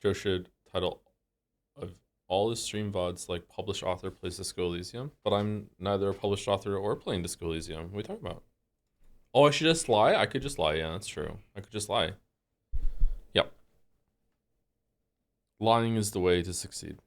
Joe should title of all his stream VODs like published author plays Disco Elysium, but I'm neither a published author or playing Disco Elysium. What are we talking about? Oh, I should just lie? I could just lie. Yeah, that's true. I could just lie. Yep. Lying is the way to succeed.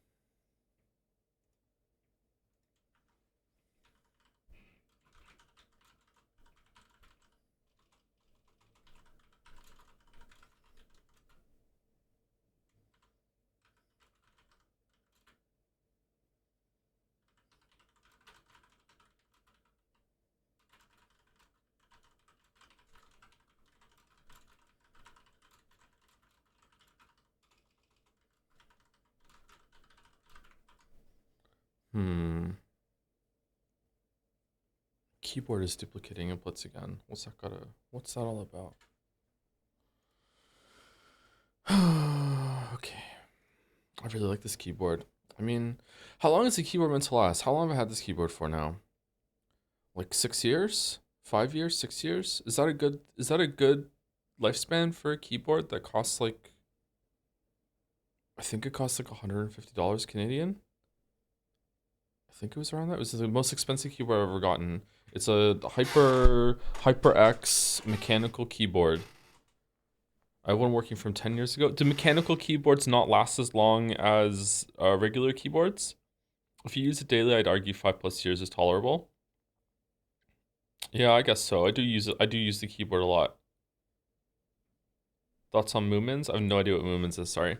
Hmm. Keyboard is duplicating inputs again. What's that all about? Okay. I really like this keyboard. I mean, how long is the keyboard meant to last? How long have I had this keyboard for now? Like 6 years? 5 years? 6 years? Is that a good lifespan for a keyboard that costs like I think it costs like $150 Canadian? I think it was around that. It was the most expensive keyboard I've ever gotten. It's a HyperX mechanical keyboard. I had one working from 10 years ago. Do mechanical keyboards not last as long as regular keyboards? If you use it daily, I'd argue 5+ years is tolerable. Yeah, I guess so. I do use it. I do use the keyboard a lot. Thoughts on Moomins? I have no idea what Moomins is. Sorry.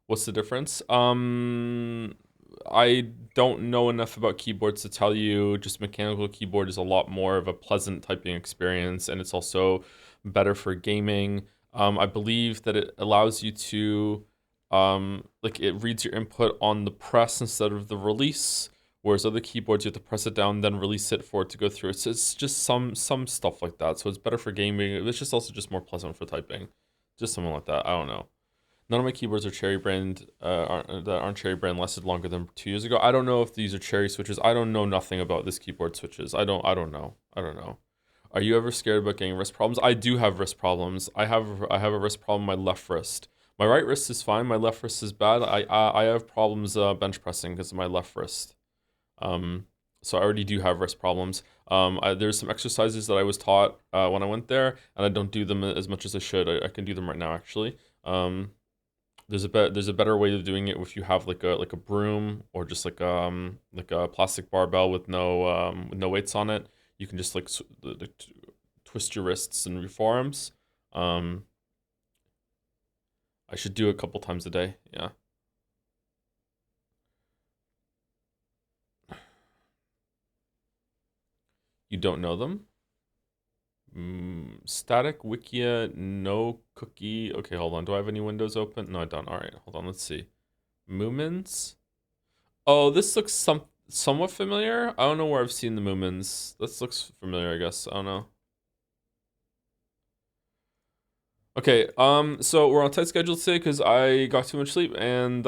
What's the difference? I don't know enough about keyboards to tell you. Just mechanical keyboard is a lot more of a pleasant typing experience, and it's also better for gaming. I believe that it allows you to, like it reads your input on the press instead of the release, whereas other keyboards you have to press it down, then release it for it to go through. It's just some stuff like that. So it's better for gaming. It's just also just more pleasant for typing. Just something like that. I don't know. None of my keyboards are Cherry brand. That aren't Cherry brand lasted longer than 2 years ago. I don't know if these are Cherry switches. I don't know nothing about this keyboard switches. I don't know. I don't know. Are you ever scared about getting wrist problems? I do have wrist problems. I have a wrist problem in my left wrist. My right wrist is fine. My left wrist is bad. I have problems bench pressing because of my left wrist. Um, so I already do have wrist problems. There's some exercises that I was taught when I went there, and I don't do them as much as I should. I can do them right now actually. Um, there's a better way of doing it if you have like a broom or just like a plastic barbell with no weights on it. You can just twist your wrists and your forearms. Um, I should do it a couple times a day. Yeah. You don't know them? Static Wikia no cookie. Okay, hold on. Do I have any windows open? No, I don't. All right, hold on. Let's see. Moomins. Oh, this looks somewhat familiar. I don't know where I've seen the Moomins. This looks familiar, I guess. I don't know. Okay, so we're on tight schedule today because I got too much sleep, and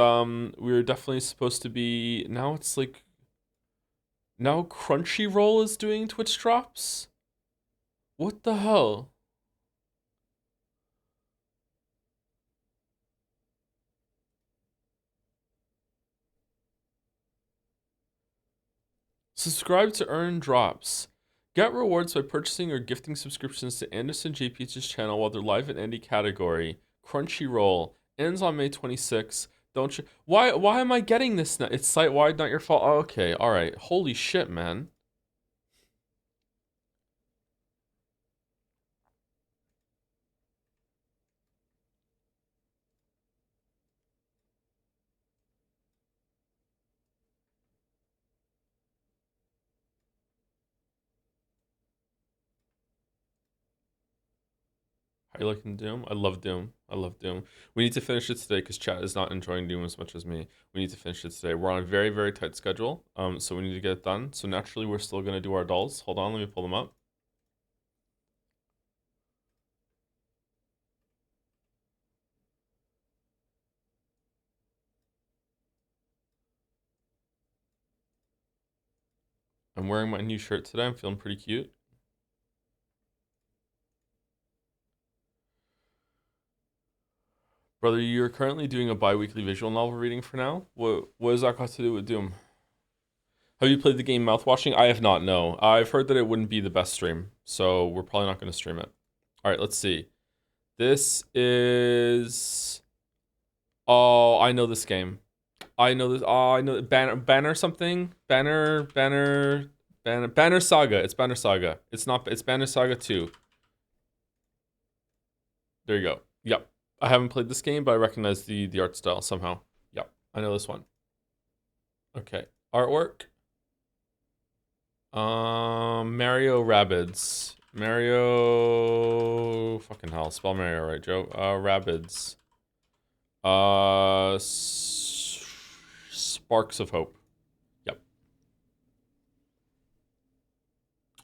we were definitely supposed to be. Now it's like now Crunchyroll is doing Twitch drops. What the hell? Subscribe to earn drops. Get rewards by purchasing or gifting subscriptions to Anderson J. Peach's channel while they're live in any category. Crunchyroll ends on May 26th. Don't you? Why am I getting this now? It's site wide, not your fault. Oh, okay, all right. Holy shit, man. How you liking Doom? I love Doom. I love Doom. We need to finish it today because chat is not enjoying Doom as much as me. We need to finish it today. We're on a very, very tight schedule. So we need to get it done. So naturally, we're still gonna do our dolls. Hold on, let me pull them up. I'm wearing my new shirt today. I'm feeling pretty cute. Brother, you're currently doing a bi-weekly visual novel reading for now. What does that got to do with Doom? Have you played the game Mouthwashing? I have not, no. I've heard that it wouldn't be the best stream, so we're probably not going to stream it. All right, let's see. This is... Oh, I know this game. I know this. Oh, I know Banner something. Banner Saga. It's Banner Saga. It's not. It's Banner Saga 2. There you go. Yep. I haven't played this game, but I recognize the art style somehow. Yep. I know this one. Okay. Artwork. Mario Rabbids. Mario. Fucking hell. Spell Mario right, Joe. Rabbids. Sparks of Hope. Yep.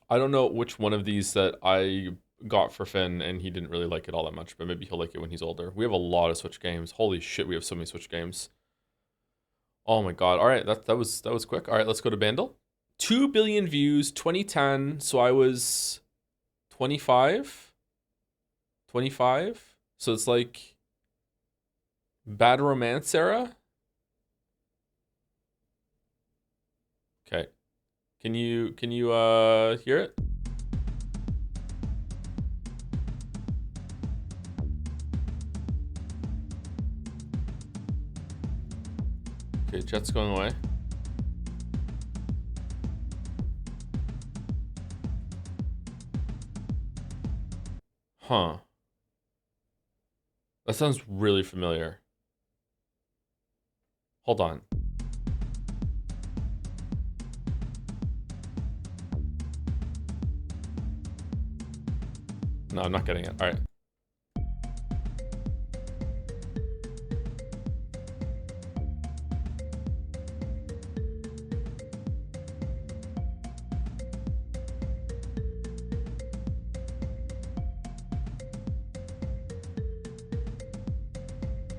I don't know which one of these that I got for Finn and he didn't really like it all that much, but maybe he'll like it when he's older. We have a lot of Switch games. Holy shit, we have so many Switch games. Oh my god. All right, that was quick. All right, let's go to Bandle. 2 billion views, 2010. So I was 25. 25. So it's like Bad Romance era. Okay. Can you hear it? Okay, Jet's going away. Huh. That sounds really familiar. Hold on. No, I'm not getting it. All right.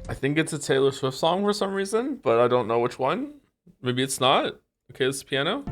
I think it's a Taylor Swift song for some reason, but I don't know which one. Maybe it's not. Okay, this is piano.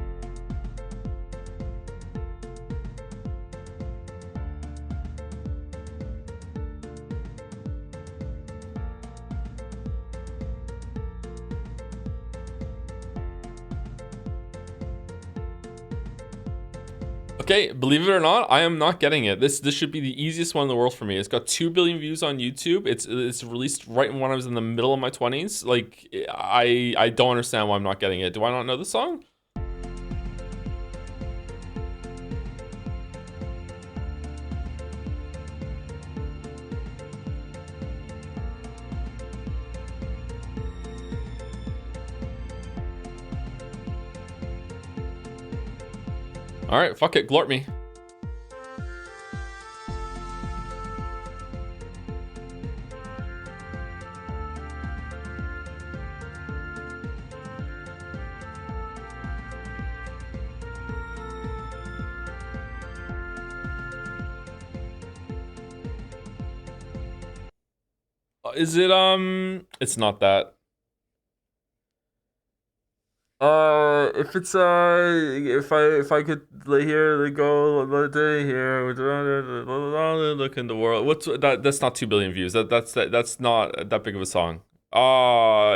Okay, believe it or not, I am not getting it. This should be the easiest one in the world for me. It's got 2 billion views on YouTube. It's released right when I was in the middle of my 20s. Like, I don't understand why I'm not getting it. Do I not know the song? All right, fuck it, glort me. Is it, it's not that. If it's if I could lay here, they go lay here, look in the world. What's that? That's not 2 billion views. That's not that big of a song.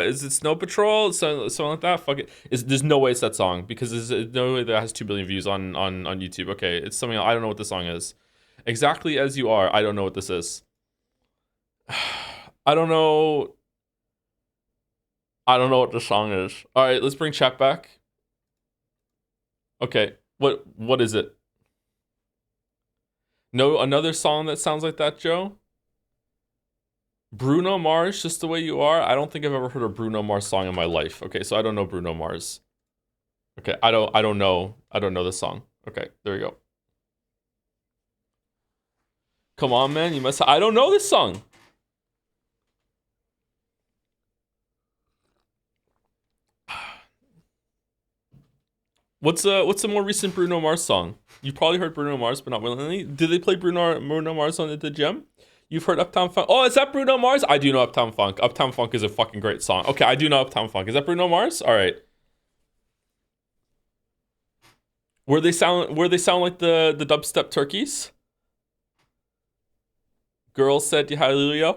Is it Snow Patrol? Something like that. Fuck it. There's no way it's that song because there's no way that has 2 billion views on YouTube. Okay, it's something else. I don't know what the song is. Exactly as you are. I don't know what this is. I don't know. I don't know what the song is. All right, let's bring chat back. Okay, what is it? No, another song that sounds like that, Joe? Bruno Mars, Just the Way You Are? I don't think I've ever heard a Bruno Mars song in my life. Okay, so I don't know Bruno Mars. Okay, I don't know this song. Okay, there we go. Come on, man, you must. I don't know this song. What's a more recent Bruno Mars song? You probably heard Bruno Mars, but not willingly. Did they play Bruno Mars on the gym? You've heard Uptown Funk. Oh, is that Bruno Mars? I do know Uptown Funk. Uptown Funk is a fucking great song. Okay, I do know Uptown Funk. Is that Bruno Mars? All right. Where they sound like the dubstep turkeys? Girls said hallelujah.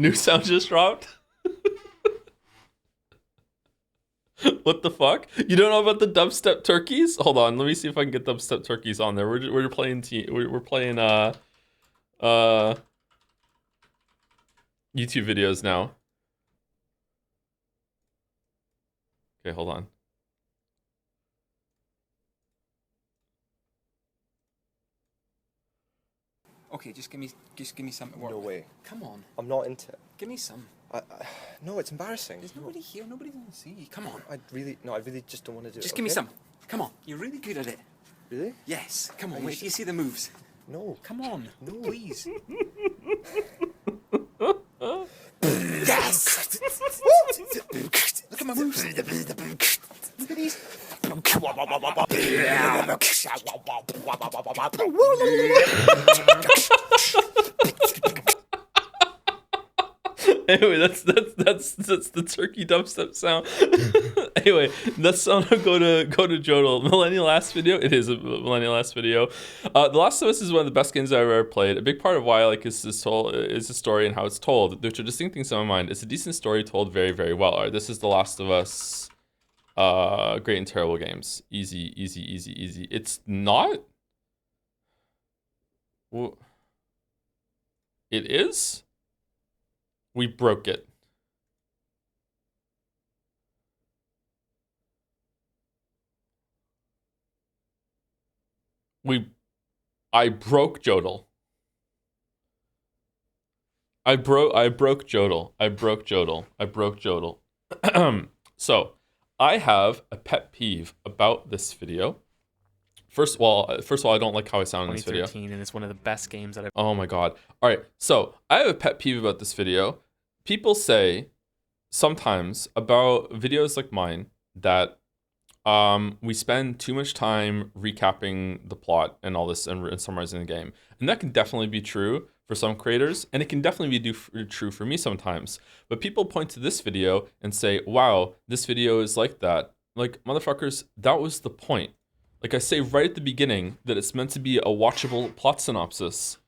New sound just dropped. What the fuck? You don't know about the dubstep turkeys? Hold on, let me see if I can get dubstep turkeys on there. We're playing we're playing uh YouTube videos now. Okay, hold on. Okay, just give me something to work No with. way. Come on, I'm not into it. give me some. No, it's embarrassing. There's nobody here. Nobody will see. Come on. I really just don't want to do it. Just give me okay? some. Come on. You're really good at it. Really? Yes. Come on. Are you Wait till you see the moves. No. Come on. No. Please. Yes. Look at my moves. Look at these. Anyway, that's the turkey dubstep sound. Anyway, that sound go to Jodel. Millennial Last Video. It is a Millennial Last Video. The Last of Us is one of the best games I've ever played. A big part of why I like is the story and how it's told. There's distinct things in my mind. It's a decent story told very, very well. All right, this is The Last of Us. Great and terrible games. Easy. It's not. Well, it is. We broke it. I broke Jodel. I broke Jodel. So, I have a pet peeve about this video. First of all, I don't like how I sound in this video. 2013, and it's one of the best games that I've. Oh my god. All right. So, I have a pet peeve about this video. People say sometimes about videos like mine that we spend too much time recapping the plot and all this and summarizing the game. And that can definitely be true for some creators, and it can definitely be true for me sometimes. But people point to this video and say, wow, this video is like that. Like, motherfuckers, that was the point. Like I say right at the beginning that it's meant to be a watchable plot synopsis,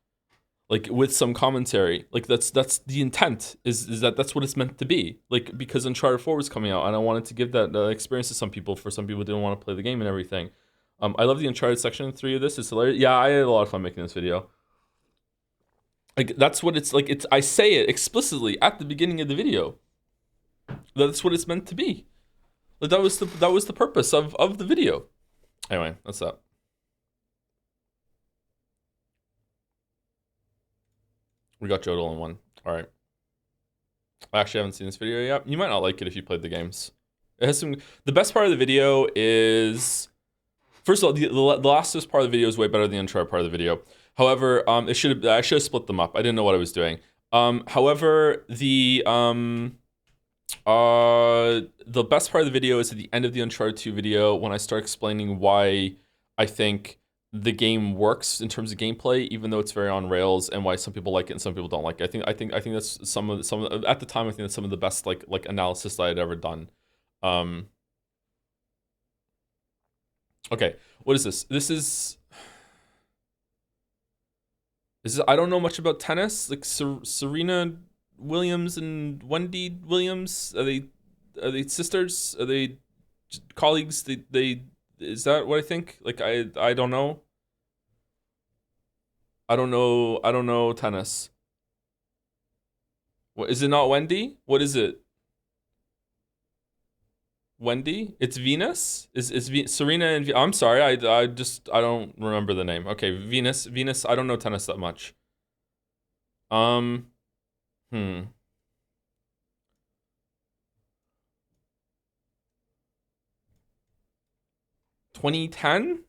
like with some commentary. Like that's the intent is that that's what it's meant to be. Like because Uncharted 4 was coming out and I wanted to give that experience to some people. For some people who didn't want to play the game and everything. I love the Uncharted section 3 of this. It's hilarious. Yeah, I had a lot of fun making this video. Like that's what it's like. I say it explicitly at the beginning of the video. That's what it's meant to be. Like that was the purpose of the video. Anyway, that's that. We got Jodel in one. All right. I actually haven't seen this video yet. You might not like it if you played the games. It has some. The best part of the video is, first of all, the last part of the video is way better than the Uncharted part of the video. However, I should have split them up. I didn't know what I was doing. However, the best part of the video is at the end of the Uncharted 2 video when I start explaining why I think the game works in terms of gameplay, even though it's very on rails, and why some people like it and some people don't like it. I think that's some of at the time I think that's some of the best like analysis that I'd ever done. Okay, what is this? This is I don't know much about tennis. Like Serena Williams and Wendy Williams, are they sisters? Are they colleagues? They is that what I think? Like I don't know. I don't know tennis. What is it? Not Wendy? What is it? Wendy? It's Venus? Is Serena and I'm sorry, I don't remember the name. Okay, Venus, I don't know tennis that much. 2010?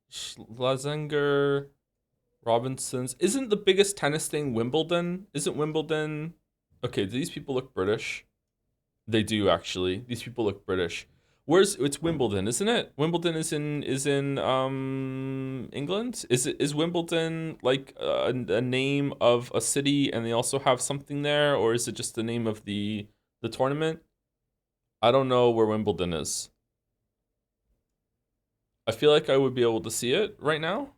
Schlesinger, Robinsons. Isn't the biggest tennis thing Wimbledon? Isn't Wimbledon? Okay, do these people look British? They do actually. These people look British. It's Wimbledon, isn't it? Wimbledon is in England. Is Wimbledon like a name of a city and they also have something there, or is it just the name of the The tournament, I don't know where Wimbledon is. I feel like I would be able to see it right now.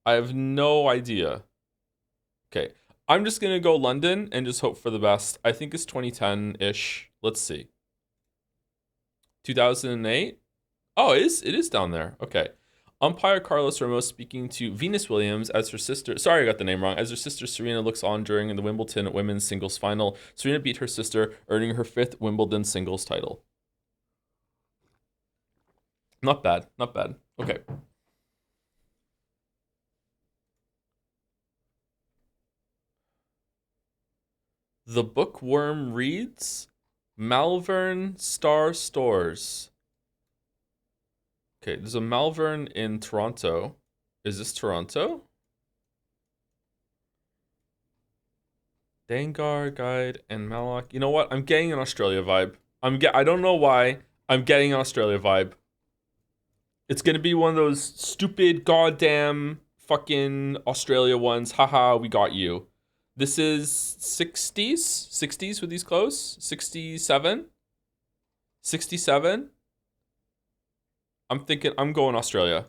I have no idea. Okay. I'm just going to go London and just hope for the best. I think it's 2010-ish. Let's see. 2008? Oh, it is down there. Okay. Umpire Carlos Ramos speaking to Venus Williams as her sister. Sorry, I got the name wrong. As her sister Serena looks on during the Wimbledon women's singles final. Serena beat her sister, earning her 5th Wimbledon singles title. Not bad. Not bad. Okay. The Bookworm reads Malvern Star Stores. Okay, there's a Malvern in Toronto. Is this Toronto? Dangar, Guide, and Mallock. You know what? I'm getting an Australia vibe. I don't know why. I'm getting an Australia vibe. It's gonna be one of those stupid goddamn fucking Australia ones. Haha, we got you. This is 60s? 60s with these clothes? 67? 67? I'm thinking I'm going Australia.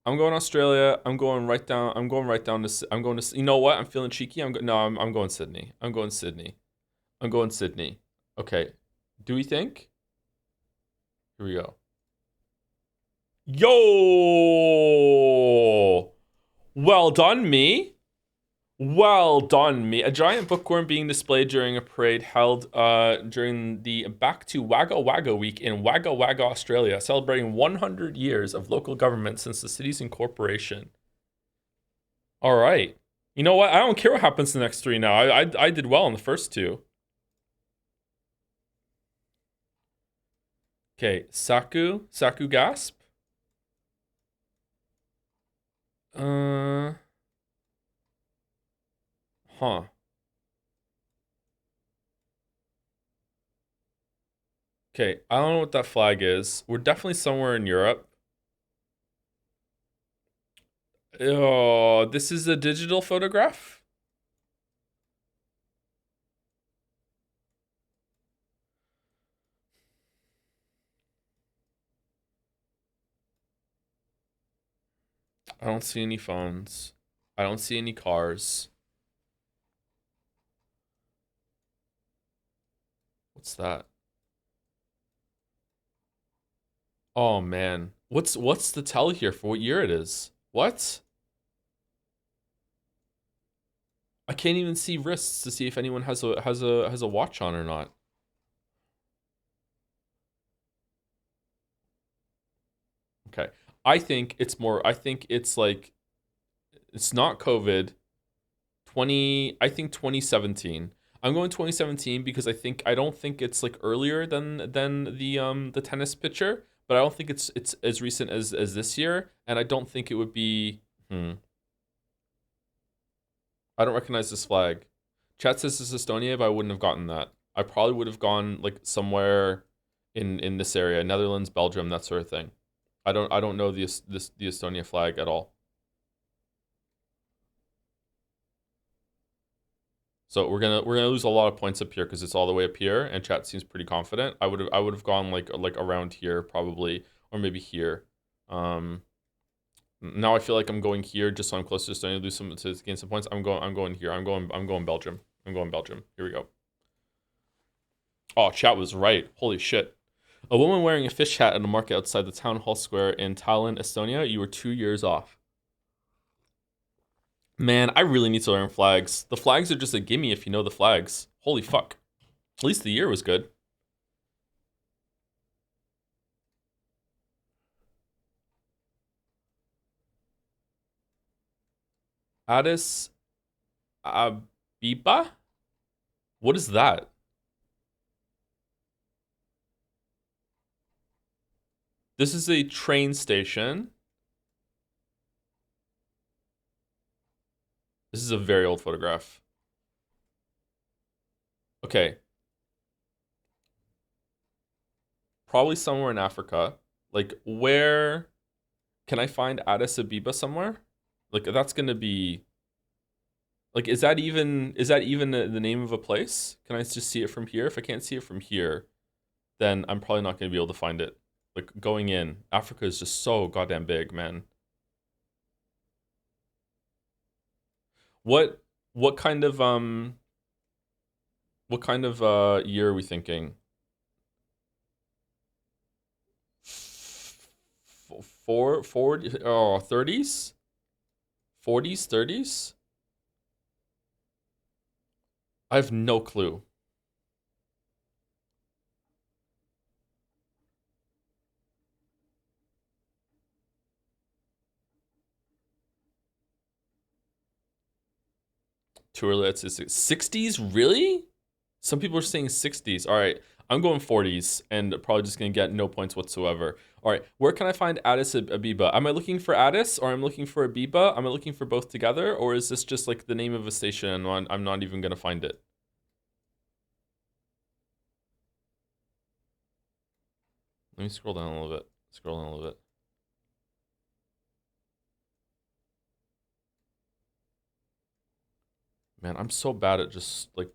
I'm going Australia. I'm going right down. I'm going right down to. I'm going to. You know what? I'm feeling cheeky. I'm going Sydney. I'm going Sydney. I'm going Sydney. Okay. Do we think? Here we go. Yo! Well done, me. Well done, me. A giant bookworm being displayed during a parade held during the Back to Wagga Wagga week in Wagga Wagga, Australia, celebrating 100 years of local government since the city's incorporation. All right. You know what? I don't care what happens to the next 3 now. I did well in the first 2. Okay, Saku Gasp. Huh. Okay, I don't know what that flag is. We're definitely somewhere in Europe. Oh, this is a digital photograph? I don't see any phones. I don't see any cars. What's that? Oh man. What's the tell here for what year it is? What? I can't even see wrists to see if anyone has a watch on or not. Okay. I think it's like it's not COVID. I think 2017. I'm going 2017 because I don't think it's like earlier than the tennis picture, but I don't think it's as recent as this year, and I don't think it would be I don't recognize this flag. Chat says it's Estonia, but I wouldn't have gotten that. I probably would have gone like somewhere in this area, Netherlands, Belgium, that sort of thing. I don't know the Estonia flag at all. So we're gonna lose a lot of points up here because it's all the way up here, and chat seems pretty confident. I would have gone like around here probably, or maybe here. Now I feel like I'm going here just so I'm closer to starting to lose some to gain some points. I'm going here. I'm going Belgium. I'm going Belgium. Here we go. Oh, chat was right. Holy shit. A woman wearing a fish hat at a market outside the town hall square in Tallinn, Estonia. You were 2 years off. Man, I really need to learn flags. The flags are just a gimme if you know the flags. Holy fuck. At least the year was good. Addis Abeba? What is that? This is a train station. This is a very old photograph. Okay. Probably somewhere in Africa. Like, where can I find Addis Ababa somewhere? Like, that's gonna be like, is that even the name of a place? Can I just see it from here? If I can't see it from here, then I'm probably not gonna be able to find it. Like going in, Africa is just so goddamn big, man. What what kind of year are we thinking? Forward, oh, 30s? 40s, 30s? I have no clue. Too early. It's 60s, really? Some people are saying 60s. All right, I'm going 40s and probably just gonna get no points whatsoever. All right, where can I find Addis Ababa? Am I looking for Addis or I'm looking for Ababa? Am I looking for both together, or is this just like the name of a station and I'm not even gonna find it? Let me scroll down a little bit. Scroll down a little bit. Man, I'm so bad at just like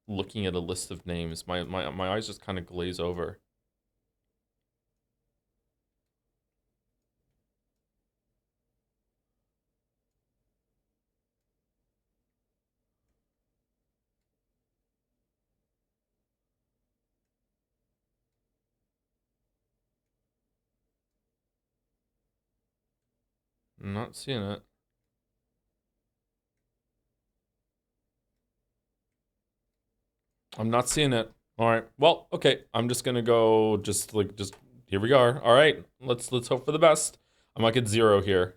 looking at a list of names. My eyes just kind of glaze over. I'm not seeing it. I'm not seeing it. All right. Well, okay. I'm just gonna go. Just here we are. All right. Let's hope for the best. I might get 0 here.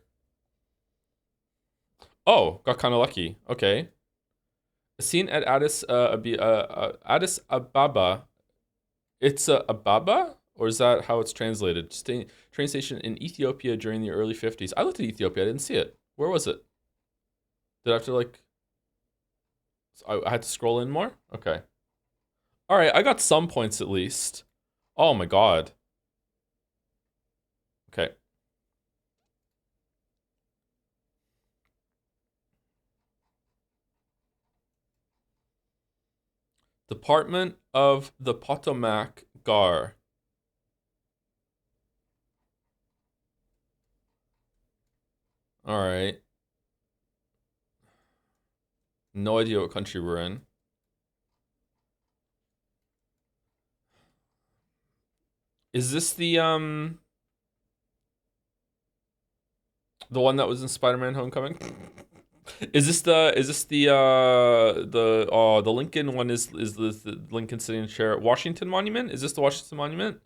Oh, got kind of lucky. Okay. Seen at Addis Ababa. It's Ababa, or is that how it's translated? Train station in Ethiopia during the early 50s. I looked at Ethiopia. I didn't see it. Where was it? Did I have to like? I had to scroll in more. Okay. All right. I got some points at least. Oh my god. Okay. Department of the Potomac Gar. All right. No idea what country we're in. Is this the one that was in Spider-Man Homecoming? The Lincoln one is the Lincoln sitting chair Washington Monument? Is this the Washington Monument?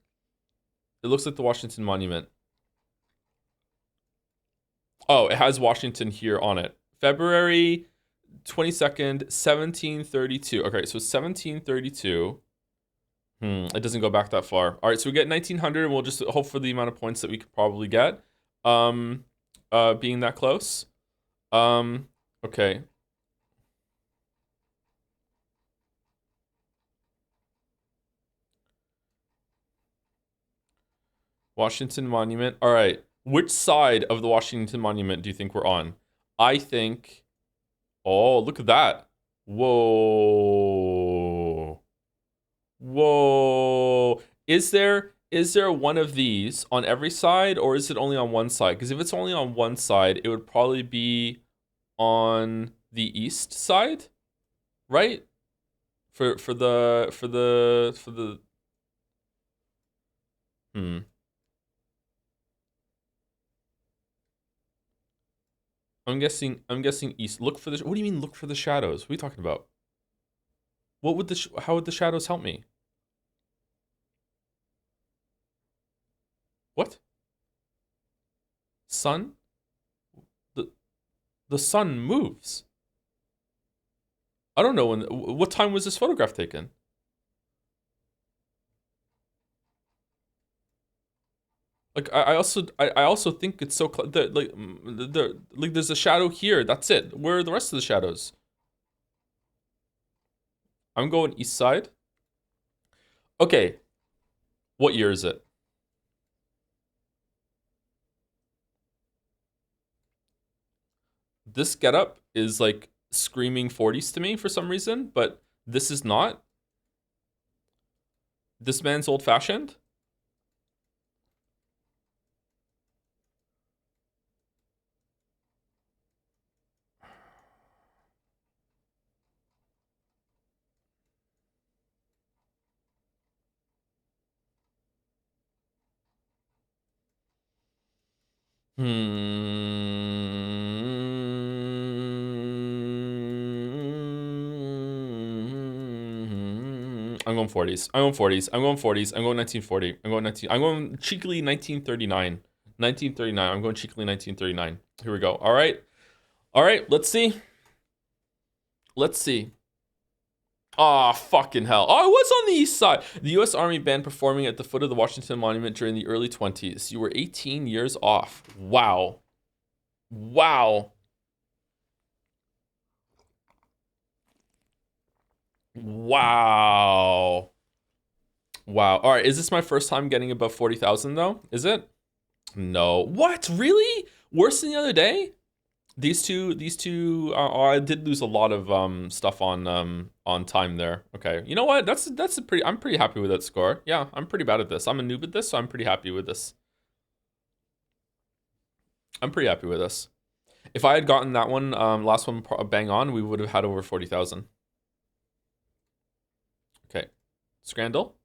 It looks like the Washington Monument. Oh, it has Washington here on it. February 22nd, 1732. Okay, so 1732. It doesn't go back that far. All right, so we get 1900 and we'll just hope for the amount of points that we could probably get. Being that close. Okay. Washington Monument. All right. Which side of the Washington Monument do you think we're on? I think. Oh, look at that. Whoa. Whoa. Is there one of these on every side, or is it only on one side? Because if it's only on one side, it would probably be on the east side, right? For the hmm. I'm guessing east. Look for the What do you mean look for the shadows? What are you talking about? What would how would the shadows help me? What? Sun? The the sun moves. I don't know what time was this photograph taken? Like I also think it's so like there's a shadow here. That's it. Where are the rest of the shadows? I'm going east side. Okay. What year is it? This getup is like screaming 40s to me for some reason, but this is not. This man's old fashioned. I'm going 40s. I'm going 40s. I'm going 40s. I'm going 1940. I'm going 19. I'm going cheekily 1939. 1939. I'm going cheekily 1939. Here we go. All right. All right. Let's see. Let's see. Ah, fucking hell. Oh, I was on the east side. The U.S. Army banned performing at the foot of the Washington Monument during the early 20s. You were 18 years off. Wow. Wow. Wow. Wow. All right. Is this my first time getting above 40,000 though? Is it? No. What? Really? Worse than the other day? These two. I did lose a lot of stuff on time there. Okay. You know what? That's a pretty. I'm pretty happy with that score. Yeah, I'm pretty bad at this. I'm a noob at this, so I'm pretty happy with this. I'm pretty happy with this. If I had gotten that one, last one bang on, we would have had over 40,000. Okay. Scrandle.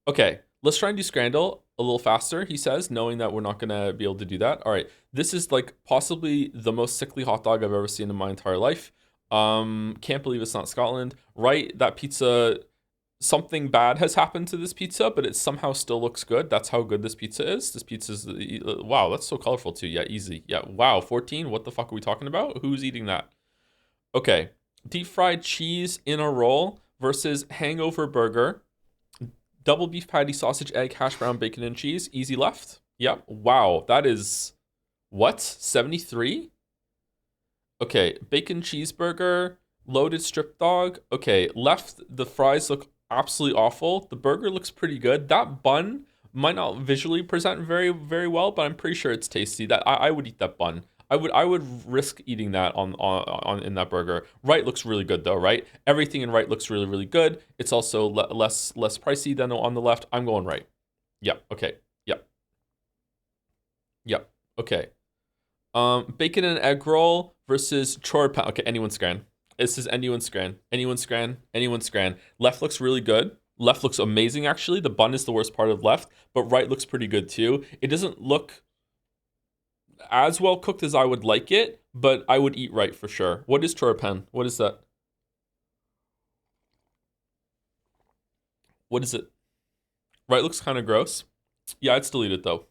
Okay, let's try and do Scrandle a little faster, he says, knowing that we're not going to be able to do that. All right, this is like possibly the most sickly hot dog I've ever seen in my entire life. Can't believe it's not Scotland. Right, that pizza, something bad has happened to this pizza, but it somehow still looks good. That's how good this pizza is. This pizza's, wow, that's so colorful too. Yeah, easy. Yeah, wow, 14, what the fuck are we talking about? Who's eating that? Okay, deep fried cheese in a roll versus hangover burger. Double beef patty, sausage, egg, hash brown, bacon, and cheese. Easy left. Yep. Wow. That is what? 73? Okay. Bacon cheeseburger, loaded strip dog. Okay. Left, the fries look absolutely awful. The burger looks pretty good. That bun might not visually present very, very well, but I'm pretty sure it's tasty. That I would eat that bun. I would risk eating that on in that burger. Right looks really good though, right? Everything in right looks really, really good. It's also less pricey than on the left. I'm going right. Yep. Okay. Yep. Yep. Okay. Bacon and egg roll versus chor pan. Okay, anyone's scran. This is anyone's scran. Anyone's scran. Anyone's scran. Left looks really good. Left looks amazing actually. The bun is the worst part of left, but right looks pretty good too. It doesn't look as well cooked as I would like it, but I would eat right for sure. What is chorpan? What is that? What is it? Right looks kind of gross. Yeah, I'd still eat it though.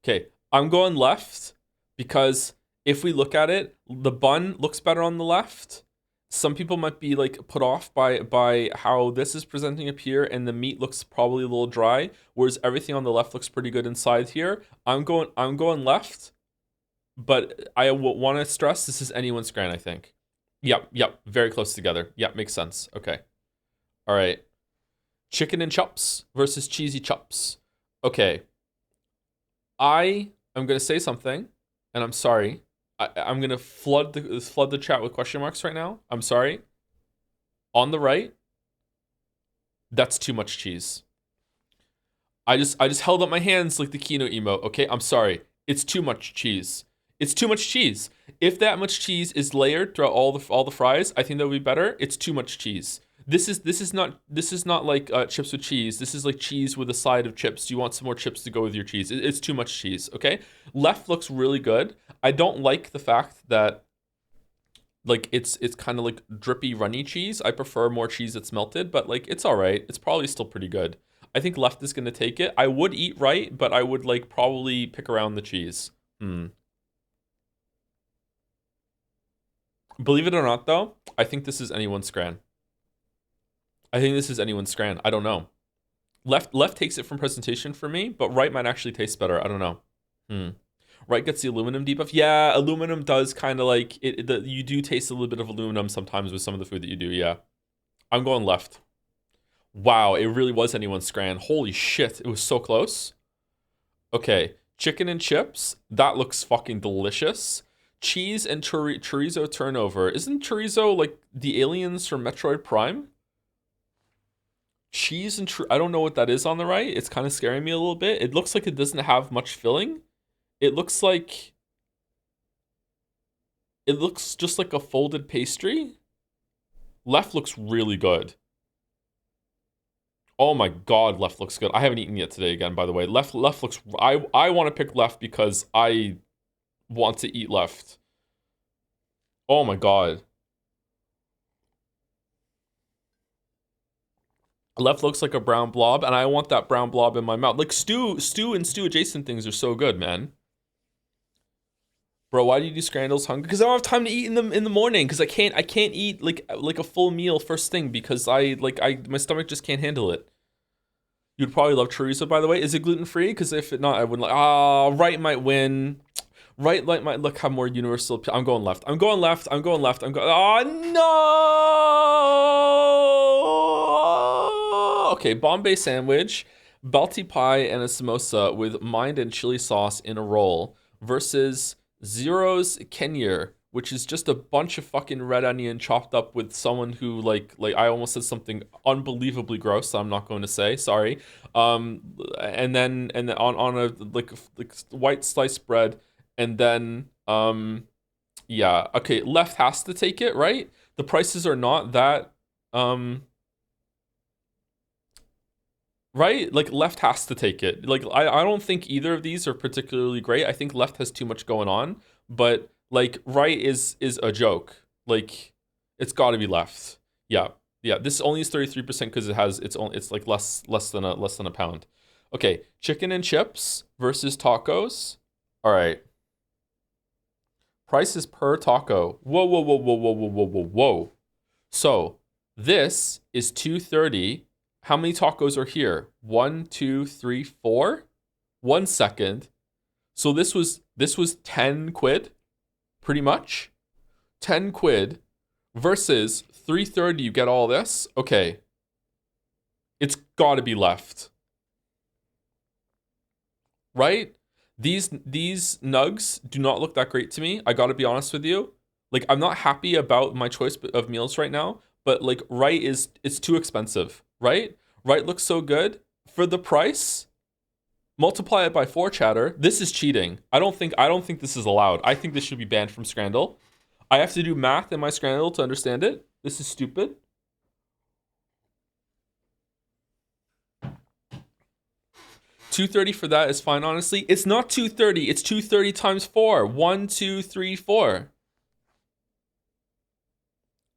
Okay, I'm going left because if we look at it, the bun looks better on the left. Some people might be like put off by how this is presenting up here, and the meat looks probably a little dry, whereas everything on the left looks pretty good inside here. I'm going left, but I want to stress this is anyone's scran, I think. Yep, very close together. Yep, makes sense. Okay. All right. Chicken and chops versus cheesy chops. Okay. I am gonna say something, and I'm sorry. I'm gonna flood the chat with question marks right now. I'm sorry. On the right, that's too much cheese. I just held up my hands like the Kino emote. Okay, I'm sorry. It's too much cheese. It's too much cheese. If that much cheese is layered throughout all the fries, I think that would be better. It's too much cheese. This is not like chips with cheese. This is like cheese with a side of chips. You want some more chips to go with your cheese. It's too much cheese. Okay. Left looks really good. I don't like the fact that like it's kind of like drippy runny cheese. I prefer more cheese that's melted, but like it's all right. It's probably still pretty good. I think left is gonna take it. I would eat right, but I would like probably pick around the cheese. Believe it or not, though, I think this is anyone's scran. I think this is anyone's scran. I don't know. Left takes it from presentation for me, but right might actually taste better. I don't know. Right gets the aluminum debuff. Yeah, aluminum does kind of like you do taste a little bit of aluminum sometimes with some of the food that you do. Yeah, I'm going left. Wow, it really was anyone's scran. Holy shit, it was so close. Okay, chicken and chips. That looks fucking delicious. Cheese and chorizo turnover. Isn't chorizo like the aliens from Metroid Prime? Cheese and I don't know what that is on the right. It's kind of scaring me a little bit. It looks like it doesn't have much filling. It looks just like a folded pastry. Left looks really good. Oh my god, left looks good. I haven't eaten yet today again, by the way. Left looks I want to pick left because I want to eat left. Oh my god. Left looks like a brown blob, and I want that brown blob in my mouth. Like stew and stew adjacent things are so good, man. Bro, why do you do scrandals hungry? Because I don't have time to eat in the morning. Because I can't eat like a full meal first thing because my stomach just can't handle it. You'd probably love chorizo, by the way. Is it gluten free? Because if it not, I wouldn't like. Right might win. Right might look have more universal. I'm going left. I'm going left. I'm going left. I'm going. Oh no! Okay, Bombay sandwich, balti pie, and a samosa with mind and chili sauce in a roll versus Zero's Kenya, which is just a bunch of fucking red onion chopped up with someone who like I almost said something unbelievably gross. So I'm not going to say sorry. And then on a like white sliced bread, and then yeah, okay. Left has to take it, right? The prices are not that right? Like left has to take it. Like I don't think either of these are particularly great. I think left has too much going on, but like right is a joke. Like it's got to be left. Yeah. Yeah, this only is 33% cuz it's like less than a pound. Okay, chicken and chips versus tacos. All right. Prices per taco. Whoa, whoa, whoa, whoa, whoa, whoa, whoa, whoa, whoa. So, this is $2.30. How many tacos are here? 1, 2, 3, 4. 1 second. So this was 10 quid, pretty much. 10 quid versus 3.30. You get all this. Okay, it's got to be left, right? These nugs do not look that great to me. I got to be honest with you. Like I'm not happy about my choice of meals right now. But like right it's too expensive. Right? Right looks so good for the price. Multiply it by 4, chatter. This is cheating. I don't think this is allowed. I think this should be banned from Scrandal. I have to do math in my Scrandal to understand it. This is stupid. $2.30 for that is fine, honestly. It's not $2.30. It's $2.30 times 4. 1, 2, 3, 4.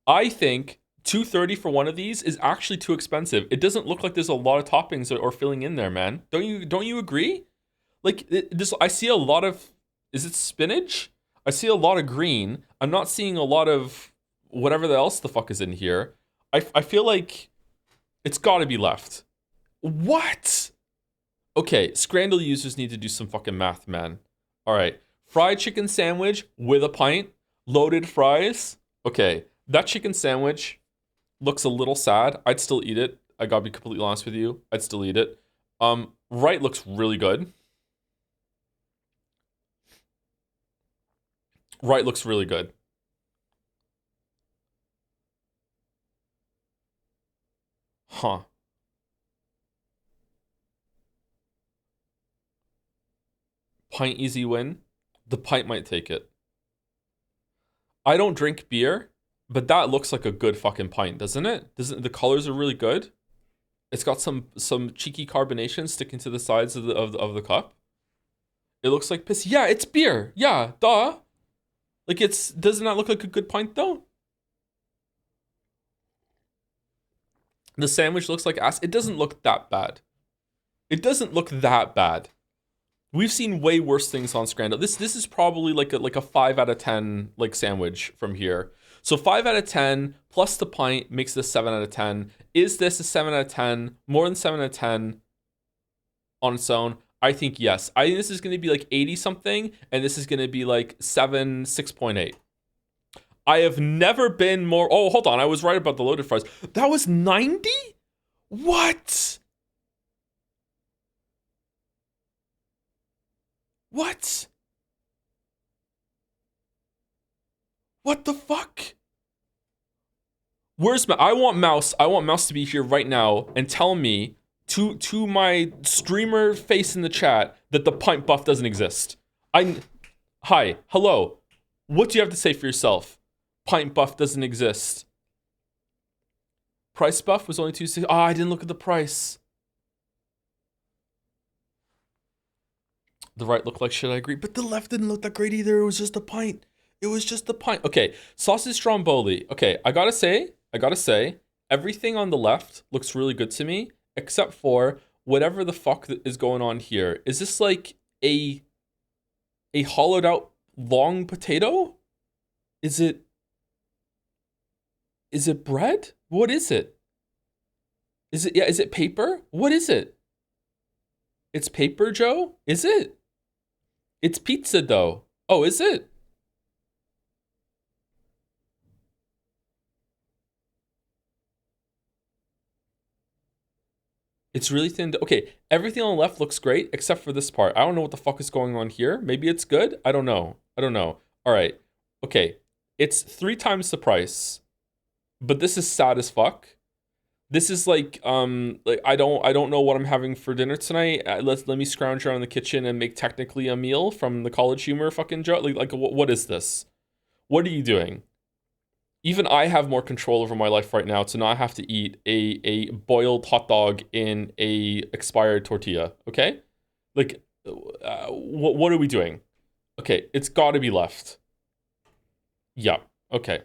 I think $2.30 for one of these is actually too expensive. It doesn't look like there's a lot of toppings or filling in there, man. Don't you agree? Like this, I see a lot of. Is it spinach? I see a lot of green. I'm not seeing a lot of whatever else the fuck is in here. I feel like it's got to be left. What? Okay, Scrandal users need to do some fucking math, man. All right, fried chicken sandwich with a pint, loaded fries. Okay, that chicken sandwich looks a little sad. I'd still eat it. I gotta be completely honest with you. I'd still eat it. Right looks really good. Right looks really good. Huh. Pint easy win. The pint might take it. I don't drink beer, but that looks like a good fucking pint, doesn't it? Doesn't the colors are really good? It's got some cheeky carbonation sticking to the sides of the cup. It looks like piss. Yeah, it's beer. Yeah, duh. Like doesn't that look like a good pint though? The sandwich looks like ass. It doesn't look that bad. It doesn't look that bad. We've seen way worse things on Scrandal. This is probably like a 5 out of 10 like sandwich from here. So 5 out of 10 plus the pint makes this 7 out of 10. Is this a 7 out of 10? More than 7 out of 10 on its own? I think yes. I think this is going to be like 80 something, and this is going to be like 6.8. I have never been more. Oh, hold on. I was right about the loaded fries. That was 90? What? What? What the fuck? Where's I want Mouse? I want Mouse to be here right now and tell me to my streamer face in the chat that the pint buff doesn't exist. Hi, hello. What do you have to say for yourself? Pint buff doesn't exist. Price buff was only 260. Oh, I didn't look at the price. The right looked like shit, I agree. But the left didn't look that great either. It was just a pint. It was just a pint. Okay, sausage stromboli. Okay, I gotta say, everything on the left looks really good to me, except for whatever the fuck is going on here. Is this like a hollowed out long potato? Is it bread? What is it? Is it paper? What is it? It's paper, Joe? Is it? It's pizza dough. Oh, is it? It's really thin. Okay, everything on the left looks great except for this part. I don't know what the fuck is going on here. Maybe it's good. I don't know. All right. Okay, it's 3 times the price, but this is sad as fuck. This is like I don't know what I'm having for dinner tonight. Let me scrounge around the kitchen and make technically a meal from the College Humor fucking Joe. Like what is this? What are you doing? Even I have more control over my life right now to not have to eat a boiled hot dog in a expired tortilla. Okay, like what are we doing? Okay, it's got to be left. Yeah. Okay.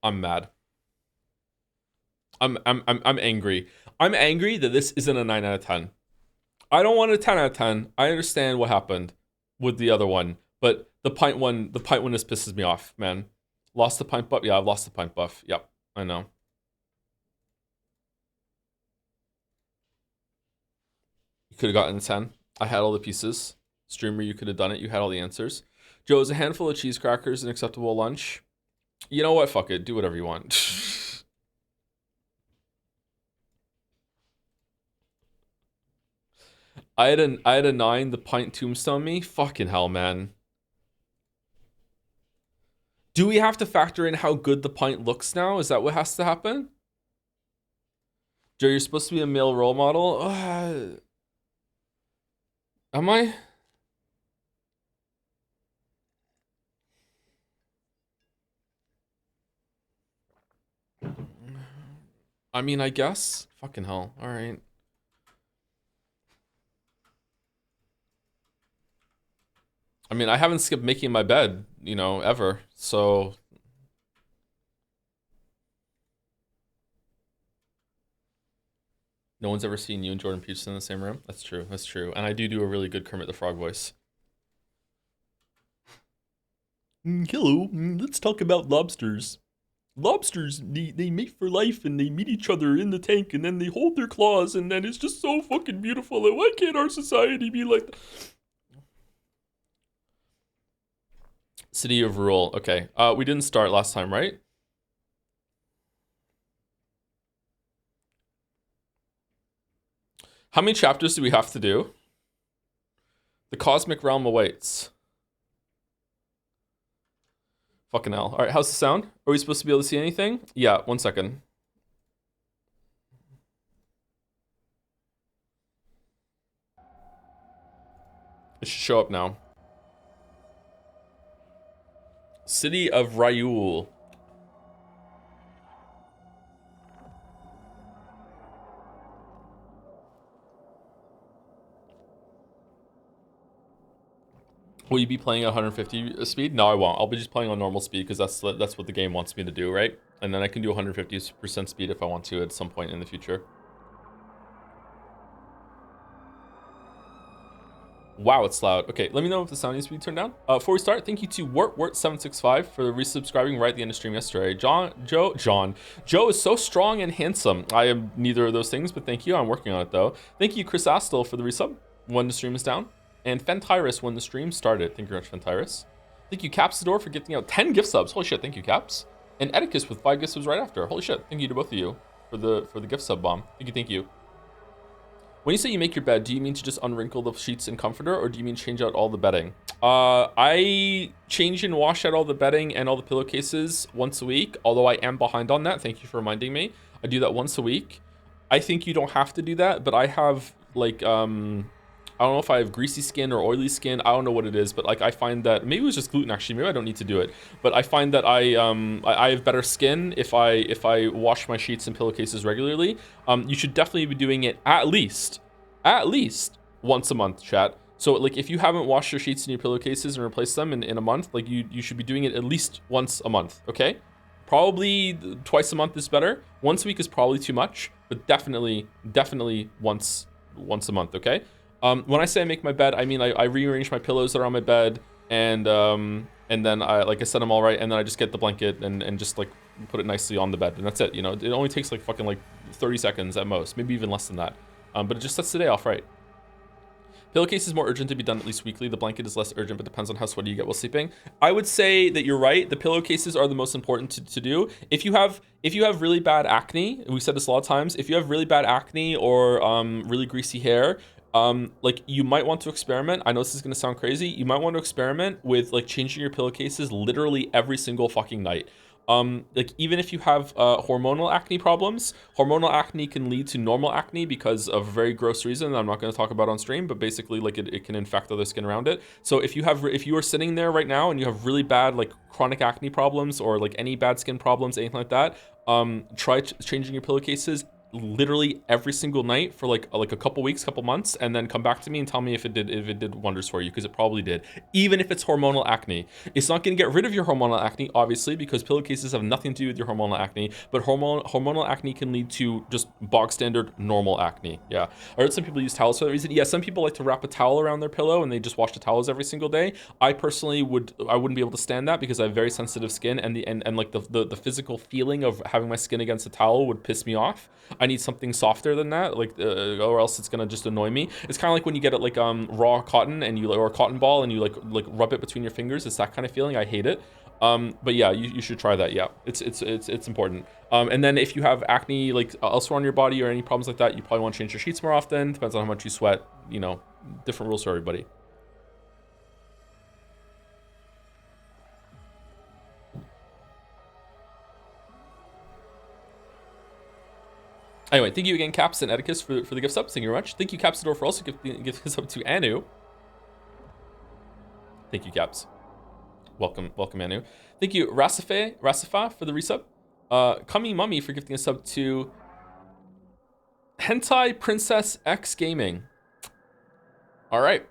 I'm mad. I'm angry. I'm angry that this isn't a 9 out of 10. I don't want a 10 out of 10. I understand what happened with the other one, but the pint one just pisses me off, man. Lost the pint buff? Yeah, I've lost the pint buff. Yep, I know. You could have gotten a 10. I had all the pieces. Streamer, you could have done it. You had all the answers. Joe, is a handful of cheese crackers an acceptable lunch? You know what? Fuck it. Do whatever you want. I had a 9. The pint tombstone me. Fucking hell, man. Do we have to factor in how good the pint looks now? Is that what has to happen? Joe, you're supposed to be a male role model. Am I? I mean, I guess. Fucking hell. All right. I mean, I haven't skipped making my bed, you know, ever. So no one's ever seen you and Jordan Peterson in the same room. That's true. That's true. And I do a really good Kermit the Frog voice. Hello. Let's talk about lobsters. Lobsters, they mate for life and they meet each other in the tank and then they hold their claws and then it's just so fucking beautiful. And why can't our society be like that? City of Rule. Okay. We didn't start last time, right? How many chapters do we have to do? The Cosmic Realm awaits. Fucking hell. All right, how's the sound? Are we supposed to be able to see anything? Yeah, 1 second. It should show up now. City of Ryul. Will you be playing at 150 speed? No, I won't. I'll be just playing on normal speed because that's what the game wants me to do, right? And then I can do 150% speed if I want to at some point in the future. Wow, it's loud. Okay, let me know if the sound needs to be turned down. Before we start, thank you to Wort765 for resubscribing right at the end of stream yesterday. Joe is so strong and handsome. I am neither of those things, but thank you. I'm working on it though. Thank you, Chris Astle, for the resub when the stream is down. And Fentyrus when the stream started. Thank you very much, Fentyrus. Thank you, Capsador, for gifting out 10 gift subs. Holy shit, thank you, Caps. And Edicus with 5 gift subs right after. Holy shit, thank you to both of you for the gift sub bomb. Thank you. When you say you make your bed, do you mean to just unwrinkle the sheets and comforter, or do you mean change out all the bedding? I change and wash out all the bedding and all the pillowcases once a week, although I am behind on that. Thank you for reminding me. I do that once a week. I think you don't have to do that, but I have like, I don't know if I have greasy skin or oily skin. I don't know what it is, but like I find that maybe it was just gluten actually. Maybe I don't need to do it, but I find that I have better skin if I wash my sheets and pillowcases regularly. You should definitely be doing it at least once a month, chat. So like if you haven't washed your sheets and your pillowcases and replaced them in a month, like you should be doing it at least once a month. Okay, probably twice a month is better. Once a week is probably too much, but definitely once a month. Okay. When I say I make my bed, I mean I rearrange my pillows that are on my bed, and then I set them all right, and then I just get the blanket and just like put it nicely on the bed, and that's it. You know, it only takes like fucking 30 seconds at most, maybe even less than that. But it just sets the day off right. Pillowcase is more urgent to be done at least weekly. The blanket is less urgent, but depends on how sweaty you get while sleeping. I would say that you're right. The pillowcases are the most important to do. If you have really bad acne, we've said this a lot of times, if you have really bad acne or really greasy hair, like you might want to experiment. I know this is going to sound crazy. You might want to experiment with like changing your pillowcases literally every single fucking night. Like even if you have hormonal acne problems, hormonal acne can lead to normal acne because of a very gross reason that I'm not going to talk about on stream, but basically like it can infect other skin around it. So if you are sitting there right now and you have really bad like chronic acne problems or like any bad skin problems, anything like that, try changing your pillowcases literally every single night for like a couple weeks, couple months, and then come back to me and tell me if it did wonders for you, because it probably did. Even if it's hormonal acne, it's not going to get rid of your hormonal acne, obviously, because pillowcases have nothing to do with your hormonal acne, but hormonal acne can lead to just bog standard normal acne. Yeah, I heard some people use towels for that reason. Yeah, some people like to wrap a towel around their pillow and they just wash the towels every single day. I personally wouldn't be able to stand that because I have very sensitive skin, and like the physical feeling of having my skin against a towel would piss me off. I need something softer than that, like or else it's gonna just annoy me. It's kind of like when you get it like raw cotton and or a cotton ball and you like rub it between your fingers. It's that kind of feeling. I hate it. But yeah, you should try that. Yeah, it's important. And then if you have acne like elsewhere on your body or any problems like that, you probably want to change your sheets more often. Depends on how much you sweat. You know, different rules for everybody. Anyway, thank you again, Caps and Edicus, for the gift subs. Thank you very much. Thank you, Capsador, for also giving gift sub to Anu. Thank you, Caps. Welcome, Anu. Thank you, Rasifa, for the resub. Kami Mummy for gifting a sub to Hentai Princess X Gaming. All right.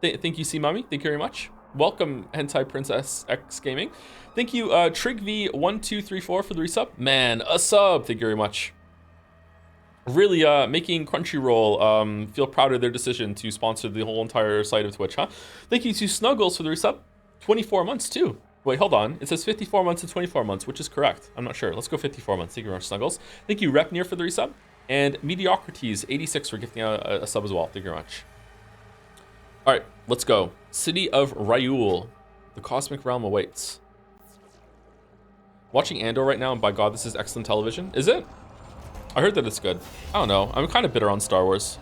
Thank you, C Mummy. Thank you very much. Welcome, Hentai Princess X Gaming. Thank you, TrigV1234 for the resub. Man, a sub. Thank you very much. Really making Crunchyroll feel proud of their decision to sponsor the whole entire site of Twitch, huh? Thank you to Snuggles for the resub. 24 months too. Wait, hold on. It says 54 months and 24 months, which is correct. I'm not sure. Let's go 54 months. Thank you very much, Snuggles. Thank you, Repnir, for the resub. And Mediocrities86 for gifting a sub as well. Thank you very much. All right, let's go. City of Ryul. The cosmic realm awaits. Watching Andor right now, and by God, this is excellent television. Is it? I heard that it's good. I don't know. I'm kind of bitter on Star Wars.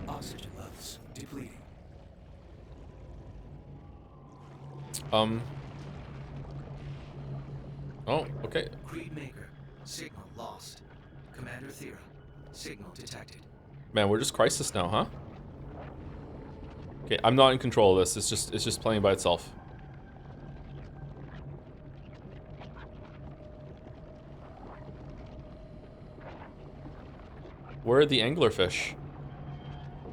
Oxygen levels depleting. Oh, okay. Creedmaker, signal lost. Commander Thera, signal detected. Man, we're just Crisis now, huh? Okay, I'm not in control of this. It's just playing by itself. Where are the anglerfish?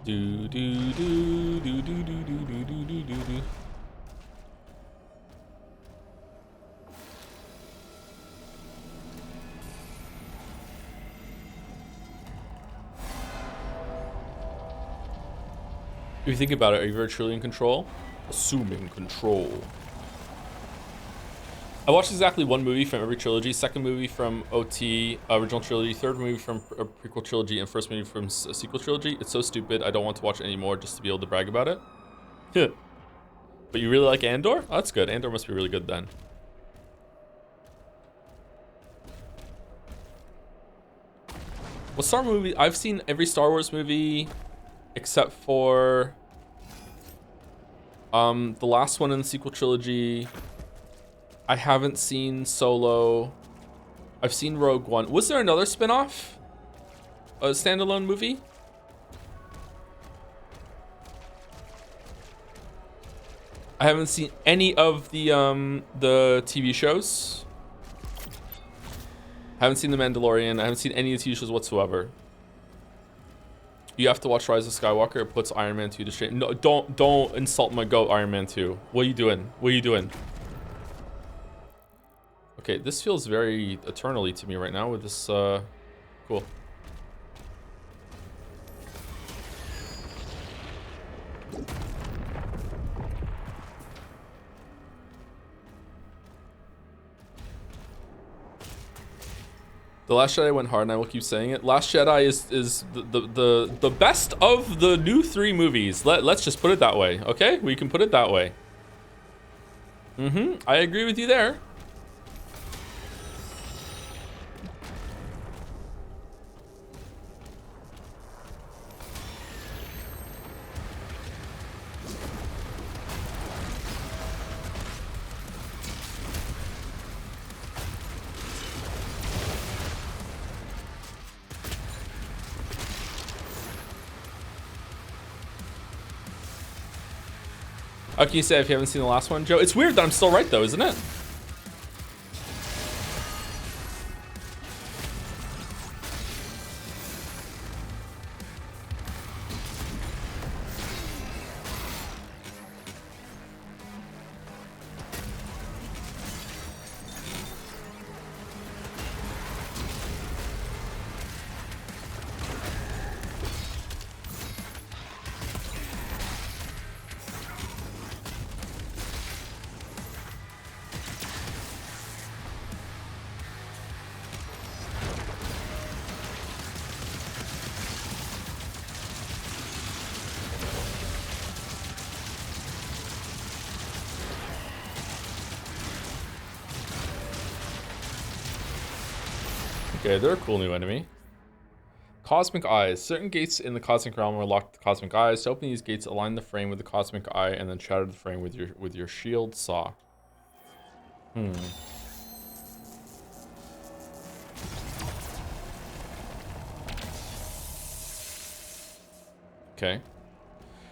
Do do do do do do do do do do do. If you think about it, are you very truly in control? Assuming control. I watched exactly one movie from every trilogy. Second movie from OT, original trilogy. Third movie from a prequel trilogy. And first movie from a sequel trilogy. It's so stupid. I don't want to watch it anymore just to be able to brag about it. But you really like Andor? Oh, that's good. Andor must be really good then. Well, Star Wars movie, I've seen every Star Wars movie except for the last one in the sequel trilogy. I haven't seen Solo. I've seen Rogue One. Was there another spin-off? A standalone movie? I haven't seen any of the TV shows. I haven't seen The Mandalorian. I haven't seen any of the TV shows whatsoever. You have to watch Rise of Skywalker. It puts Iron Man 2 to shame. No, don't insult my goat, Iron Man 2. What are you doing? What are you doing? Okay, this feels very eternally to me right now with this, cool. The Last Jedi went hard, and I will keep saying it. Last Jedi is the best of the new 3 movies. Let's just put it that way, okay? We can put it that way. I agree with you there. How can you say if you haven't seen the last one, Joe? It's weird that I'm still right, though, isn't it? Okay, they're a cool new enemy. Cosmic Eyes. Certain gates in the Cosmic Realm are locked with Cosmic Eyes. To open these gates, align the frame with the Cosmic Eye and then shatter the frame with your shield saw. Okay.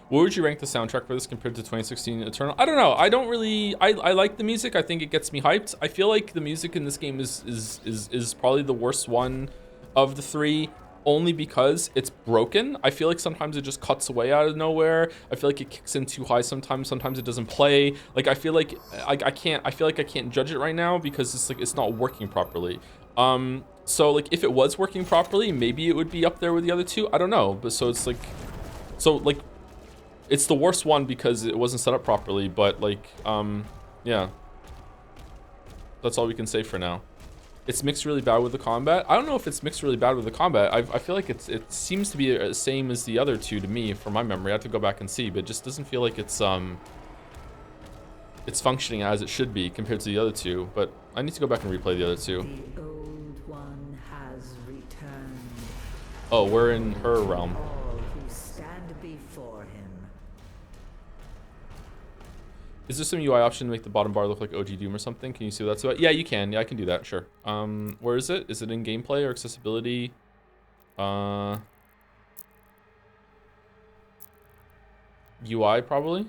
What would you rank the soundtrack for this compared to 2016 Eternal? I don't know. I don't really. I like the music. I think it gets me hyped. I feel like the music in this game is probably the worst one of the 3, only because it's broken. I feel like sometimes it just cuts away out of nowhere. I feel like it kicks in too high sometimes. Sometimes it doesn't play. Like I feel like I can't. I feel like I can't judge it right now because it's like it's not working properly. So like if it was working properly, maybe it would be up there with the other 2. I don't know. But so it's like, it's the worst one because it wasn't set up properly, but like, yeah. That's all we can say for now. It's mixed really bad with the combat. I don't know if it's mixed really bad with the combat. I feel like it seems to be the same as the other 2 to me, from my memory. I have to go back and see, but it just doesn't feel like it's functioning as it should be compared to the other 2. But I need to go back and replay the other 2. The old one has returned. Oh, we're in her realm. All who stand before him. Is there some UI option to make the bottom bar look like OG Doom or something? Can you see what that's about? Yeah, you can. Yeah, I can do that, sure. Where is it? Is it in gameplay or accessibility? UI, probably?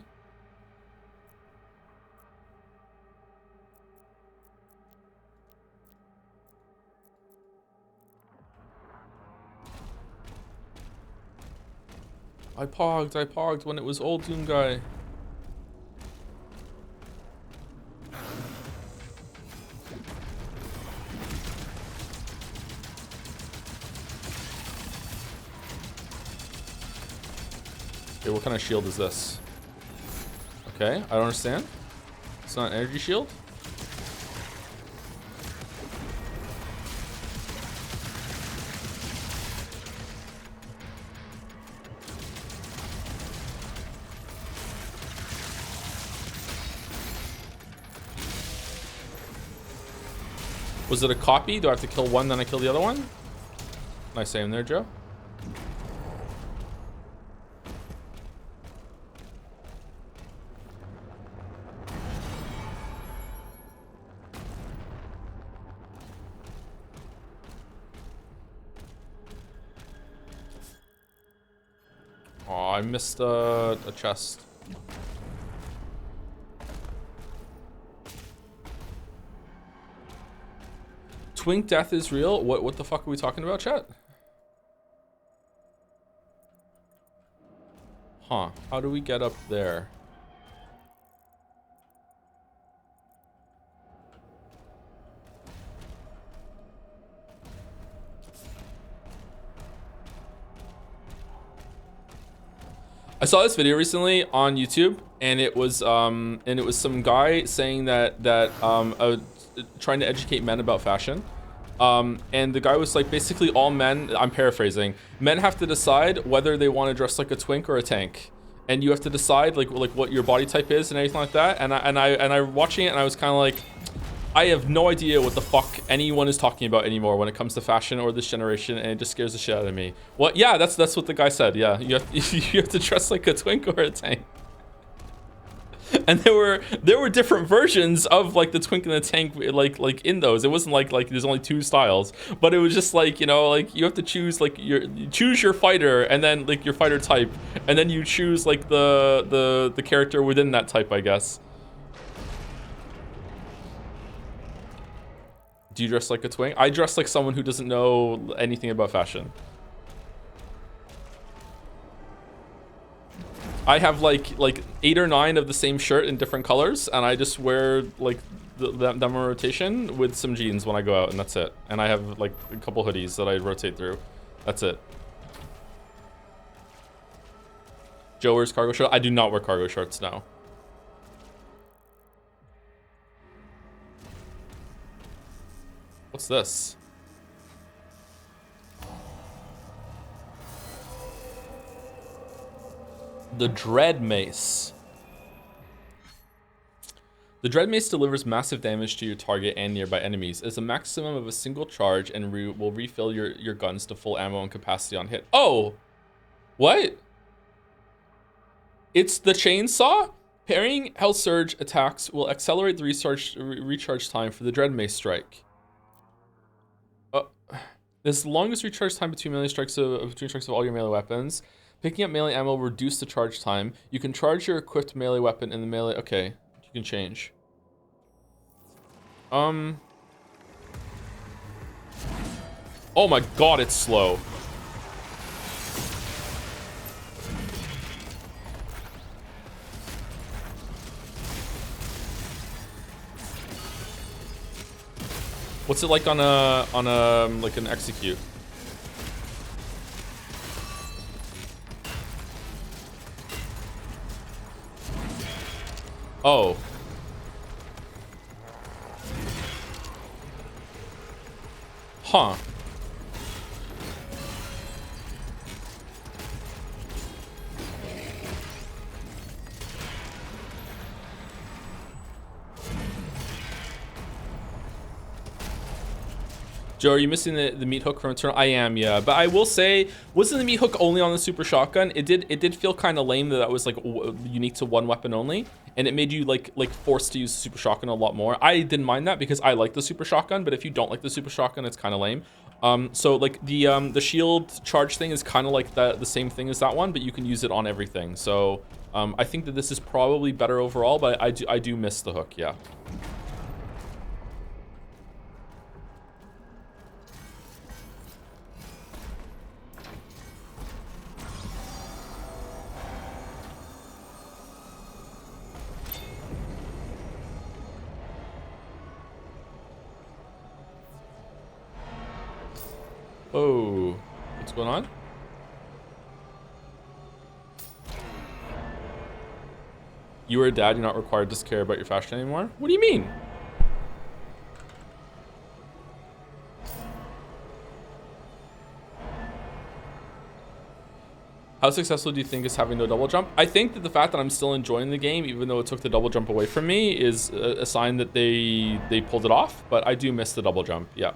I pogged when it was old Doom guy. Okay, what kind of shield is this? Okay, I don't understand. It's not an energy shield? Was it a copy? Do I have to kill one, then I kill the other one? Nice aim there, Joe. Oh, I missed a chest. Twink death is real? What the fuck are we talking about, chat? Huh. How do we get up there? I saw this video recently on YouTube, and it was some guy saying that trying to educate men about fashion. And the guy was like, basically all men, I'm paraphrasing, men have to decide whether they want to dress like a twink or a tank, and you have to decide like what your body type is and anything like that. And I watching it, and I was kind of like, I have no idea what the fuck anyone is talking about anymore when it comes to fashion or this generation, and it just scares the shit out of me. What? Yeah, that's what the guy said. Yeah, you have to dress like a twink or a tank. And there were different versions of like the twink and the tank, like in those. It wasn't like there's only two styles, but it was just like, you know, like you have to choose like choose your fighter, and then like your fighter type, and then you choose like the character within that type, I guess. Do you dress like a twink? I dress like someone who doesn't know anything about fashion. I have like 8 or 9 of the same shirt in different colors, and I just wear like them in rotation with some jeans when I go out, and that's it. And I have like a couple hoodies that I rotate through. That's it. Joe wears cargo shorts. I do not wear cargo shorts now. What's this? The Dread Mace. The Dread Mace delivers massive damage to your target and nearby enemies. It's a maximum of a single charge and will refill your guns to full ammo and capacity on hit. Oh! What? It's the chainsaw? Parrying Hell Surge attacks will accelerate the recharge time for the Dread Mace strike. This is the longest recharge time between strikes of all your melee weapons. Picking up melee ammo will reduce the charge time. You can charge your equipped melee weapon in the melee. Okay, you can change. Oh my god, it's slow. What's it like on a like an execute? Oh. Huh. Joe, are you missing the meat hook from Eternal? I am, yeah. But I will say, wasn't the meat hook only on the super shotgun? It did feel kind of lame that was like unique to one weapon only, and it made you like forced to use the super shotgun a lot more. I didn't mind that because I like the super shotgun, but if you don't like the super shotgun, it's kind of lame. So like the shield charge thing is kind of like the same thing as that one, but you can use it on everything. So I think that this is probably better overall, but I do miss the hook, yeah. Oh, what's going on? You are a dad, you're not required to care about your fashion anymore. What do you mean? How successful do you think is having no double jump? I think that the fact that I'm still enjoying the game, even though it took the double jump away from me, is a sign that they pulled it off. But I do miss the double jump. Yeah.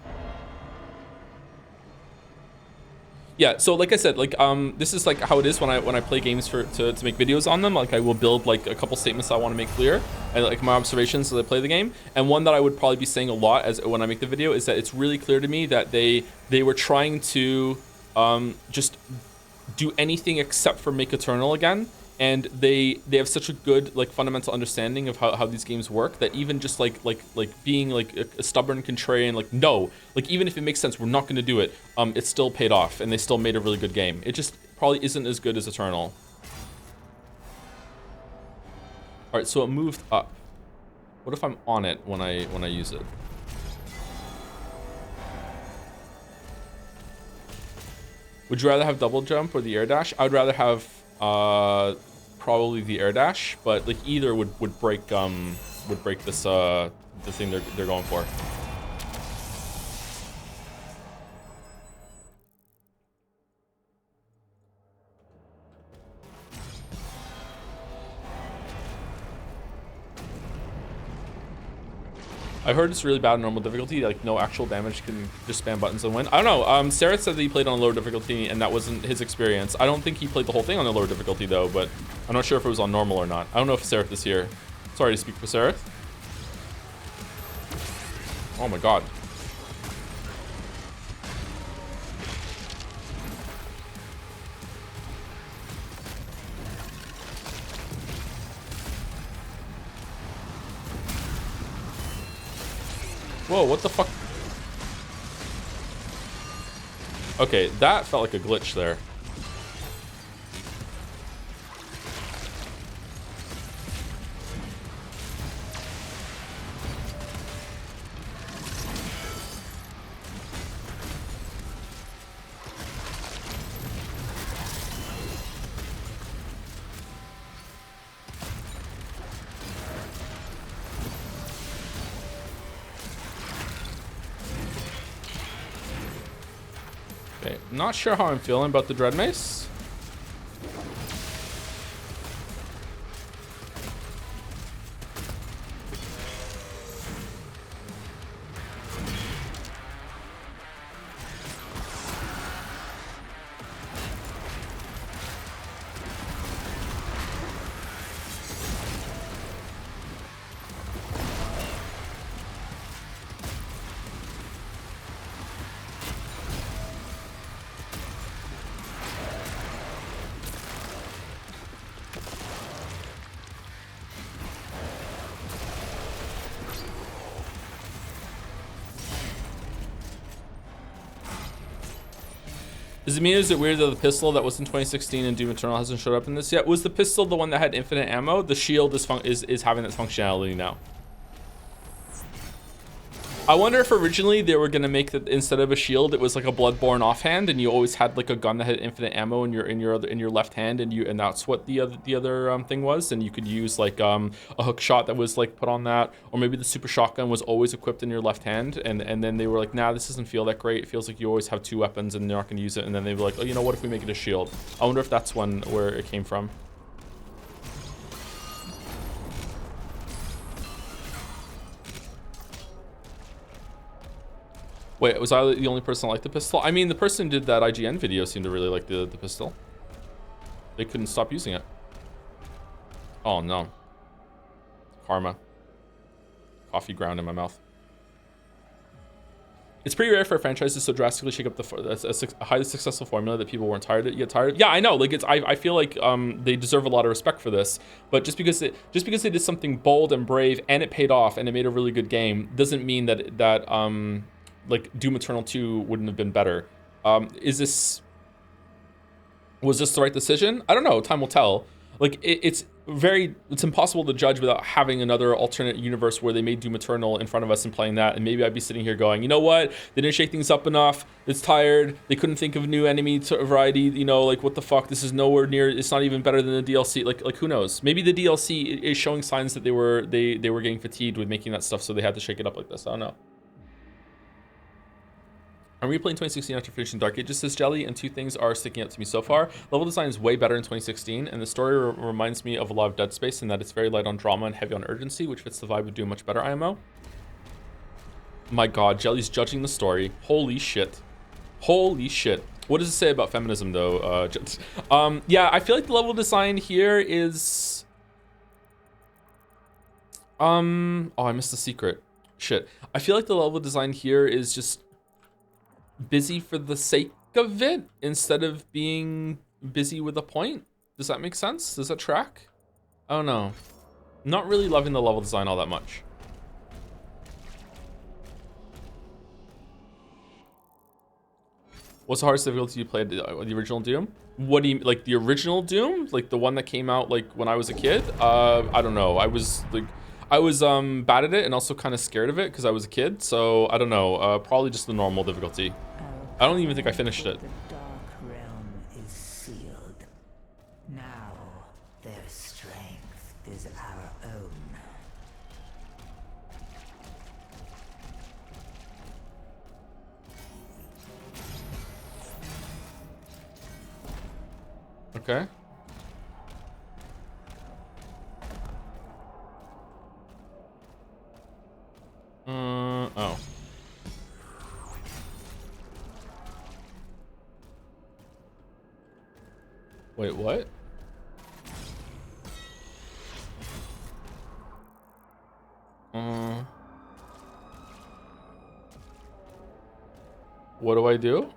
Yeah. So like I said, like this is like how it is when I play games to make videos on them. Like I will build like a couple statements I want to make clear, and like my observations as I play the game. And one that I would probably be saying a lot as when I make the video is that it's really clear to me that they were trying to just do anything except for make Eternal again, and they have such a good like fundamental understanding of how these games work that even just like being like a stubborn contrarian, like no, like even if it makes sense, we're not going to do it, it still paid off and they still made a really good game. It just probably isn't as good as Eternal. All right, so it moved up. What if I'm on it when I use it? Would you rather have double jump or the air dash? I would rather have probably the air dash, but like either would break this the thing they're going for. I heard it's really bad on normal difficulty, like no actual damage, can just spam buttons and win. I don't know. Sareth said that he played on a lower difficulty and that wasn't his experience. I don't think he played the whole thing on a lower difficulty though, but I'm not sure if it was on normal or not. I don't know if Sareth is here. Sorry to speak for Sareth. Oh my god. Whoa, what the fuck? Okay, that felt like a glitch there. Not sure how I'm feeling about the Dread Mace. Does it mean, is it weird that the pistol that was in 2016 and Doom Eternal hasn't showed up in this yet? Was the pistol the one that had infinite ammo? The shield is having that functionality now. I wonder if originally they were gonna make that instead of a shield, it was like a Bloodborne offhand, and you always had like a gun that had infinite ammo in your left hand, and that's what the other thing was, and you could use like a hook shot that was like put on that, or maybe the super shotgun was always equipped in your left hand, and then they were like, nah, this doesn't feel that great. It feels like you always have two weapons and you're not gonna use it, and then they were like, oh, you know what? If we make it a shield, I wonder if that's where it came from. Wait, was I the only person that liked the pistol? I mean, the person who did that IGN video seemed to really like the pistol. They couldn't stop using it. Oh no. Karma. Coffee ground in my mouth. It's pretty rare for a franchise to so drastically shake up a highly successful formula that people weren't tired of. Yeah, I know. Like I feel like they deserve a lot of respect for this. But just because they did something bold and brave and it paid off and it made a really good game doesn't mean that like Doom Eternal 2 wouldn't have been better. Was this the right decision? I don't know. Time will tell. Like it's impossible to judge without having another alternate universe where they made Doom Eternal in front of us and playing that, and maybe I'd be sitting here going, you know what, they didn't shake things up enough, it's tired, they couldn't think of a new enemy variety, you know, like what the fuck, this is nowhere near, it's not even better than the DLC. Like who knows, maybe the DLC is showing signs that they were getting fatigued with making that stuff, so they had to shake it up like this. I don't know. I'm replaying 2016 after finishing Dark Ages, says Jelly, and two things are sticking out to me so far. Level design is way better in 2016, and the story reminds me of a lot of Dead Space in that it's very light on drama and heavy on urgency, which fits the vibe of Doom much better, IMO. My god, Jelly's judging the story. Holy shit. Holy shit. What does it say about feminism, though? Yeah, I feel like the level design here is... Oh, I missed the secret. Shit. I feel like the level design here is just busy for the sake of it instead of being busy with a point. Does that make sense? Does that track? I don't know. Not really loving the level design all that much. What's the hardest difficulty you played the original Doom? What do you like, the original Doom? Like the one that came out like when I was a kid? I don't know. I was bad at it and also kind of scared of it because I was a kid. So I don't know. Probably just the normal difficulty. I don't even think I finished it. The dark realm is sealed. Now their strength is our own. Okay. Oh. Wait, what? What do I do?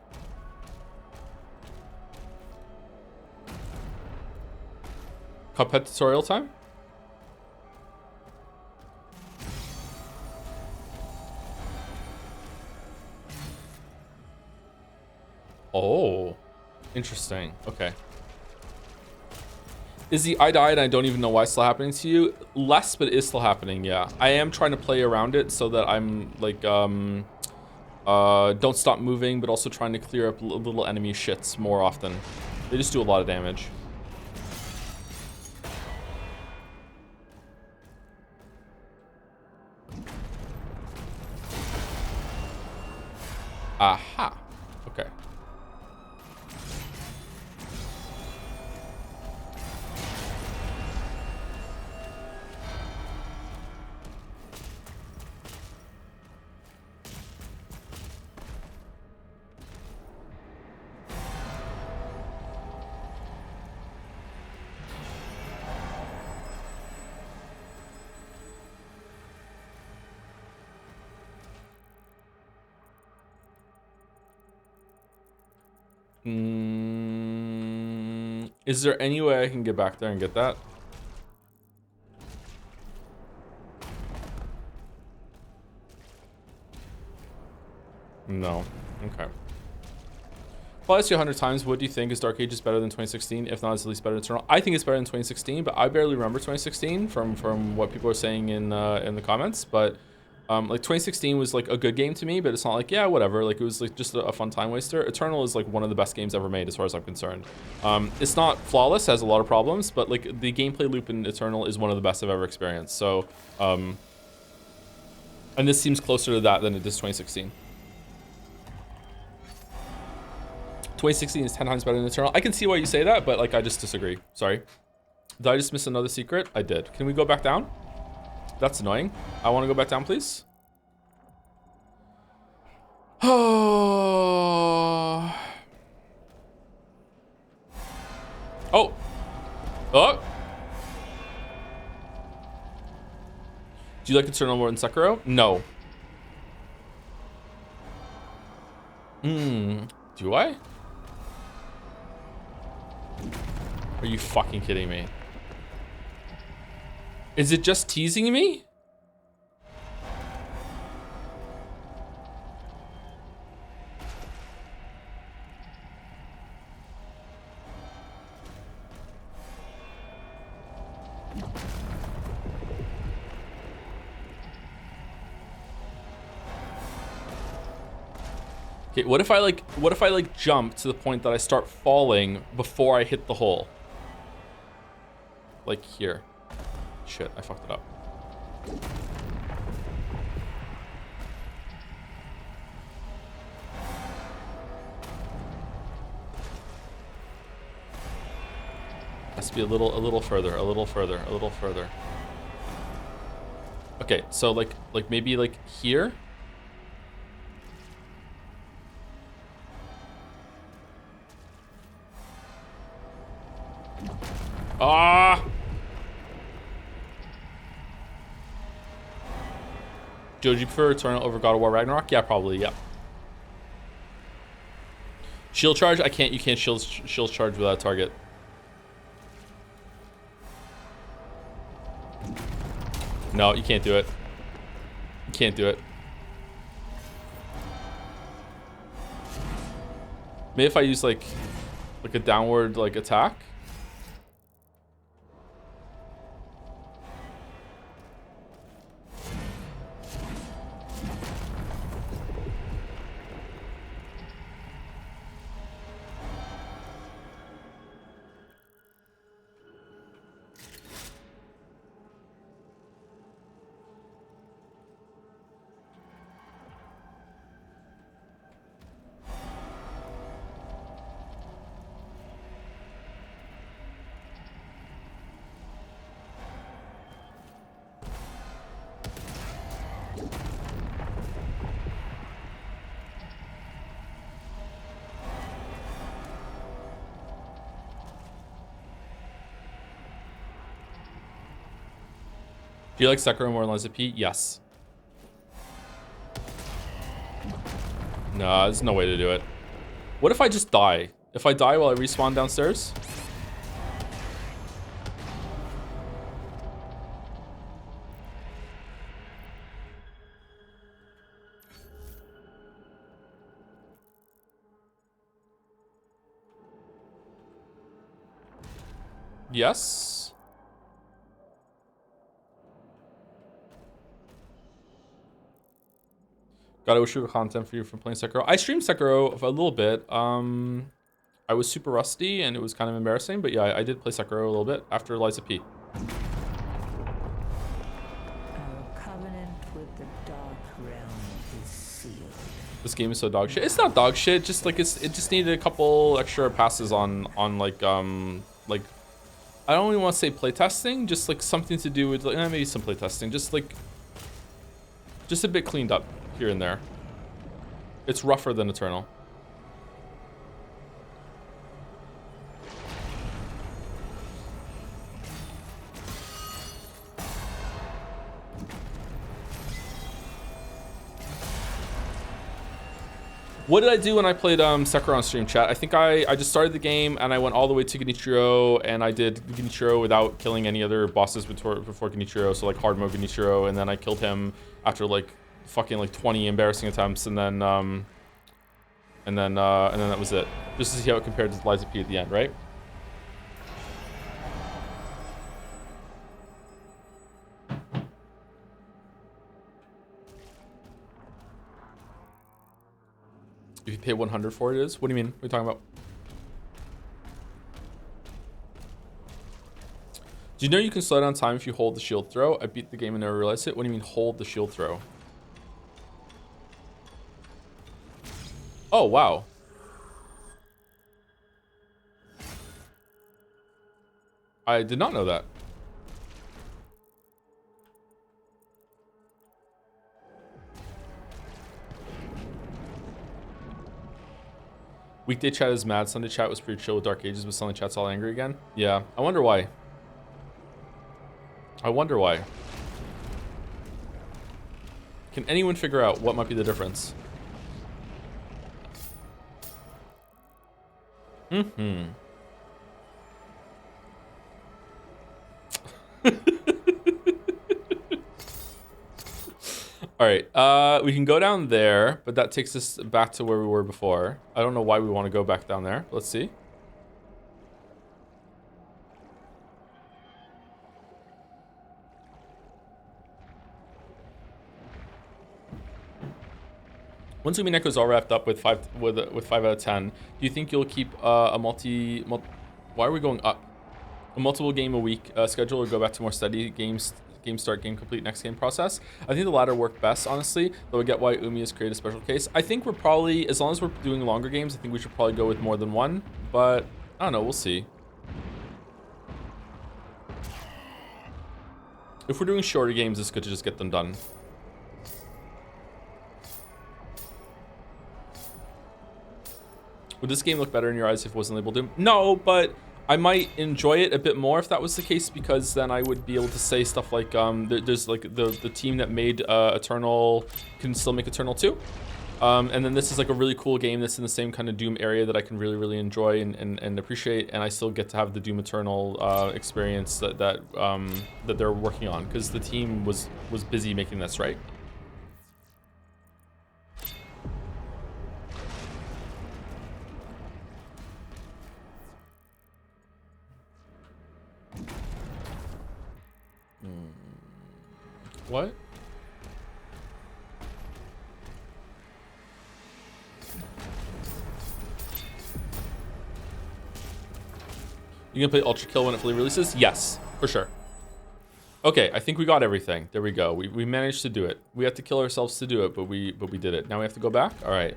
Cuphead tutorial time? Oh, interesting. Okay. Izzy, I died and I don't even know why it's still happening to you. Less, but it is still happening, yeah. I am trying to play around it so that I'm like, don't stop moving, but also trying to clear up little enemy shits more often. They just do a lot of damage. Aha. Okay. Is there any way I can get back there and get that? No. Okay. If I ask you 100 times, what do you think? Is Dark Ages better than 2016? If not, it's at least better than Eternal. I think it's better than 2016, but I barely remember 2016 from what people are saying in the comments. But like 2016 was like a good game to me, but it's not like, yeah, whatever. Like it was like just a fun time waster. Eternal is like one of the best games ever made as far as I'm concerned. It's not flawless, has a lot of problems, but like the gameplay loop in Eternal is one of the best I've ever experienced. So, and this seems closer to that than it does 2016. 2016 is 10 times better than Eternal. I can see why you say that, but like I just disagree. Sorry. Did I just miss another secret? I did. Can we go back down? That's annoying. I want to go back down, please. Oh. Oh. Oh. Do you like Eternal more than Sekiro? No. Do I? Are you fucking kidding me? Is it just teasing me? Okay, what if I like jump to the point that I start falling before I hit the hole? Like here. Shit, I fucked it up. Has to be a little further, a little further, a little further. Okay, so like maybe like here. Ah! Joji, prefer Eternal over God of War Ragnarok? Yeah, probably, yeah. Shield charge? I can't, you can't shield charge without a target. No, you can't do it. You can't do it. Maybe if I use like a downward like attack. Do you like Sekiro more than Lies of P? Yes. No, there's no way to do it. What if I just die? If I die while I respawn downstairs? Yes. Gotta wish you content for you from playing Sekiro. I streamed Sekiro a little bit. I was super rusty and it was kind of embarrassing, but yeah, I did play Sekiro a little bit after Lies of P. Our covenant with the Dark Realm is sealed. This game is so dog shit. It's not dog shit. Just like it just needed a couple extra passes on like I don't even want to say playtesting. Just like something to do with like maybe some playtesting. Just a bit cleaned up here and there. It's rougher than Eternal. What did I do when I played Sekiro on stream, chat? I think I just started the game and I went all the way to Genichiro and I did Genichiro without killing any other bosses before Genichiro, so like hard mode Genichiro, and then I killed him after like fucking like 20 embarrassing attempts, and then that was it. Just to see how it compared to Lies of P at the end, right? If you pay 100 for it, is? What do you mean? What are you talking about? Do you know you can slow down time if you hold the shield throw? I beat the game and never realized it. What do you mean hold the shield throw? Oh, wow. I did not know that. Weekday chat is mad. Sunday chat was pretty chill with Dark Ages, but Sunday chat's all angry again. Yeah, I wonder why. I wonder why. Can anyone figure out what might be the difference? Mm-hmm. All right, we can go down there, but that takes us back to where we were before. I don't know why we want to go back down there. Let's see. Once Umineko is all wrapped up with 5 out of 10, do you think you'll keep a why are we going up? A multiple game a week schedule, or go back to more steady game start, game complete, next game process? I think the latter work best, honestly, though I get why Umi has created a special case. I think we're probably, as long as we're doing longer games, I think we should probably go with more than one, but I don't know, we'll see. If we're doing shorter games, it's good to just get them done. Would this game look better in your eyes if it wasn't labeled Doom? No, but I might enjoy it a bit more if that was the case, because then I would be able to say stuff like, there's like the team that made Eternal can still make Eternal 2. And then this is like a really cool game that's in the same kind of Doom area that I can really enjoy and appreciate, and I still get to have the Doom Eternal experience that they're working on, because the team was busy making this, right? What? You gonna play Ultra Kill when it fully releases? Yes, for sure. Okay, I think we got everything. There we go. We managed to do it. We had to kill ourselves to do it, but we did it. Now we have to go back? All right.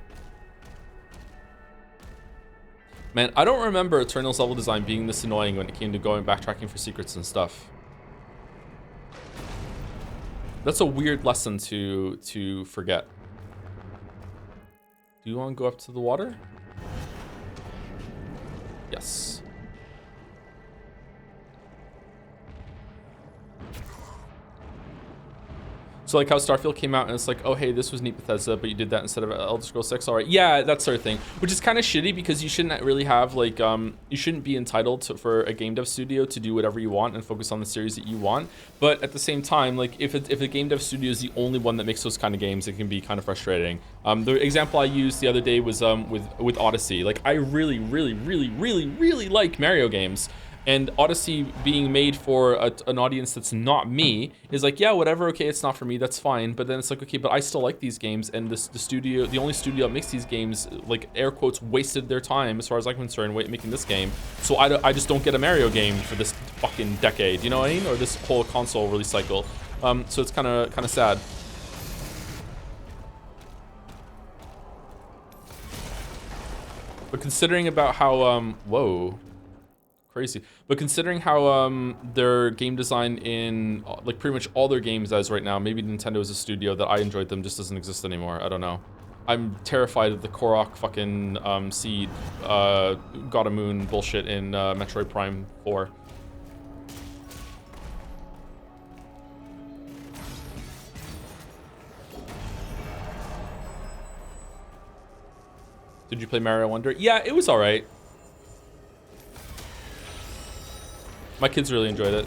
Man, I don't remember Eternal's level design being this annoying when it came to backtracking for secrets and stuff. That's a weird lesson to forget. Do you want to go up to the water? Yes. So like how Starfield came out and it's like, oh hey, this was neat, Bethesda, but you did that instead of Elder Scrolls 6. All right, yeah, that sort of thing, which is kind of shitty, because you shouldn't really have like you shouldn't be entitled for a game dev studio to do whatever you want and focus on the series that you want. But at the same time, like if a game dev studio is the only one that makes those kind of games, it can be kind of frustrating. The example I used the other day was with Odyssey. Like I really like Mario games. And Odyssey being made for an audience that's not me is like, yeah, whatever, okay, it's not for me, that's fine. But then it's like, okay, but I still like these games, and the only studio that makes these games, like air quotes, wasted their time, as far as I'm concerned, making this game. So I just don't get a Mario game for this fucking decade, you know what I mean? Or this whole console release cycle. So it's kind of sad. But considering about how, whoa. Crazy. But considering how their game design in like pretty much all their games as right now, maybe Nintendo as a studio that I enjoyed them just doesn't exist anymore. I don't know. I'm terrified of the Korok fucking Seed God of Moon bullshit in Metroid Prime 4. Did you play Mario Wonder? Yeah, it was all right. My kids really enjoyed it.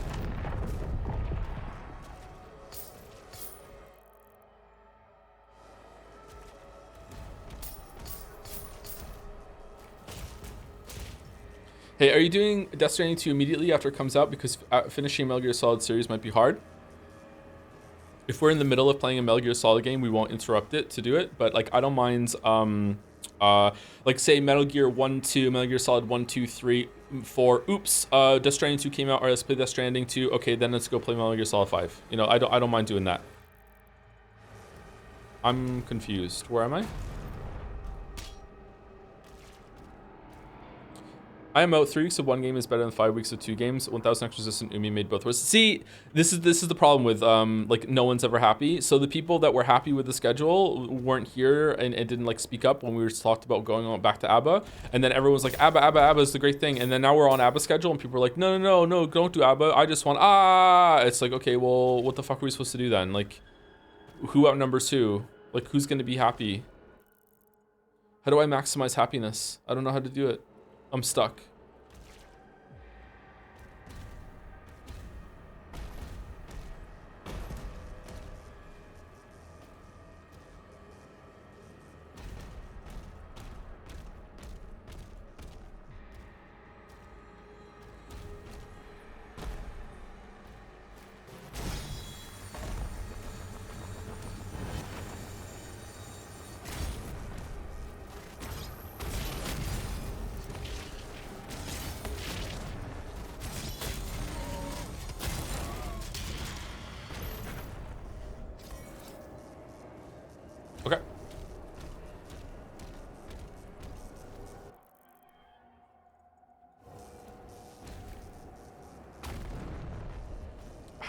Hey, are you doing Death Stranding 2 immediately after it comes out? Because finishing Metal Gear Solid series might be hard. If we're in the middle of playing a Metal Gear Solid game, we won't interrupt it to do it. But like, I don't mind, like say Metal Gear 1, 2, Metal Gear Solid 1, 2, 3, 4. Oops, Death Stranding 2 came out. Or let's play Death Stranding 2. Okay, then let's go play Metal Gear Solid 5. You know, I don't mind doing that. I'm confused. Where am I? I am out. 3 weeks of one game is better than 5 weeks of 2 games. 1000 X Resistant Umi made both worse. See, this is the problem with like no one's ever happy. So the people that were happy with the schedule weren't here and didn't like speak up when we were talked about going on back to ABBA. And then everyone was like, ABBA is the great thing. And then now we're on ABBA schedule and people are like, no, don't do ABBA. I just want It's like, okay, well, what the fuck are we supposed to do then? Like, who outnumbers who? Like, who's gonna be happy? How do I maximize happiness? I don't know how to do it. I'm stuck.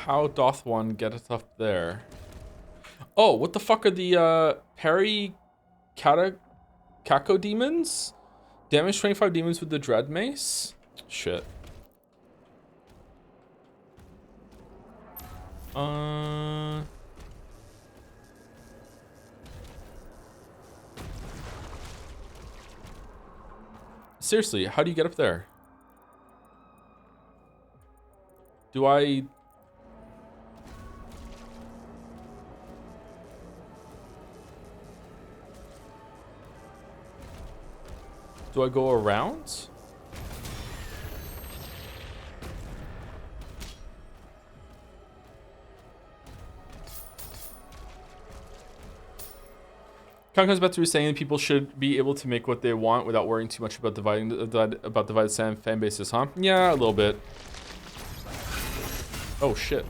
How doth one get it up there? Oh, what the fuck are the parry Kako demons? Damage 25 demons with the Dread Mace? Shit. Seriously, how do you get up there? Do I... Do I go around? Conco's about to be saying that people should be able to make what they want without worrying too much about divided fan bases, huh? Yeah, a little bit. Oh shit.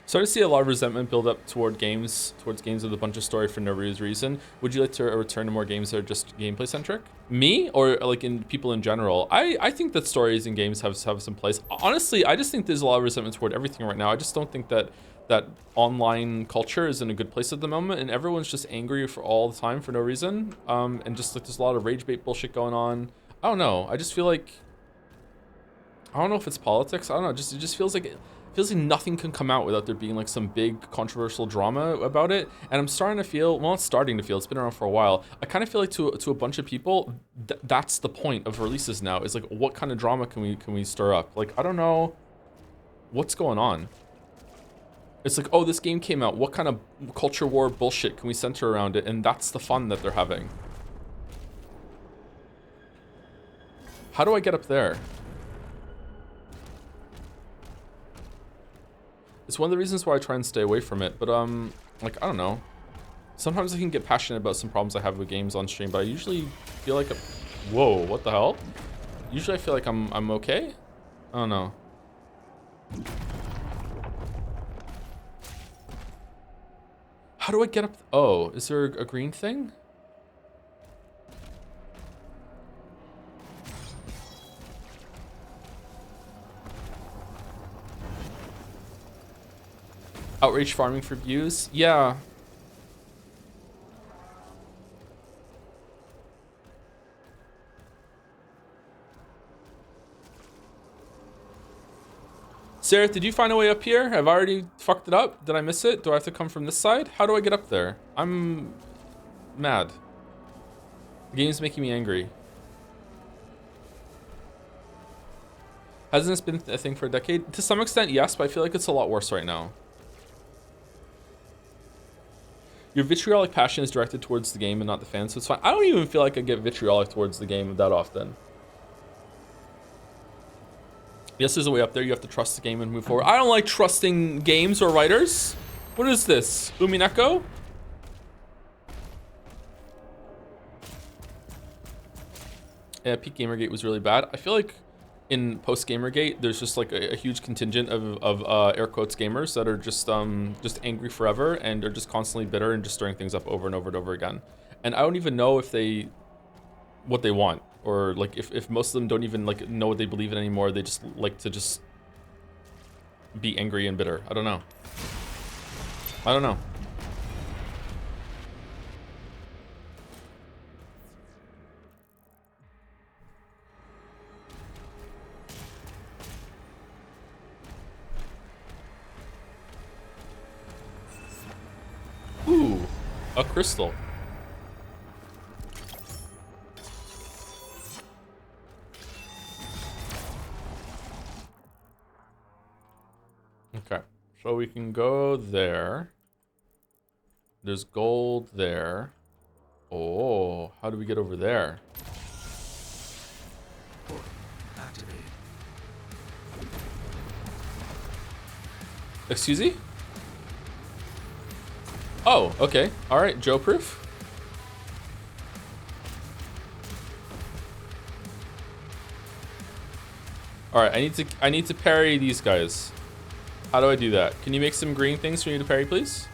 Starting to see a lot of resentment build up towards games with a bunch of story for no reason. Would you like to return to more games that are just gameplay centric? Me, or like in people in general? I think that stories in games have some place. Honestly, I just think there's a lot of resentment toward everything right now. I just don't think that online culture is in a good place at the moment, and everyone's just angry for all the time for no reason. And just like there's a lot of rage bait bullshit going on. I don't know. I just feel like, I don't know if it's politics. I don't know. It just feels like nothing can come out without there being like some big controversial drama about it. And I'm starting to feel, well, it's starting to feel, it's been around for a while. I kind of feel like to a bunch of people, that's the point of releases now, is like, what kind of drama can we stir up? Like, I don't know what's going on. It's like, oh, this game came out. What kind of culture war bullshit can we center around it? And that's the fun that they're having. How do I get up there? It's one of the reasons why I try and stay away from it, but like, I don't know. Sometimes I can get passionate about some problems I have with games on stream, but I usually feel like whoa, what the hell? Usually I feel like I'm okay. I don't know. How do I get up? Oh, is there a green thing? Outrage farming for views? Yeah. Sarah, did you find a way up here? Have I already fucked it up? Did I miss it? Do I have to come from this side? How do I get up there? I'm mad. The game's making me angry. Hasn't this been a thing for a decade? To some extent, yes, but I feel like it's a lot worse right now. Your vitriolic passion is directed towards the game and not the fans, so it's fine. I don't even feel like I get vitriolic towards the game that often. Yes, there's a way up there. You have to trust the game and move forward. I don't like trusting games or writers. What is this? Umineko? Yeah, Peak Gamergate was really bad. I feel like in post Gamergate, there's just like a huge contingent of air quotes gamers that are just angry forever and are just constantly bitter and just stirring things up over and over and over again. And I don't even know if what they want, or like if most of them don't even like know what they believe in anymore. They just like to just be angry and bitter. I don't know. I don't know. Ooh, a crystal. Okay, so we can go there. There's gold there. Oh, how do we get over there? Activated. Excuse me? Oh, okay. All right, Joe proof. All right, I need to parry these guys. How do I do that? Can you make some green things for me to parry, please?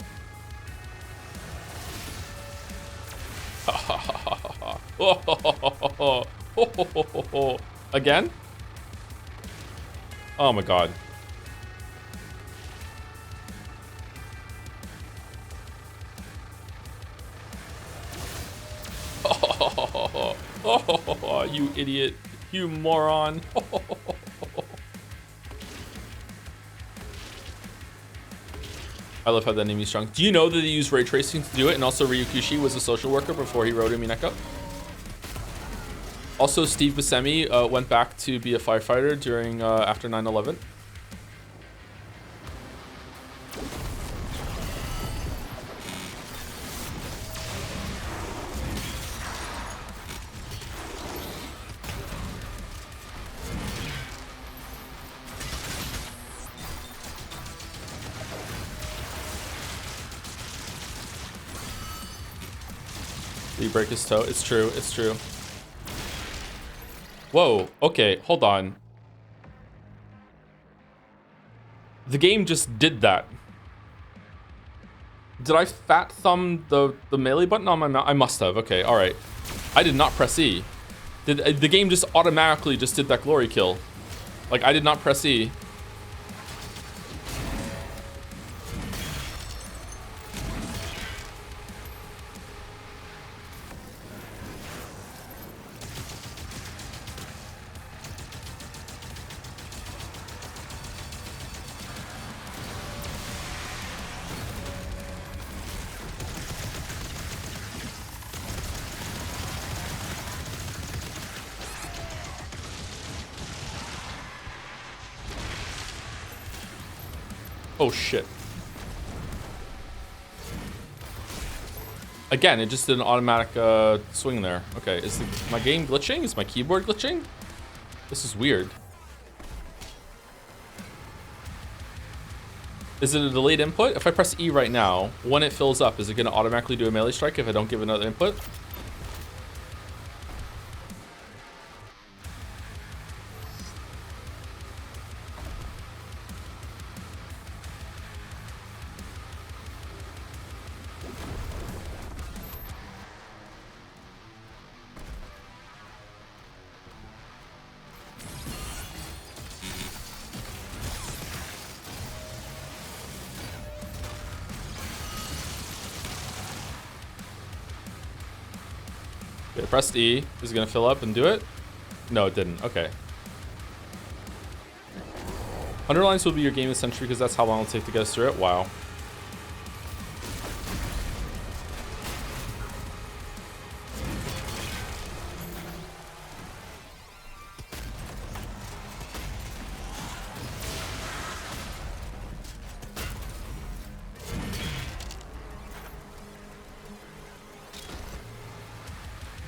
Again? Oh my god. Oh, you idiot. You moron. I love how that name is strong. Do you know that they use ray tracing to do it? And also Ryukishi was a social worker before he wrote Umineko. Also, Steve Buscemi went back to be a firefighter during after 9/11. Did he break his toe? It's true. It's true. Whoa. Okay, hold on. The game just did that. Did I fat thumb the melee button on my mouse? I must have. Okay, all right. I did not press E. Did the game just automatically just did that glory kill? Like I did not press E. Oh shit. Again, it just did an automatic swing there. Okay, is my game glitching? Is my keyboard glitching? This is weird. Is it a delayed input? If I press E right now, when it fills up, is it going to automatically do a melee strike if I don't give another input? Okay, pressed E. Is it gonna fill up and do it? No, it didn't. Okay. 100 lines will be your game of the century because that's how long it'll take to get us through it. Wow.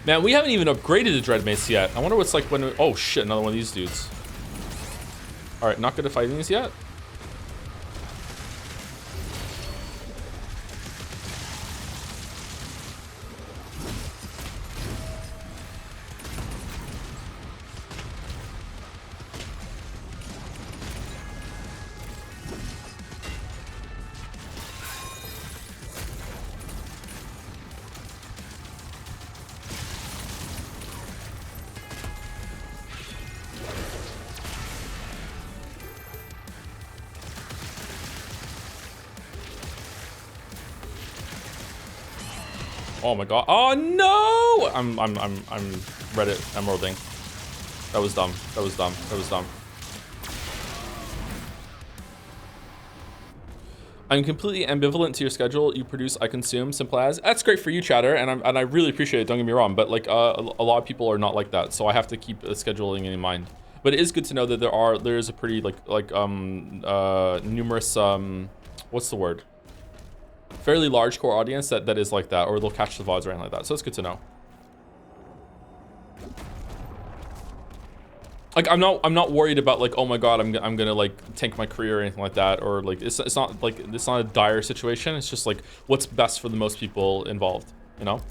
Man, we haven't even upgraded the Dread Mace yet. I wonder what's like when we... Oh shit, another one of these dudes. Alright, not good at fighting these yet. Oh my god. Oh no! I'm Reddit emeralding. That was dumb. That was dumb. That was dumb. I'm completely ambivalent to your schedule. You produce, I consume. Simple as. That's great for you, chatter, and I really appreciate it. Don't get me wrong, but like a lot of people are not like that, so I have to keep scheduling in mind. But it is good to know that there is a pretty numerous what's the word? Fairly large core audience that is like that, or they'll catch the VODs or anything like that. So it's good to know. Like I'm not worried about like, oh my god, I'm gonna like tank my career or anything like that, or like it's not like it's not a dire situation. It's just like what's best for the most people involved, you know?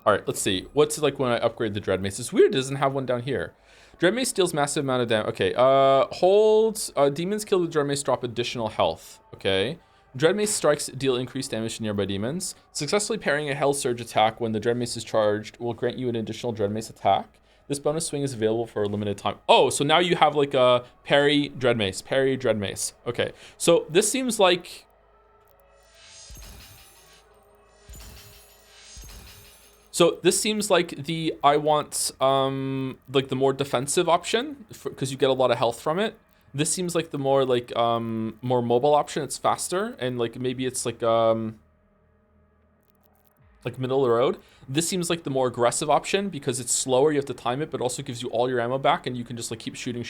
All right, let's see. What's it like when I upgrade the Dread Mace? It's weird it doesn't have one down here. Dread Mace deals massive amount of damage. Okay, hold. Demons killed with Dread Mace drop additional health. Okay. Dread Mace strikes deal increased damage to nearby demons. Successfully parrying a Hell Surge attack when the Dread Mace is charged will grant you an additional Dread Mace attack. This bonus swing is available for a limited time. Oh, so now you have like a parry Dread Mace, parry Dread Mace. Okay, so this seems like... So this seems like the I want like the more defensive option because you get a lot of health from it. This seems like the more like more mobile option. It's faster and like maybe it's like middle of the road. This seems like the more aggressive option because it's slower. You have to time it, but also gives you all your ammo back, and you can just like keep shooting,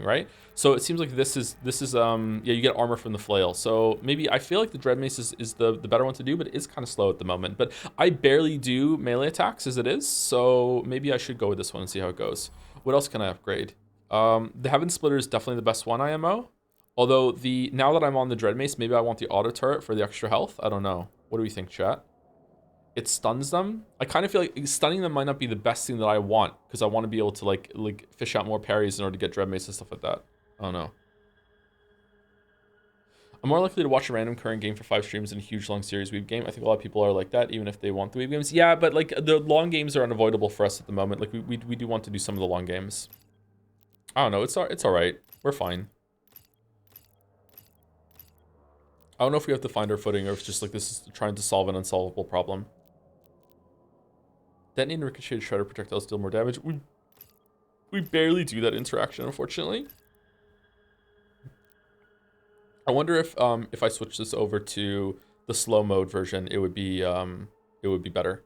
right? So it seems like this is yeah, you get armor from the flail. So maybe I feel like the Dread Mace is the better one to do, but it is kind of slow at the moment. But I barely do melee attacks as it is, so maybe I should go with this one and see how it goes. What else can I upgrade? The Heaven Splitter is definitely the best one IMO. Although now that I'm on the Dread Mace, maybe I want the auto turret for the extra health. I don't know. What do we think, chat? It stuns them. I kind of feel like stunning them might not be the best thing that I want because I want to be able to like fish out more parries in order to get Dread Mace and stuff like that. I don't know. I'm more likely to watch a random current game for 5 streams in a huge long series weeb game. I think a lot of people are like that, even if they want the weeb games. Yeah, but like the long games are unavoidable for us at the moment. Like we do want to do some of the long games. I don't know. It's all right. We're fine. I don't know if we have to find our footing or if it's just like this is trying to solve an unsolvable problem. Detonating ricocheted shredder projectiles deal more damage. We barely do that interaction, unfortunately. I wonder if I switch this over to the slow mode version, it would be better.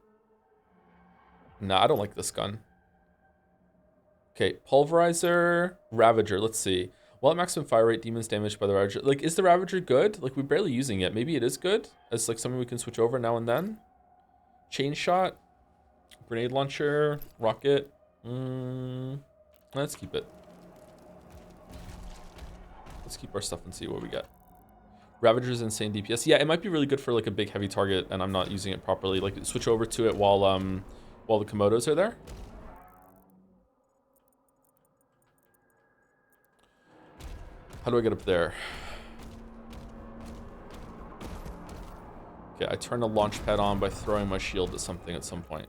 Nah, I don't like this gun. Okay, Pulverizer, Ravager. Let's see. While at maximum fire rate, demons damaged by the Ravager. Like, is the Ravager good? Like, we're barely using it. Maybe it is good as like something we can switch over now and then. Chain shot. Grenade launcher, rocket. Let's keep it. Let's keep our stuff and see what we get. Ravager's insane DPS. Yeah, it might be really good for like a big heavy target, and I'm not using it properly. Like switch over to it while the Komodos are there. How do I get up there? Okay, I turn the launch pad on by throwing my shield at something at some point.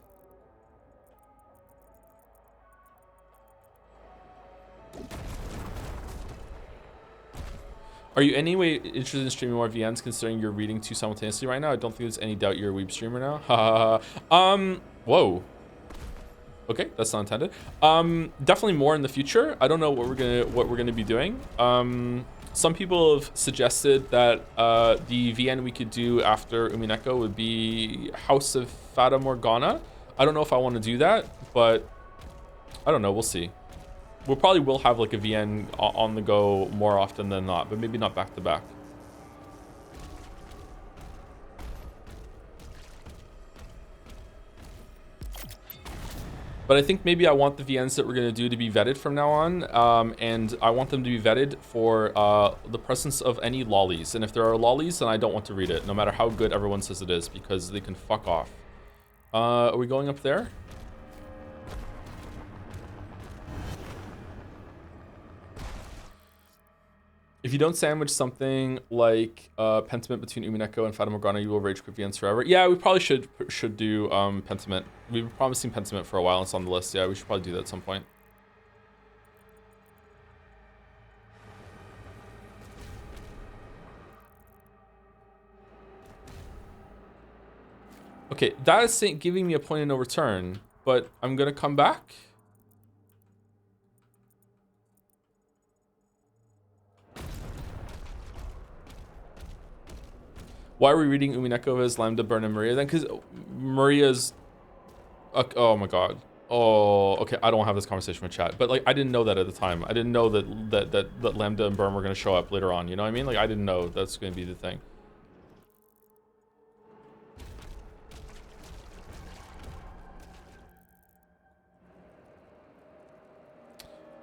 Are you anyway interested in streaming more VNs considering you're reading 2 simultaneously right now? I don't think there's any doubt you're a weeb streamer now. Whoa. Okay, that's not intended. Definitely more in the future. I don't know what we're gonna be doing. Some people have suggested that the VN we could do after Umineko would be House of Fata Morgana. I don't know if I want to do that, but I don't know. We'll see. We probably will have like a VN on the go more often than not, but maybe not back to back. But I think maybe I want the VNs that we're going to do to be vetted from now on. And I want them to be vetted for the presence of any lollies. And if there are lollies, then I don't want to read it, no matter how good everyone says it is, because they can fuck off. Are we going up there? If you don't sandwich something like Pentiment between Umineko and Fata Morgana, you will rage quit VNs forever. Yeah, we probably should do Pentiment. We've been promising Pentiment for a while. It's on the list. Yeah, we should probably do that at some point. Okay, that is giving me a point of no return, but I'm gonna come back. Why are we reading Umineko as Lambda, Burn, and Maria then? Because Maria's... oh my god. Oh, okay, I don't have this conversation with chat. But, like, I didn't know that at the time. I didn't know that Lambda and Burn were going to show up later on. You know what I mean? Like, I didn't know that's going to be the thing.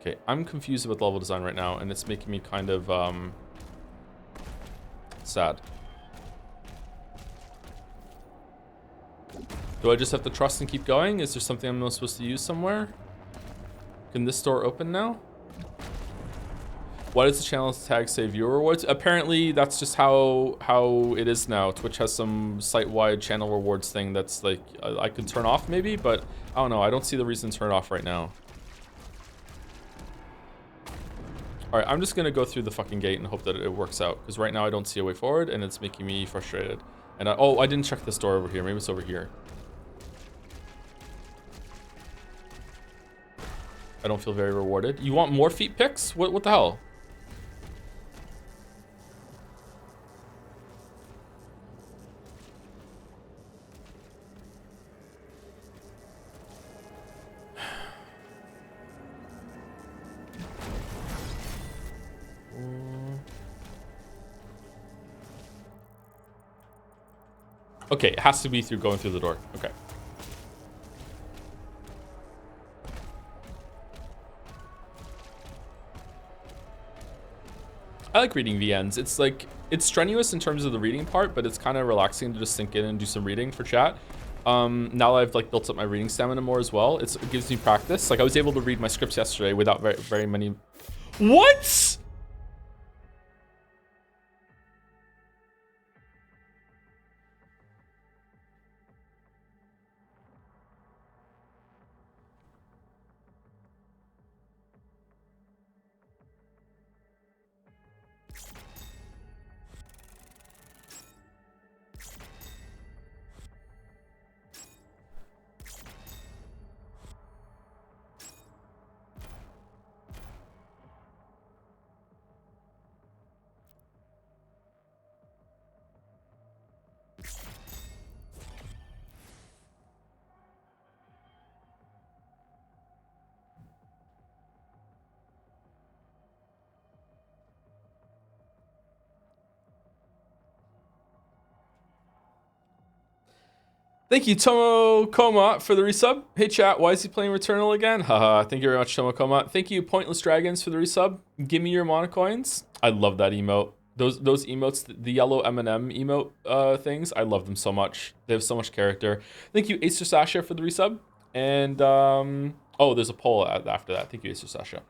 Okay, I'm confused with level design right now, and it's making me kind of sad. Do I just have to trust and keep going? Is there something I'm not supposed to use somewhere? Can this door open now? Why does the channel tag say viewer rewards? Apparently that's just how it is now. Twitch has some site-wide channel rewards thing that's like I could turn off maybe, but I don't know. I don't see the reason to turn it off right now. All right, I'm just gonna go through the fucking gate and hope that it works out, because right now I don't see a way forward and it's making me frustrated. And oh, I didn't check this door over here. Maybe it's over here. I don't feel very rewarded. You want more feet picks? What the hell? Okay, it has to be through going through the door. Okay. I like reading VNs. It's like, it's strenuous in terms of the reading part, but it's kind of relaxing to just sink in and do some reading for chat. Now that I've like built up my reading stamina more as well, it gives me practice. Like I was able to read my scripts yesterday without very many. What? Thank you, Tomo Koma, for the resub. Hey, chat, why is he playing Returnal again? Haha, thank you very much, Tomo Koma. Thank you, Pointless Dragons, for the resub. Give me your monocoins. I love that emote. Those emotes, the yellow M&M emote things, I love them so much. They have so much character. Thank you, Acer Sasha, for the resub. And, oh, there's a poll after that. Thank you, Acer Sasha.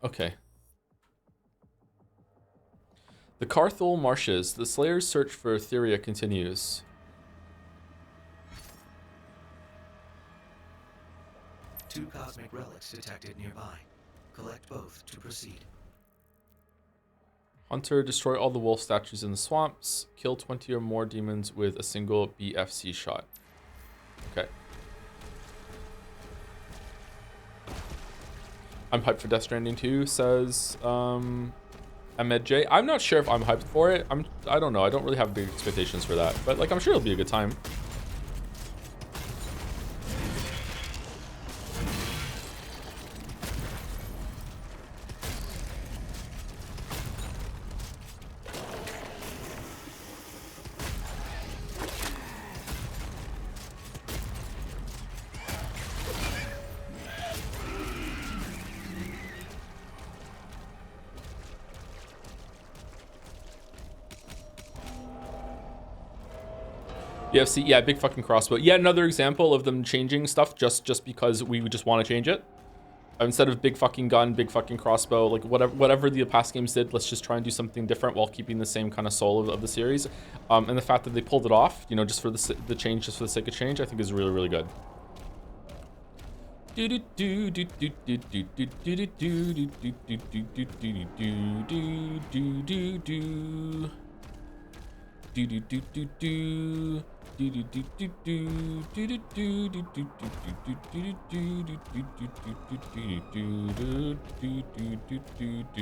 Okay. The Carthol Marshes. The Slayer's search for Etheria continues. Two cosmic relics detected nearby. Collect both to proceed. Hunter, destroy all the wolf statues in the swamps. Kill 20 or more demons with a single BFC shot. Okay. I'm hyped for Death Stranding 2, says Ahmed J. I'm not sure if I'm hyped for it. I don't know. I don't really have big expectations for that, but like I'm sure it'll be a good time. BFC, yeah, big fucking crossbow. Yet another example of them changing stuff just because we just want to change it. Instead of big fucking gun, big fucking crossbow, like whatever the past games did, let's just try and do something different while keeping the same kind of soul of the series. And the fact that they pulled it off, you know, just for the change, just for the sake of change, I think is really, really good.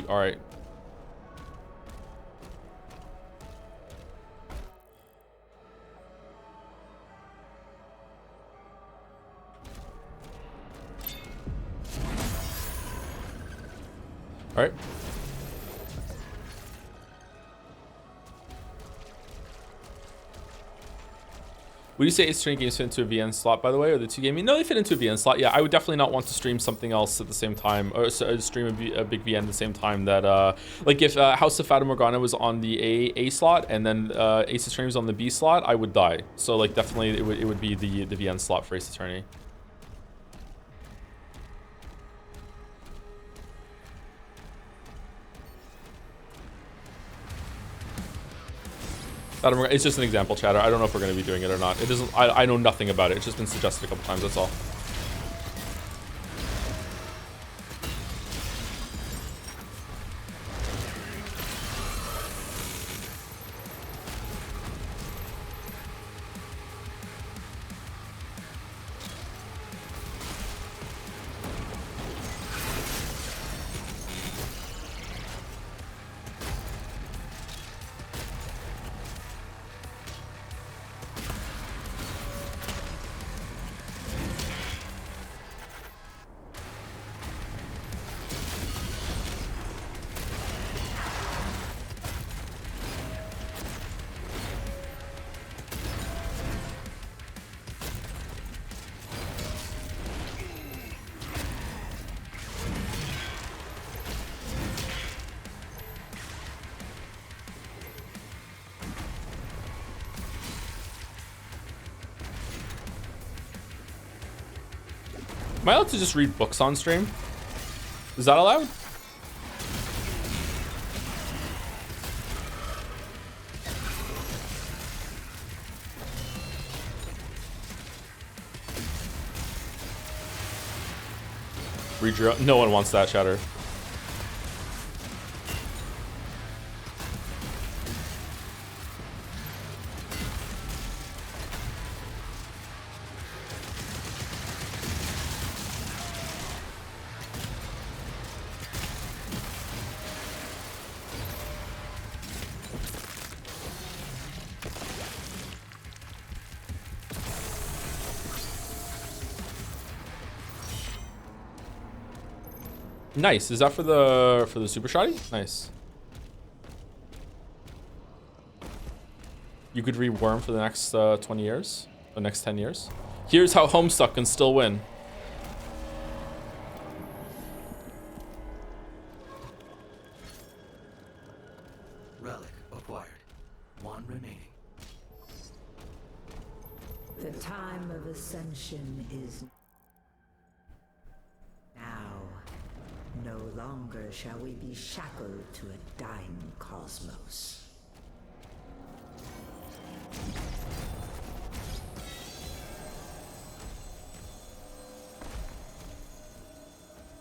All right. All right. Would you say Ace Attorney games fit into a VN slot, by the way, or the two gaming? No, they fit into a VN slot. Yeah, I would definitely not want to stream something else at the same time, or stream a big VN at the same time. That like if House of Fata Morgana was on the A slot and then Ace Attorney was on the B slot, I would die. So like definitely it would be the VN slot for Ace Attorney. It's just an example, chatter. I don't know if we're going to be doing it or not. It doesn't. I know nothing about it. It's just been suggested a couple times. That's all. Am I allowed to just read books on stream? Is that allowed? Read your. No one wants that, chatter. Nice. Is that for the super shoddy? Nice. You could read Worm for the next 20 years, the next 10 years. Here's how Homestuck can still win. Relic acquired. One remaining. The time of ascension is now. No longer shall we be shackled to a dying cosmos.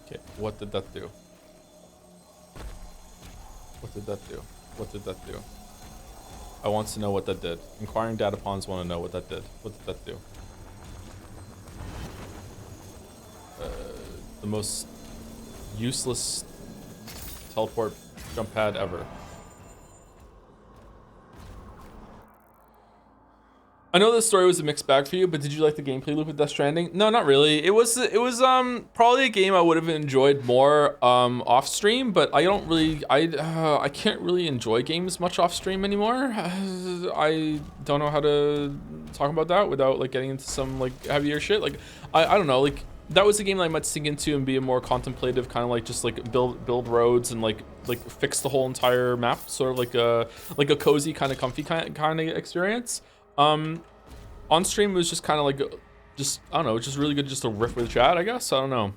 Okay, what did that do? What did that do? What did that do? I want to know what that did. Inquiring data pawns want to know what that did. What did that do? The most useless teleport jump pad ever. I know the story was a mixed bag for you, but did you like the gameplay loop with Death Stranding? No, not really. It was probably a game I would have enjoyed more off stream, but I don't really I can't really enjoy games much off stream anymore. I don't know how to talk about that without like getting into some like heavier shit. Like I don't know, like that was a game that I might sink into and be a more contemplative kind of like just like build roads and like fix the whole entire map, sort of like a cozy kind of comfy kind of experience. On stream it was just kind of like I don't know, just really good just to riff with chat, I guess. I don't know.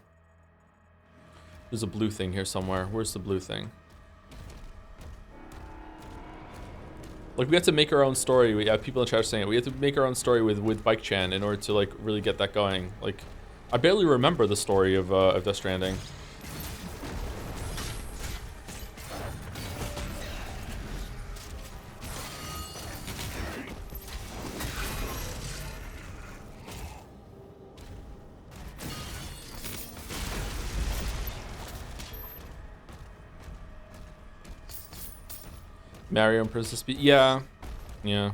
There's a blue thing here somewhere. Where's the blue thing? Like we have to make our own story. We have people in chat saying it. We have to make our own story with Bike Chan in order to like really get that going. Like I barely remember the story of Death Stranding. Mario and Princess Peach. Yeah. Yeah.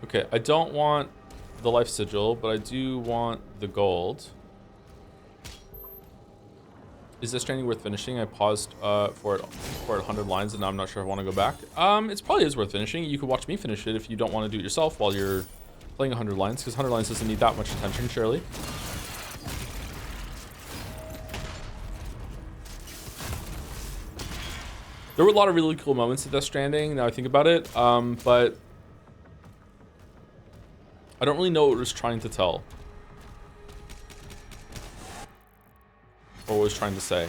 Okay, I don't want the life sigil, but I do want the gold. Is this training worth finishing? I paused for it 100 lines, and now I'm not sure if I want to go back. It's probably is worth finishing. You could watch me finish it if you don't want to do it yourself while you're playing 100 lines, because 100 lines doesn't need that much attention, surely. There were a lot of really cool moments at Death Stranding, now I think about it, but I don't really know what it was trying to tell. Or what it was trying to say.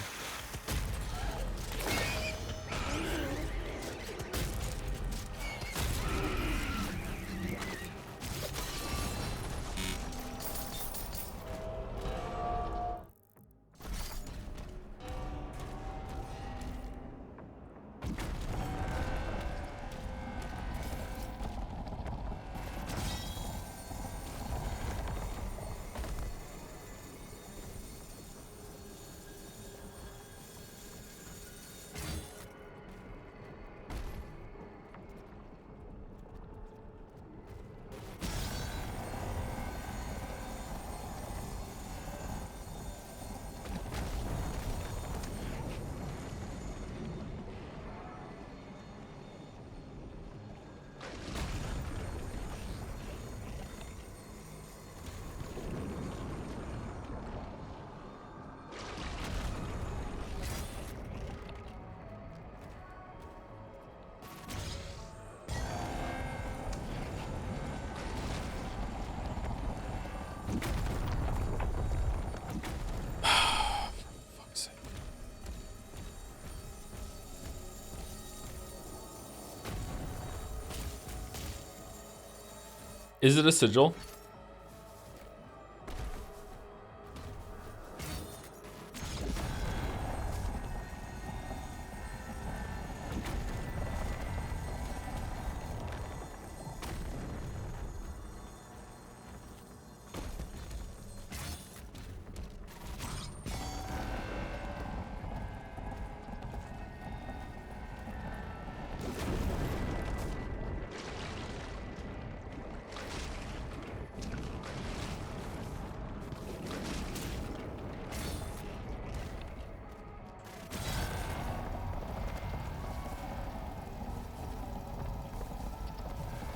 Is it a sigil?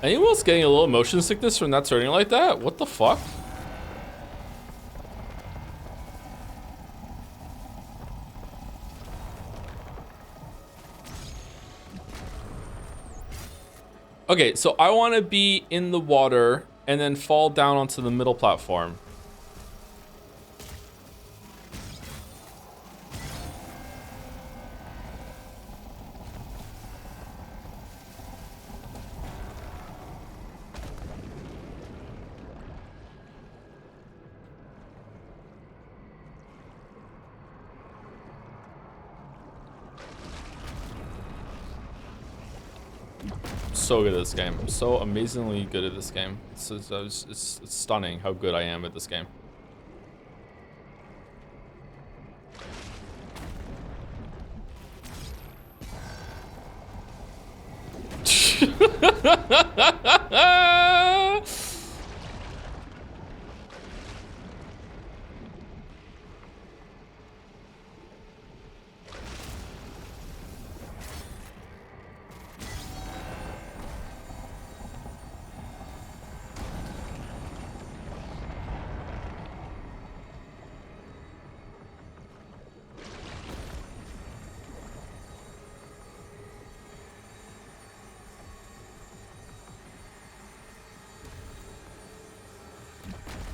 Anyone else getting a little motion sickness from that turning like that? What the fuck? Okay, so I want to be in the water and then fall down onto the middle platform. So good at this game. I'm so amazingly good at this game. It's stunning how good I am at this game.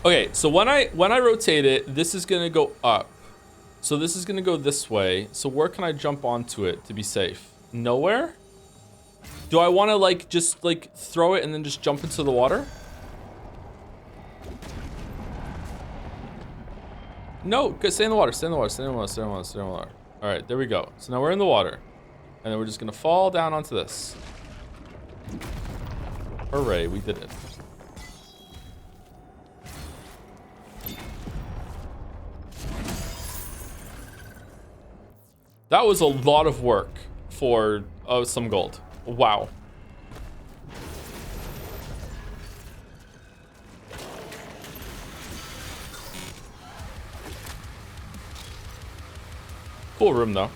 Okay, so when I rotate it, this is gonna go up. So this is gonna go this way. So where can I jump onto it to be safe? Nowhere? Do I wanna like just like throw it and then just jump into the water? No, stay in the water, stay in the water, stay in the water, stay in the water, stay in the water. All right, there we go. So now we're in the water. And then we're just gonna fall down onto this. Hooray, we did it. That was a lot of work for some gold. Wow. Cool room though.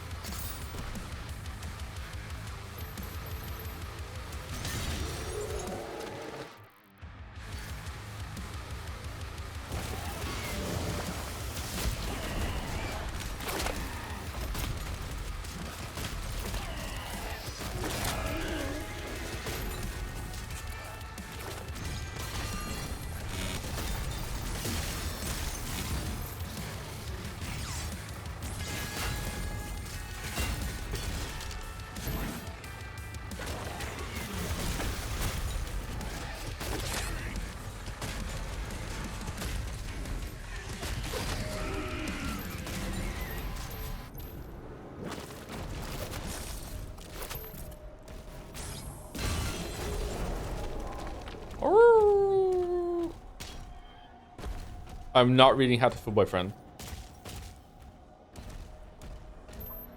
I'm not reading How to Fool Boyfriend.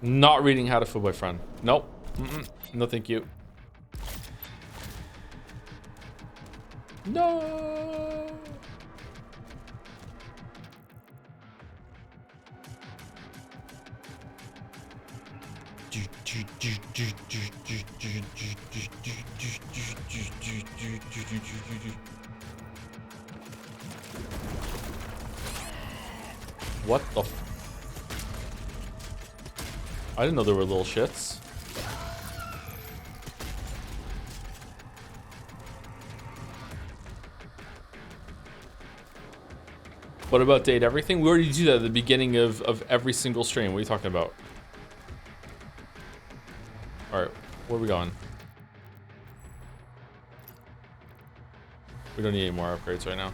Not reading How to Fool Boyfriend. Nope. No, thank you. No. What the f— I didn't know there were little shits. What about date everything? We already do that at the beginning of every single stream. What are you talking about? Alright, where are we going? We don't need any more upgrades right now.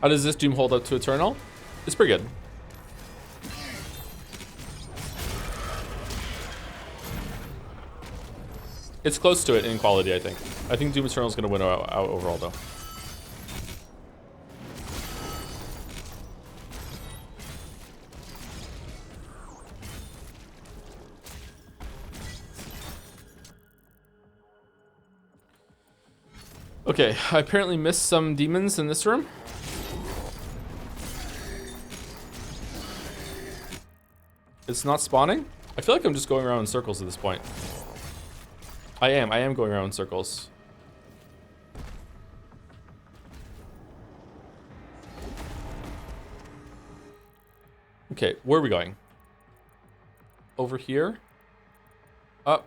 How does this Doom hold up to Eternal? It's pretty good. It's close to it in quality, I think. I think Doom Eternal is going to win out overall, though. Okay, I apparently missed some demons in this room. It's not spawning? I feel like I'm just going around in circles at this point. I am going around in circles. Okay, where are we going? Over here? Up.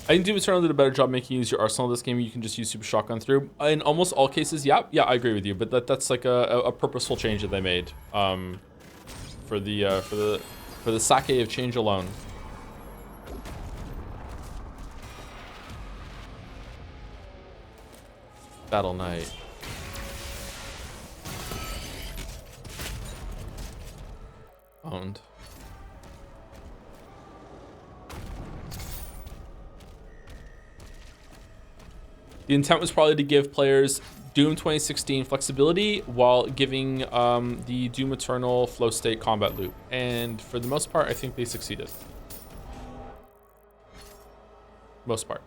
I think Doom Eternal did a better job making you use your arsenal this game. You can just use Super Shotgun through. In almost all cases, yeah, I agree with you. But that's like a purposeful change that they made for the sake of change alone. Battle Knight. Owned. The intent was probably to give players Doom 2016 flexibility while giving the Doom Eternal flow state combat loop. And for the most part, I think they succeeded. Most part.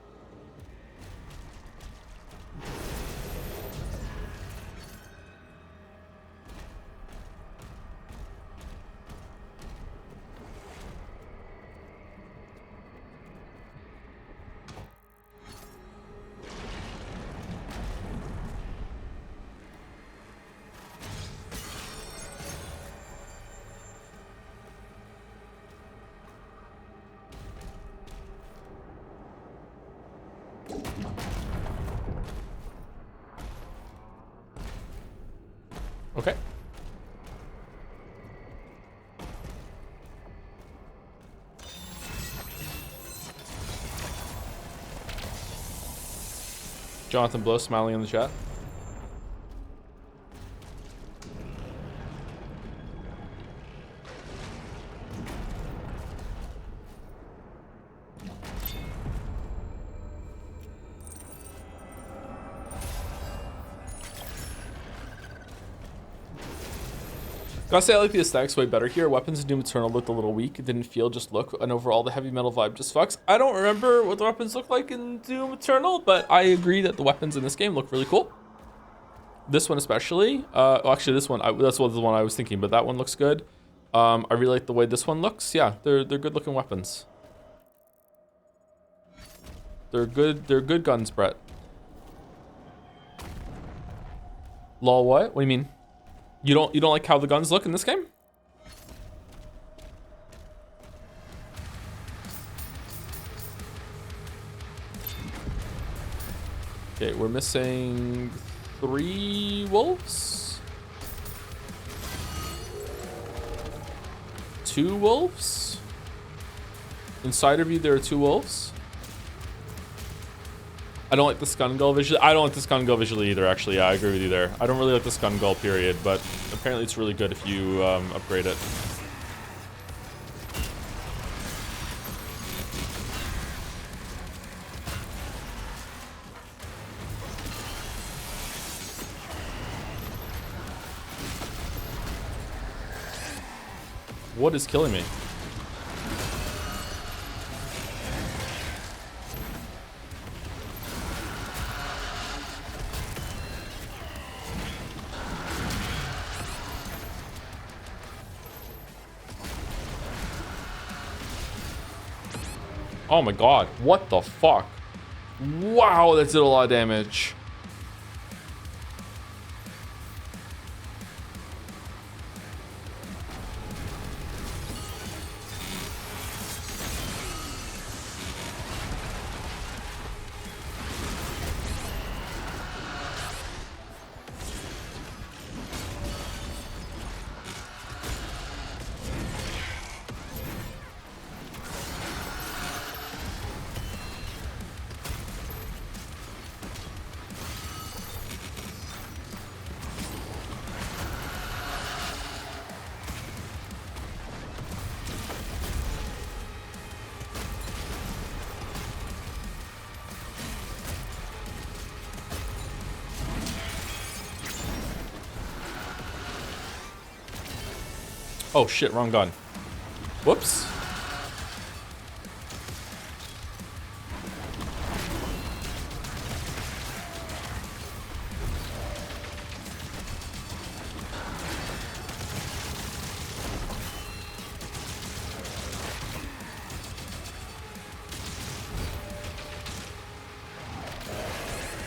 Jonathan Blow smiling in the chat. Gotta say, I like the aesthetics way better here. Weapons in Doom Eternal looked a little weak. It didn't feel just look. And overall, the heavy metal vibe just fucks. I don't remember what the weapons look like in Doom Eternal, but I agree that the weapons in this game look really cool. This one especially. Well, actually, this one, that's the one I was thinking, but that one looks good. I really like the way this one looks. Yeah, they're good looking weapons. They're good guns, Brett. Lol, what? What do you mean? You don't like how the guns look in this game? Okay, we're missing 3 wolves. 2 wolves. Inside of you, there are 2 wolves. I don't like the Scun Gull visually. I don't like the Scun Gull visually either, actually. Yeah, I agree with you there. I don't really like the Scun Gull, period, but apparently it's really good if you upgrade it. What is killing me? Oh my god, what the fuck? Wow, that did a lot of damage. Oh shit, wrong gun. Whoops.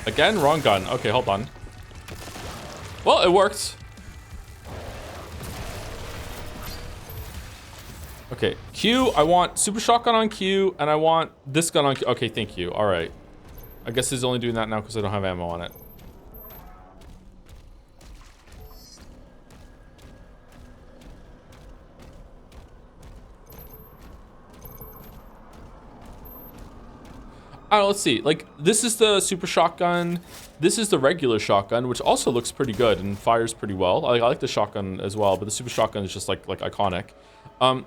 Again, wrong gun. Okay, hold on. Well, it worked. Okay, Q, I want super shotgun on Q, and I want this gun on Q. Okay, thank you. All right. I guess he's only doing that now because I don't have ammo on it. I don't know, let's see. Like, this is the super shotgun. This is the regular shotgun, which also looks pretty good and fires pretty well. I like the shotgun as well, but the super shotgun is just like iconic.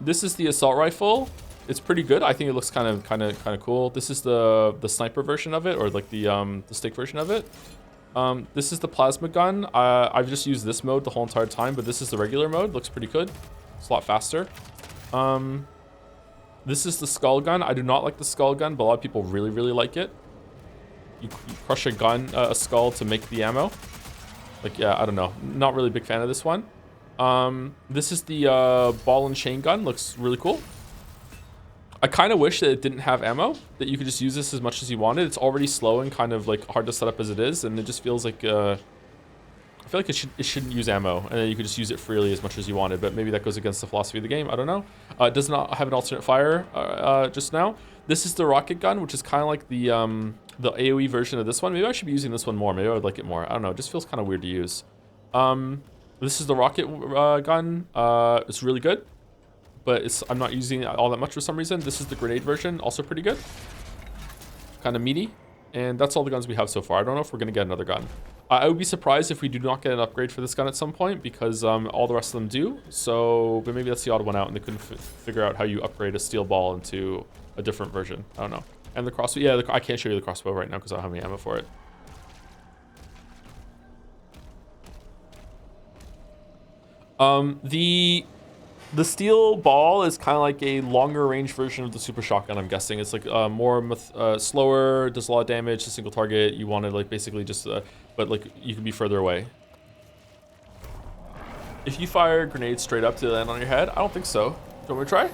This is the assault rifle. It's pretty good. I think it looks kind of cool. This is the sniper version of it, or like the stick version of it. This is the plasma gun. I've just used this mode the whole entire time, but this is the regular mode. Looks pretty good. It's a lot faster. This is the skull gun. I do not like the skull gun, but a lot of people really, really like it. You crush a gun, a skull to make the ammo. Like, yeah, I don't know. Not really a big fan of this one. This is the ball and chain gun. Looks really cool. I kind of wish that it didn't have ammo, that you could just use this as much as you wanted. It's already slow and kind of like hard to set up as it is, and it just feels like I feel like it shouldn't use ammo, and then you could just use it freely as much as you wanted, but maybe that goes against the philosophy of the game. I don't know. It does not have an alternate fire just now. This is the rocket gun, which is kind of like the AoE version of this one. Maybe I should be using this one more. Maybe I would like it more. I don't know. It just feels kind of weird to use. This is the rocket gun. It's really good, but I'm not using it all that much for some reason. This is the grenade version, also pretty good. Kind of meaty. And that's all the guns we have so far. I don't know if we're going to get another gun. I would be surprised if we do not get an upgrade for this gun at some point, because all the rest of them do. So, but maybe that's the odd one out, and they couldn't figure out how you upgrade a steel ball into a different version. I don't know. And the crossbow, yeah, I can't show you the crossbow right now because I don't have any ammo for it. The steel ball is kind of like a longer range version of the super shotgun, I'm guessing. It's like more slower, does a lot of damage, a single target. You want to like basically just, but like you can be further away. If you fire grenades straight up to land on your head, I don't think so. Do you want me to try?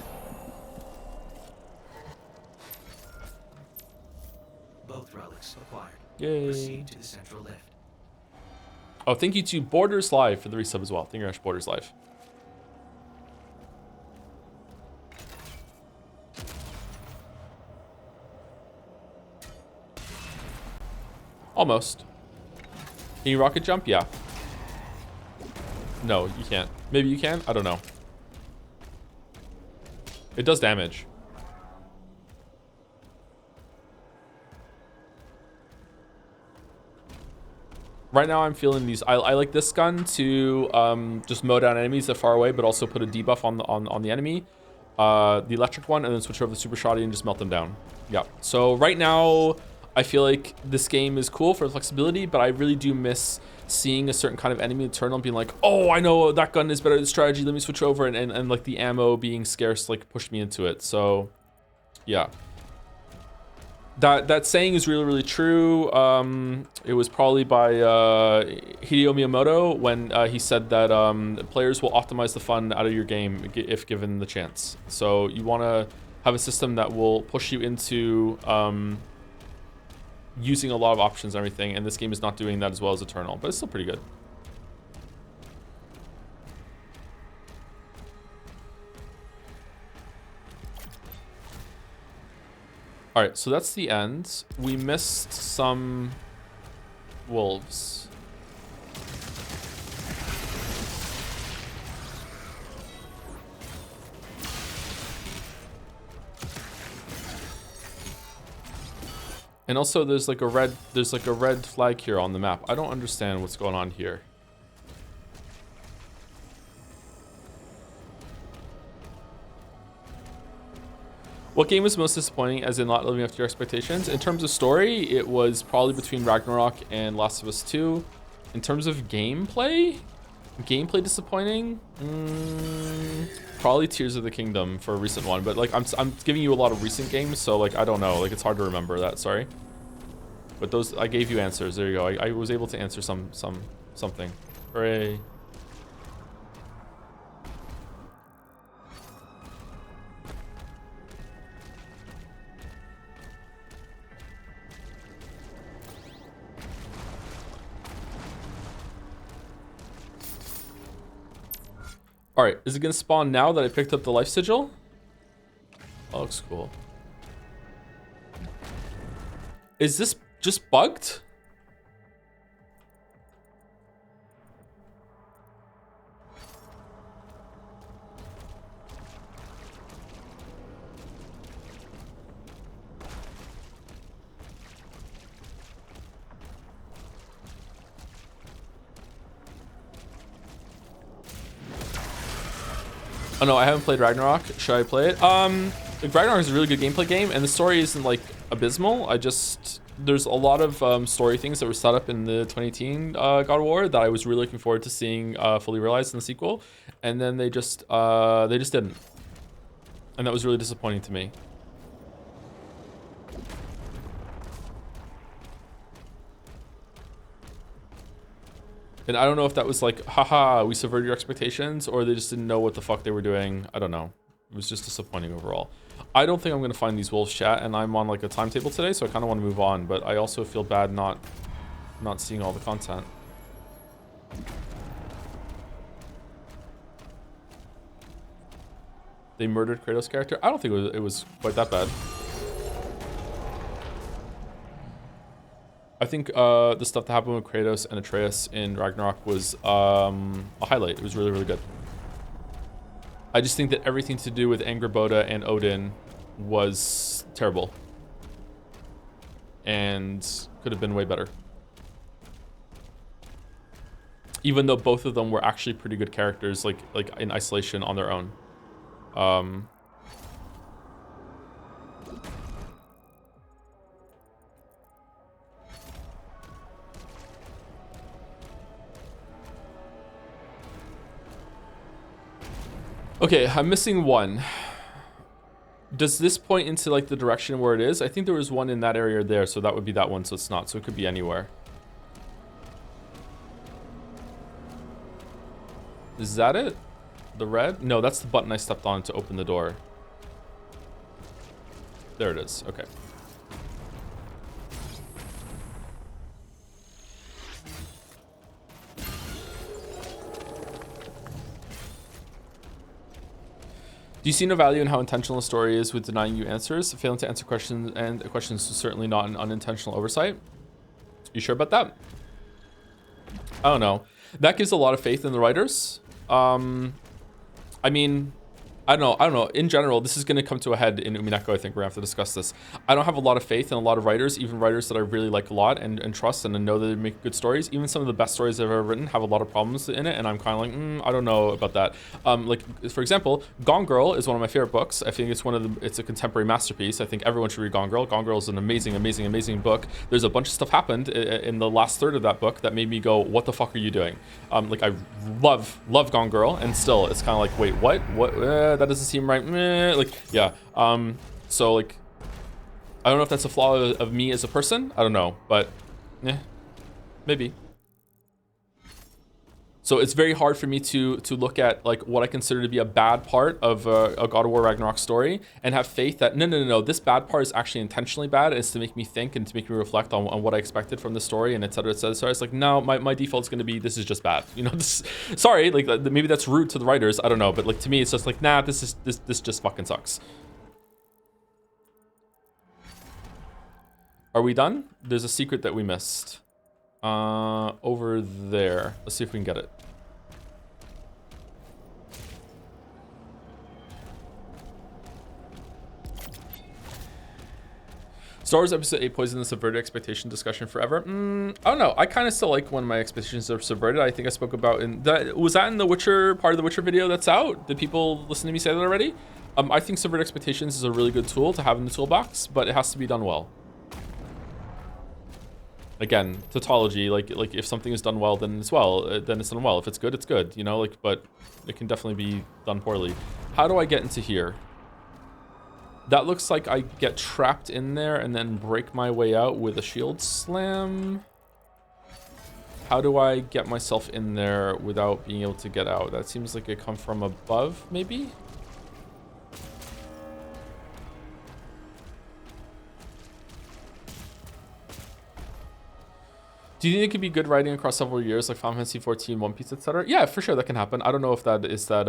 Both relics acquired. Yay. Proceed to the central lift. Oh, thank you to Borders Live for the resub as well. Thank you very much, Borders Live. Almost. Can you rocket jump? Yeah. No, you can't. Maybe you can? I don't know. It does damage. Right now I'm feeling these. I like this gun to just mow down enemies that are far away, but also put a debuff on the enemy. The electric one, and then switch over to the super shotty and just melt them down. Yeah. So right now, I feel like this game is cool for flexibility, but I really do miss seeing a certain kind of enemy turn on, being like, oh, I know that gun is better than strategy. Let me switch over, and like the ammo being scarce like pushed me into it. So, yeah. That saying is really, really true. It was probably by Hideo Miyamoto when he said that players will optimize the fun out of your game if given the chance. So you want to have a system that will push you into using a lot of options and everything, and this game is not doing that as well as Eternal, but it's still pretty good. All right, so that's the end. We missed some wolves. And also there's like a red flag here on the map. I don't understand what's going on here. What game was most disappointing, as in not living up to your expectations? In terms of story, it was probably between Ragnarok and Last of Us 2. In terms of gameplay disappointing? Probably Tears of the Kingdom for a recent one, but like I'm giving you a lot of recent games, so like I don't know, like it's hard to remember that. Sorry, but those I gave you answers. There you go. I was able to answer something. Hooray! All right, is it gonna spawn now that I picked up the life sigil? That looks cool. Is this just bugged? Oh no, I haven't played Ragnarok. Should I play it? Ragnarok is a really good gameplay game, and the story isn't like abysmal. There's a lot of story things that were set up in the 2018 God of War that I was really looking forward to seeing fully realized in the sequel, and then they just didn't, and that was really disappointing to me. And I don't know if that was like, haha, we subverted your expectations, or they just didn't know what the fuck they were doing. I don't know. It was just disappointing overall. I don't think I'm going to find these wolves, chat, and I'm on like a timetable today, so I kind of want to move on, but I also feel bad not seeing all the content. They murdered Kratos' character? I don't think it was quite that bad. I think the stuff that happened with Kratos and Atreus in Ragnarok was a highlight. It was really, really good. I just think that everything to do with Angrboda and Odin was terrible. and could have been way better. Even though both of them were actually pretty good characters, like in isolation on their own. Okay, I'm missing one. Does this point into like the direction where it is? I think there was one in that area there, so that would be that one, so it's not. So it could be anywhere. Is that it? The red? No, that's the button I stepped on to open the door. There it is. Okay. Do you see no value in how intentional a story is with denying you answers? Failing to answer questions and questions is certainly not an unintentional oversight. You sure about that? I don't know. That gives a lot of faith in the writers. I mean, I don't know. In general, this is going to come to a head in Umineko. I think we're going to have to discuss this. I don't have a lot of faith in a lot of writers, even writers that I really like a lot and trust and know that they make good stories. Even some of the best stories I've ever written have a lot of problems in it, and I'm kind of like, I don't know about that. Like, for example, Gone Girl is one of my favorite books. I think it's a contemporary masterpiece. I think everyone should read Gone Girl. Gone Girl is an amazing book. There's a bunch of stuff happened in the last third of that book that made me go, what the fuck are you doing? Like, I love Gone Girl, and still, it's kind of like, wait, what? That doesn't seem right. Like, yeah. So like, I don't know if that's a flaw of me as a person. I don't know, but maybe. So it's very hard for me to look at like what I consider to be a bad part of a God of War Ragnarok story and have faith that no, this bad part is actually intentionally bad. It's to make me think and to make me reflect on what I expected from the story and etc. etc. So it's like, no, my default is going to be this is just bad. You know, sorry, like maybe that's rude to the writers. I don't know, but like to me, it's just like, nah, this just fucking sucks. Are we done? There's a secret that we missed. Over there. Let's see if we can get it. Star Wars Episode 8 poisoned the subverted expectation discussion forever. I don't know. I kind of still like when my expectations are subverted. I think I spoke about was that in the Witcher part of the Witcher video that's out? Did people listen to me say that already? I think subverted expectations is a really good tool to have in the toolbox, but it has to be done well. Again, tautology, like if something is done well, then it's well, then it's done well. If it's good, it's good, you know, like, but it can definitely be done poorly. How do I get into here? That looks like I get trapped in there and then break my way out with a shield slam. How do I get myself in there without being able to get out? That seems like it come from above, maybe? Do you think it could be good writing across several years, like Final Fantasy 14, One Piece, etc.? Yeah, for sure, that can happen. I don't know if that is that,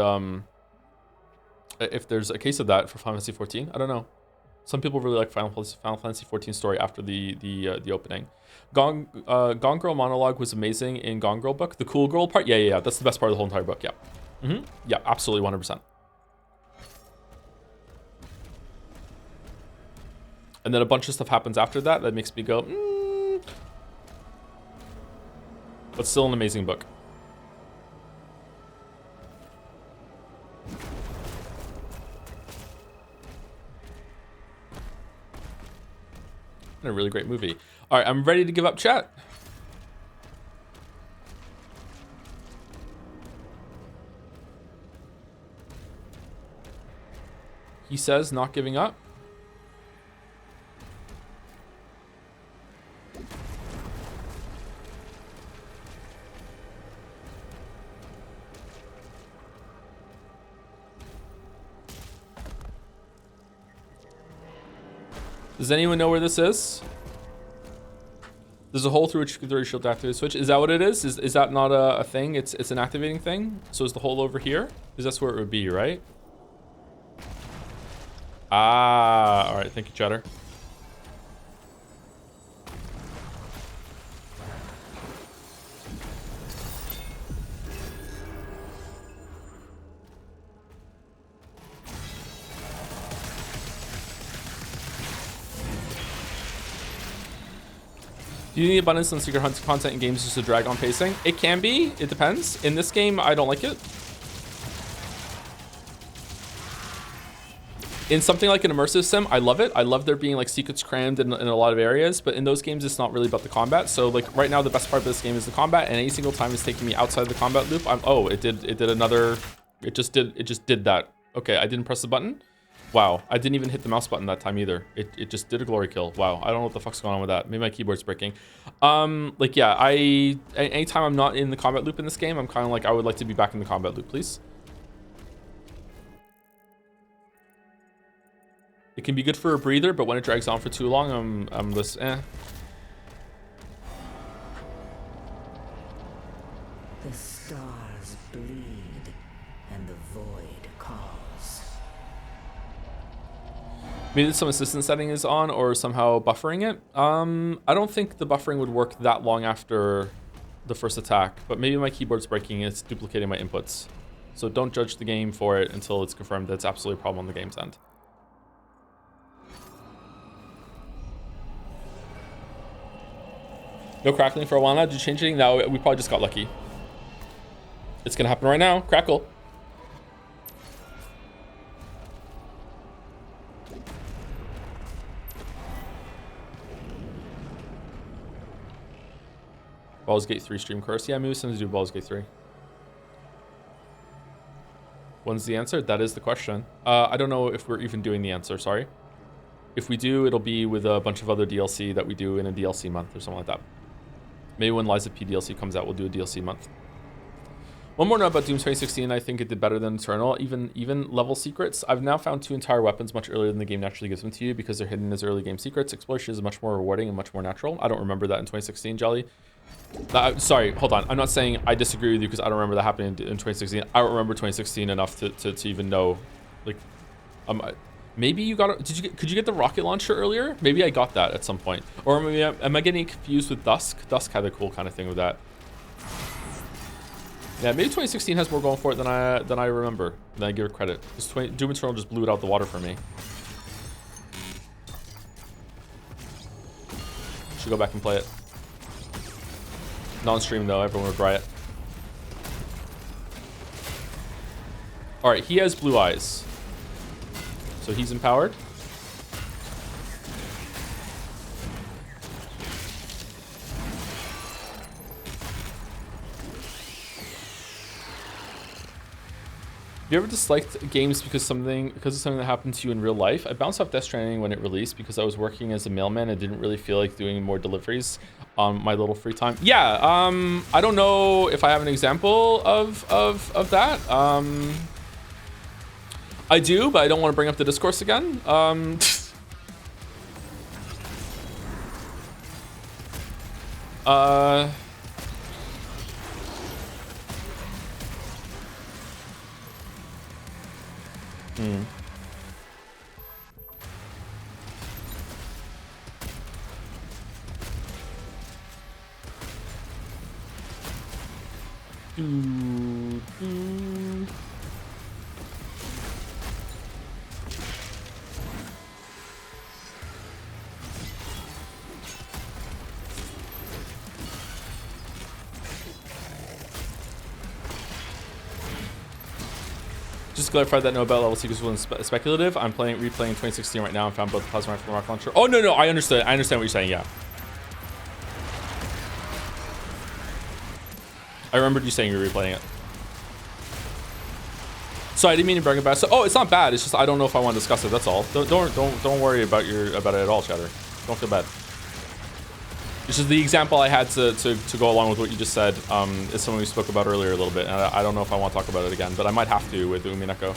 if there's a case of that for Final Fantasy 14. I don't know. Some people really like Final Fantasy 14 story after the opening. Gone Girl monologue was amazing in Gone Girl book. The cool girl part, yeah. That's the best part of the whole entire book. Yeah, yeah, absolutely, 100%. And then a bunch of stuff happens after that that makes me go, but still an amazing book. And a really great movie. All right, I'm ready to give up chat. He says not giving up. Does anyone know where this is? There's a hole through which you can throw your shield to activate the switch. Is that what it is? Is that not a thing? It's an activating thing? So is the hole over here? Because that's where it would be, right? Ah, all right. Thank you, Cheddar. Do you need abundance and secret hunt content in games just to drag on pacing? It can be. It depends. In this game, I don't like it. In something like an immersive sim, I love it. I love there being like secrets crammed in a lot of areas, but in those games, it's not really about the combat. So like right now, the best part of this game is the combat, and any single time it's taking me outside the combat loop, it just did that. Okay, I didn't press the button. Wow, I didn't even hit the mouse button that time either. It just did a glory kill. Wow, I don't know what the fuck's going on with that. Maybe my keyboard's breaking. Like yeah, anytime I'm not in the combat loop in this game, I'm kind of like, I would like to be back in the combat loop, please. It can be good for a breather, but when it drags on for too long, I'm just eh. The stars bleed, and the void calls. Maybe some assistant setting is on or somehow buffering it. I don't think the buffering would work that long after the first attack, but maybe my keyboard's breaking and it's duplicating my inputs. So don't judge the game for it until it's confirmed that it's absolutely a problem on the game's end. No crackling for a while now. Did you change anything? No, we probably just got lucky. It's gonna happen right now. Crackle. Baldur's Gate 3 stream course. Yeah, maybe something to do with Baldur's Gate 3. When's the answer? That is the question. I don't know if we're even doing the answer, sorry. If we do, it'll be with a bunch of other DLC that we do in a DLC month or something like that. Maybe when Lies of P DLC comes out, we'll do a DLC month. One more note about Doom 2016. I think it did better than Eternal. Even level secrets. I've now found 2 entire weapons much earlier than the game naturally gives them to you because they're hidden as early game secrets. Exploration is much more rewarding and much more natural. I don't remember that in 2016, Jelly. Sorry, hold on. I'm not saying I disagree with you because I don't remember that happening in 2016. I don't remember 2016 enough to even know. Like, maybe you got it. Could you get the rocket launcher earlier? Maybe I got that at some point. Or maybe am I getting confused with Dusk? Dusk had a cool kind of thing with that. Yeah, maybe 2016 has more going for it than I remember. Than I give it credit. Doom Eternal just blew it out the water for me. Should go back and play it. Non-stream though, everyone would riot. All right, he has blue eyes. So he's empowered. Have you ever disliked games because of something that happened to you in real life? I bounced off Death Stranding when it released because I was working as a mailman and didn't really feel like doing more deliveries on my little free time. Yeah, I don't know if I have an example of that. I do, but I don't want to bring up the discourse again. Just to clarify that no about level seekers wasn't speculative. I'm replaying 2016 right now and found both the plasma rifle and rocket launcher. Oh no, I understand what you're saying. Yeah, I remembered you saying you were replaying it. So I didn't mean to bring it back. So it's not bad. It's just I don't know if I want to discuss it. That's all. Don't worry about it at all, Chatter. Don't feel bad. This is the example I had to go along with what you just said. Is something we spoke about earlier a little bit, and I don't know if I want to talk about it again, but I might have to with Umineko.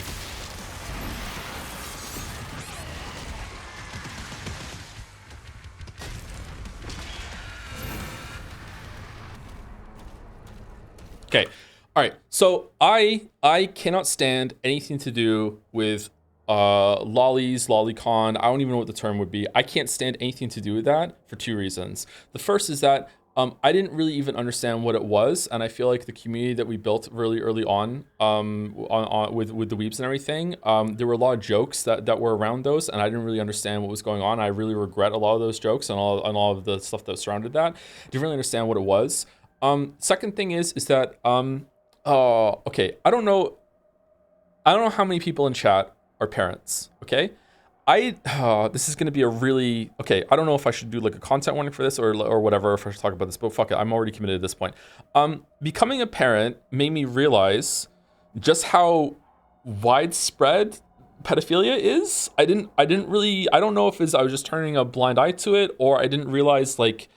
Okay, all right. So I cannot stand anything to do with lollies, lolicon. I don't even know what the term would be. I can't stand anything to do with that for 2 reasons. The first is that I didn't really even understand what it was, and I feel like the community that we built really early on, with the weeps and everything, there were a lot of jokes that were around those, and I didn't really understand what was going on. I really regret a lot of those jokes and all of the stuff that surrounded that. Didn't really understand what it was. Second thing is that okay, I don't know how many people in chat are parents. Okay. This is going to be a really, okay, I don't know if I should do like a content warning for this or whatever, if I should talk about this, but fuck it, I'm already committed at this point. Becoming a parent made me realize just how widespread pedophilia is. I don't know if I was just turning a blind eye to it, or I didn't realize like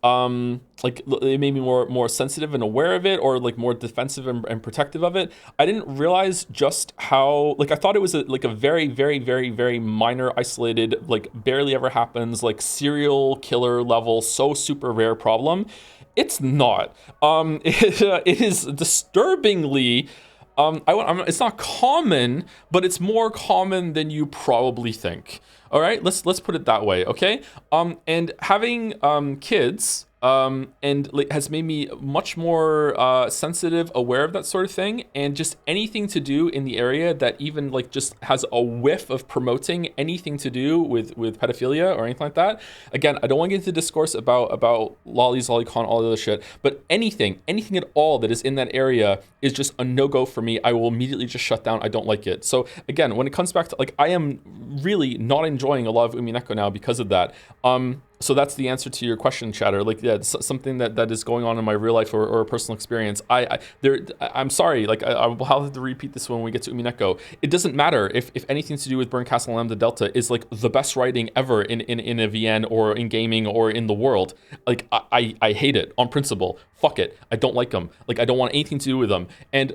it made me more sensitive and aware of it, or like more defensive and protective of it. I didn't realize just how, like, I thought it was a very, very, very, very minor, isolated, like barely ever happens, like serial killer level, so super rare problem. It's not. It is disturbingly, it's not common, but it's more common than you probably think. All right, let's put it that way, okay? And having kids and like has made me much more sensitive, aware of that sort of thing, and just anything to do in the area that even like just has a whiff of promoting anything to do with pedophilia or anything like that. Again, I don't want to get into discourse about lollies, lolicon, all the other shit, but anything at all that is in that area is just a no-go for me. I will immediately just shut down. I don't like it. So again, when it comes back to like, I am really not enjoying a lot of Umineko now because of that. So that's the answer to your question, chatter. Like, yeah, it's something that is going on in my real life or a personal experience. I'm sorry. Like, I will have to repeat this when we get to Umineko. It doesn't matter if anything to do with Burn Castle and Lambda Delta is like the best writing ever in a VN or in gaming or in the world. Like, I hate it on principle. Fuck it. I don't like them. Like, I don't want anything to do with them. And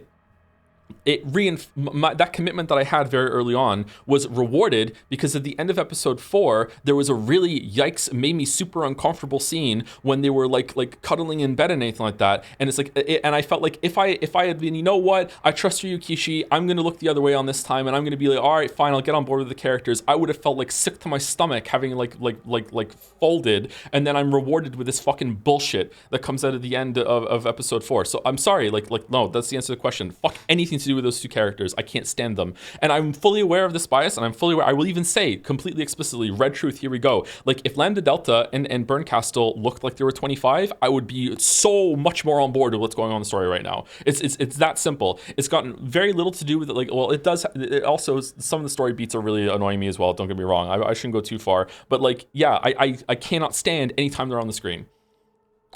that commitment that I had very early on was rewarded, because at the end of episode 4 there was a really yikes, made me super uncomfortable scene when they were like cuddling in bed and anything like that, and it's like and I felt like if I had been, you know what, I trust you, Kishi, I'm gonna look the other way on this time, and I'm gonna be like, all right, fine, I'll get on board with the characters, I would have felt like sick to my stomach having like folded, and then I'm rewarded with this fucking bullshit that comes out at the end of episode 4. So I'm sorry, like no, that's the answer to the question. Fuck anything to do with those two characters. I can't stand them, and I'm fully aware of this bias, and I'm fully aware. I will even say completely explicitly, red truth, here we go. Like, if Lambda Delta and Burn Castle looked like they were 25, I would be so much more on board with what's going on in the story right now. It's that simple. It's gotten very little to do with it. Like, well, it does. It also, some of the story beats are really annoying me as well. Don't get me wrong. I shouldn't go too far, but like, yeah, I cannot stand anytime they're on the screen.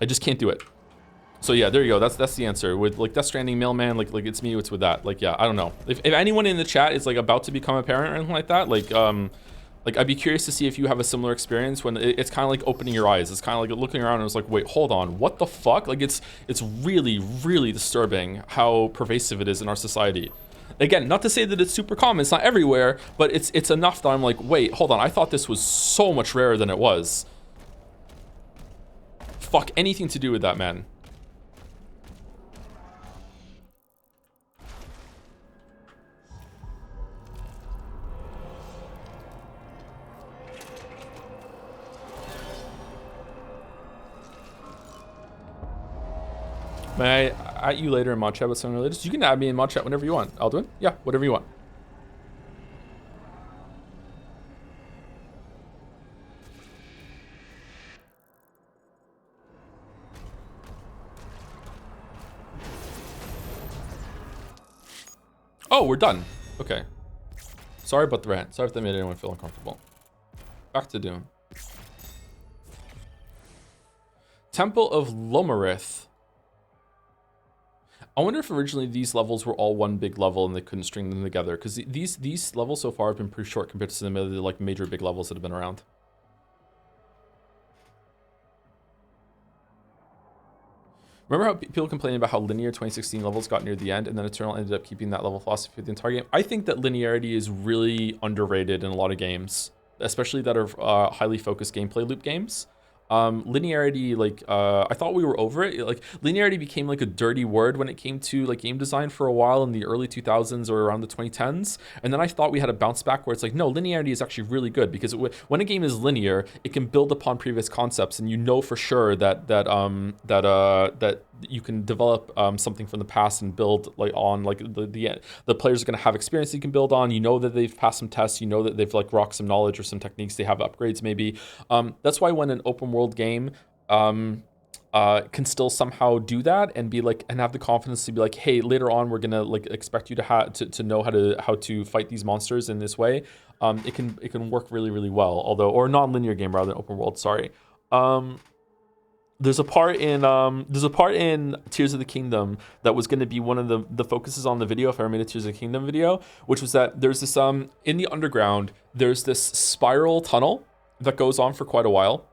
I just can't do it. So yeah, there you go. That's the answer. With like Death Stranding, Mailman, like it's me. It's with that. Like, yeah, I don't know. If anyone in the chat is like about to become a parent or anything like that, like I'd be curious to see if you have a similar experience when it's kind of like opening your eyes. It's kind of like looking around and it's like, wait, hold on, what the fuck? Like, it's really, really disturbing how pervasive it is in our society. Again, not to say that it's super common. It's not everywhere, but it's enough that I'm like, wait, hold on. I thought this was so much rarer than it was. Fuck anything to do with that, man. May I at you later in mod chat with something related? You can add me in mod chat whenever you want. Alduin? Yeah, whatever you want. Oh, we're done. Okay. Sorry about the rant. Sorry if that made anyone feel uncomfortable. Back to Doom. Temple of Lomarith. I wonder if originally these levels were all one big level and they couldn't string them together, because these levels so far have been pretty short compared to some of the like major big levels that have been around. Remember how people complaining about how linear 2016 levels got near the end, and then Eternal ended up keeping that level philosophy for the entire game? I think that linearity is really underrated in a lot of games, especially that are highly focused gameplay loop games. linearity, like I thought we were over it. Like linearity became like a dirty word when it came to like game design for a while in the early 2000s or around the 2010s, and then I thought we had a bounce back where it's like, no, linearity is actually really good, because when a game is linear, it can build upon previous concepts, and you know for sure that you can develop something from the past and build like on like the players are going to have experience you can build on. You know that they've passed some tests, you know that they've like rocked some knowledge or some techniques, they have upgrades maybe. That's why when an open world game can still somehow do that and be like, and have the confidence to be like, hey, later on we're gonna like expect you to know how to fight these monsters in this way, it can work really, really well. Although, or non-linear game rather than open world, sorry. There's a part in Tears of the Kingdom that was going to be one of the focuses on the video, if I ever made a Tears of the Kingdom video, which was that there's this in the underground, there's this spiral tunnel that goes on for quite a while,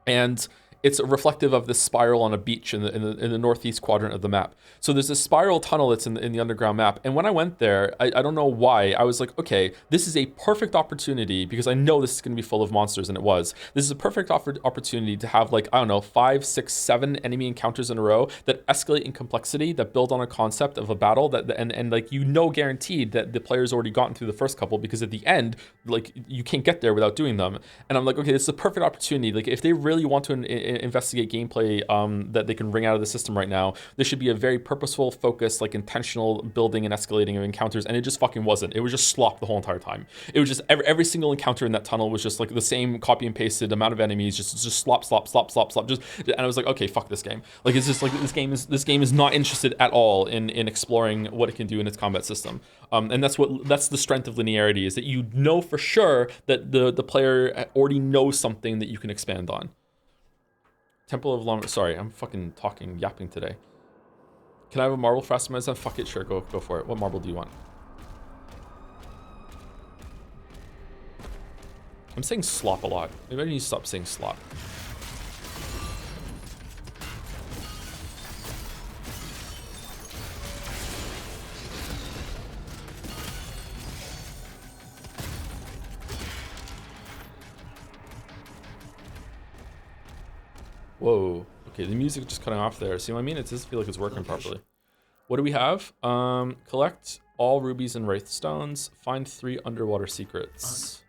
and it's reflective of this spiral on a beach in the northeast quadrant of the map. So there's this spiral tunnel that's in the underground map. And when I went there, I don't know why, I was like, okay, this is a perfect opportunity, because I know this is going to be full of monsters, and it was. This is a perfect opportunity to have like, I don't know, 5, 6, 7 enemy encounters in a row that escalate in complexity, that build on a concept of a battle, and like, you know, guaranteed that the player's already gotten through the first couple, because at the end, like, you can't get there without doing them. And I'm like, okay, this is a perfect opportunity. Like, if they really want to investigate gameplay that they can wring out of the system right now, there should be a very purposeful, focused, like intentional building and escalating of encounters, and it just fucking wasn't. It was just slop the whole entire time. It was just every single encounter in that tunnel was just like the same copy and pasted amount of enemies, just slop, just, and I was like, okay, fuck this game. Like, it's just like this game is not interested at all in exploring what it can do in its combat system. And that's the strength of linearity, is that you know for sure that the player already knows something that you can expand on. Temple of Long. Sorry, I'm fucking yapping today. Can I have a marble for Astameza? Fuck it, sure, go for it. What marble do you want? I'm saying slop a lot. Maybe I need to stop saying slop. Whoa. Okay, the music just cutting off there. See what I mean? It doesn't feel like it's working properly. What do we have? Collect all rubies and wraith stones. Find 3 underwater secrets.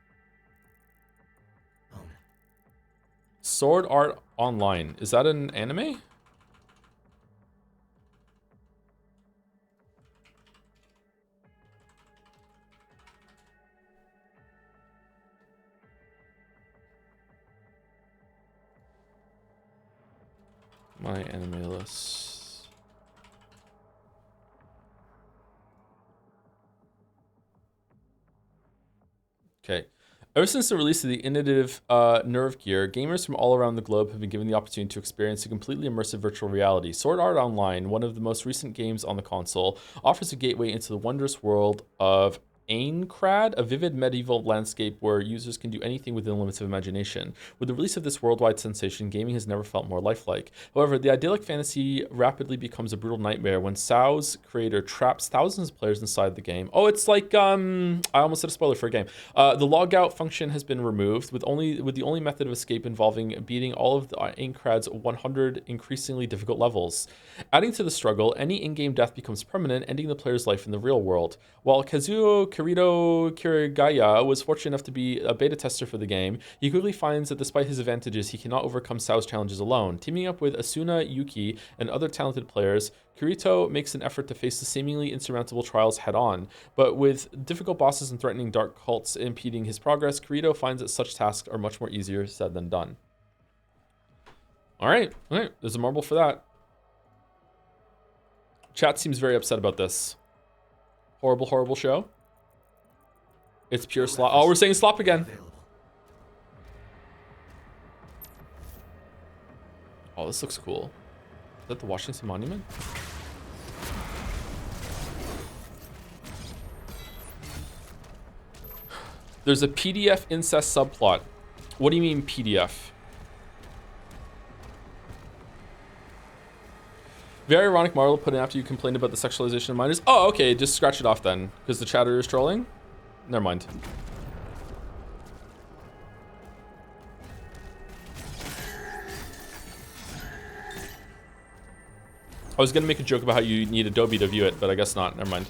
Sword Art Online. Is that an anime? My anime list. Okay. Ever since the release of the innovative Nerve Gear, gamers from all around the globe have been given the opportunity to experience a completely immersive virtual reality. Sword Art Online, one of the most recent games on the console, offers a gateway into the wondrous world of Aincrad, a vivid medieval landscape where users can do anything within the limits of imagination. With the release of this worldwide sensation, gaming has never felt more lifelike. However, the idyllic fantasy rapidly becomes a brutal nightmare when SAO's creator traps thousands of players inside the game. Oh, it's like, I almost said a spoiler for a game. The logout function has been removed, with the only method of escape involving beating all of the Aincrad's 100 increasingly difficult levels. Adding to the struggle, any in-game death becomes permanent, ending the player's life in the real world. While Kazuo Kirito Kirigaya was fortunate enough to be a beta tester for the game, he quickly finds that despite his advantages, he cannot overcome SAO's challenges alone. Teaming up with Asuna Yuki and other talented players, Kirito makes an effort to face the seemingly insurmountable trials head-on. But with difficult bosses and threatening dark cults impeding his progress, Kirito finds that such tasks are much more easier said than done. All right, there's a marble for that. Chat seems very upset about this. Horrible, horrible show. It's pure slop. Oh, we're saying slop again. Oh, this looks cool. Is that the Washington Monument? There's a PDF incest subplot. What do you mean PDF? Very ironic Marvel put in after you complained about the sexualization of minors. Oh, okay, just scratch it off then. Because the chatter is trolling? Never mind. I was gonna make a joke about how you need Adobe to view it, but I guess not. Never mind.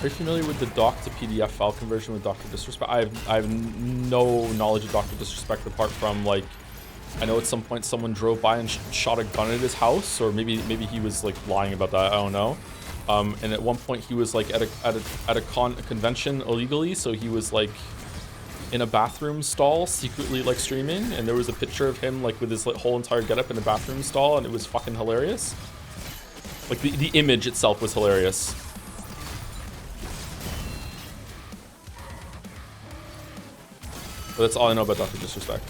Are you familiar with the doc to PDF file conversion with Dr. Disrespect? I have no knowledge of Dr. Disrespect apart from, like, I know at some point someone drove by and shot a gun at his house, or maybe he was like lying about that. I don't know. And at one point he was like at a convention illegally, so he was like in a bathroom stall secretly like streaming, and there was a picture of him like with his like, whole entire getup in a bathroom stall, and it was fucking hilarious. Like the image itself was hilarious. But that's all I know about Dr. Disrespect.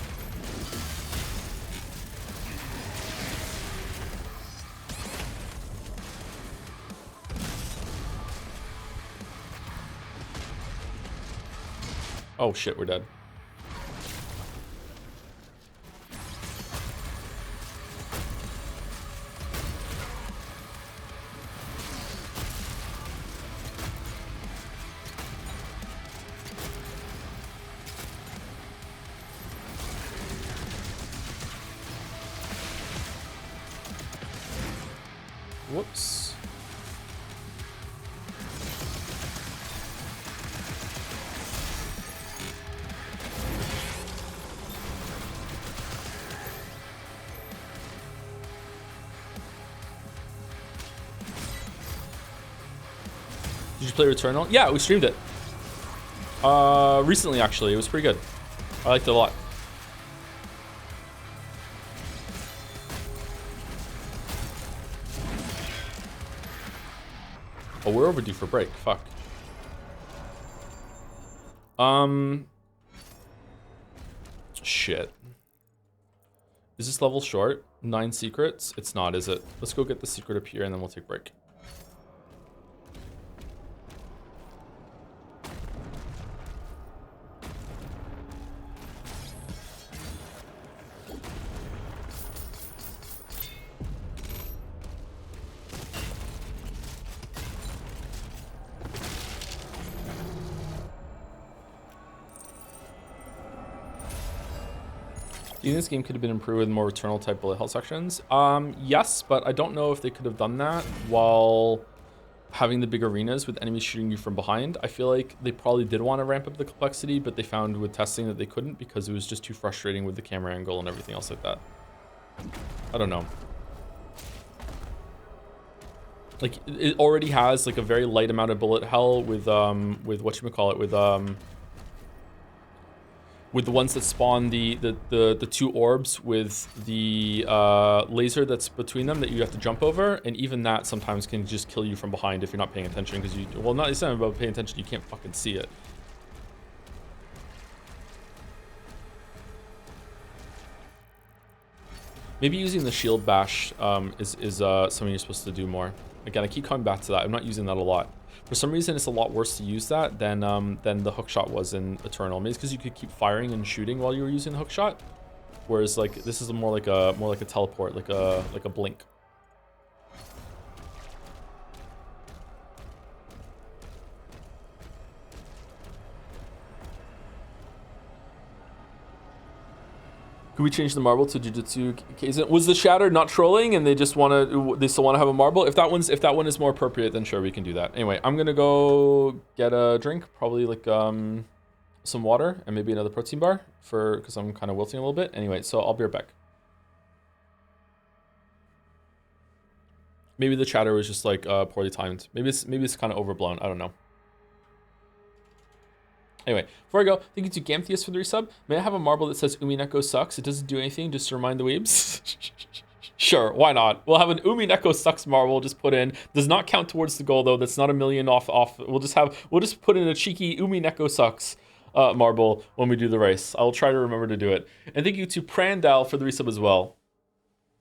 Oh shit, we're dead. Whoops. Did you play Returnal? Yeah, we streamed it. Recently actually. It was pretty good. I liked it a lot. Oh, we're overdue for break. Fuck. Shit. Is this level short? 9 secrets? It's not, is it? Let's go get the secret up here and then we'll take break. Do you think this game could have been improved with more Returnal type bullet hell sections? Yes, but I don't know if they could have done that while having the big arenas with enemies shooting you from behind. I feel like they probably did want to ramp up the complexity, but they found with testing that they couldn't because it was just too frustrating with the camera angle and everything else like that. I don't know. Like, it already has like a very light amount of bullet hell with whatchamacallit, with the ones that spawn the two orbs with the laser that's between them that you have to jump over, and even that sometimes can just kill you from behind if you're not paying attention, because it's not about paying attention, you can't fucking see it. Maybe using the shield bash is something you're supposed to do more. Again, I keep coming back to that. I'm not using that a lot. For some reason, it's a lot worse to use that than the hookshot was in Eternal. Maybe it's because you could keep firing and shooting while you were using the hookshot, whereas like this is more like a teleport, like a blink. Could we change the marble to Jujutsu Kaisen? Was the Shattered not trolling and they just still want to have a marble? If that one is more appropriate, then sure, we can do that. Anyway, I'm gonna go get a drink, probably like some water and maybe another protein bar because I'm kind of wilting a little bit. Anyway, so I'll be right back. Maybe the chatter was just like poorly timed. Maybe it's kind of overblown. I don't know. Anyway, before I go, thank you to Gamtheus for the resub. May I have a marble that says Umineko sucks? It doesn't do anything, just to remind the weebs. Sure, why not? We'll have an Umineko sucks marble just put in. Does not count towards the goal though. That's not a million off. We'll just put in a cheeky Umineko sucks. marble when we do the race. I'll try to remember to do it. And thank you to Prandal for the resub as well.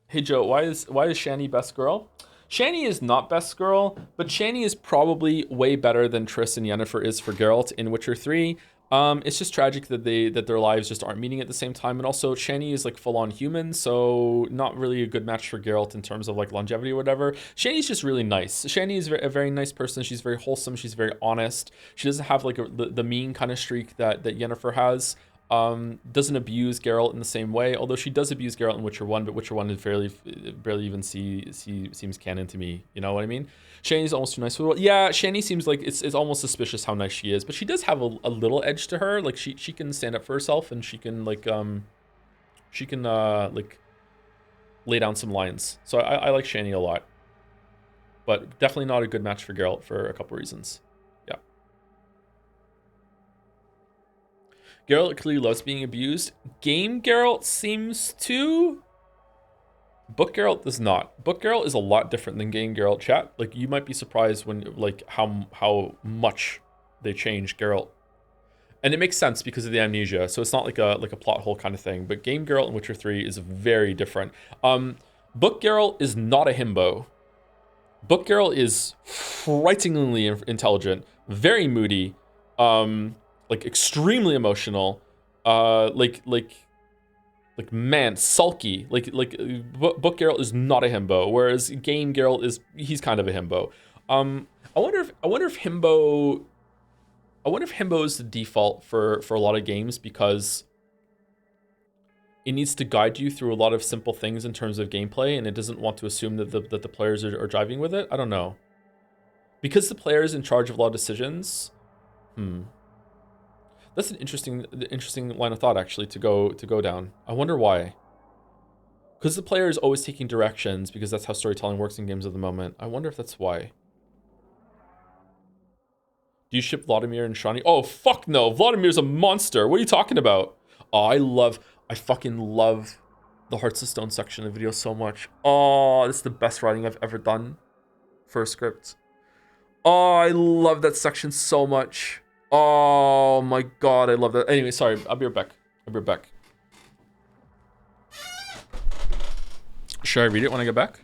Hey Joe, why is Shani best girl? Shani is not best girl, but Shani is probably way better than Triss and Yennefer is for Geralt in Witcher 3. It's just tragic that their lives just aren't meeting at the same time, and also Shani is like full-on human, so not really a good match for Geralt in terms of like longevity or whatever. Shani's just really nice. Shani is a very nice person. She's very wholesome. She's very honest. She doesn't have like the mean kind of streak that Yennefer has. Doesn't abuse Geralt in the same way, although she does abuse Geralt in Witcher 1, but Witcher 1 is barely even seems canon to me, you know what I mean? Shani's almost too nice for the world. Yeah, Shani seems like it's almost suspicious how nice she is, but she does have a little edge to her. Like she can stand up for herself, and she can like lay down some lines. So I like Shani a lot, but definitely not a good match for Geralt for a couple reasons. Geralt clearly loves being abused. Game Geralt seems to. Book Geralt does not. Book Geralt is a lot different than game Geralt, chat. Like, you might be surprised when, like, how much they change Geralt. And it makes sense because of the amnesia, so it's not like a plot hole kind of thing. But game Geralt in Witcher 3 is very different. Book Geralt is not a himbo. Book Geralt is frighteningly intelligent, very moody, like extremely emotional, like man, sulky. Like Book Geralt is not a himbo, whereas game Geralt he's kind of a himbo. I wonder if himbo is the default for a lot of games because it needs to guide you through a lot of simple things in terms of gameplay, and it doesn't want to assume that the players are driving with it. I don't know. Because the player is in charge of a lot of decisions. That's an interesting line of thought actually to go down. I wonder why. Because the player is always taking directions because that's how storytelling works in games at the moment. I wonder if that's why. Do you ship Vladimir and Shani? Oh, fuck no. Vladimir's a monster. What are you talking about? Oh, I fucking love the Hearts of Stone section of the video so much. Oh, this is the best writing I've ever done for a script. Oh, I love that section so much. Oh my god, I love that. Anyway, sorry, I'll be right back. Should I read it when I get back?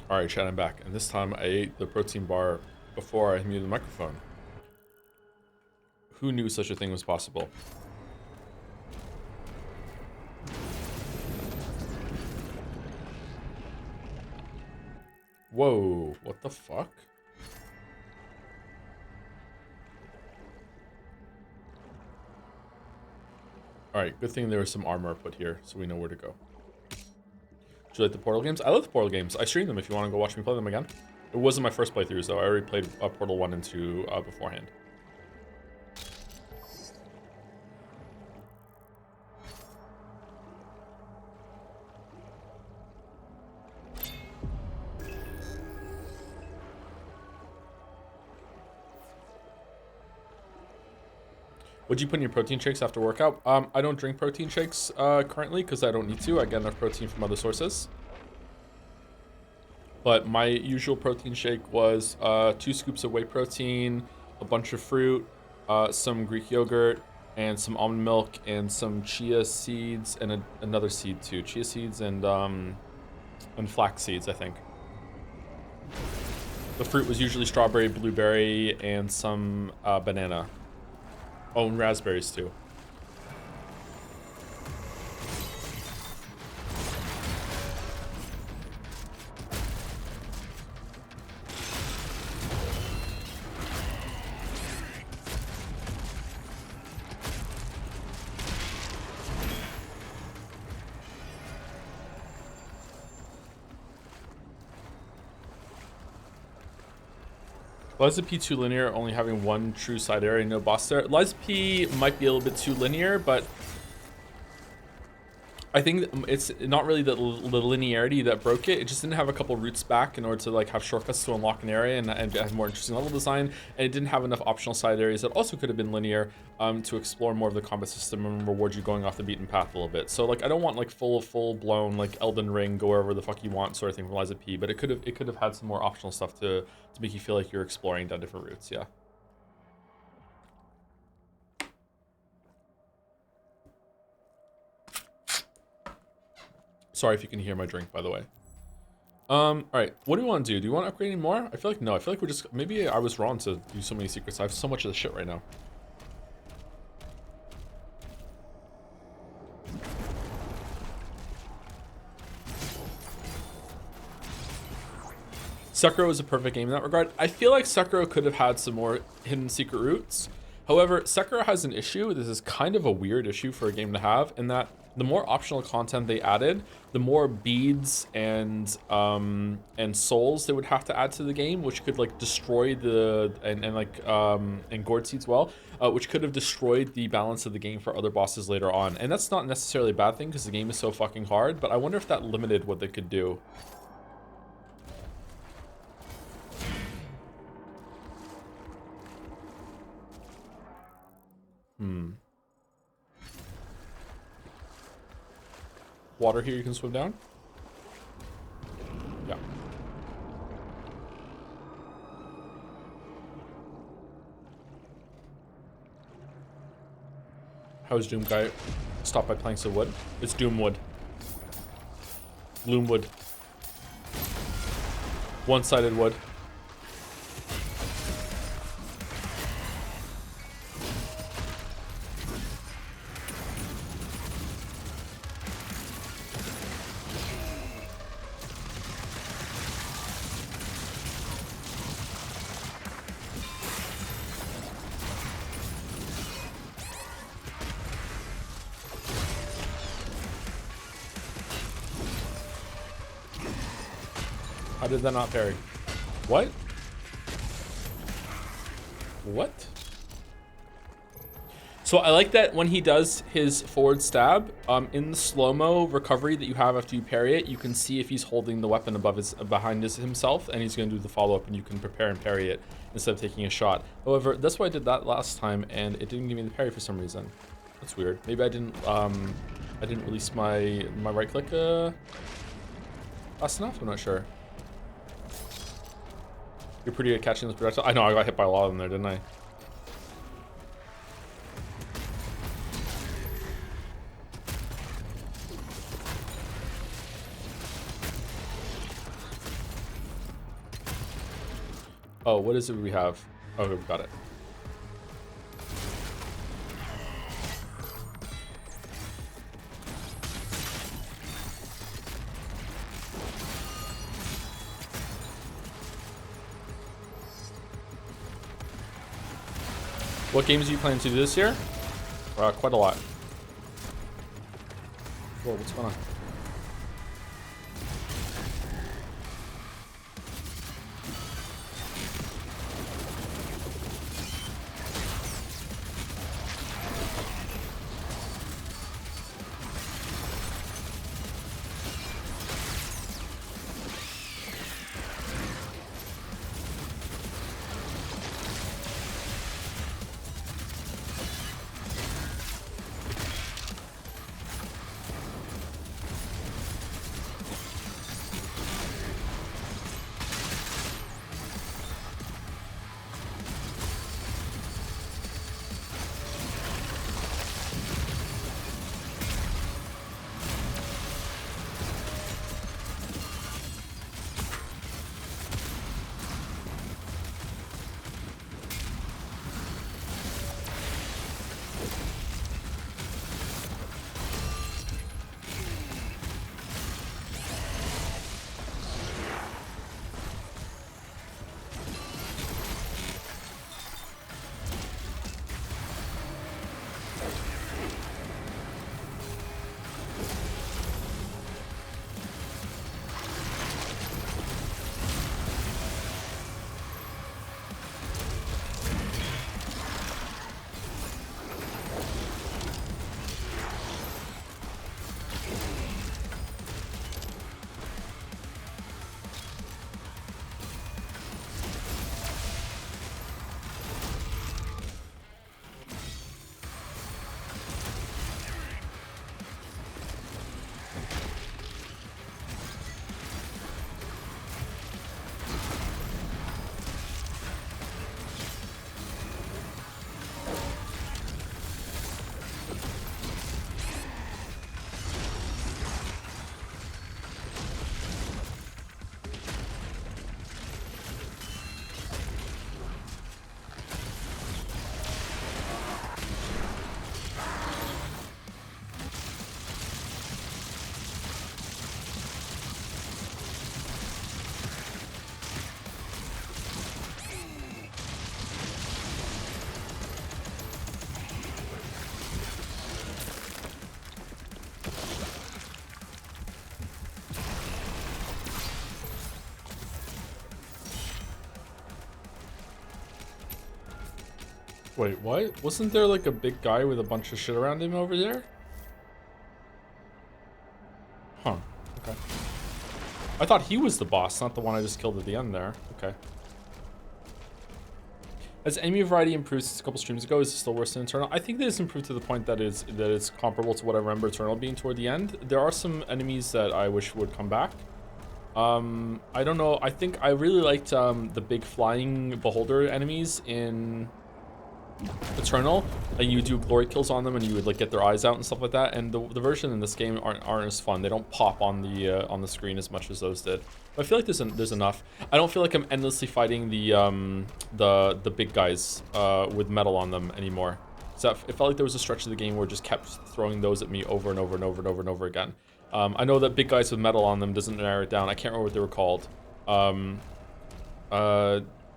All right, chat, I'm back. And this time I ate the protein bar before I muted the microphone. Who knew such a thing was possible? Whoa, what the fuck? Alright, good thing there was some armor put here, so we know where to go. Do you like the Portal games? I love the Portal games. I stream them if you want to go watch me play them again. It wasn't my first playthroughs, though. I already played Portal 1 and 2 beforehand. Would you put in your protein shakes after workout? I don't drink protein shakes currently because I don't need to. I get enough protein from other sources. But my usual protein shake was 2 scoops of whey protein, a bunch of fruit, some Greek yogurt, and some almond milk, and some chia seeds, and another seed too. Chia seeds and flax seeds, I think. The fruit was usually strawberry, blueberry, and some banana. Oh, and raspberries too. Liza P too linear, only having one true side area, no boss there. Liza P might be a little bit too linear, but I think it's not really the linearity that broke it. It just didn't have a couple routes back in order to like have shortcuts to unlock an area and have more interesting level design. And it didn't have enough optional side areas that also could have been linear to explore more of the combat system and reward you going off the beaten path a little bit. So like I don't want like full blown like Elden Ring, go wherever the fuck you want sort of thing from Liza P. But it could have had some more optional stuff to make you feel like you're exploring down different routes. Yeah. Sorry if you can hear my drink, by the way. All right, what do we want to do? Do you want to upgrade any more? I feel like no. I feel like we're just, maybe I was wrong to do so many secrets. I have so much of the shit right now. Sekiro is a perfect game in that regard. I feel like Sekiro could have had some more hidden secret routes. However, Sekiro has an issue. This is kind of a weird issue for a game to have, in that the more optional content they added, the more beads and souls they would have to add to the game, which could like destroy the and gourd seeds, well, which could have destroyed the balance of the game for other bosses later on. And that's not necessarily a bad thing because the game is so fucking hard, but I wonder if that limited what they could do. Water here you can swim down? Yeah. How's Doom Guy? Stop by planks of wood. It's Doomwood. Gloomwood. One-sided wood. How did that not parry? What? What? So I like that when he does his forward stab, in the slow-mo recovery that you have after you parry it, you can see if he's holding the weapon behind himself, and he's going to do the follow-up, and you can prepare and parry it instead of taking a shot. However, that's why I did that last time, and it didn't give me the parry for some reason. That's weird. Maybe I didn't release my right click fast enough. I'm not sure. You're pretty good at catching those projectiles. I know I got hit by a lot of them there, didn't I? Oh, what is it we have? Oh, we've got it. What games are you planning to do this year? Quite a lot. Whoa, what's going on? Wait, what? Wasn't there like a big guy with a bunch of shit around him over there? Huh. Okay. I thought he was the boss, not the one I just killed at the end there. Okay. Has enemy variety improved since a couple streams ago? Is it still worse than Eternal? I think that it's improved to the point that it's comparable to what I remember Eternal being toward the end. There are some enemies that I wish would come back. I don't know. I think I really liked the big flying beholder enemies in Eternal, and you do glory kills on them and you would like get their eyes out and stuff like that, and the version in this game aren't as fun. They don't pop on the screen as much as those did, but I feel like there's enough. I don't feel like I'm endlessly fighting the big guys with metal on them anymore. So it felt like there was a stretch of the game where it just kept throwing those at me over and over and over and over and over again. I know that big guys with metal on them doesn't narrow it down. I can't remember what they were called.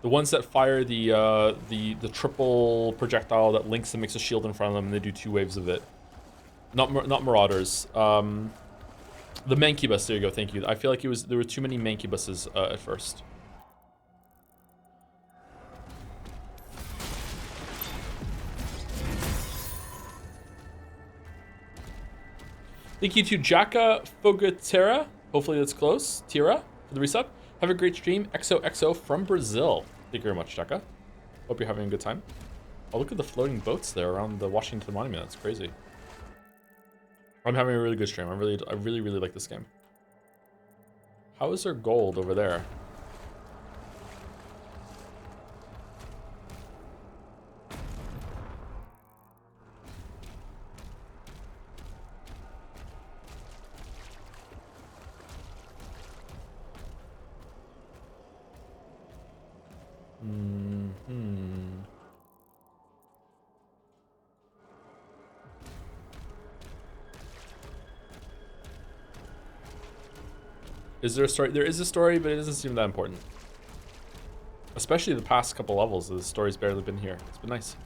The ones that fire the triple projectile that links and makes a shield in front of them, and they do 2 waves of it. Not Marauders. The Mancubus. There you go. Thank you. I feel like there were too many Mancubuses at first. Thank you to Jaka Fogatera. Hopefully that's close. Tira for the resub. Have a great stream. XOXO from Brazil. Thank you very much, Jaka. Hope you're having a good time. Oh, look at the floating boats there around the Washington Monument. That's crazy. I'm having a really good stream. I really like this game. How is there gold over there? Hmm. Is there a story? There is a story, but it doesn't seem that important. Especially the past couple levels, the story's barely been here. It's been nice.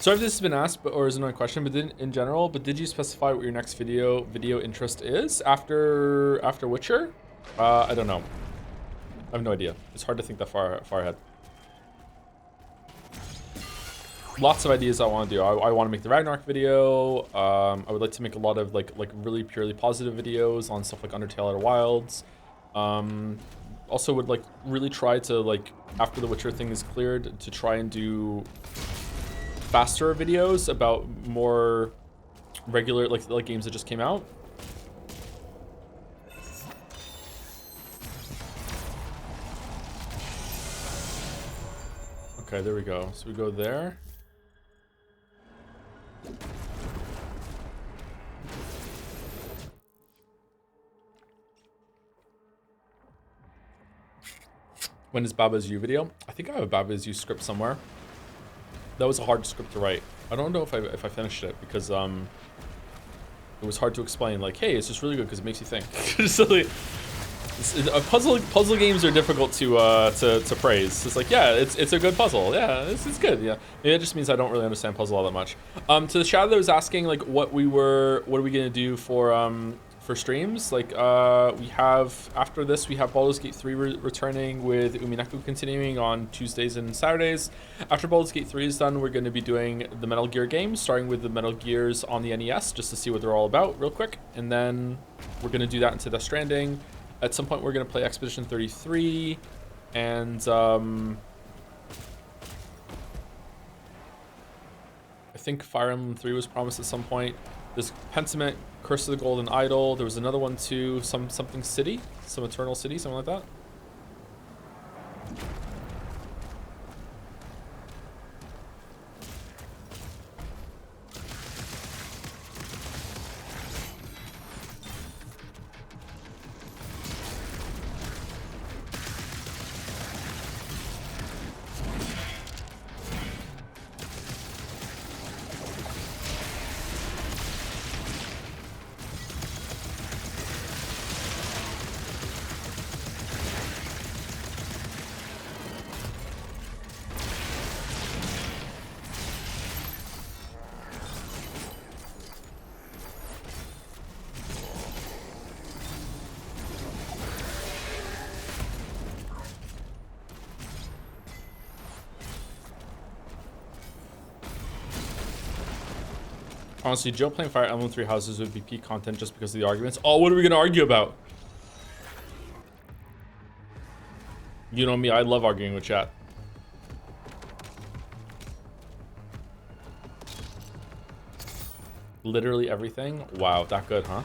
Sorry if this has been asked, or is another question, but in general, but did you specify what your next video interest is after Witcher? I don't know. I have no idea. It's hard to think that far ahead. Lots of ideas I want to do. I want to make the Ragnarok video. I would like to make a lot of like really purely positive videos on stuff like Undertale Outer Wilds. Also would like really try to like after the Witcher thing is cleared to try and do faster videos about more regular like games that just came out. Okay, there we go. So we go there. When is Baba's You video? I think I have a Baba's You script somewhere. That was a hard script to write. I don't know if I finished it because it was hard to explain. Like, hey, it's just really good because it makes you think. So, like, puzzle games are difficult to praise. It's like, yeah, it's a good puzzle. Yeah, it's good. Yeah, maybe it just means I don't really understand puzzle all that much. To the chat that was asking like what are we gonna do for streams? Like we have after this we have Baldur's Gate 3 returning with Uminaku continuing on Tuesdays and Saturdays. After Baldur's Gate 3 is done, we're going to be doing the Metal Gear games, starting with the Metal Gears on the NES just to see what they're all about real quick, and then we're going to do that into Death Stranding. At some point we're going to play Expedition 33 and I think Fire Emblem 3 was promised at some point. There's Pentiment, Curse of the Golden Idol. There was another one too, something city, some Eternal City, something like that. Honestly, Joe playing Fire Emblem 3 Houses would be peak content just because of the arguments. Oh, what are we going to argue about? You know me, I love arguing with chat. Literally everything? Wow, that good, huh?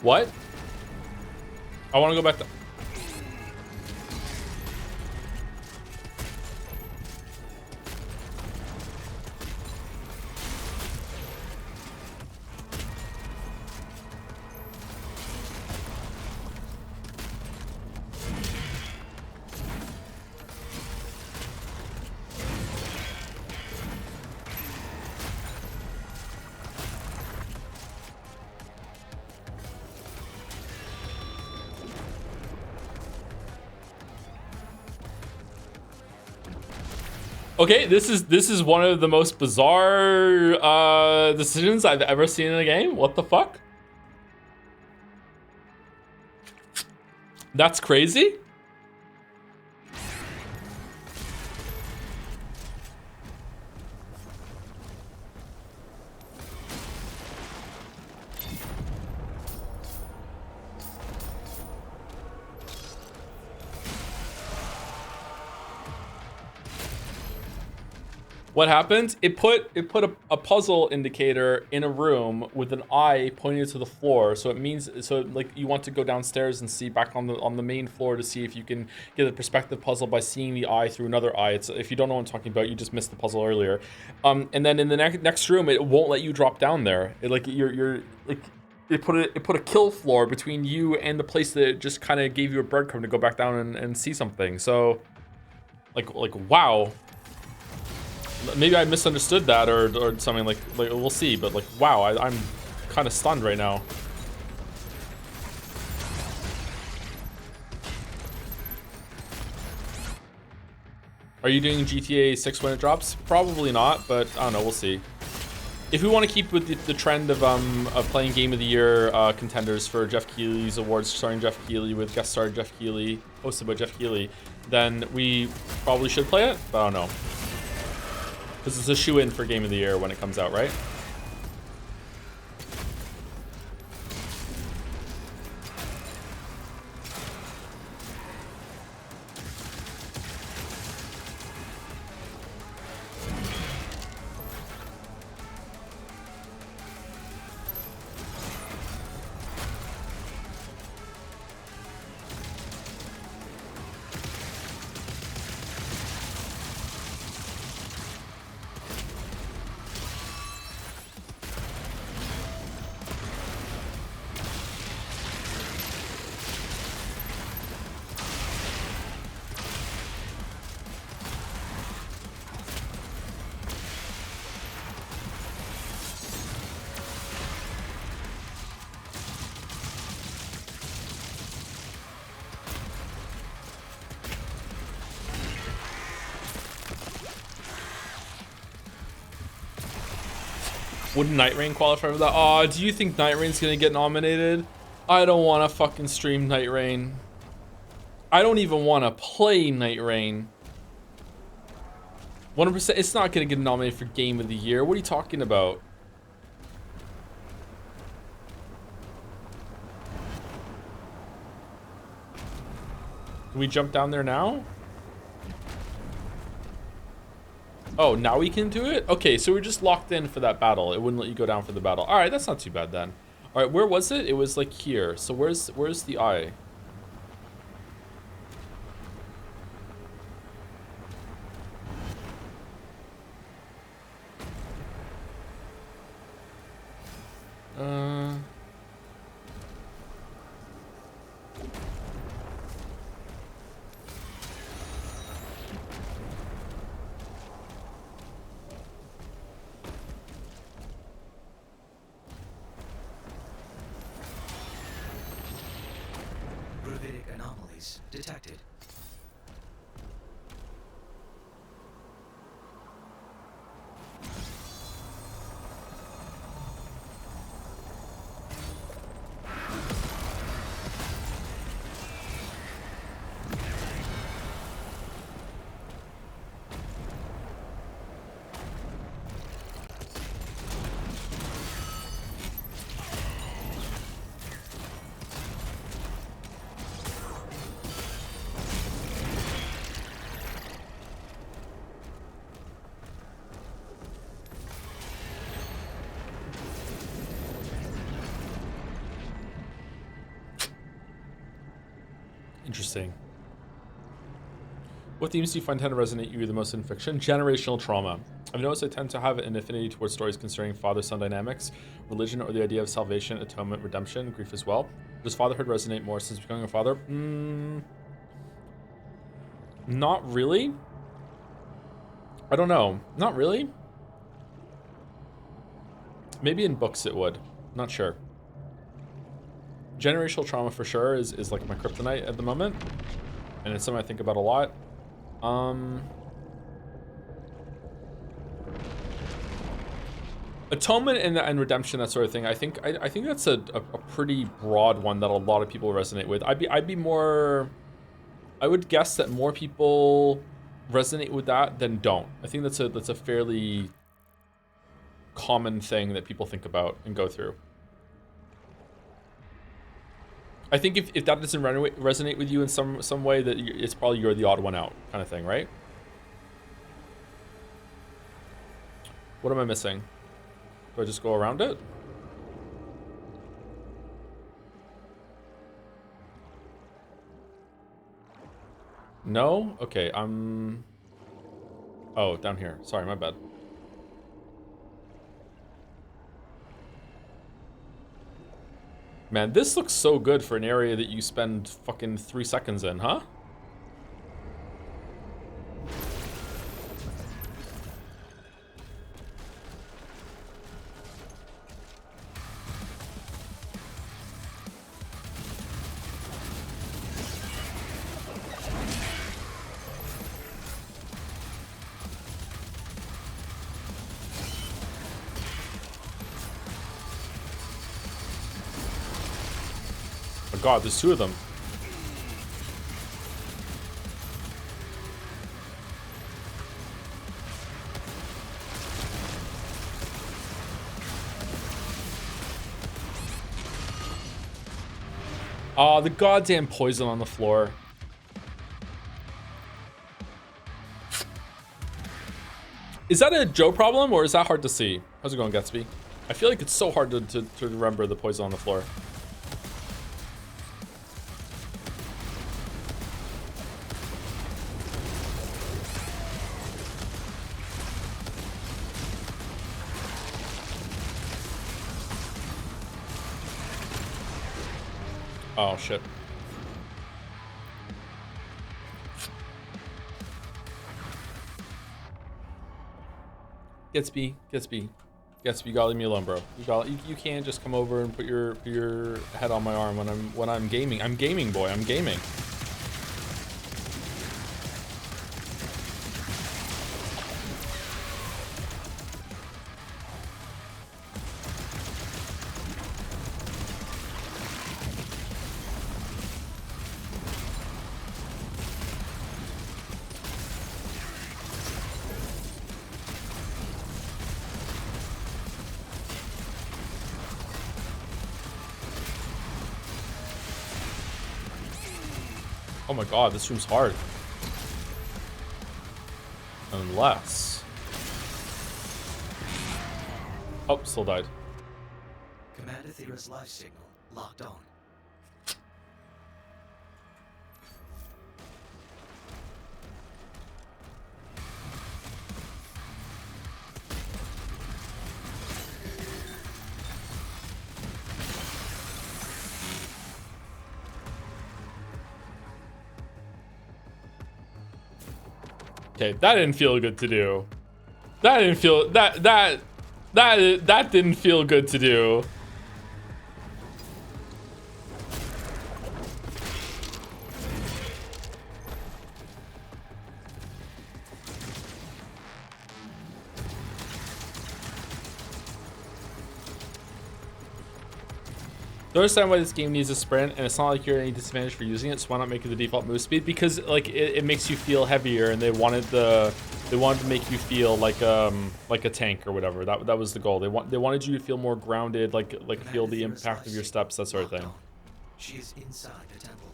What? I want to go back to... Okay, this is one of the most bizarre decisions I've ever seen in a game. What the fuck? That's crazy. What happened? It put a puzzle indicator in a room with an eye pointing to the floor. So it means like you want to go downstairs and see back on the main floor to see if you can get a perspective puzzle by seeing the eye through another eye. It's, if you don't know what I'm talking about, you just missed the puzzle earlier. And then in the next room, it won't let you drop down there. It like you're like it put a kill floor between you and the place that just kind of gave you a breadcrumb to go back down and see something. So like wow. Maybe I misunderstood that or something, like we'll see, but like wow, I'm kind of stunned right now. Are you doing GTA 6 when it drops? Probably not, but I don't know, we'll see. If we want to keep with the trend of playing Game of the Year contenders for Jeff Keighley's awards, starring Jeff Keighley with guest star Jeff Keighley, hosted by Jeff Keighley, then we probably should play it, but I don't know. Because it's a shoe-in for Game of the Year when it comes out, right? Wouldn't Night Rain qualify for that? Oh, do you think Night Rain's gonna get nominated? I don't want to fucking stream Night Rain. I don't even want to play Night Rain. 100%, it's not gonna get nominated for Game of the Year. What are you talking about? Can we jump down there now? Oh, now we can do it? Okay, so we're just locked in for that battle. It wouldn't let you go down for the battle. All right, that's not too bad then. All right, where was it? It was like here. So where's the eye? Gravitic anomalies detected. Interesting. What themes do you find tend to resonate you the most in fiction? Generational trauma. I've noticed I tend to have an affinity towards stories concerning father-son dynamics, religion, or the idea of salvation, atonement, redemption, grief as well. Does fatherhood resonate more since becoming a father? Not really. I don't know. Not really. Maybe in books it would. Not sure. Generational trauma for sure is like my kryptonite at the moment. And it's something I think about a lot. Atonement and redemption, that sort of thing. I think that's a pretty broad one that a lot of people resonate with. I'd be more. I would guess that more people resonate with that than don't. I think that's a fairly common thing that people think about and go through. I think if that doesn't resonate with you in some way, that it's probably you're the odd one out kind of thing, right? What am I missing? Do I just go around it? No? Okay, oh, down here. Sorry, my bad. Man, this looks so good for an area that you spend fucking 3 seconds in, huh? God, there's two of them. Oh, the goddamn poison on the floor. Is that a Joe problem or is that hard to see? How's it going, Gatsby? I feel like it's so hard to remember the poison on the floor. Oh, shit. Gatsby, you gotta leave me alone, bro. You can't just come over and put your head on my arm when I'm gaming. I'm gaming, boy. I'm gaming. Oh my god, this room's hard. Unless... Oh, still died. Commander Thera's life signal locked on. Okay, that didn't feel good to do. That didn't feel that didn't feel good to do. I understand why this game needs a sprint, and it's not like you're at any disadvantage for using it, so why not make it the default move speed? Because like it makes you feel heavier, and they wanted to make you feel like a tank or whatever. That was the goal. They wanted you to feel more grounded, like feel the impact of your steps, that sort of thing. She is inside the temple.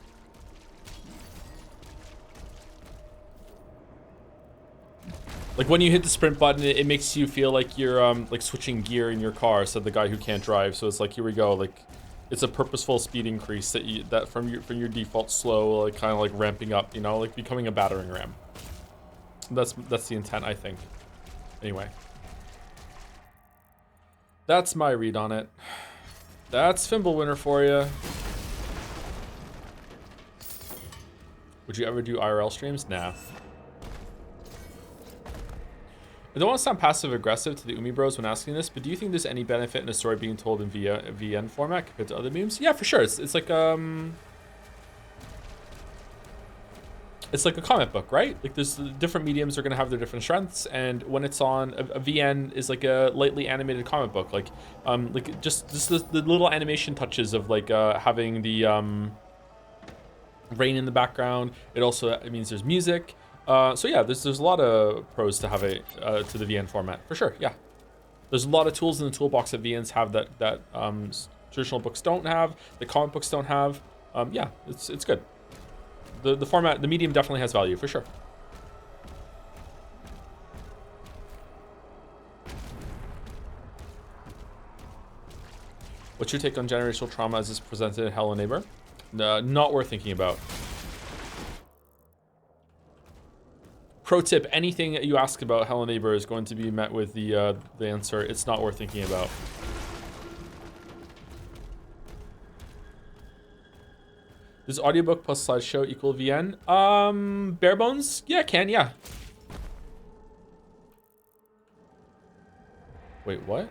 Like when you hit the sprint button, it makes you feel like you're like switching gear in your car. So the guy who can't drive. So it's like, here we go, like It's a purposeful speed increase that from your default slow, like kind of like ramping up, you know, like becoming a battering ram. That's the intent, I think. Anyway, that's my read on it. That's Fimbulwinter for you. Would you ever do IRL streams? Nah. I don't want to sound passive aggressive to the Umi bros when asking this, but do you think there's any benefit in a story being told in VN format compared to other memes? Yeah, for sure. It's like it's like a comic book, right? Like there's different mediums are gonna have their different strengths, and when it's on a VN is like a lightly animated comic book, like just the little animation touches of like having the rain in the background. It means there's music. So yeah, there's a lot of pros to have it to the VN format for sure. Yeah, there's a lot of tools in the toolbox that VNs have that traditional books don't have, that comic books don't have. Yeah, it's good. The format, the medium definitely has value for sure. What's your take on generational trauma as it's presented in Hello Neighbor? Not worth thinking about. Pro tip, anything that you ask about Hello Neighbor is going to be met with the answer, it's not worth thinking about. Does audiobook plus slideshow equal VN? Bare bones? Yeah, it can, yeah. Wait, what?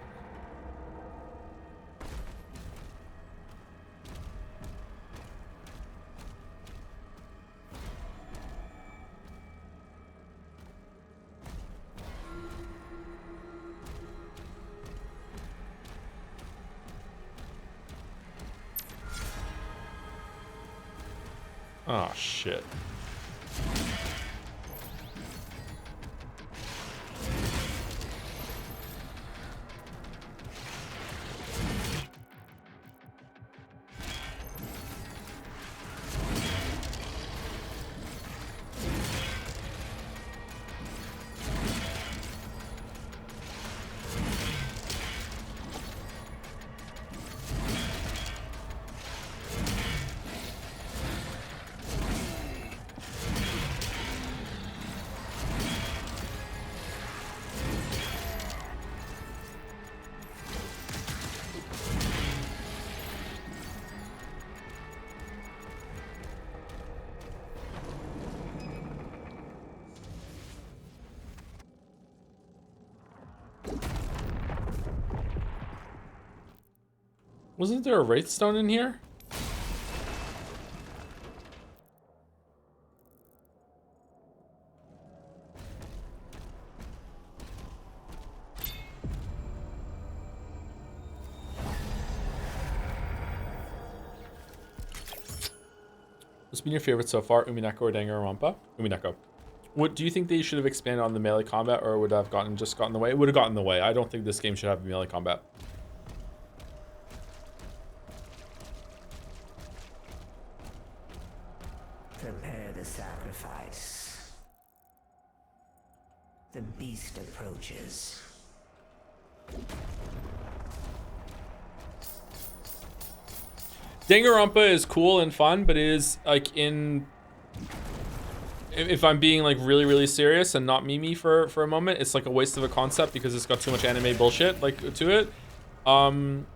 Oh, shit. Wasn't there a Wraithstone in here? What's been your favorite so far, Umineko or Danganronpa? Umineko. What do you think they should have expanded on the melee combat, or would have gotten in the way? It would have gotten in the way. I don't think this game should have melee combat. Prepare the sacrifice. The beast approaches. Danganronpa is cool and fun, but it is like if I'm being like really serious and not meme for a moment, it's like a waste of a concept because it's got too much anime bullshit like to it.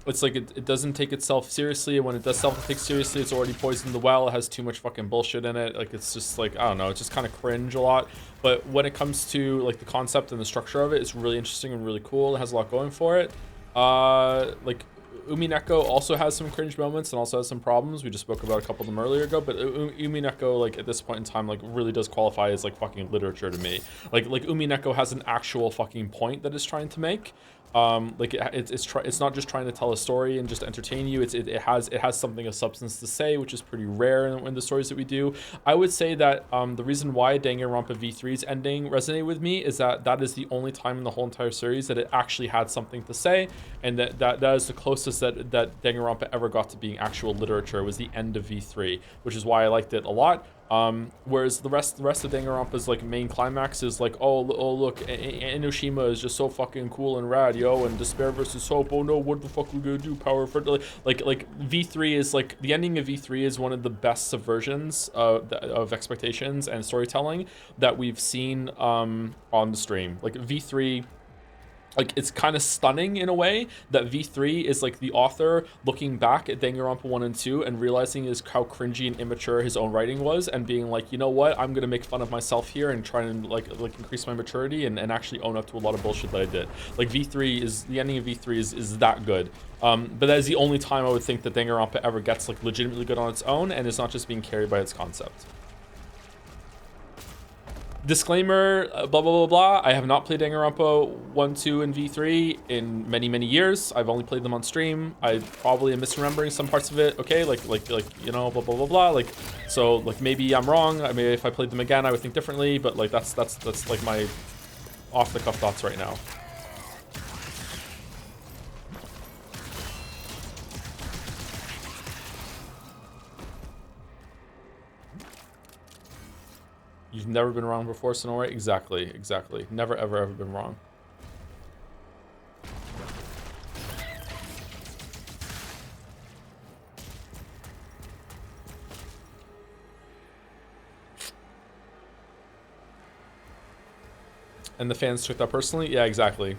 It's like it doesn't take itself seriously, and when it does take seriously, it's already poisoned the well. It has too much fucking bullshit in it. Like it's just like, I don't know, it's just kind of cringe a lot. But when it comes to like the concept and the structure of it, it's really interesting and really cool. It has a lot going for it. Like Umineko also has some cringe moments and also has some problems. We just spoke about a couple of them earlier ago, but Umineko, like at this point in time, like really does qualify as like fucking literature to me. Like Umineko has an actual fucking point that it's trying to make. Like it's not just trying to tell a story and just entertain you. It has something of substance to say, which is pretty rare in the stories that we do. I would say that the reason why Danganronpa V3's ending resonated with me is that is the only time in the whole entire series that it actually had something to say, and that is the closest closest that Danganronpa ever got to being actual literature was the end of V3, which is why I liked it a lot. Whereas the rest of Danganronpa's like main climax is like, oh look, Enoshima is just so fucking cool and rad, yo, and despair versus hope. Oh no, what the fuck we gonna do? Power for like V3 is like the ending of V3 is one of the best subversions of expectations and storytelling that we've seen on the stream. Like V3. Like, it's kind of stunning in a way that V3 is like the author looking back at Danganronpa 1 and 2 and realizing is how cringy and immature his own writing was, and being like, you know what, I'm gonna make fun of myself here and try and like increase my maturity and actually own up to a lot of bullshit that I did. Like V3 is, the ending of V3 is that good. But that is the only time I would think that Danganronpa ever gets like legitimately good on its own and is not just being carried by its concept. Disclaimer, blah, blah, blah, blah. I have not played Danganronpa 1, 2, and V3 in many, many years. I've only played them on stream. I probably am misremembering some parts of it. Okay, like, you know, blah, blah, blah, blah. Like, so, like, maybe I'm wrong. I mean, if I played them again, I would think differently. But, like, that's like, my off-the-cuff thoughts right now. You've never been wrong before, Sonora? Exactly, exactly. Never, ever, ever been wrong. And the fans took that personally? Yeah, exactly.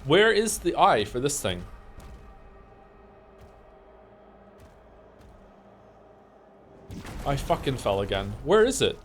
Where is the eye for this thing? I fucking fell again. Where is it?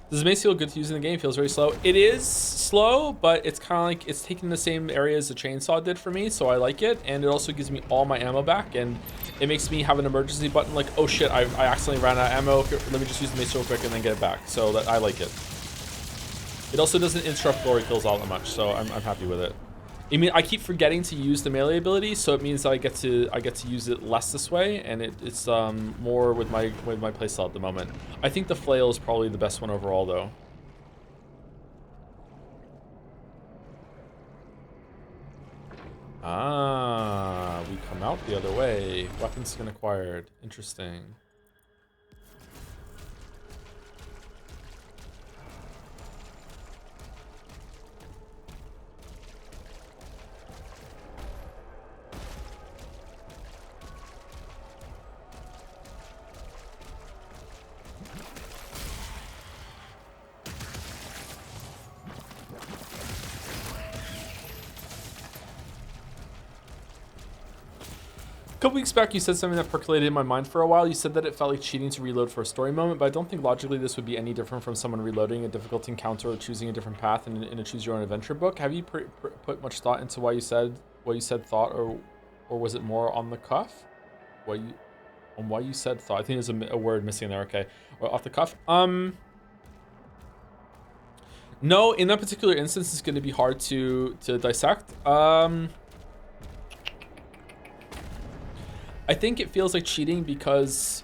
Does it make you feel good to use in the game? It feels very slow. It is slow, but it's kind of like it's taking the same area as the chainsaw did for me, so I like it. And it also gives me all my ammo back, and it makes me have an emergency button like, oh shit, I accidentally ran out of ammo. Here, let me just use the mace real quick and then get it back. So that I like it. It also doesn't interrupt glory kills all that much, so I'm happy with it. I mean, I keep forgetting to use the melee ability, so it means that I get to use it less this way, and it's more with my playstyle at the moment. I think the flail is probably the best one overall, though. Ah, we come out the other way. Weapon skin acquired. Interesting. A couple weeks back, you said something that percolated in my mind for a while. You said that it felt like cheating to reload for a story moment, but I don't think logically this would be any different from someone reloading a difficult encounter or choosing a different path in a choose your own adventure book. Have you put much thought into why you said thought, or was it more on the cuff? Why you said thought? I think there's a word missing there. Okay, or off the cuff. No, in that particular instance, it's going to be hard to dissect. I think it feels like cheating because,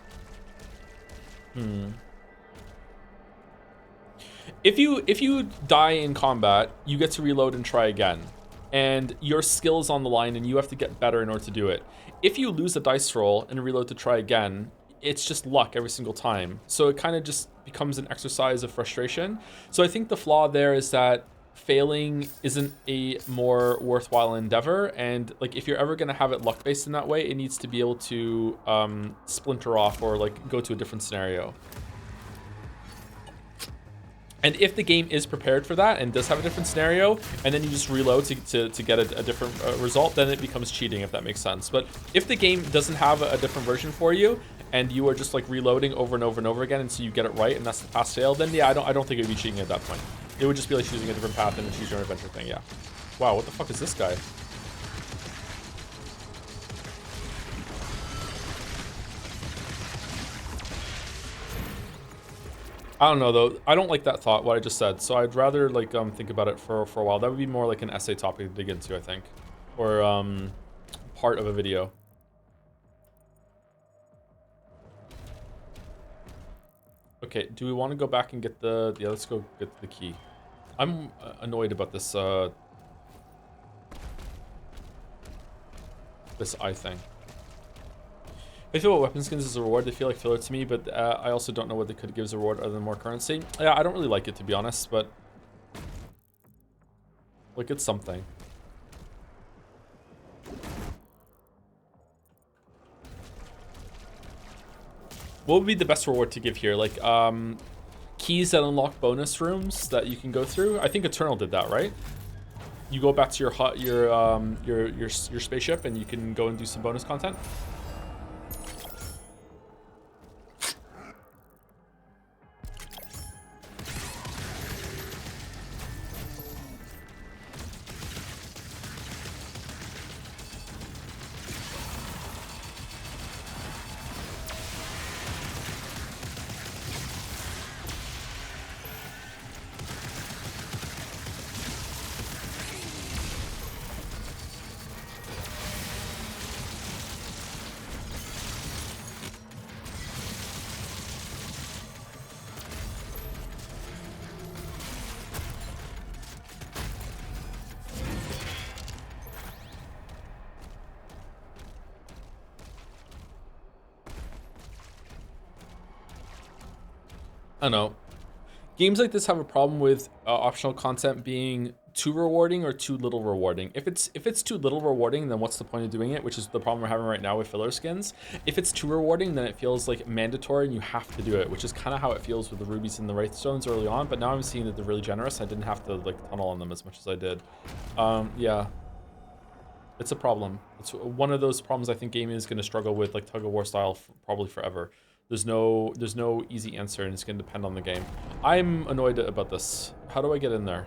if you die in combat, you get to reload and try again, and your skill is on the line, and you have to get better in order to do it. If you lose a dice roll and reload to try again, it's just luck every single time. So it kind of just becomes an exercise of frustration. So I think the flaw there is that failing isn't a more worthwhile endeavor, and like if you're ever going to have it luck based in that way, it needs to be able to splinter off or like go to a different scenario. And if the game is prepared for that and does have a different scenario, and then you just reload to get a different result, then it becomes cheating, if that makes sense. But if the game doesn't have a different version for you, and you are just like reloading over and over and over again until you get it right, and that's the pass fail, then yeah, I don't think it would be cheating at that point. It would just be like choosing a different path and a choose your own adventure thing, yeah. Wow, what the fuck is this guy? I don't know though. I don't like that thought, what I just said. So I'd rather like think about it for a while. That would be more like an essay topic to dig into, I think, or part of a video. Okay, do we want to go back and get the... Yeah, let's go get the key. I'm annoyed about this, this eye thing. I feel what weapon skins is a reward. They feel like filler to me, but I also don't know what they could give as a reward other than more currency. Yeah, I don't really like it, to be honest, but... Like, it's something. What would be the best reward to give here? Like, keys that unlock bonus rooms that you can go through. I think Eternal did that, right? You go back to your hut, your spaceship, and you can go and do some bonus content. I don't know. Games like this have a problem with optional content being too rewarding or too little rewarding. If it's too little rewarding, then what's the point of doing it? Which is the problem we're having right now with filler skins. If it's too rewarding, then it feels like mandatory and you have to do it, which is kind of how it feels with the rubies and the wraithstones early on. But now I'm seeing that they're really generous. I didn't have to like tunnel on them as much as I did. Yeah, it's a problem. It's one of those problems I think gaming is going to struggle with, like tug of war style, probably forever. There's no easy answer, and it's going to depend on the game. I'm annoyed about this. How do I get in there?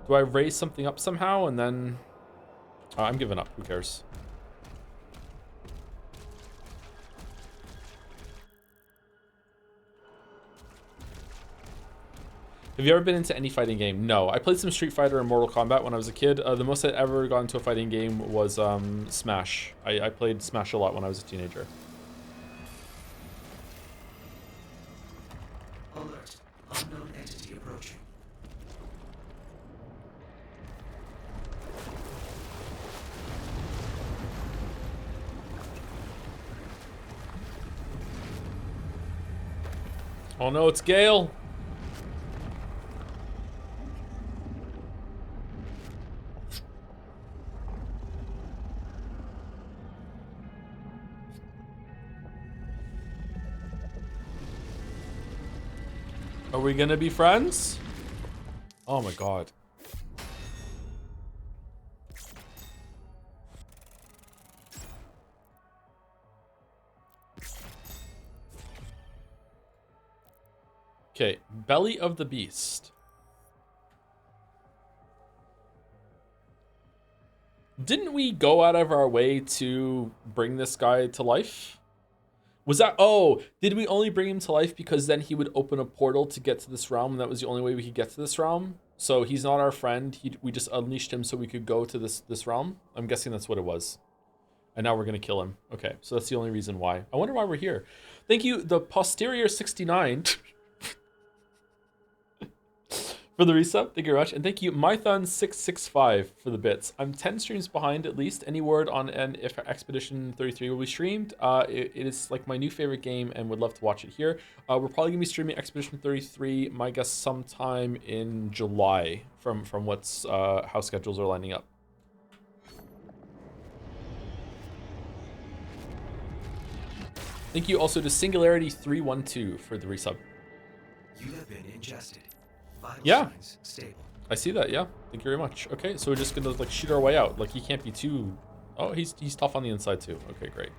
Do I raise something up somehow and then... I'm giving up. Who cares? Have you ever been into any fighting game? No. I played some Street Fighter and Mortal Kombat when I was a kid. The most I'd ever got into a fighting game was Smash. I played Smash a lot when I was a teenager. Alert. Unknown entity approaching. Oh no, it's Gale. Are we gonna be friends? Oh my god. Okay, Belly of the Beast. Didn't we go out of our way to bring this guy to life? Was that... Oh, did we only bring him to life because then he would open a portal to get to this realm, and that was the only way we could get to this realm? So he's not our friend. We just unleashed him so we could go to this realm? I'm guessing that's what it was. And now we're going to kill him. Okay, so that's the only reason why. I wonder why we're here. Thank you, the Posterior 69... for the resub. Thank you very much. And thank you, Mython665 for the bits. I'm 10 streams behind at least. Any word on if Expedition 33 will be streamed? It is like my new favorite game and would love to watch it here. We're probably gonna be streaming Expedition 33, my guess sometime in July from what's how schedules are lining up. Thank you also to Singularity312 for the resub. You have been ingested. Vital Yeah. signs stable. I see that, yeah. Thank you very much. Okay, so we're just gonna like shoot our way out. Like he can't be too... Oh, he's tough on the inside too. Okay, great.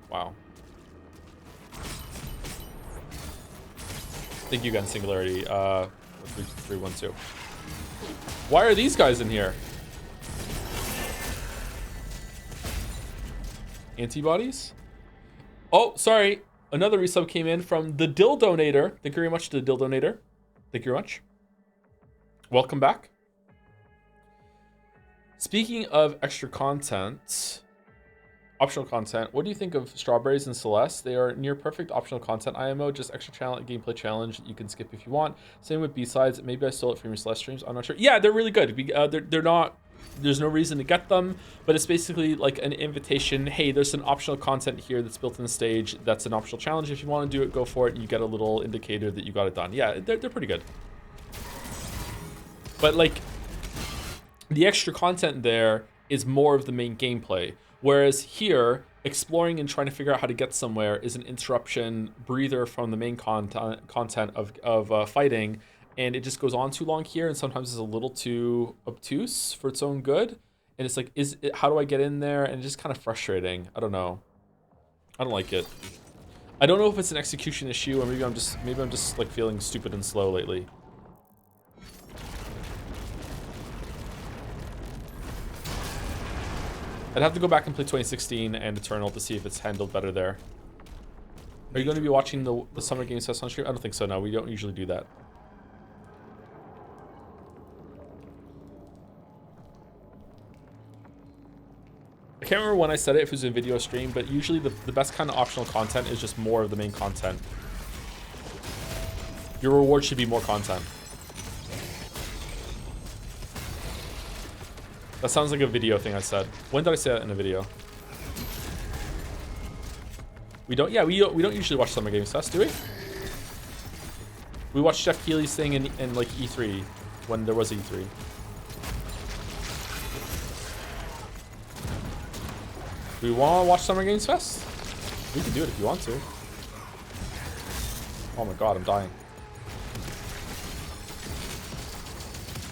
Wow. Thank you again, Singularity. 312. Why are these guys in here? Antibodies? Oh, sorry. Another resub came in from the Dill Donator. Thank you very much to the Dill Donator. Thank you very much. Welcome back. Speaking of extra content, optional content, what do you think of Strawberries and Celeste? They are near perfect optional content IMO, just extra gameplay challenge that you can skip if you want. Same with B-sides. Maybe I stole it from your Celeste streams. I'm not sure. Yeah, they're really good. They're not, there's no reason to get them, but it's basically like an invitation. Hey, there's some optional content here that's built in the stage. That's an optional challenge. If you want to do it, go for it. And you get a little indicator that you got it done. Yeah, they're pretty good. But like, the extra content there is more of the main gameplay. Whereas here, exploring and trying to figure out how to get somewhere is an interruption breather from the main content of fighting. And it just goes on too long here, and sometimes it's a little too obtuse for its own good. And it's like, how do I get in there? And it's just kind of frustrating. I don't know. I don't like it. I don't know if it's an execution issue, or maybe I'm just like feeling stupid and slow lately. I'd have to go back and play 2016 and Eternal to see if it's handled better there. Are you going to be watching the Summer Games Fest on stream? I don't think so, no. We don't usually do that. I can't remember when I said it, if it was a video stream, but usually the best kind of optional content is just more of the main content. Your reward should be more content. That sounds like a video thing I said. When did I say that in a video? We don't usually watch Summer Games Fest, do we? We watched Jeff Keighley's thing in like E3, when there was E3. Do we want to watch Summer Games Fest? We can do it if you want to. Oh my god, I'm dying.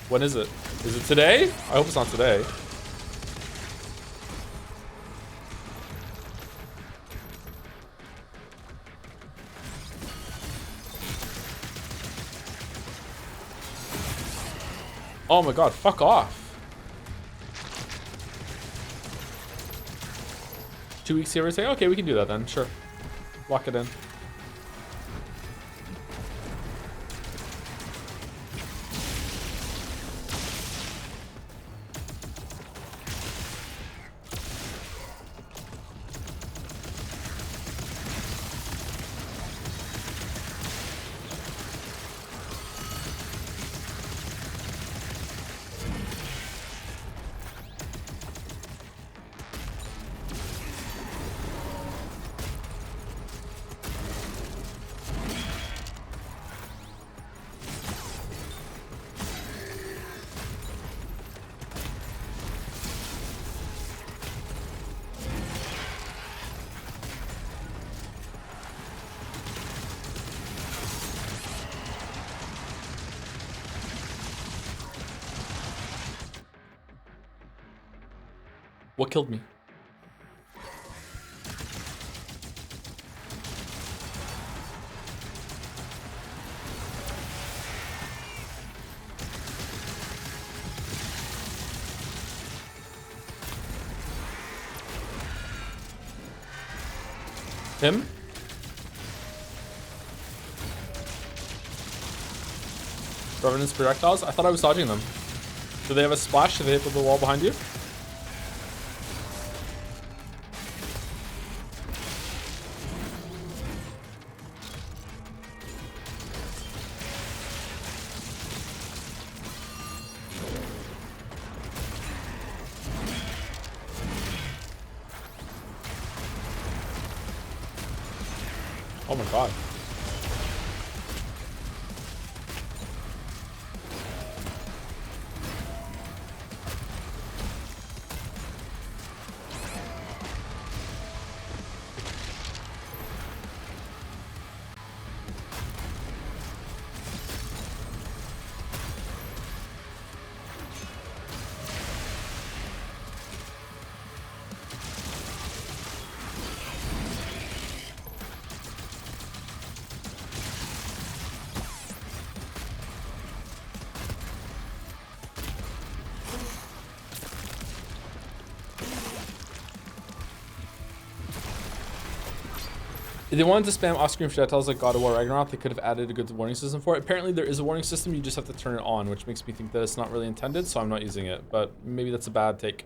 When is it? Is it today? I hope it's not today. Oh my god, fuck off. 2 weeks here, everything? Okay, we can do that then, sure. Lock it in. What killed me? Him? Revenant's projectiles? I thought I was dodging them. Do they have a splash? Do they hit the wall behind you? Oh my god. If they wanted to spam off-screen projectiles like God of War Ragnarok, they could have added a good warning system for it. Apparently there is a warning system, you just have to turn it on, which makes me think that it's not really intended, so I'm not using it. But maybe that's a bad take.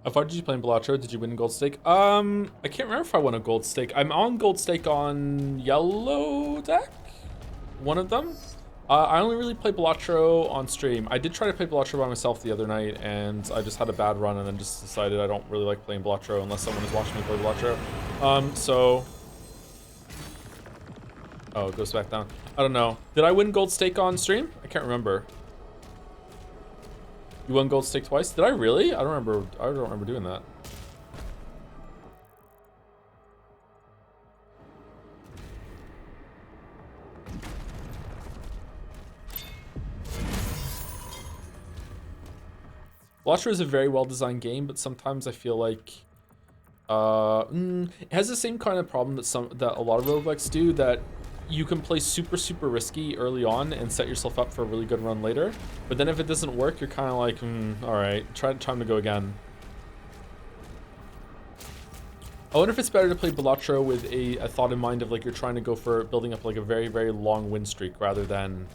How far did you play in Balatro? Did you win gold stake? I can't remember if I won a gold stake. I'm on gold stake on yellow deck, one of them. I only really play Balatro on stream. I did try to play Balatro by myself the other night, and I just had a bad run, and then just decided I don't really like playing Balatro unless someone is watching me play Balatro. Oh, it goes back down. I don't know. Did I win gold stake on stream? I can't remember. You won gold stake twice? Did I really? I don't remember doing that. Balatro is a very well-designed game, but sometimes I feel like it has the same kind of problem that a lot of roguelikes do, that you can play super risky early on and set yourself up for a really good run later, but then if it doesn't work, you're kind of like, all right, time to go again. I wonder if it's better to play Balatro with a thought in mind of like you're trying to go for building up like a very long win streak rather than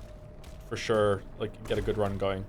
for sure like get a good run going.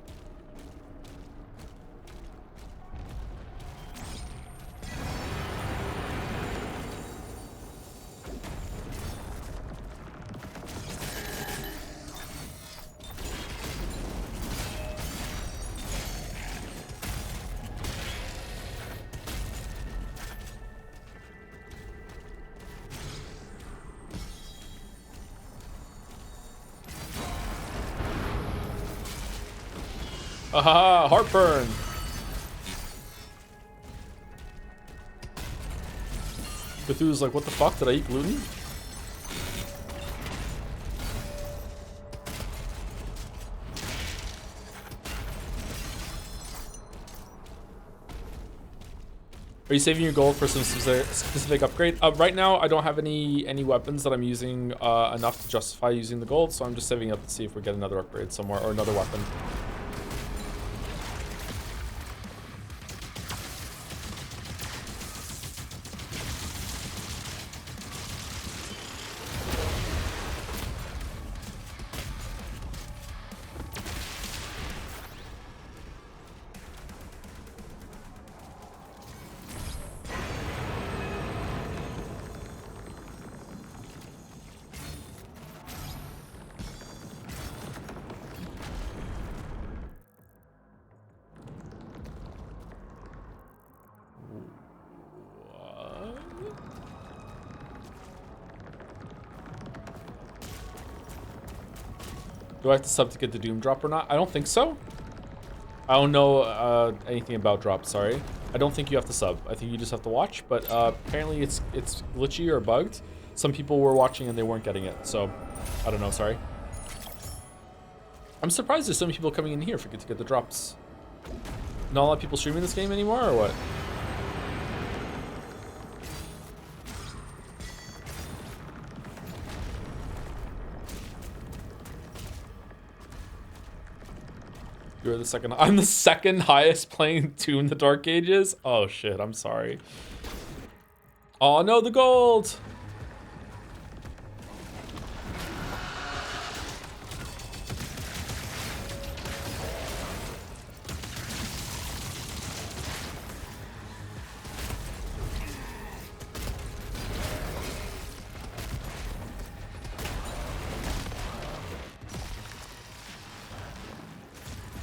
Aha, heartburn. Cthulhu's like, what the fuck? Did I eat gluten? Are you saving your gold for some specific upgrade? Right now, I don't have any weapons that I'm using enough to justify using the gold, so I'm just saving up to see if we get another upgrade somewhere or another weapon. Do I have to sub to get the Doom drop or not? I don't think so. I don't know anything about drops, sorry. I don't think you have to sub. I think you just have to watch, but apparently it's glitchy or bugged. Some people were watching and they weren't getting it, so I don't know, sorry. I'm surprised there's so many people coming in here to get the drops. Not a lot of people streaming this game anymore, or what? You're the second. I'm the second highest playing Toon the Dark Ages. Oh shit, I'm sorry. Oh no, the gold.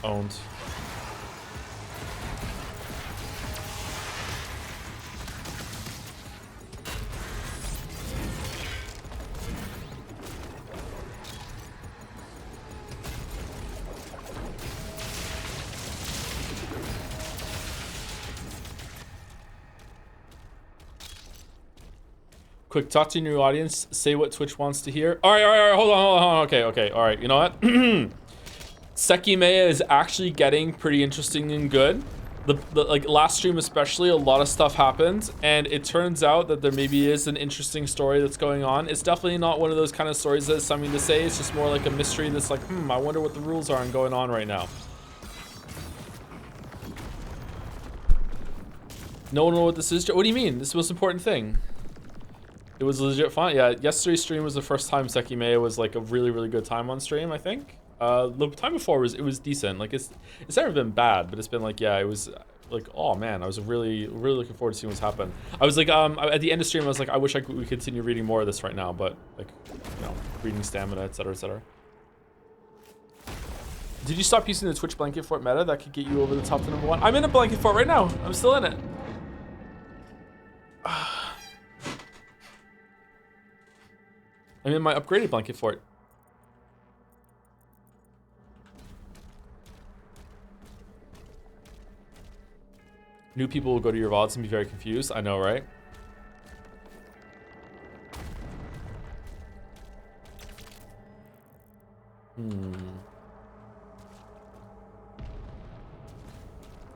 Owned. Quick, talk to your new audience. Say what Twitch wants to hear. All right. Hold on. Okay. All right. You know what? Sekimea is actually getting pretty interesting and good. the like last stream especially, a lot of stuff happened, and it turns out that there maybe is an interesting story that's going on. It's definitely not one of those kind of stories that's something to say. It's just more like a mystery that's like, I wonder what the rules are and going on right now. No one know what this is. What do you mean? This is the most important thing. It was legit fun. Yeah, yesterday's stream was the first time Sekime was like a really, really good time on stream, I think. The time before it was decent. Like it's never been bad, but it's been like, yeah, it was like, oh man, I was really looking forward to seeing what's happened. I was like, at the end of stream, I was like, I wish we could continue reading more of this right now, but like, you know, reading stamina, etc., etc. Did you stop using the Twitch blanket fort meta that could get you over the top to #1? I'm in a blanket fort right now. I'm still in it. I'm in my upgraded blanket fort. New people will go to your VODs and be very confused. I know, right?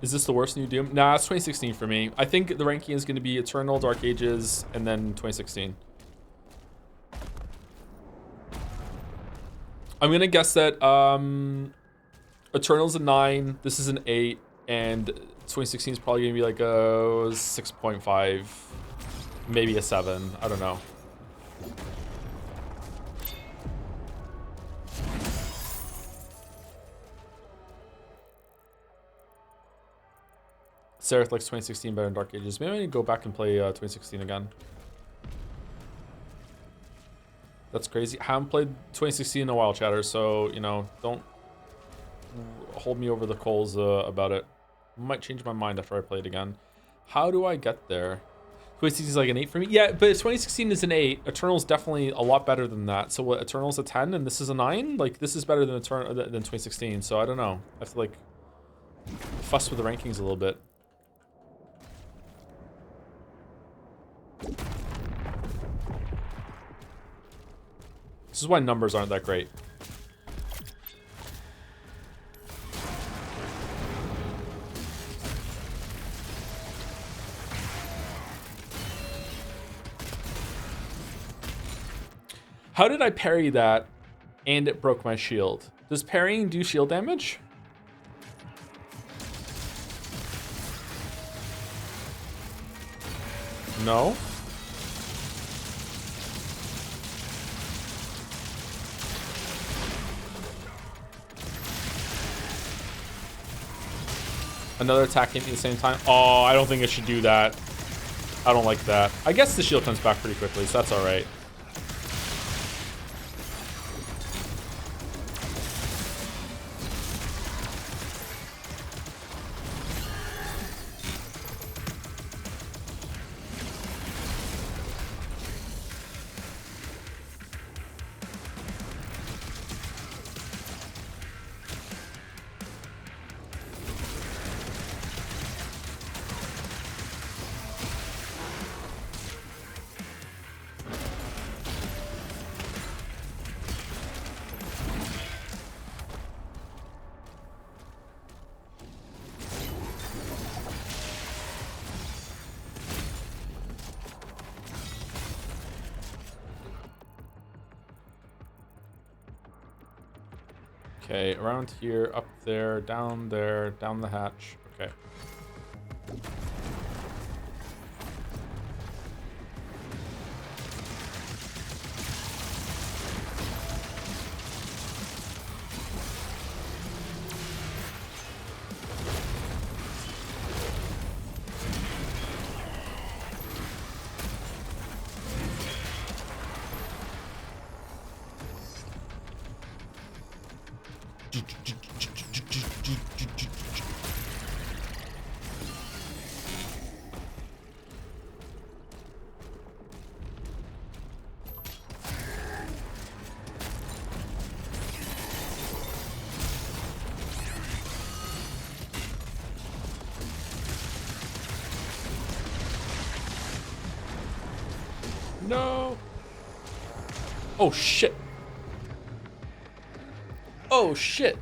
Is this the worst new Doom? Nah, it's 2016 for me. I think the ranking is going to be Eternal, Dark Ages, and then 2016. I'm going to guess that Eternal's a 9, this is an 8, and 2016 is probably going to be like a 6.5, maybe a 7. I don't know. Seraph likes 2016 better than Dark Ages. Maybe I need to go back and play 2016 again. That's crazy. I haven't played 2016 in a while, chatter, so, you know, don't hold me over the coals about it. Might change my mind after I play it again. How do I get there? 2016 is like an 8 for me? Yeah, but 2016 is an 8. Eternal's definitely a lot better than that. So what, Eternal's a 10 and this is a 9? Like, this is better than 2016, so I don't know. I have to, like, fuss with the rankings a little bit. This is why numbers aren't that great. How did I parry that and it broke my shield? Does parrying do shield damage? No? Another attack hit me at the same time. Oh, I don't think it should do that. I don't like that. I guess the shield comes back pretty quickly, so that's all right. Okay, around here, up there, down the hatch. Okay. No. Oh shit. Oh shit.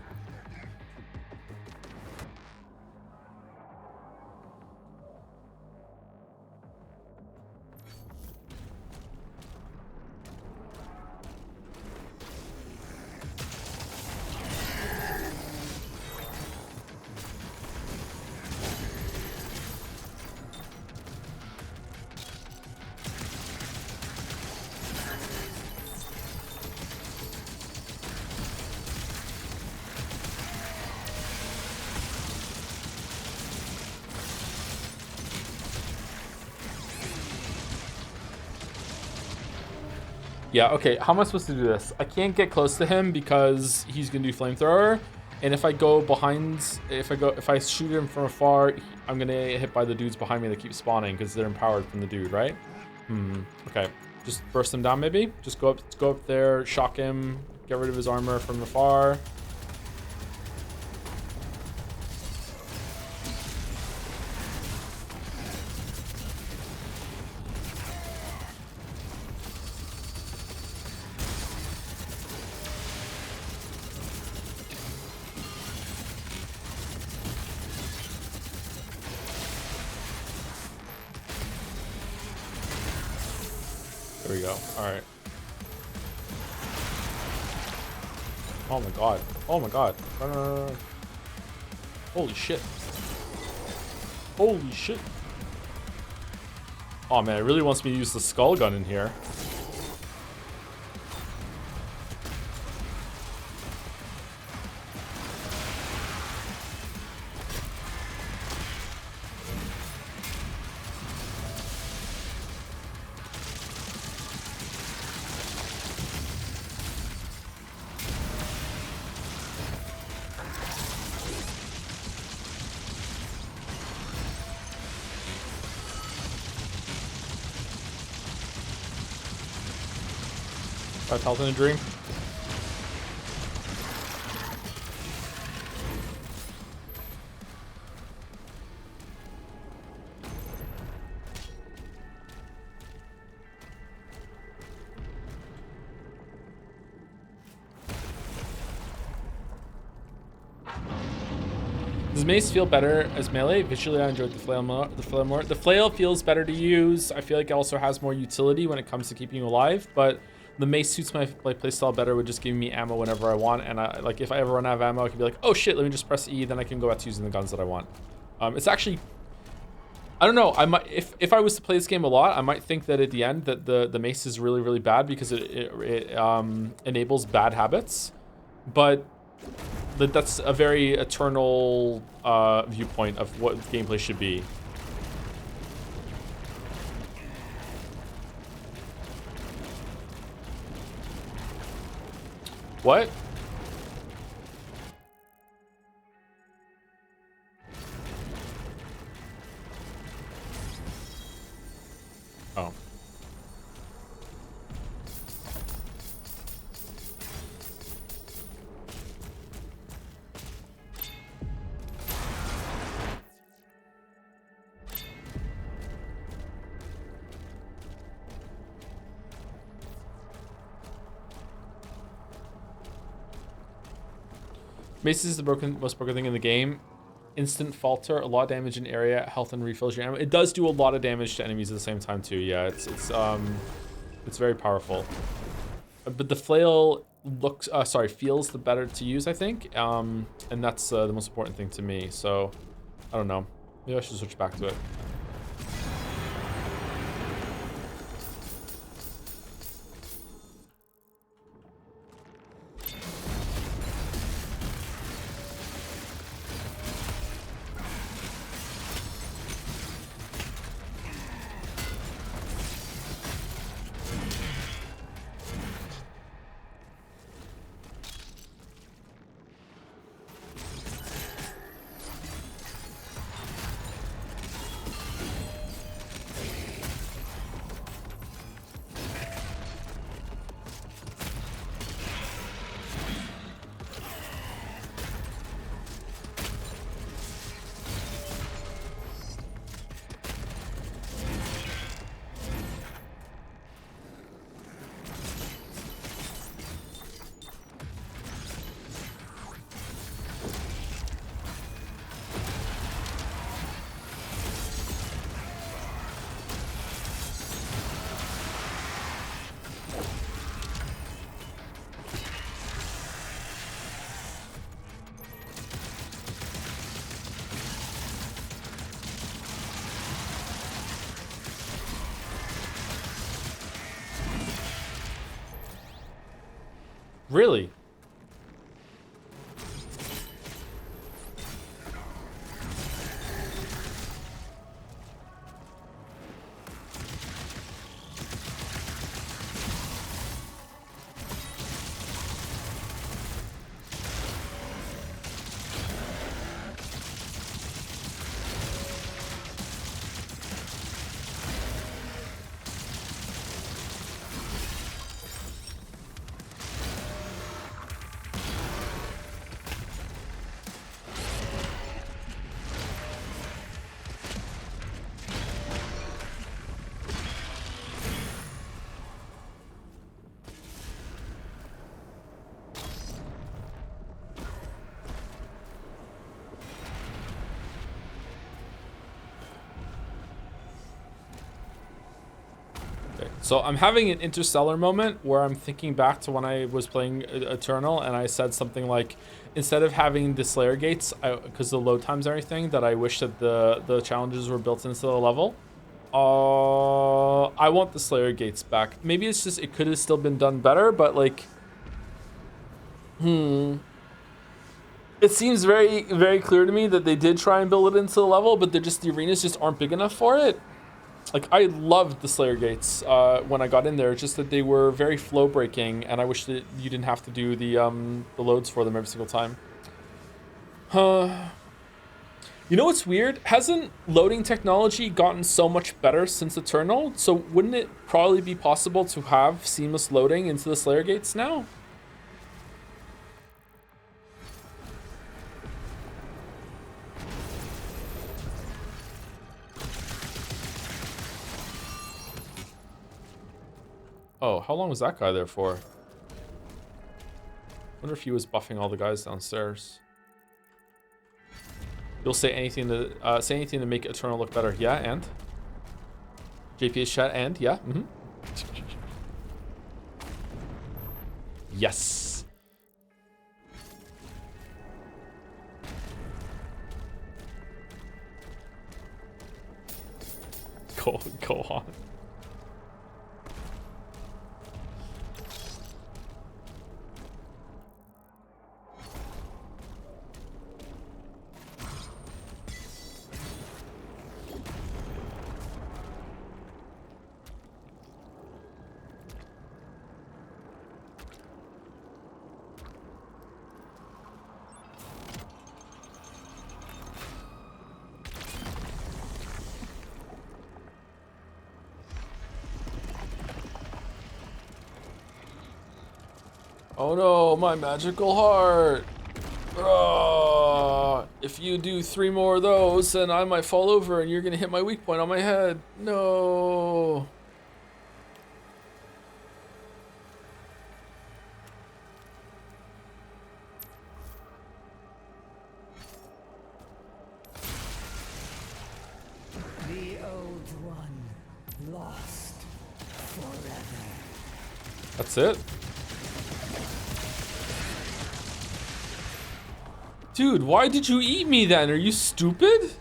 Yeah, okay, how am I supposed to do this? I can't get close to him because he's gonna do flamethrower. And if I go behind, if I shoot him from afar, I'm gonna get hit by the dudes behind me that keep spawning because they're empowered from the dude, right? Okay. Just burst him down maybe? Just go up there, shock him, get rid of his armor from afar. There we go. Alright. Oh my god. Oh my god. Run. Holy shit. Holy shit. Oh man, it really wants me to use the skull gun in here. Health in a dream. Does mace feel better as melee? Visually, I enjoyed the flail more. The flail feels better to use. I feel like it also has more utility when it comes to keeping you alive, but the mace suits my playstyle better with just giving me ammo whenever I want. And I like if I ever run out of ammo, I can be like, oh shit, let me just press E, then I can go back to using the guns that I want. It's actually, I don't know. I might if I was to play this game a lot, I might think that at the end that the mace is really really bad because it enables bad habits, but that's a very eternal viewpoint of what gameplay should be. What? Oh. Mace is the most broken thing in the game. Instant falter, a lot of damage in area, health and refills your ammo. It does do a lot of damage to enemies at the same time too. Yeah, it's very powerful. But the flail feels the better to use, I think. And that's the most important thing to me. So I don't know. Maybe I should switch back to it. Really? So I'm having an interstellar moment where I'm thinking back to when I was playing Eternal, and I said something like, instead of having the Slayer gates, because the load times and everything, that I wish that the challenges were built into the level. I want the Slayer gates back. Maybe it's just, it could have still been done better, but like, it seems very, very clear to me that they did try and build it into the level, but they're just, the arenas just aren't big enough for it. Like, I loved the Slayer gates when I got in there, just that they were very flow breaking, and I wish that you didn't have to do the loads for them every single time. You know what's weird? Hasn't loading technology gotten so much better since Eternal? So wouldn't it probably be possible to have seamless loading into the Slayer gates now? Oh, how long was that guy there for? Wonder if he was buffing all the guys downstairs. You'll say anything to make Eternal look better. Yeah, and? JP's chat, and? Yeah? Mm-hmm. Yes. Go on. Oh no, my magical heart. If you do 3 more of those, then I might fall over and you're gonna hit my weak point on my head. No. The old one lost forever. That's it? Dude, why did you eat me then? Are you stupid?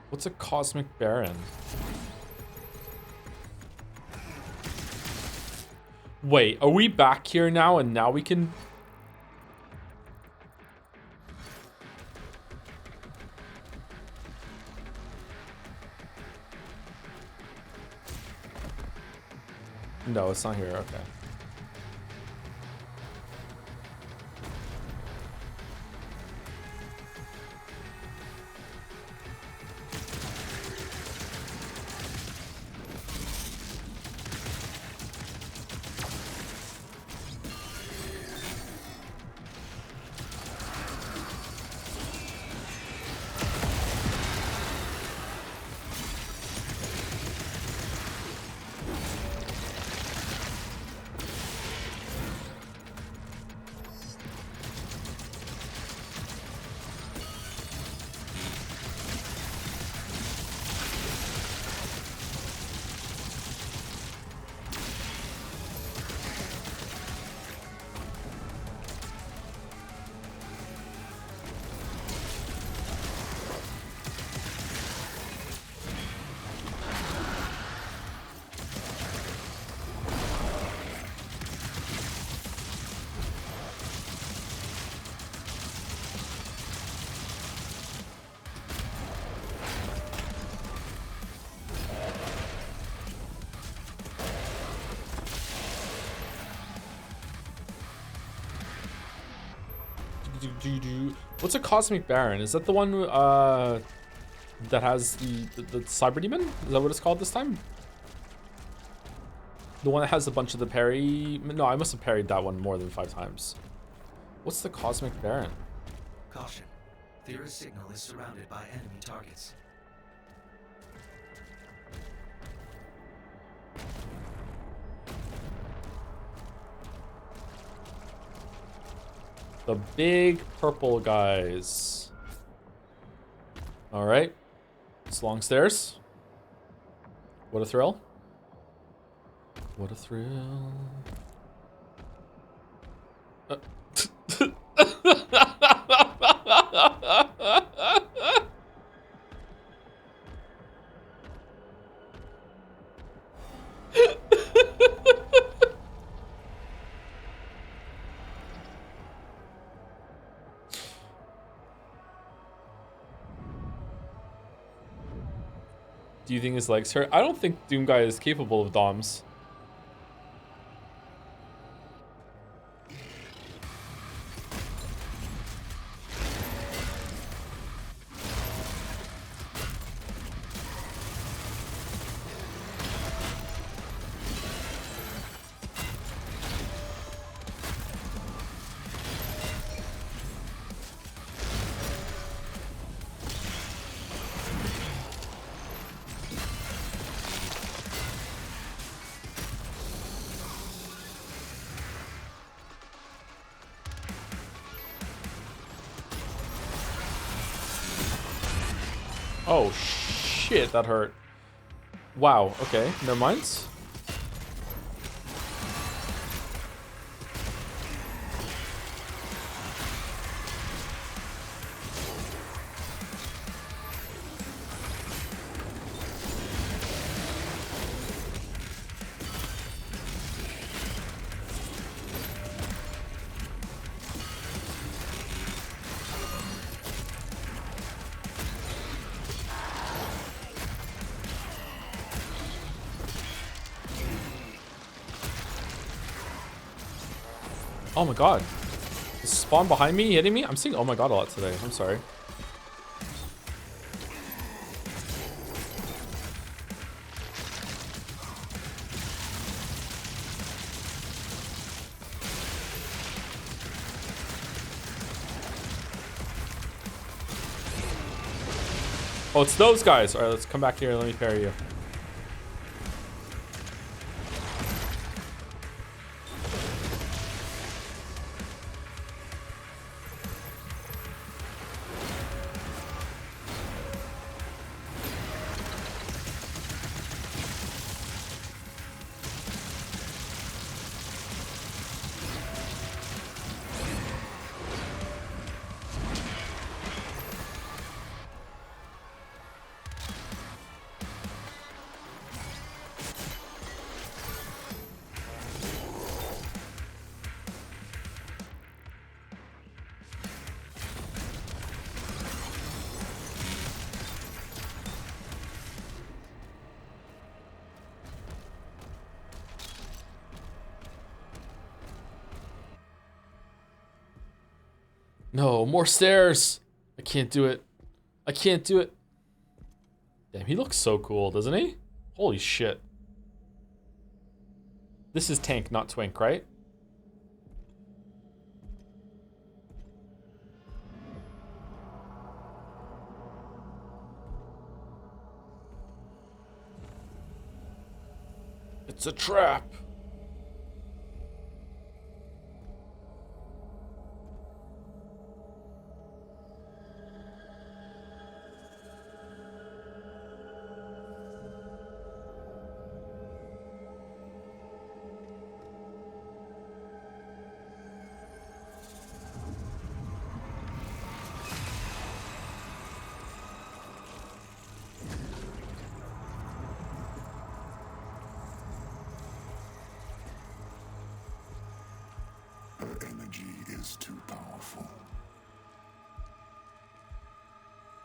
What's a Cosmic Baron? Wait, are we back here now and now we can... No, it's not here, okay. What's a Cosmic Baron? Is that the one that has the Cyber Demon? Is that what it's called this time? The one that has a bunch of the parry... No, I must have parried that one more than 5 times. What's the Cosmic Baron? Caution. Thera's signal is surrounded by enemy targets. The big purple guys. All right. It's long stairs. What a thrill. What a thrill. Do you think his legs hurt? I don't think Doom Guy is capable of DOMs. Oh shit, that hurt. Wow, okay, never mind. Oh my god. Is Spawn behind me hitting me? I'm seeing oh my god a lot today. I'm sorry. Oh, it's those guys. Alright, let's come back here and let me parry you. No, more stairs. I can't do it. I can't do it. Damn, he looks so cool, doesn't he? Holy shit. This is Tank, not Twink, right? It's a trap. Is too powerful.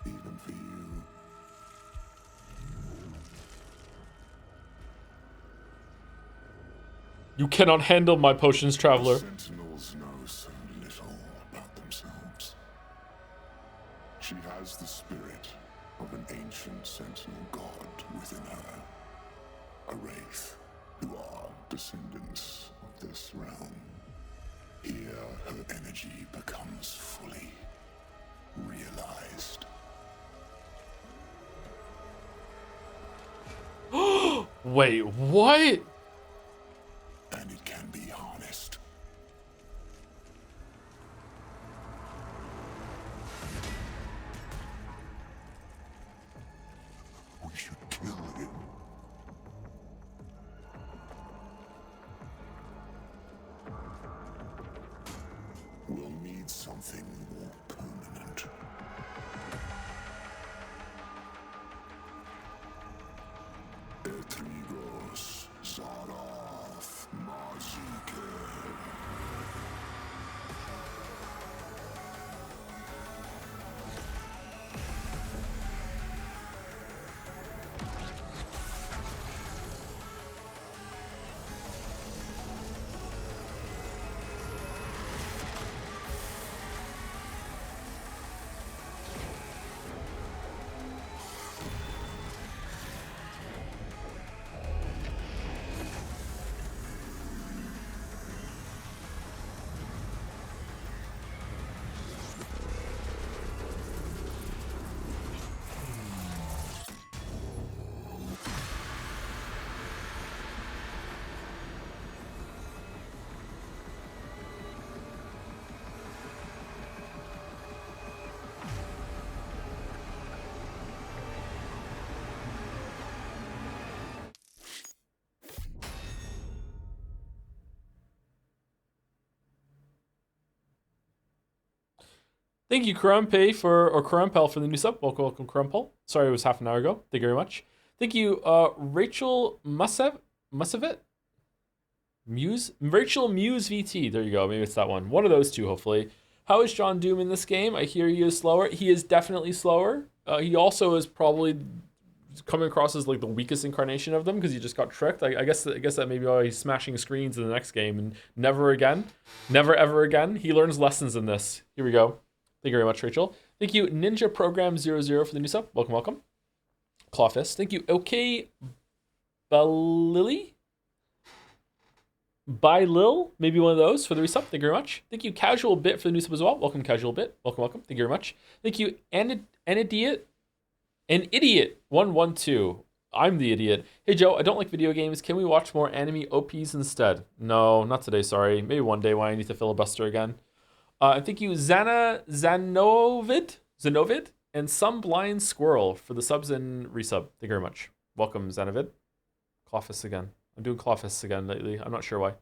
Even for you. You cannot handle my potions, traveler. Sentinels know so little about themselves. She has the spirit of an ancient sentinel god within her. A wraith who are descendants of this realm. Here, her energy becomes fully realized. Wait, what? And it can be harnessed. We should kill him. We'll need something more permanent. Etrigos, Zaraf, Maziker. Thank you, Krumpel, for the new sub. Welcome, Krumpel. Sorry, it was half an hour ago. Thank you very much. Thank you, Rachel Musevet? Rachel Muse VT. There you go. Maybe it's that one. One of those two, hopefully. How is John Doom in this game? I hear he is slower. He is definitely slower. He also is probably coming across as like the weakest incarnation of them because he just got tricked. I guess that maybe why he's smashing screens in the next game and never ever again. He learns lessons in this. Here we go. Thank you very much, Rachel. Thank you, Ninja Program 00 for the new sub. Welcome. Clawfist. Thank you, OK Balili? Lil, maybe one of those for the resub. Thank you very much. Thank you, Casual Bit, for the new sub as well. Welcome, Casual Bit. Welcome. Thank you very much. Thank you, An Idiot 112. I'm the idiot. Hey Joe, I don't like video games. Can we watch more anime OPs instead? No, not today, sorry. Maybe one day when I need to filibuster again. Thank you, Zanovid, and Some Blind Squirrel for the subs and resub. Thank you very much. Welcome, Zanovid. Clawfist again. I'm doing Clawfists again lately. I'm not sure why.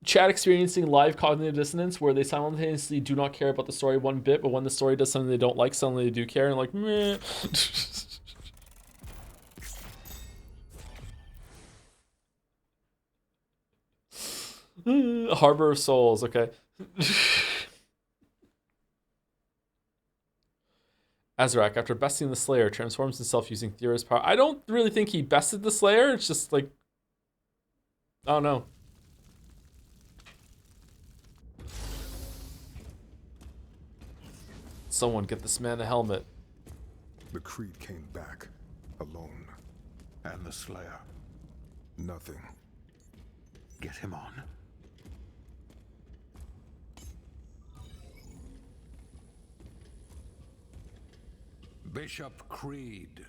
Chat experiencing live cognitive dissonance where they simultaneously do not care about the story one bit, but when the story does something they don't like, suddenly they do care, and like, meh. Harbor of Souls, okay. Azrak, after besting the Slayer, transforms himself using Thera's power. I don't really think he bested the Slayer. It's just like, I don't know. Someone get this man a helmet. The Creed came back, alone. And the Slayer. Nothing. Get him on. Bishop Creed.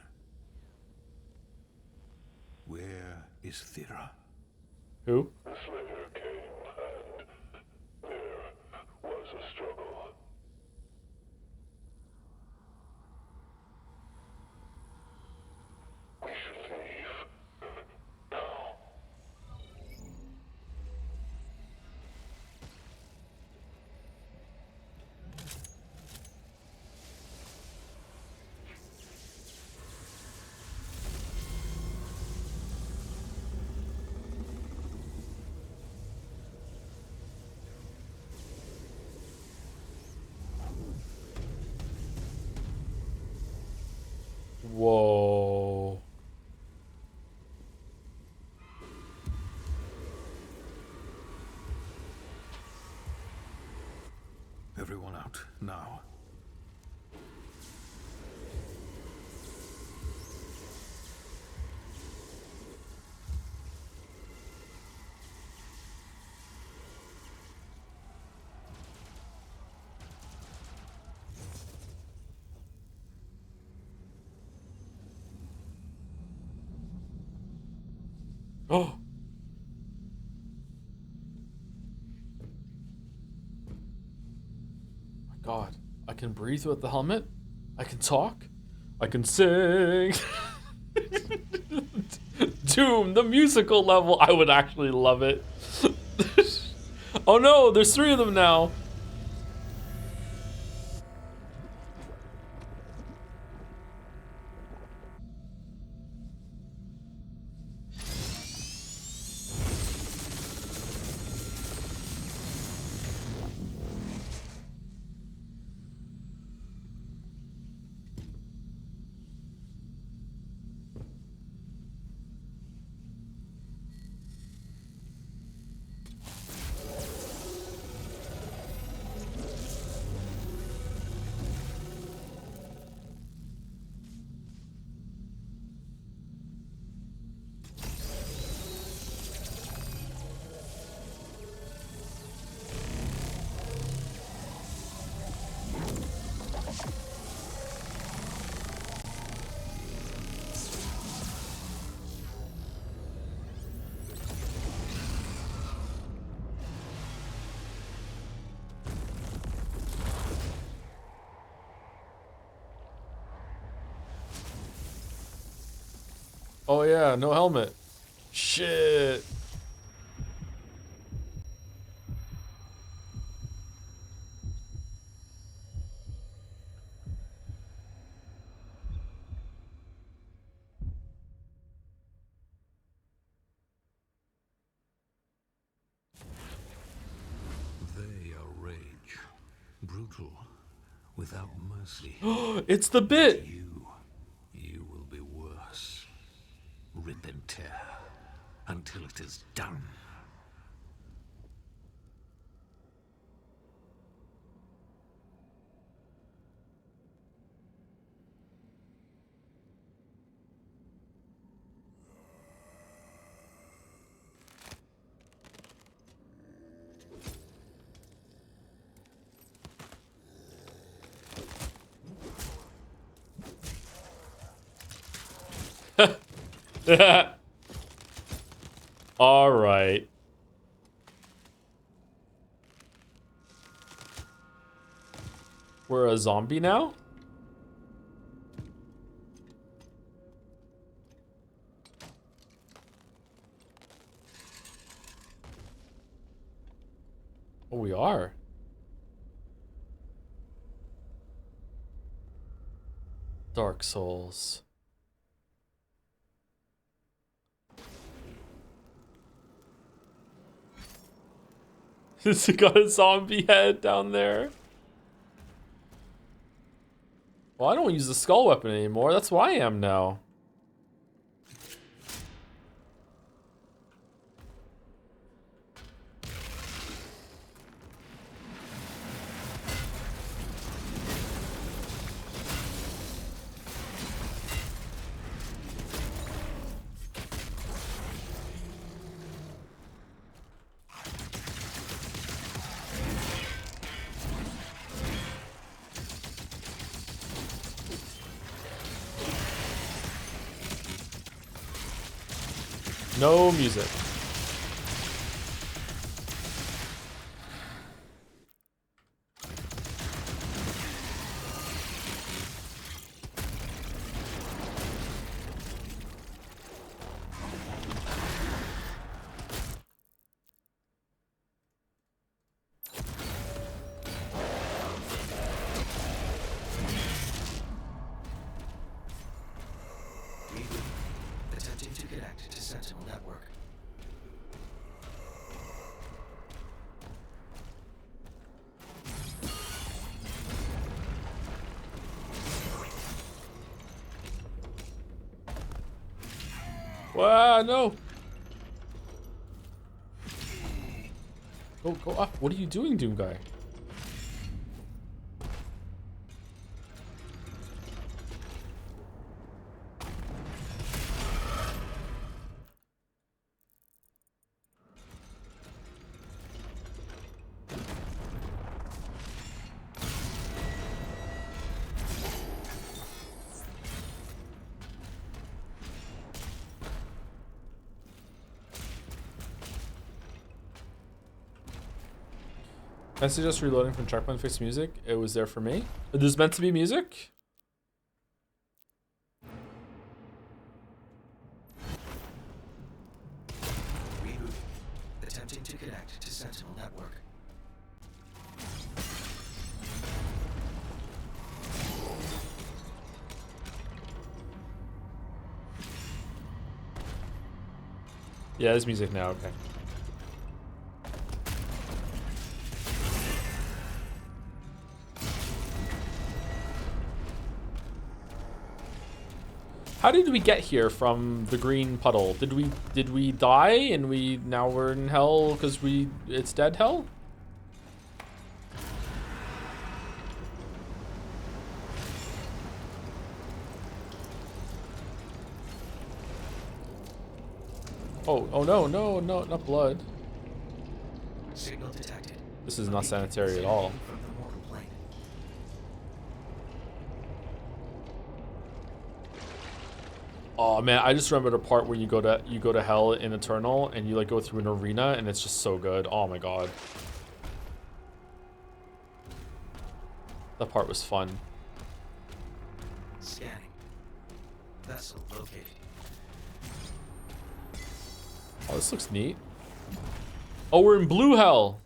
Where is Thera? Who? The Slayer came, and there was a struggle. We should leave now. Whoa. Everyone out, now. Oh. My God, I can breathe with the helmet. I can talk. I can sing. Doom, the musical level. I would actually love it. Oh no, there's 3 of them now. Oh yeah, no helmet. Shit. They are rage. Brutal. Without mercy. It's the bit. You will be worse. Rip and tear. Until it is done. All right. We're a zombie now? Oh, we are. Dark Souls. It's got a zombie head down there. Well, I don't use the skull weapon anymore. That's what I am now. No music. Attempting to connect to Sentinel Network. Wow, no. Go up. What are you doing, Doom Guy? I suggest reloading from checkpoint fix music. It was there for me. There's meant to be music? Rebooting. Attempting to connect to Sentinel network. Yeah, there's music now, okay. How did we get here from the green puddle? Did we die and now we're in hell because it's dead hell? Oh no, not blood. Signal detected. This is not sanitary at all. From the mortal plane. Oh man, I just remembered a part where you go to hell in Eternal and you like go through an arena and it's just so good. Oh my god. That part was fun. Scanning. Vessel located. Oh, this looks neat. Oh, we're in blue hell.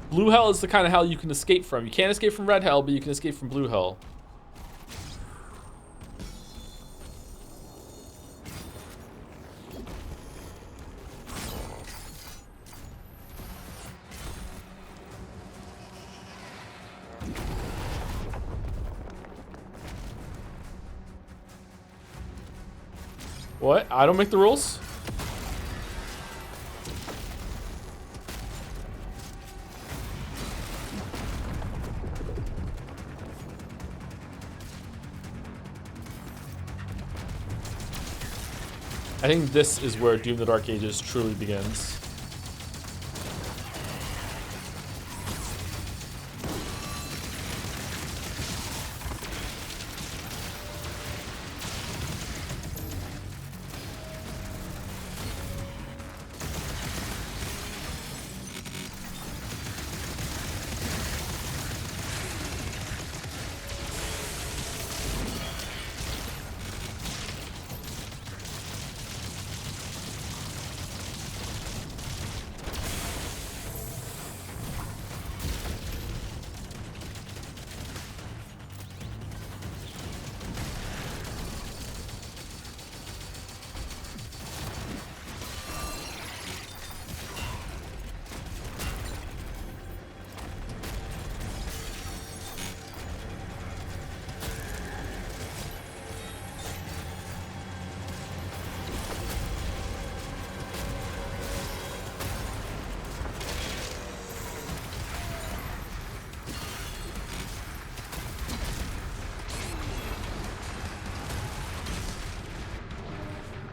Blue hell is the kind of hell you can escape from. You can't escape from red hell, but you can escape from blue hell. What? I don't make the rules? I think this is where Doom the Dark Ages truly begins.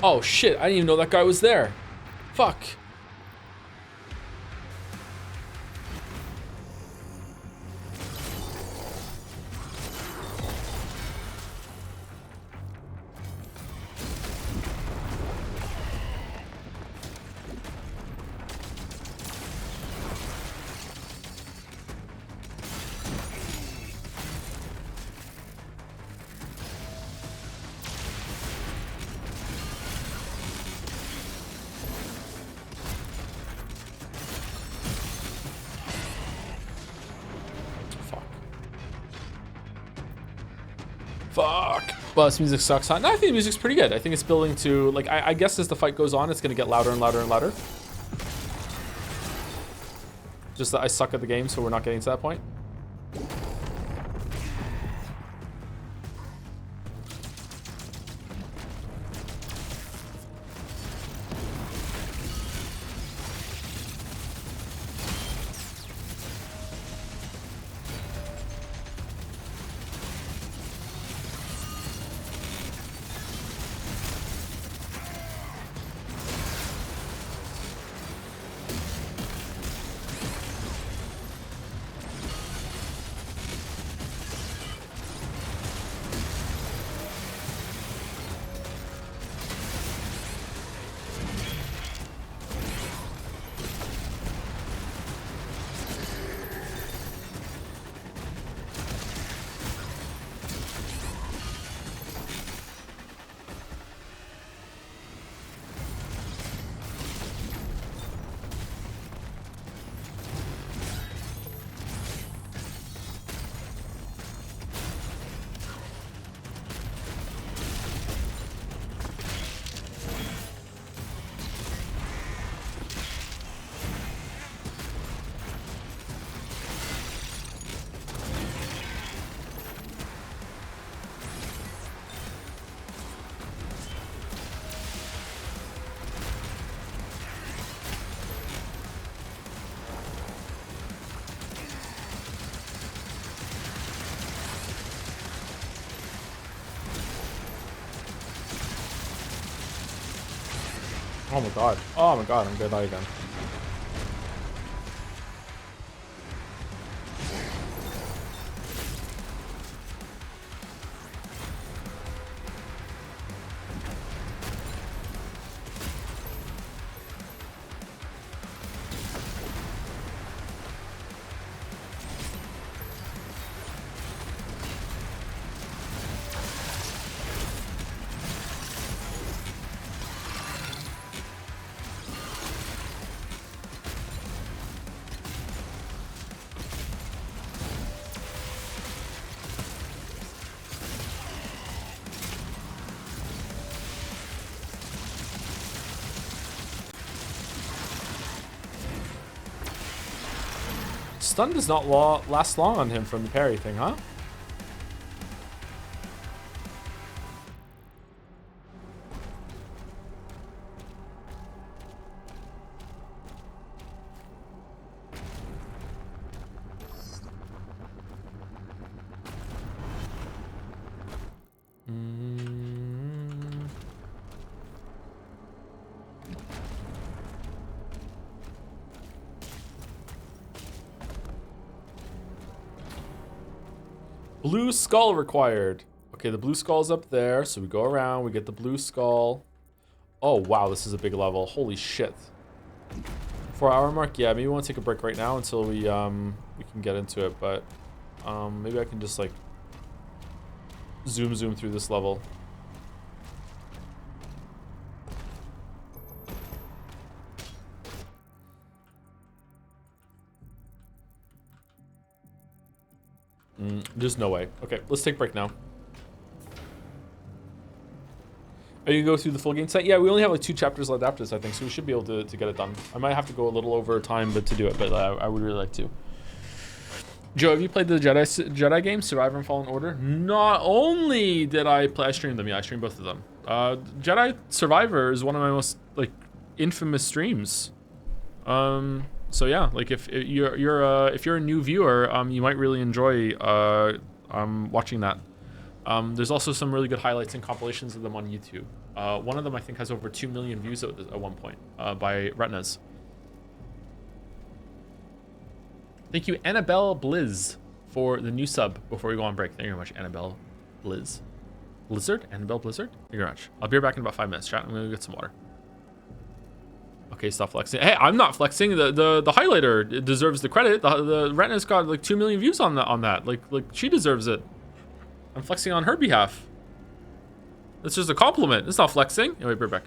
Oh shit, I didn't even know that guy was there. Fuck. Fuck. Well, this music sucks, huh? No, I think the music's pretty good. I think it's building to, like, I guess as the fight goes on, it's going to get louder and louder and louder. Just that I suck at the game, so we're not getting to that point. Oh my god. Oh my god, I'm gonna die again. Stun does not last long on him from the parry thing, huh? Blue skull required. Okay, the blue skull's up there, so we go around, we get the blue skull. Oh wow, this is a big level. Holy shit. 4-hour mark? Yeah, maybe we want to take a break right now until we can get into it, but maybe I can just like zoom through this level. There's no way. Okay, let's take a break now. Are you gonna go through the full game tonight? Yeah, we only have like 2 chapters left after this, I think, so we should be able to get it done. I might have to go a little over time to do it, but I would really like to. Joe, have you played the Jedi games, Survivor and Fallen Order? Not only did I streamed them. Yeah, I streamed both of them. Jedi Survivor is one of my most like infamous streams. So yeah, like if you're a new viewer, you might really enjoy watching that. There's also some really good highlights and compilations of them on YouTube. One of them I think has over 2 million views at one point by Retinas. Thank you, Annabelle Blizz, for the new sub before we go on break. Thank you very much, Annabelle Blizz. Blizzard? Annabelle Blizzard? Thank you very much. I'll be back in about 5 minutes, chat. I'm gonna go get some water. Okay, stop flexing. Hey, I'm not flexing. The highlighter deserves the credit. The Retina's got like 2 million views on that. Like she deserves it. I'm flexing on her behalf. That's just a compliment. It's not flexing. Anyway, we're back.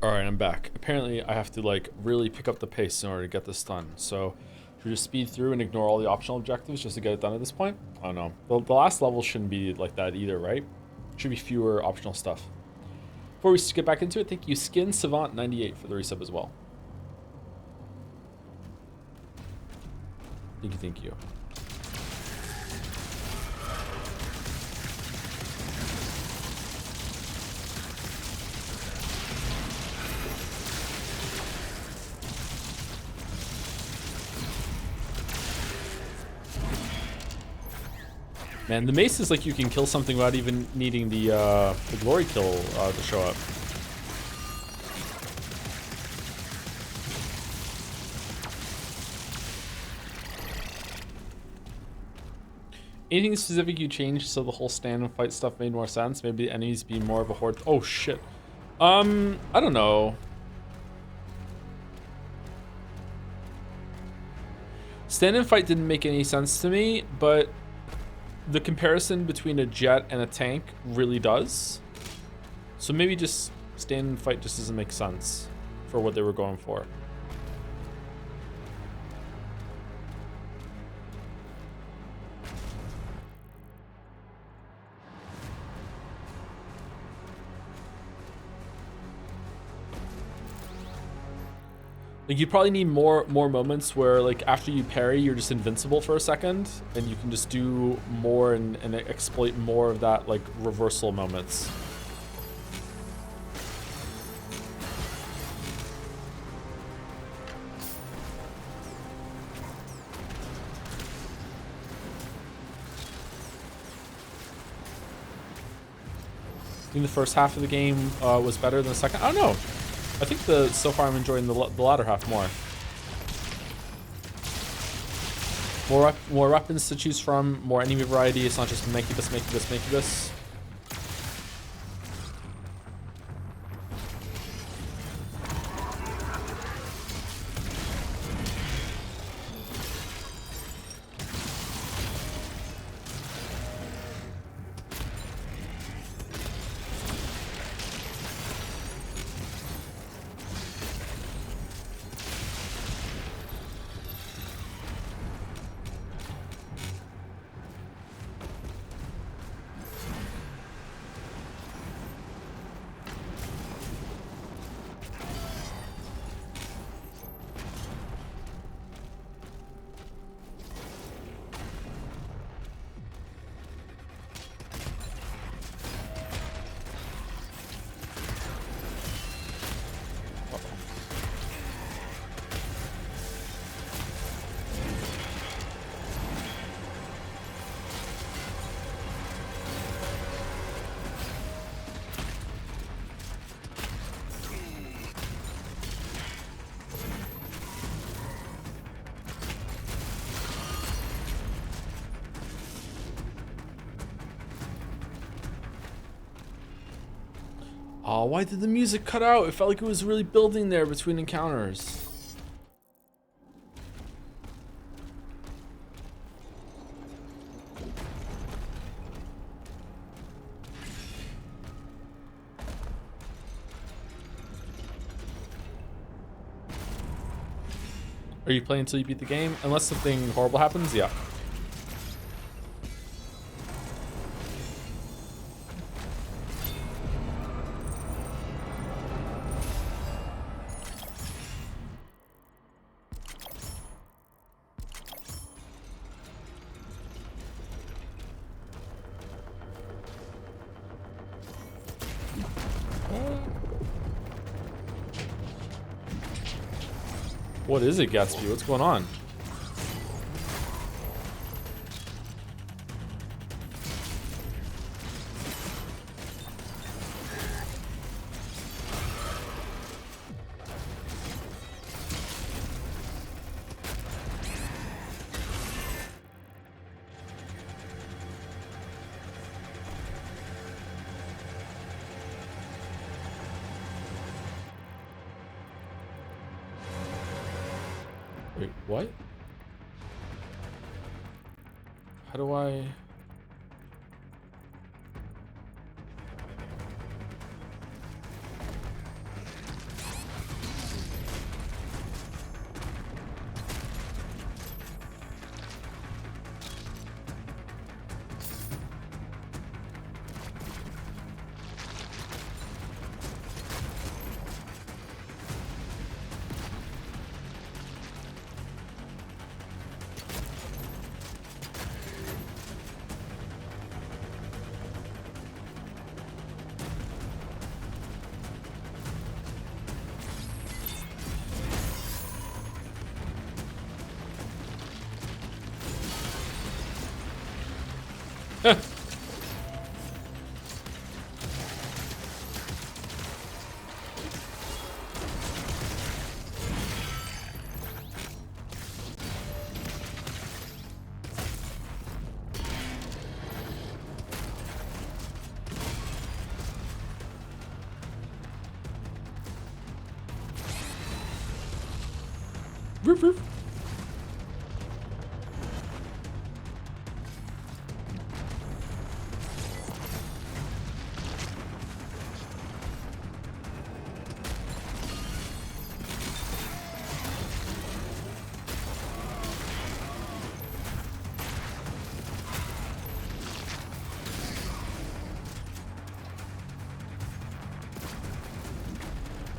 All right, I'm back. Apparently, I have to like really pick up the pace in order to get this done. So, should we just speed through and ignore all the optional objectives just to get it done at this point? I don't know. The last level shouldn't be like that either, right? Should be fewer optional stuff. Before we get back into it, thank you, Skin Savant 98 for the resub as well. Thank you, thank you. Man, the mace is like you can kill something without even needing the glory kill to show up. Anything specific you changed so the whole stand and fight stuff made more sense? Maybe the enemies be more of a horde. Oh shit. I don't know. Stand and fight didn't make any sense to me, but the comparison between a jet and a tank really does. So maybe just stand and fight just doesn't make sense for what they were going for. Like you probably need more moments where like after you parry you're just invincible for a second and you can just do more and exploit more of that like reversal moments. I think the first half of the game was better than the second. I don't know. I think so far I'm enjoying the latter half more. More weapons to choose from, more enemy variety. It's not just Mekibus. Oh, why did the music cut out? It felt like it was really building there between encounters. Are you playing until you beat the game? Unless something horrible happens, yeah. What is it, Gatsby? What's going on? Wait, what? How do I... Roof, roof.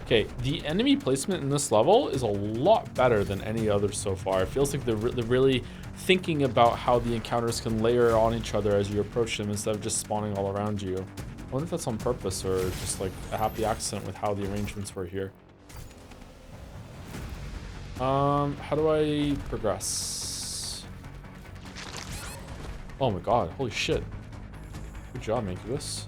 Okay, the enemy placement in this level is a lot better than any other so far. It feels like they're really thinking about how the encounters can layer on each other as you approach them instead of just spawning all around you. I wonder if that's on purpose or just like a happy accident with how the arrangements were here. How do I progress? Oh my god, holy shit. Good job, Mancubus.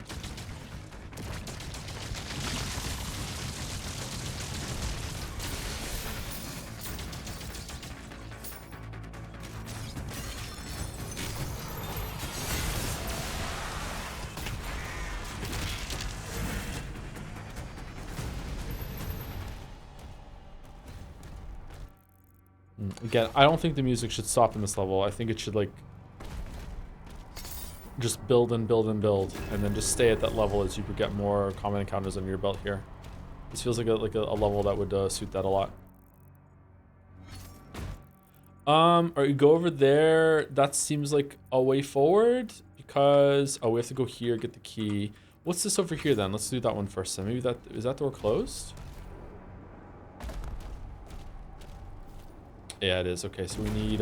Again, I don't think the music should stop in this level. I think it should like just build and build and build, and then just stay at that level as you get more common encounters under your belt here. This feels like a level that would suit that a lot. Or you go over there. That seems like a way forward because we have to go here, get the key. What's this over here then? Let's do that one first. Then maybe is that door closed? Yeah, it is. Okay, so we need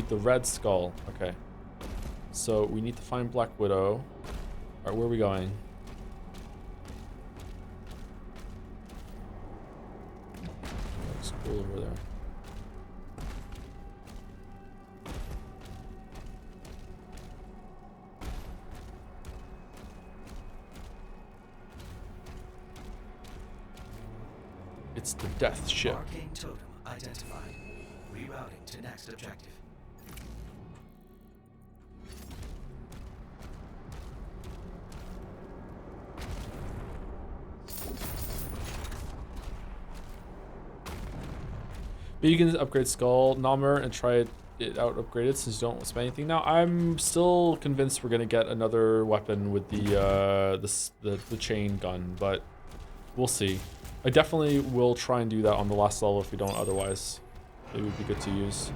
the red skull. Okay. So we need to find Black Widow. Alright, where are we going? Looks cool over there. It's the death ship. Arcane totem identified. Rerouting to next objective. But you can upgrade Skull Namur and try it out upgraded since you don't spend anything. Now I'm still convinced we're gonna get another weapon with the chain gun, but we'll see. I definitely will try and do that on the last level if we don't otherwise. It would be good to use.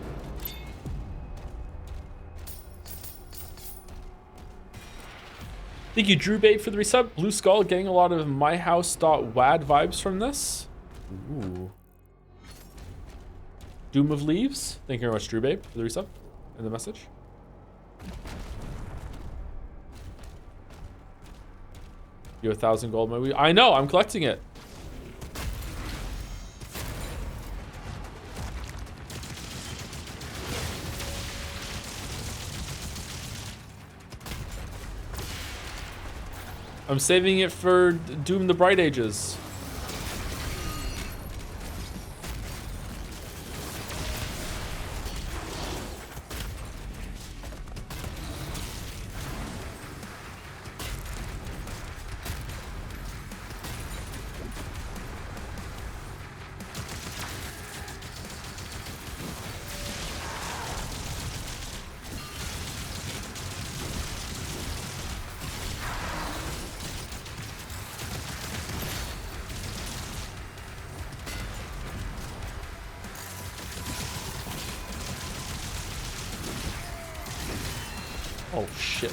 Thank you, Drewbait, for the resub. Blue Skull getting a lot of myhouse.wad vibes from this. Ooh. Doom of Leaves. Thank you very much, Drewbait, for the resub and the message. You have 1,000 gold, maybe? I know, I'm collecting it. I'm saving it for Doom the Bright Ages. Oh shit.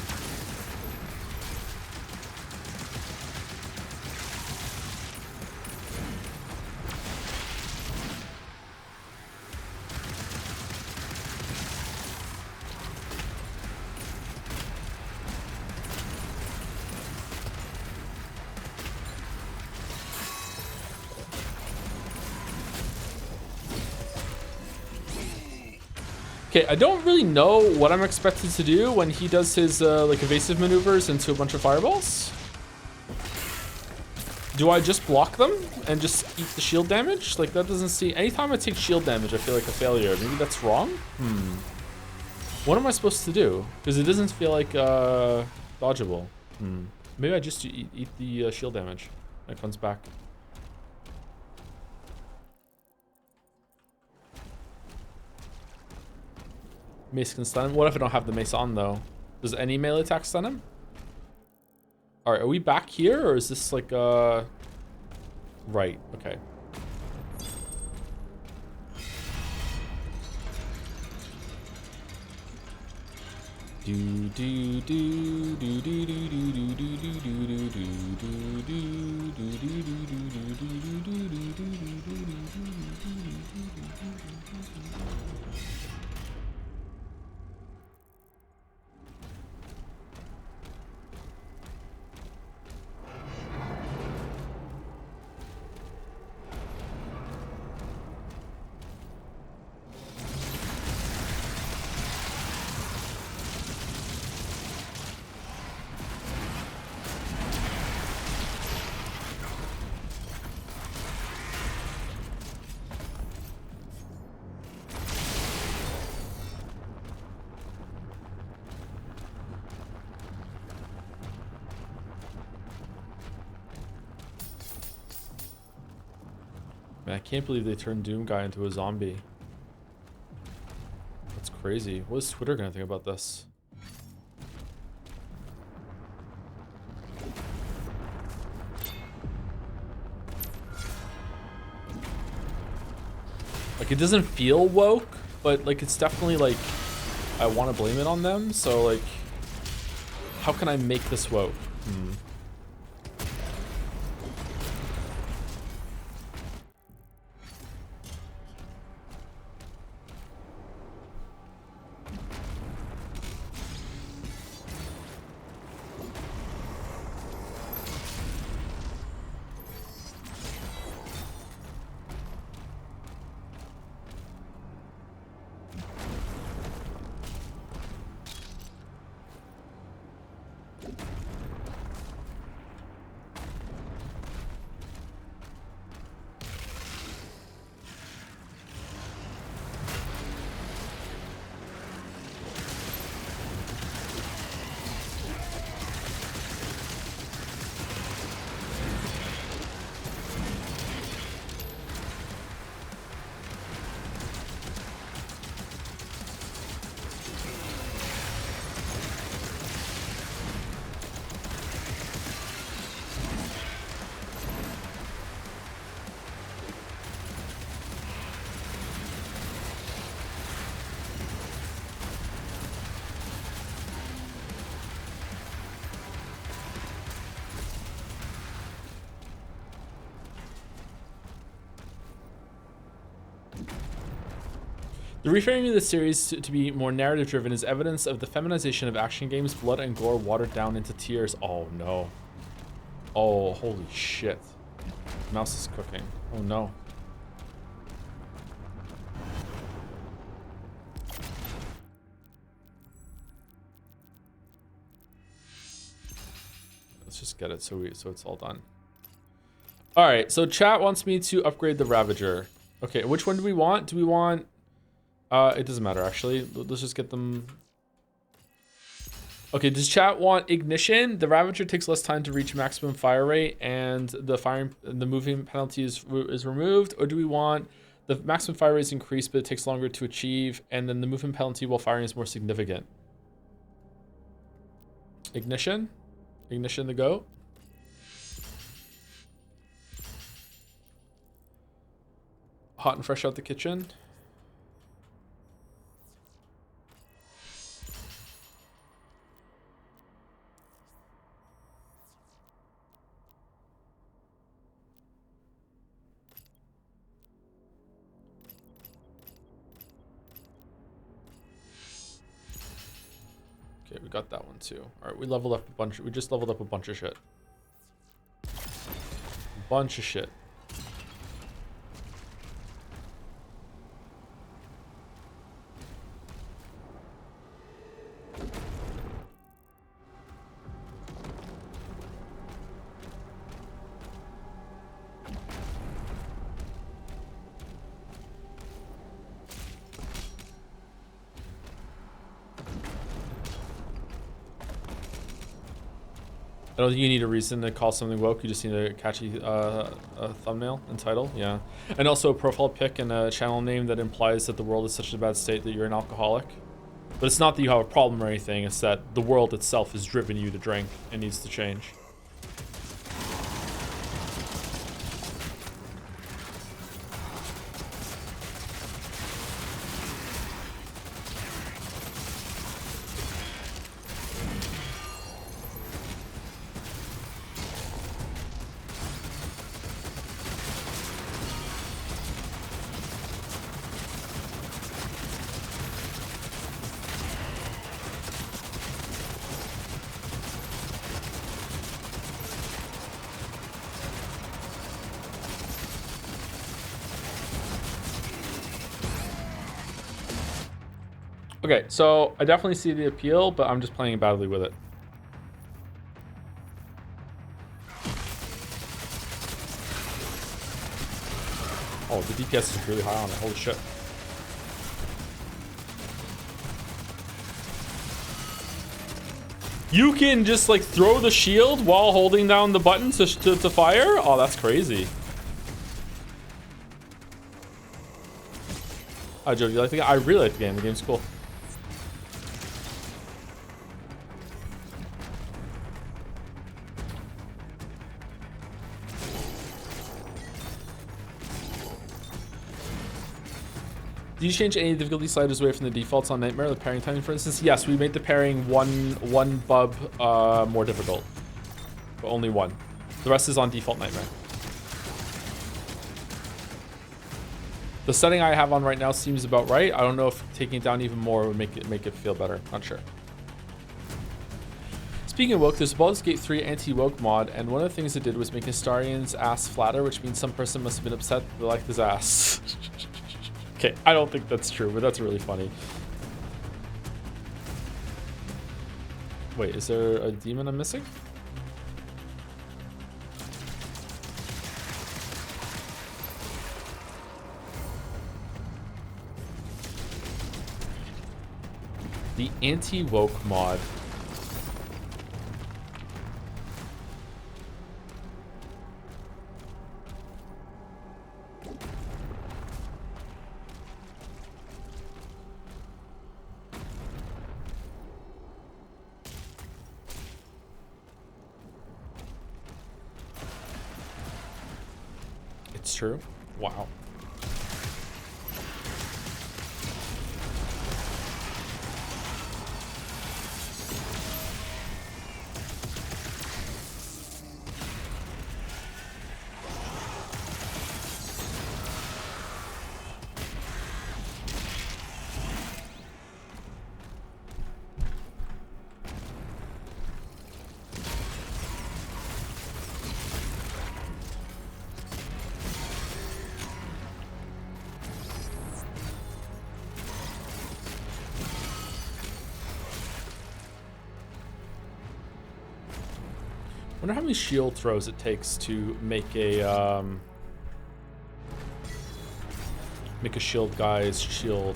Okay, I don't really know what I'm expected to do when he does his like evasive maneuvers into a bunch of fireballs. Do I just block them and just eat the shield damage? Like that doesn't seem. Anytime I take shield damage, I feel like a failure. Maybe that's wrong. What am I supposed to do? Because it doesn't feel like dodgeable. Maybe I just eat the shield damage. It comes back. Mace can stun him. What if I don't have the mace on though? Does any melee attack stun him? Alright, are we back here or is this like right, okay. Man, I can't believe they turned Doom Guy into a zombie. That's crazy. What is Twitter gonna think about this? Like, it doesn't feel woke, but like it's definitely like I want to blame it on them. So like, how can I make this woke? The reframing of the series to be more narrative-driven is evidence of the feminization of action games, blood and gore watered down into tears. Oh no. Oh, holy shit. Mouse is cooking. Oh no. Let's just get it so it's all done. All right, so chat wants me to upgrade the Ravager. Okay, which one do we want? Do we want it doesn't matter actually. Let's just get them. Okay, does chat want Ignition? The Ravager takes less time to reach maximum fire rate and the moving penalty is removed, or do we want the maximum fire rate is increased but it takes longer to achieve and then the movement penalty while firing is more significant? Ignition? Ignition the go? Hot and fresh out the kitchen. Okay, we got that one too. All right, we leveled up a bunch. We just leveled up a bunch of shit. Bunch of shit. I don't think you need a reason to call something woke. You just need a catchy thumbnail and title. Yeah. And also a profile pic and a channel name that implies that the world is such a bad state that you're an alcoholic. But it's not that you have a problem or anything. It's that the world itself has driven you to drink and needs to change. Okay, so I definitely see the appeal, but I'm just playing badly with it. Oh, the DPS is really high on it. Holy shit. You can just like throw the shield while holding down the button to fire? Oh, that's crazy. Oh, Joe, do you like the game? I really like the game. The game's cool. Do you change any difficulty sliders away from the defaults on Nightmare, the pairing timing, for instance? Yes, we made the pairing one bub more difficult, but only one. The rest is on default Nightmare. The setting I have on right now seems about right. I don't know if taking it down even more would make it feel better. Not sure. Speaking of woke, there's a Baldur's Gate 3 anti-woke mod, and one of the things it did was make Astarian's ass flatter, which means some person must have been upset that they liked his ass. Okay, I don't think that's true, but that's really funny. Wait, is there a demon I'm missing? The anti-woke mod. It's true. Wow. Wonder how many shield throws it takes to make a shield guy's shield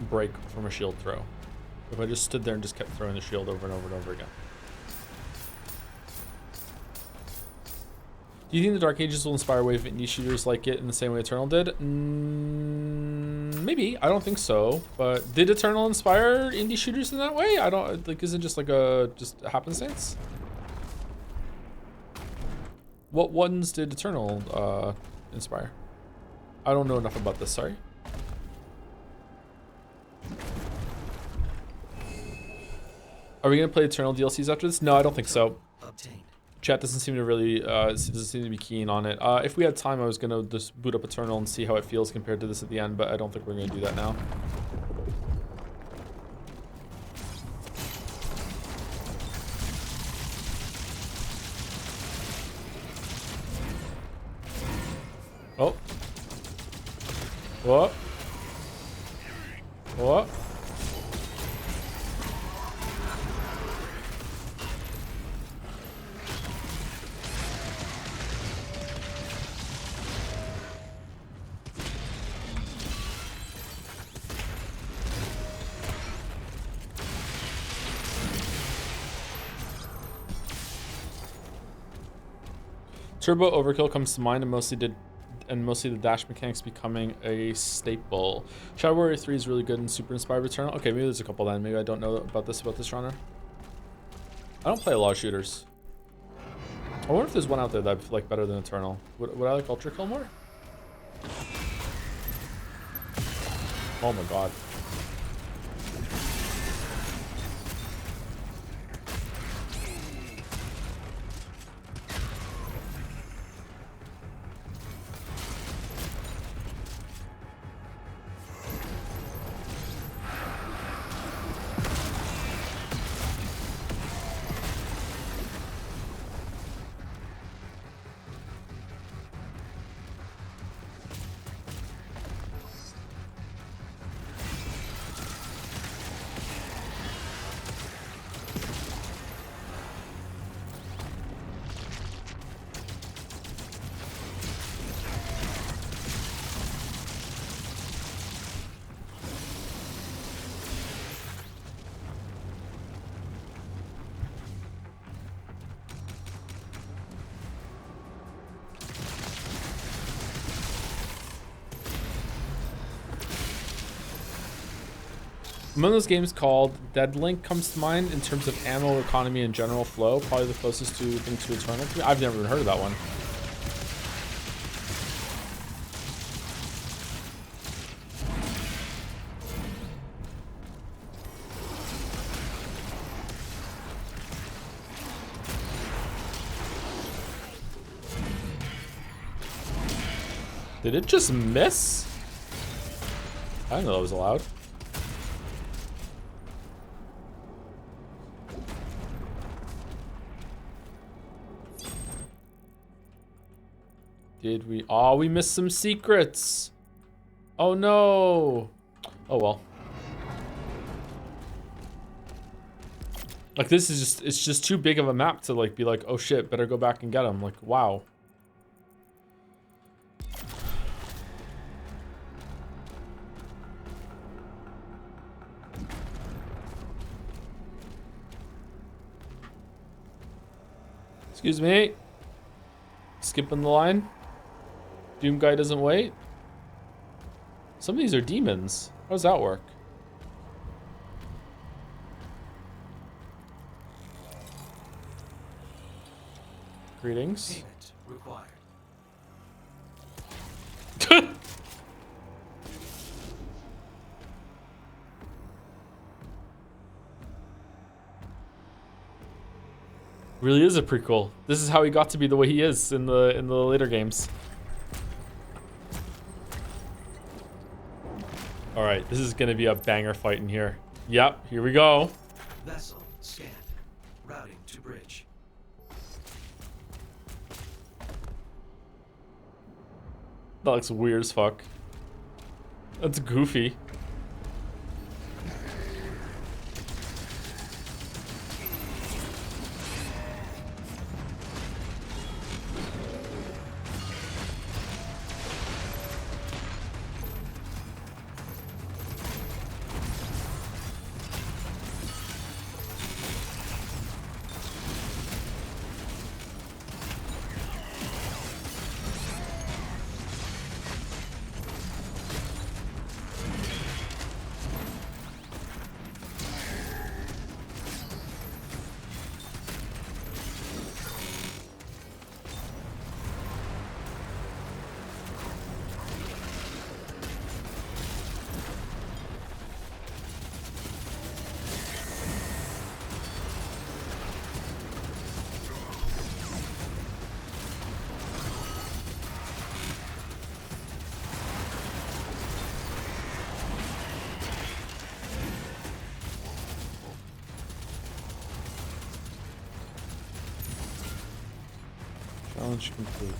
break from a shield throw. If I just stood there and just kept throwing the shield over and over and over again. Do you think the Dark Ages will inspire a wave of indie shooters like it in the same way Eternal did? Maybe. I don't think so. But did Eternal inspire indie shooters in that way? I don't like. Is it just like a happenstance? What ones did Eternal inspire? I don't know enough about this, sorry. Are we gonna play Eternal DLCs after this? No, I don't think so. Obtained. Chat doesn't seem to really doesn't seem to be keen on it. If we had time, I was gonna just boot up Eternal and see how it feels compared to this at the end, but I don't think we're gonna do that now. Oh. What? What? Turbo Overkill comes to mind, and mostly the dash mechanics becoming a staple. Shadow Warrior 3 is really good and super inspired Returnal. Okay, maybe there's a couple then. Maybe I don't know about this genre. I don't play a lot of shooters. I wonder if there's one out there that I like better than Eternal. Would I like Ultra Kill more? Oh my god. One of those games called Deadlink comes to mind in terms of ammo economy and general flow. Probably the closest thing to Eternal. I've never even heard of that one. Did it just miss? I didn't know that was allowed. Did we? Oh, we missed some secrets. Oh no. Oh well. Like this is just, it's just too big of a map to like be like, oh shit, better go back and get them. Like, wow. Excuse me. Skipping the line. Doom guy doesn't wait. Some of these are demons. How does that work? Greetings. Payment required. Really is a prequel. This is how he got to be the way he is in the later games. All right, this is gonna be a banger fight in here. Yep, here we go. Vessel scanned. Routing to bridge. That looks weird as fuck. That's goofy. Challenge complete.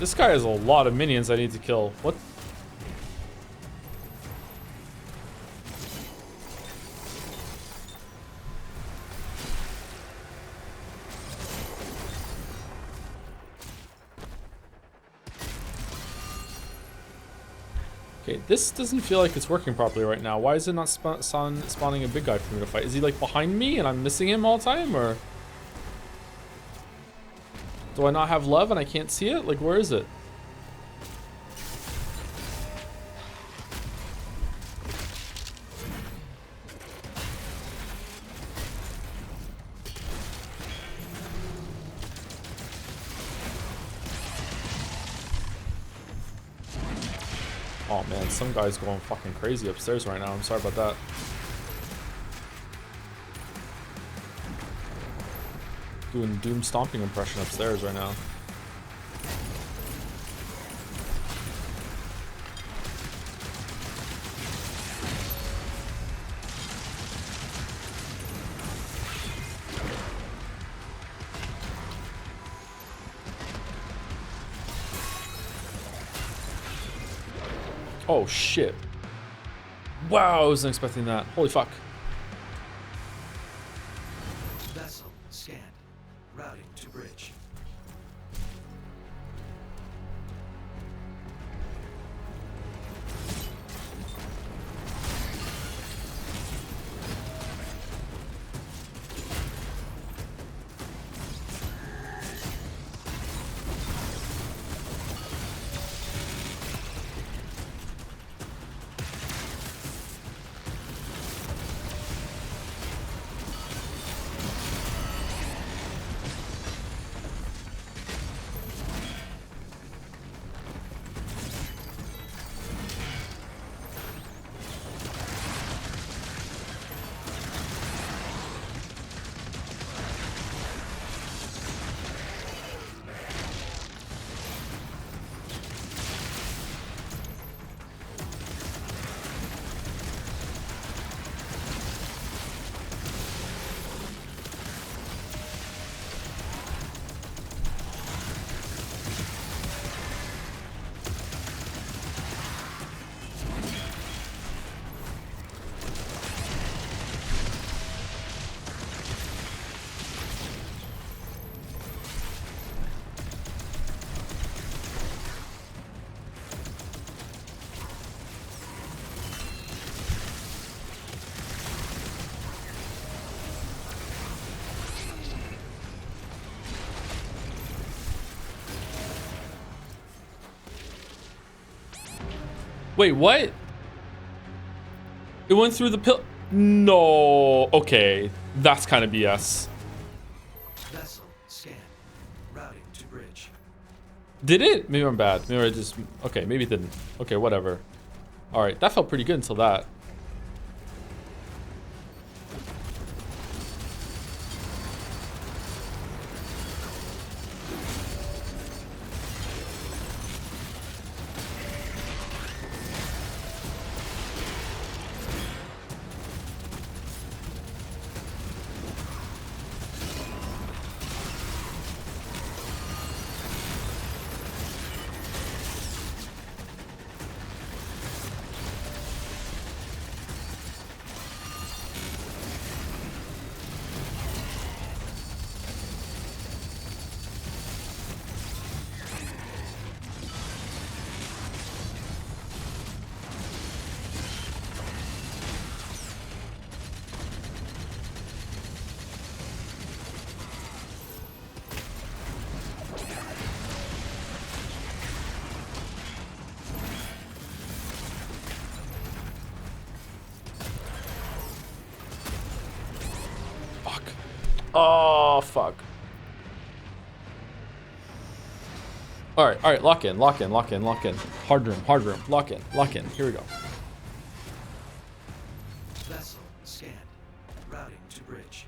This guy has a lot of minions I need to kill. What? Okay, this doesn't feel like it's working properly right now. Why is it not spawning a big guy for me to fight? Is he like behind me and I'm missing him all the time, or do I not have love and I can't see it? Like, where is it? Oh man, some guy's going fucking crazy upstairs right now. I'm sorry about that. Doing Doom stomping impression upstairs right now. Oh shit. Wow, I wasn't expecting that. Holy fuck. Vessel scanned. Routing to bridge. Wait, what? It went through the pill. No. Okay, that's kind of BS. Vessel scanned. Routing to bridge. Did it? Maybe I'm bad. Maybe I just... Okay, maybe it didn't. Okay, whatever. All right, that felt pretty good until that. Oh, fuck. All right, lock in. Hard room, lock in. Here we go. Vessel scanned. Routing to bridge.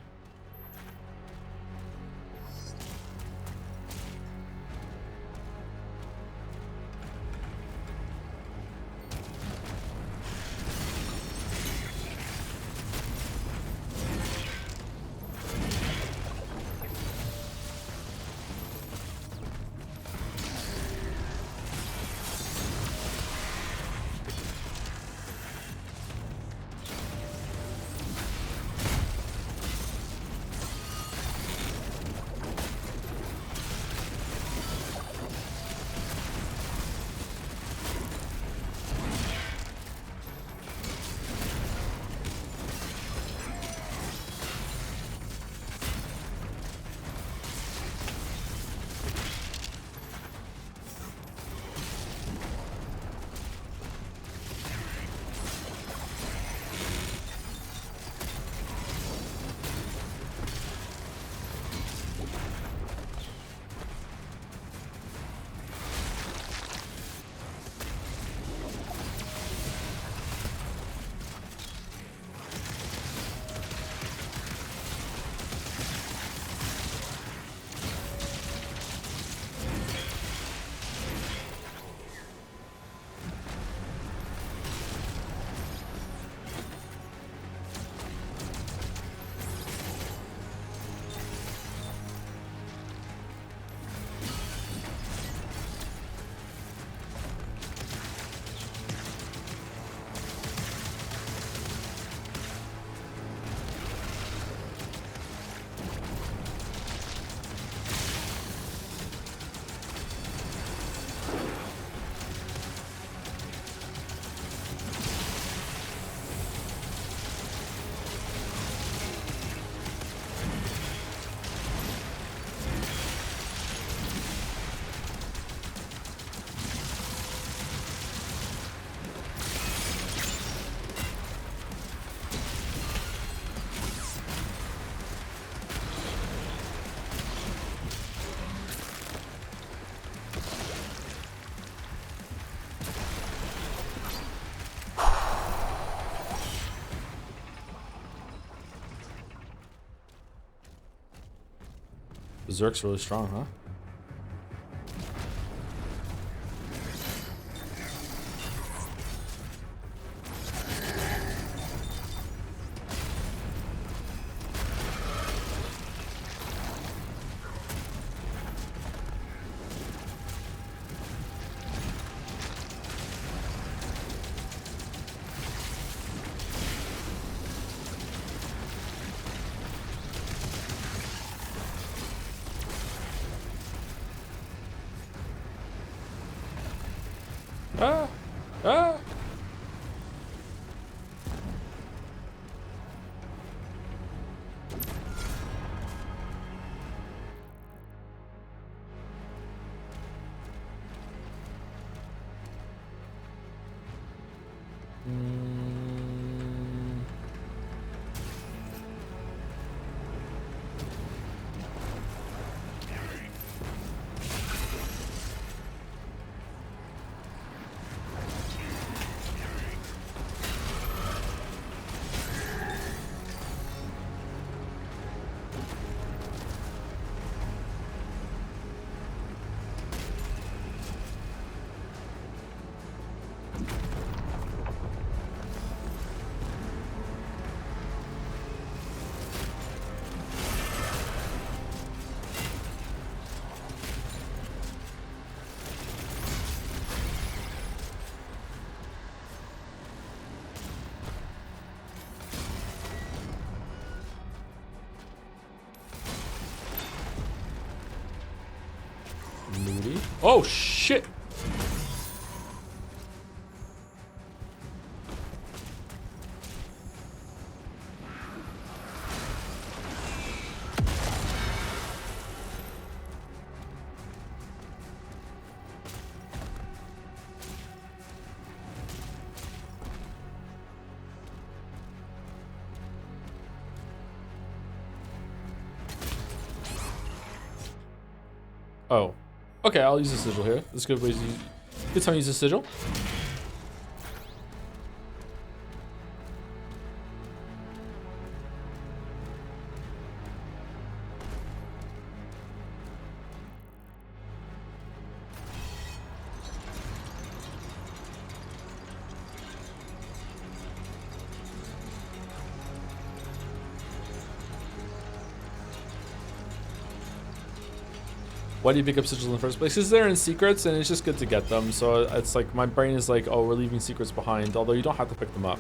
Berserk's really strong, huh? Ah! Ah! Mm. Moody. Oh shit! Oh. Okay, I'll use the sigil here. That's a good way to use, good time to use the sigil. Why do you pick up sigils in the first place? Because they're in secrets and it's just good to get them. So it's like my brain is like, oh, we're leaving secrets behind. Although you don't have to pick them up.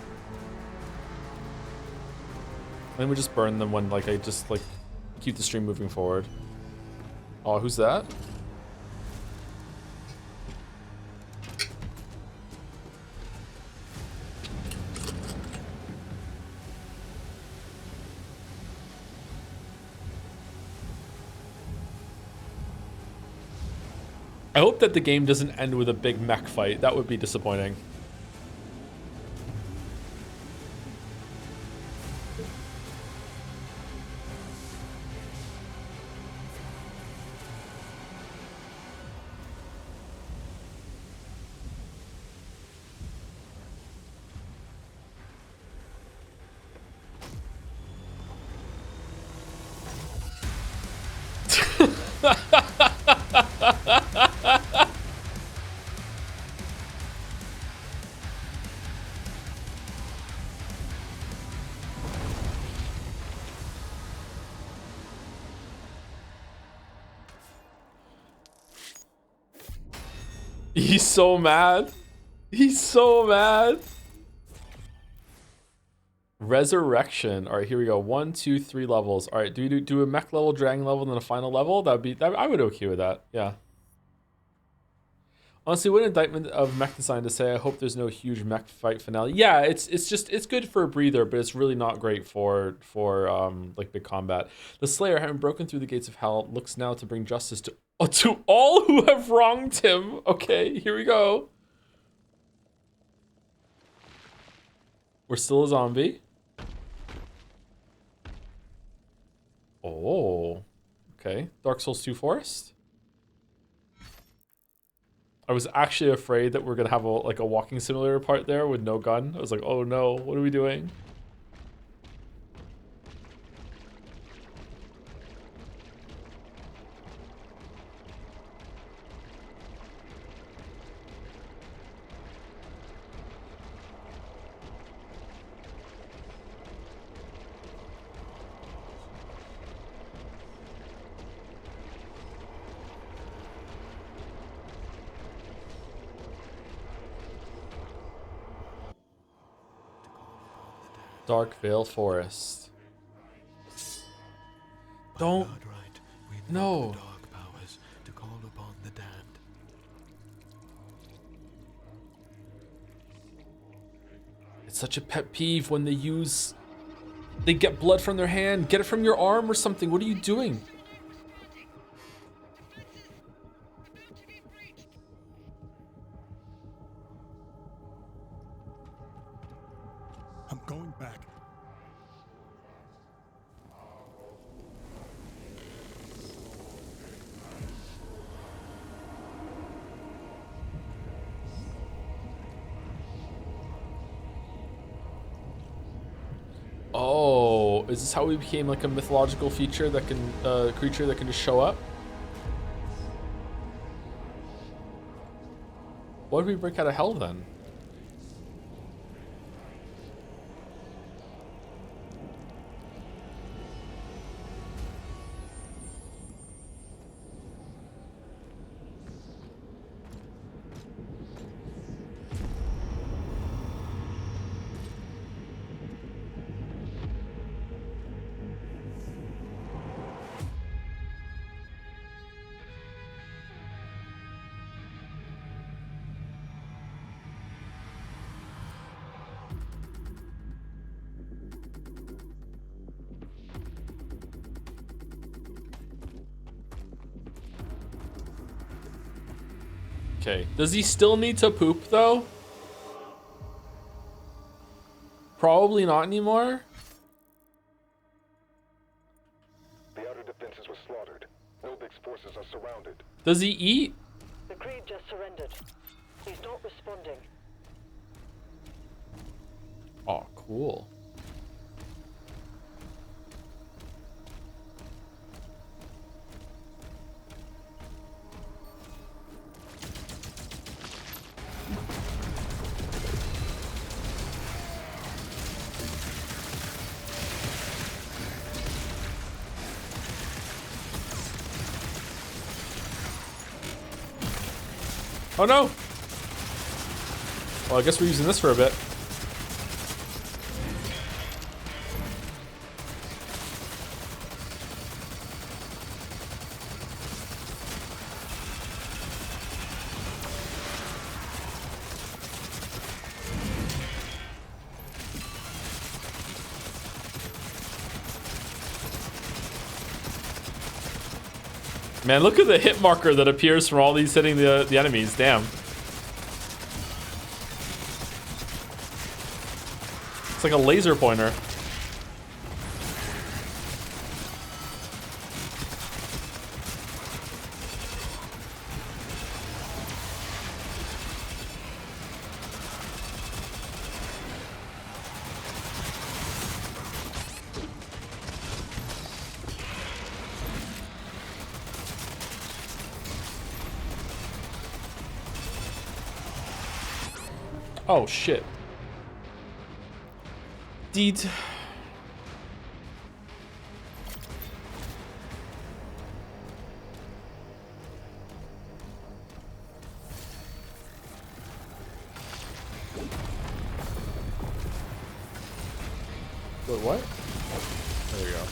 And we just burn them when like I just like keep the stream moving forward. Oh, who's that? I hope that the game doesn't end with a big mech fight. That would be disappointing. He's so mad. He's so mad. Resurrection. All right, here we go. 1, 2, 3 levels. All right, do we do a mech level, dragon level, and then a final level? That would be. I would okay with that. Yeah. Honestly, what an indictment of mech design to say. I hope there's no huge mech fight finale. Yeah, it's good for a breather, but it's really not great for like big combat. The Slayer, having broken through the gates of hell, looks now to bring justice to all who have wronged him. Okay, here we go. We're still a zombie. Oh, okay. Dark Souls 2 Forest. I was actually afraid that we're gonna have a walking simulator part there with no gun. I was like, oh no, what are we doing? Dark Vale Forest. Don't. Right. We No. the dark powers to call upon the damned. It's such a pet peeve when they get blood from their hand. Get it from your arm or something. What are you doing? I'm going back. Oh, is this how we became like a mythological feature that can creature that can just show up? Why did we break out of hell then? Okay. Does he still need to poop though? Probably not anymore. The outer defenses were slaughtered. Nobig's forces are surrounded. Does he eat? The Creed just surrendered. He's not responding. Oh, cool. Oh no! Well, I guess we're using this for a bit. Man, look at the hit marker that appears from all these hitting the enemies. Damn. It's like a laser pointer. Oh shit. Deed. Wait, what? There you go.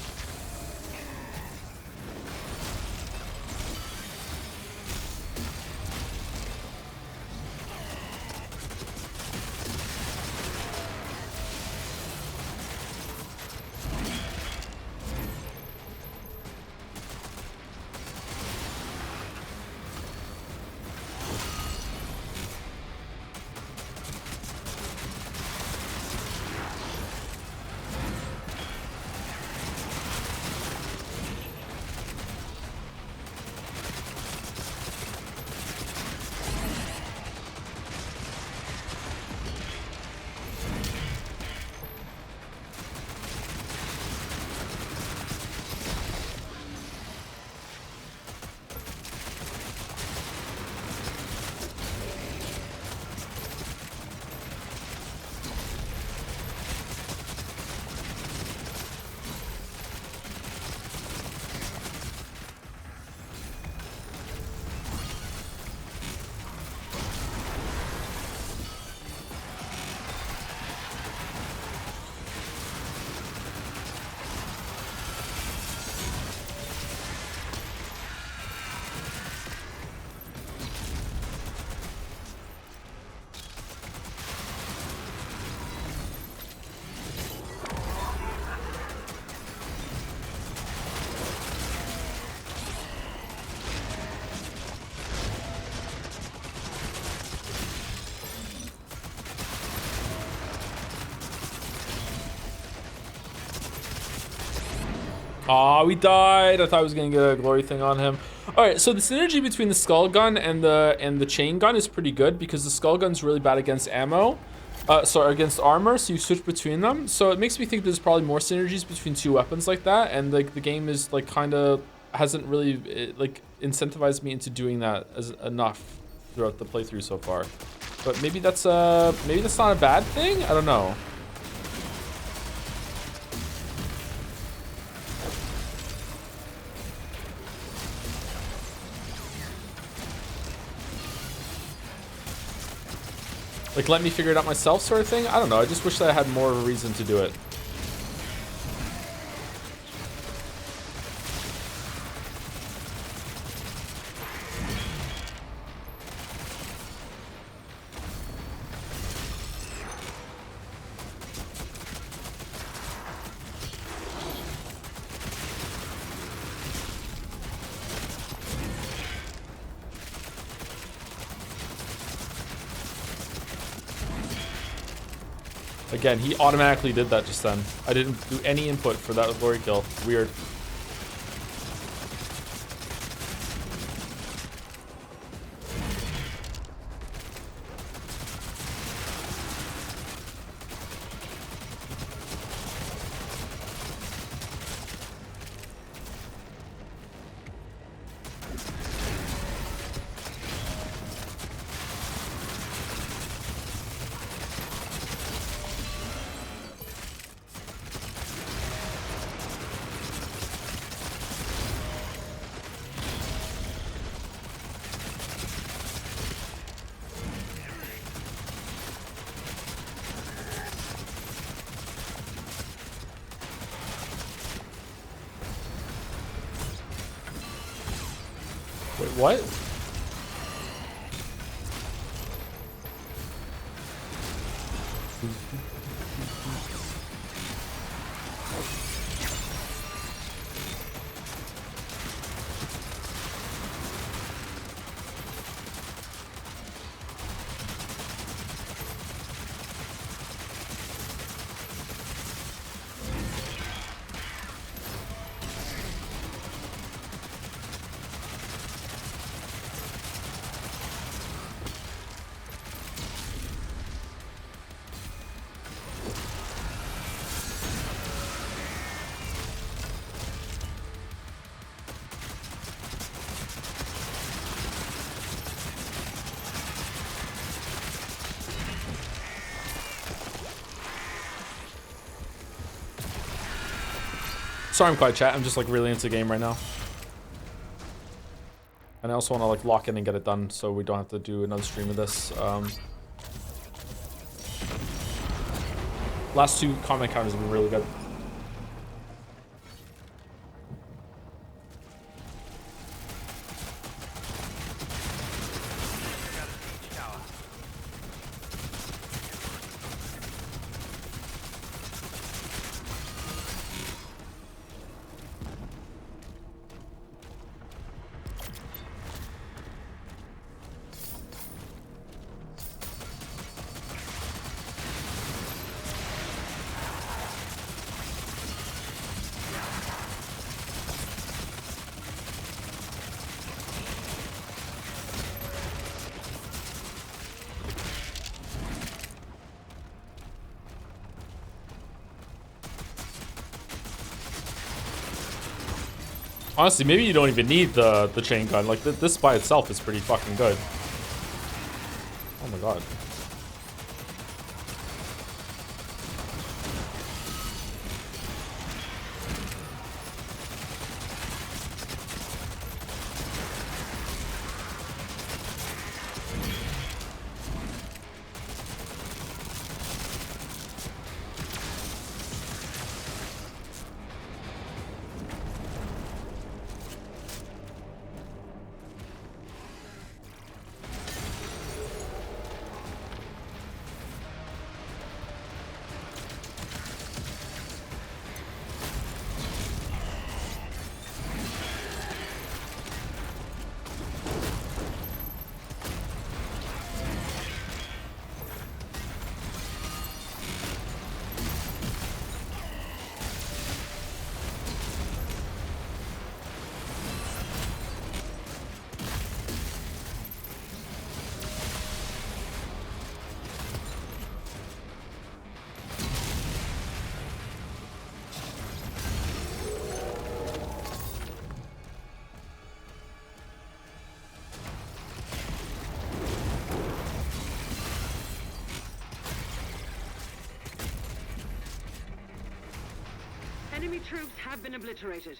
Aw, we died. I thought I was gonna get a glory thing on him. All right, so the synergy between the skull gun and the chain gun is pretty good because the skull gun's really bad against ammo. Sorry, against armor, so you switch between them. So it makes me think there's probably more synergies between two weapons like that, and like the game is like kind of hasn't really like incentivized me into doing that as enough throughout the playthrough so far. But maybe that's not a bad thing. I don't know. Like, let me figure it out myself sort of thing? I don't know. I just wish that I had more of a reason to do it. Again, he automatically did that just then. I didn't do any input for that glory kill. Weird. Wait, what? Sorry I'm quiet, chat. I'm just like really into the game right now. And I also want to like lock in and get it done so we don't have to do another stream of this. Last two comment counters have been really good. Honestly, maybe you don't even need the chain gun. Like, this by itself is pretty fucking good. Oh my god. Enemy troops have been obliterated.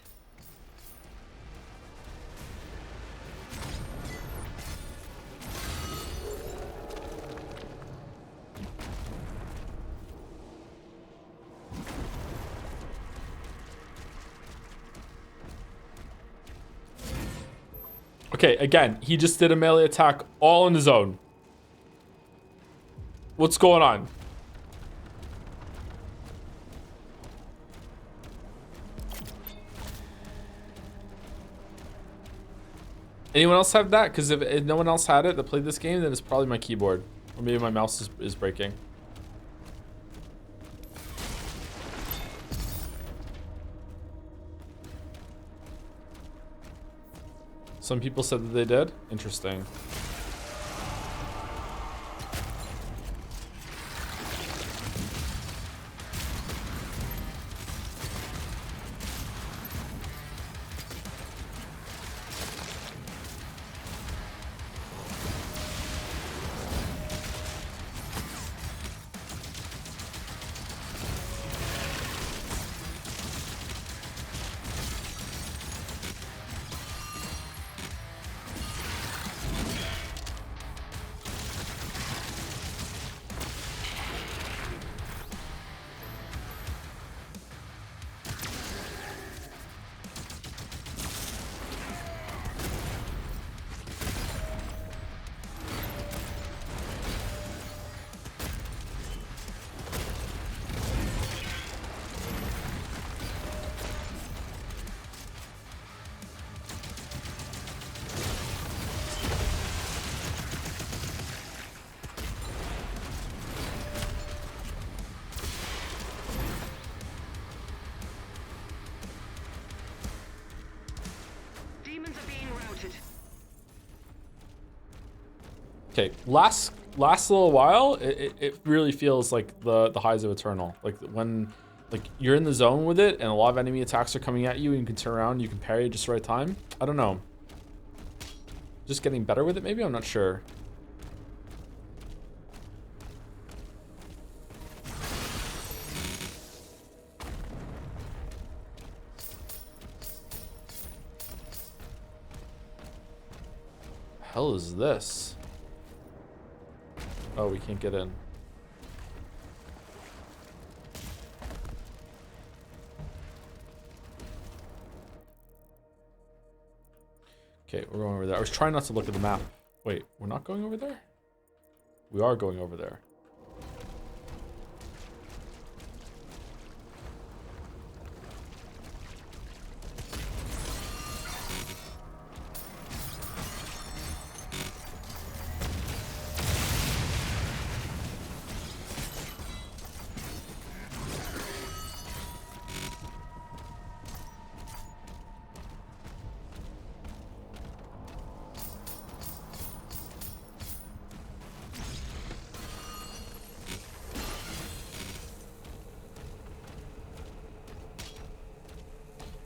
Okay, again, he just did a melee attack all in his own. What's going on? Anyone else have that? Because if no one else had it that played this game, then it's probably my keyboard. Or maybe my mouse is breaking. Some people said that they did. Interesting. Okay, last little while, it really feels like the highs of Eternal. Like when you're in the zone with it and a lot of enemy attacks are coming at you and you can turn around, you can parry just the right time. I don't know. Just getting better with it maybe? I'm not sure. Hell is this? Oh, we can't get in. Okay, we're going over there. I was trying not to look at the map. Wait, we're not going over there? We are going over there.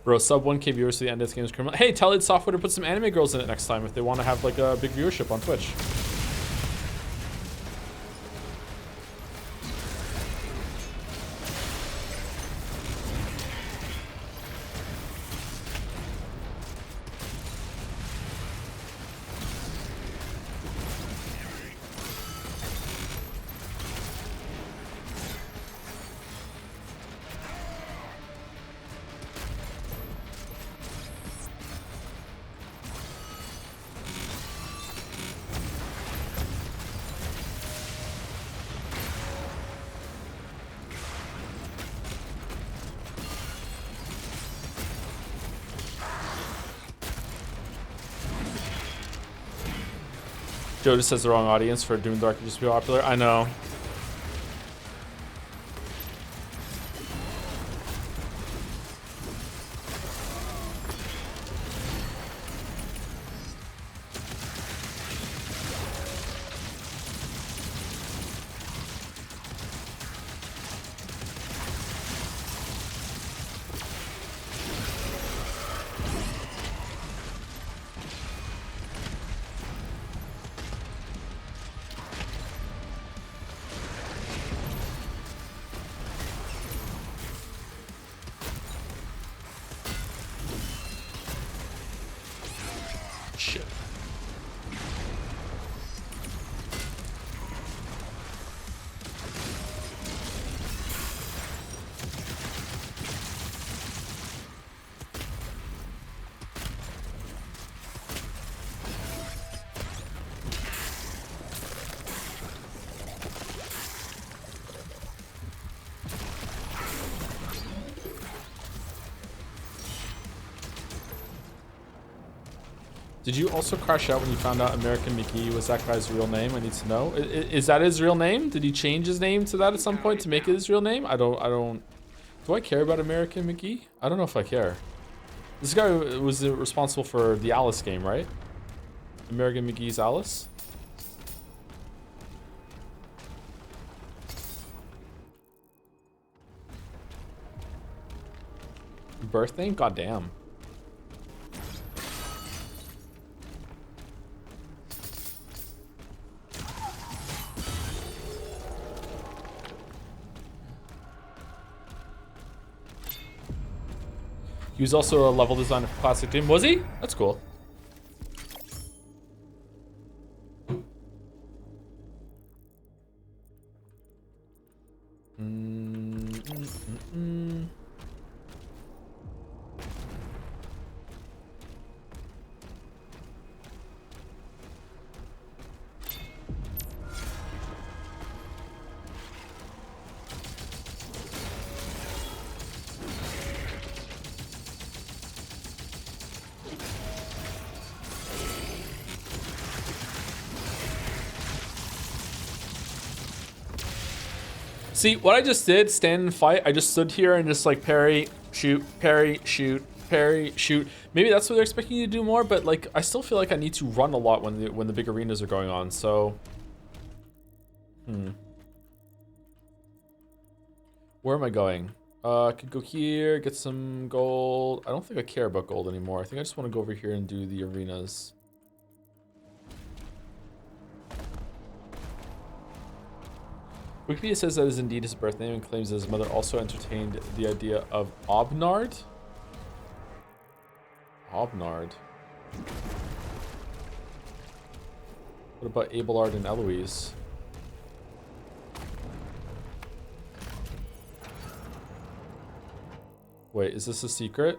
Bro, sub 1K viewers to the end of this game is criminal. Hey, tell id Software to put some anime girls in it next time if they want to have like a big viewership on Twitch. Joe just says the wrong audience for Doom Dark to just be popular. I know. shit. Did you also crash out when you found out American McGee was that guy's real name? I need to know. Is that his real name? Did he change his name to that at some point to make it his real name? I don't. Do I care about American McGee? I don't know if I care. This guy was responsible for the Alice game, right? American McGee's Alice? Birth name? Goddamn. He was also a level designer for Classic Doom. Was he? That's cool. See, what I just did, stand and fight, I just stood here and just like parry, shoot, parry, shoot, parry, shoot. Maybe that's what they're expecting you to do more, but like I still feel like I need to run a lot when the big arenas are going on, so. Where am I going? I could go here, get some gold. I don't think I care about gold anymore. I think I just want to go over here and do the arenas. Wikipedia says that is indeed his birth name and claims that his mother also entertained the idea of Obnard. Obnard. What about Abelard and Eloise? Wait, is this a secret?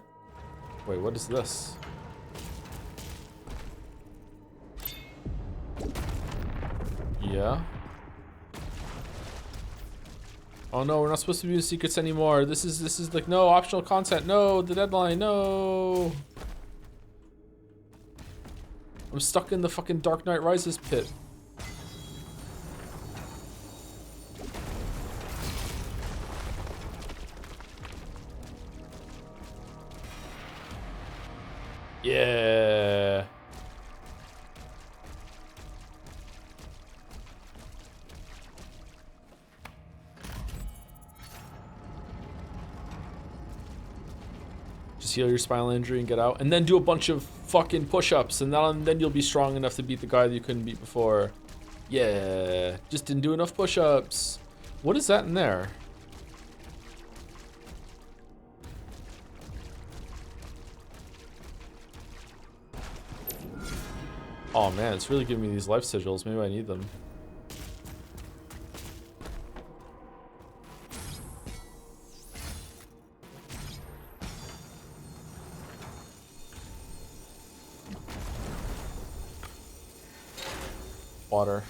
Wait, what is this? Yeah. Oh no, we're not supposed to do secrets anymore. This is like, no, optional content. No, the deadline, no. I'm stuck in the fucking Dark Knight Rises pit. Yeah. Just heal your spinal injury and get out, and then do a bunch of fucking push-ups, and then you'll be strong enough to beat the guy that you couldn't beat before. Yeah, just didn't do enough push-ups. What is that in there? Oh man, it's really giving me these life sigils. Maybe I need them. Water.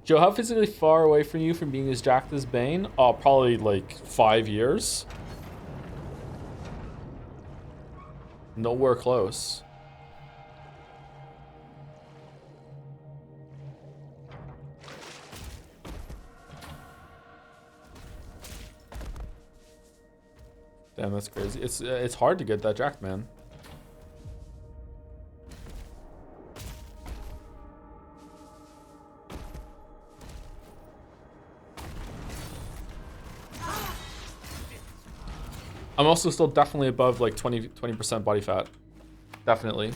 Joe, how physically far away from you from being as jacked as Bane? Oh, probably like 5 years. Nowhere close. Damn, that's crazy. It's hard to get that jacked, man. I'm also still definitely above like 20% body fat. Definitely.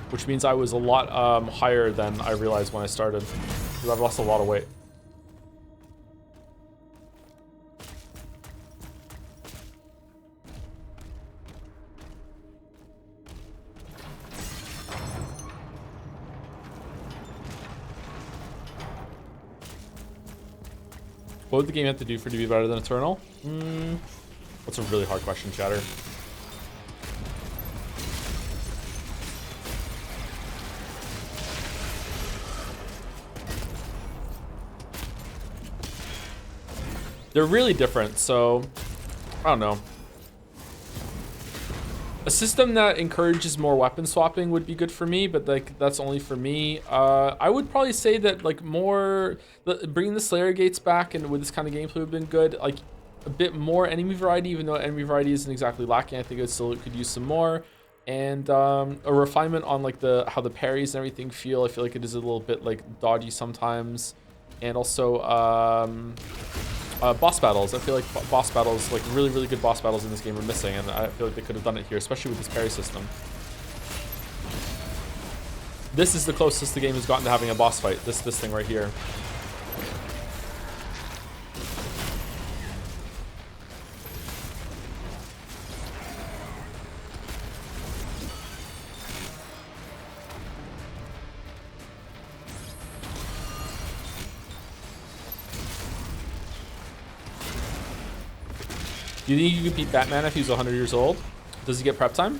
Which means I was a lot higher than I realized when I started. Because I've lost a lot of weight. What would the game have to do for it to be better than Eternal? That's a really hard question, Chatter. They're really different, so I don't know. A system that encourages more weapon swapping would be good for me, but like that's only for me. I would probably say that like bringing the Slayer Gates back and with this kind of gameplay would have been good. Like a bit more enemy variety, even though enemy variety isn't exactly lacking. I think it still could use some more. And a refinement on like how the parries and everything feel. I feel like it is a little bit like dodgy sometimes. And also boss battles. I feel like boss battles, like really, really good boss battles in this game are missing, and I feel like they could have done it here, especially with this parry system. This is the closest the game has gotten to having a boss fight. This thing right here. Do you think you could beat Batman if he's 100 years old? Does he get prep time?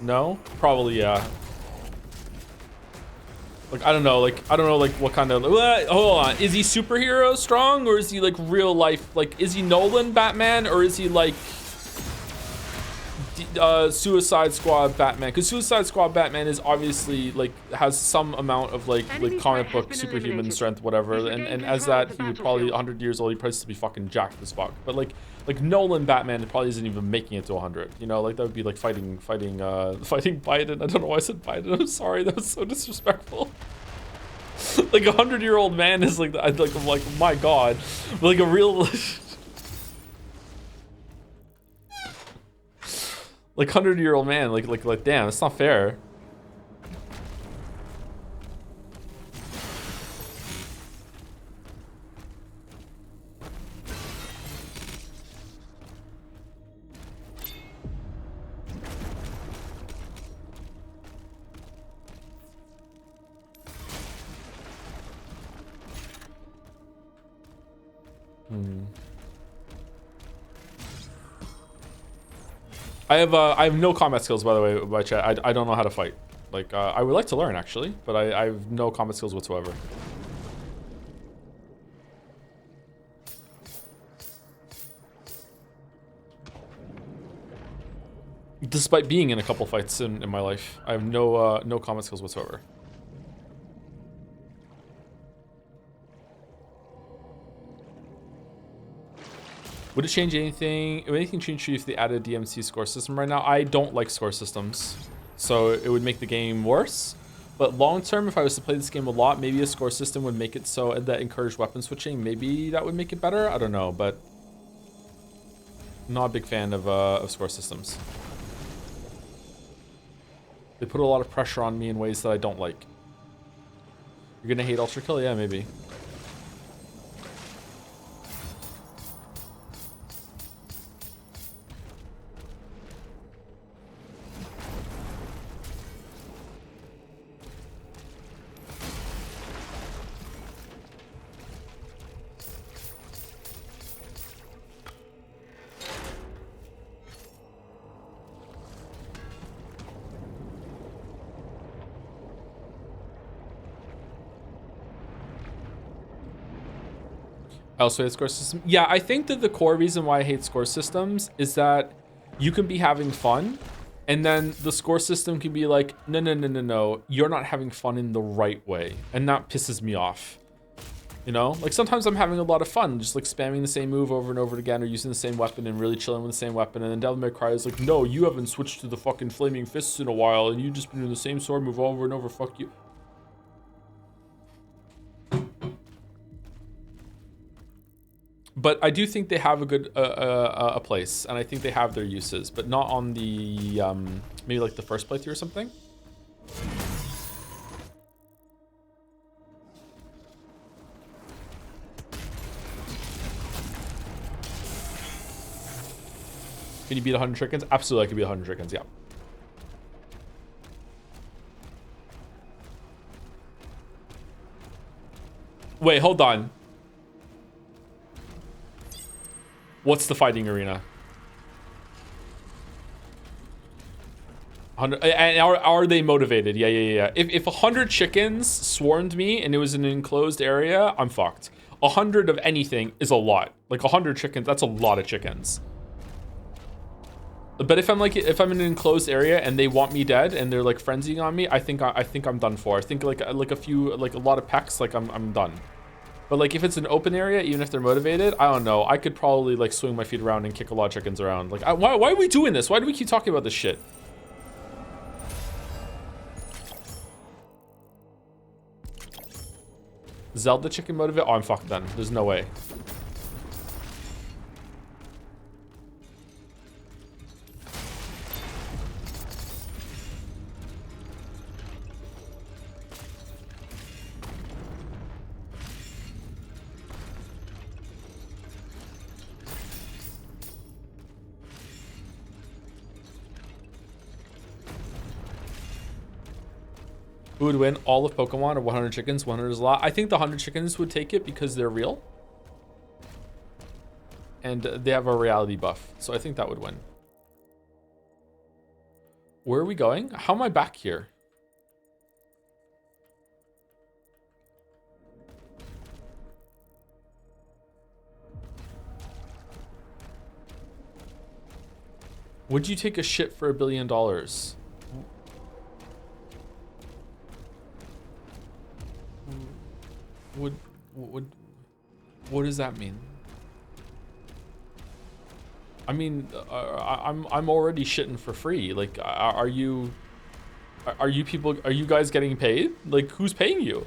No? Probably, yeah. Like, I don't know, like what kind of, hold on, is he superhero strong, or is he like real life, like, is he Nolan Batman, or is he like Suicide Squad Batman? Because Suicide Squad Batman is obviously like has some amount of like comic book superhuman strength, whatever, and as that he would probably 100 years old, he'd probably still be fucking jacked as fuck. But like Nolan Batman probably isn't even making it to 100, you know, like that would be like fighting Biden. I don't know why I said Biden. I'm sorry, that was so disrespectful. Like 100-year-old man is like I'm like my god, but like a real like 100-year-old man, like damn, it's not fair. I have no combat skills, by the way, by chat. I don't know how to fight. Like, I would like to learn, actually, but I have no combat skills whatsoever. Despite being in a couple fights in my life, I have no combat skills whatsoever. Would it change anything? Would anything change for you if they added a DMC score system right now? I don't like score systems, so it would make the game worse. But long term, if I was to play this game a lot, maybe a score system would make it so that encouraged weapon switching. Maybe that would make it better. I don't know, but I'm not a big fan of score systems. They put a lot of pressure on me in ways that I don't like. You're gonna hate Ultra Kill? Yeah, maybe. I also hate score system. Yeah, I think that the core reason why I hate score systems is that you can be having fun, and then the score system can be like, no, you're not having fun in the right way, and that pisses me off. You know, like sometimes I'm having a lot of fun, just like spamming the same move over and over again, or using the same weapon and really chilling with the same weapon, and then Devil May Cry is like, no, you haven't switched to the fucking flaming fists in a while, and you've just been doing the same sword move over and over. Fuck you. But I do think they have a good a place, and I think they have their uses, but not on the maybe like the first playthrough or something. Can you beat 100 chickens? Absolutely, I can beat 100 chickens, yeah. Wait, hold on. What's the fighting arena? 100, and are they motivated? Yeah. If 100 chickens swarmed me and it was in an enclosed area, I'm fucked. 100 of anything is a lot. Like 100 chickens, that's a lot of chickens. But if I'm in an enclosed area and they want me dead and they're like frenzying on me, I think I'm done for. I think like a lot of pecks, like I'm done. But like if it's an open area, even if they're motivated, I don't know. I could probably like swing my feet around and kick a lot of chickens around. Like why are we doing this? Why do we keep talking about this shit? Zelda chicken motivate? Oh, I'm fucked then. There's no way. Who would win? All of Pokemon or 100 chickens? 100 is a lot. I think the 100 chickens would take it because they're real. And they have a reality buff. So I think that would win. Where are we going? How am I back here? Would you take a shit for $1 billion? What does that mean? I mean, I'm already shitting for free. Like, are you guys getting paid? Like, who's paying you?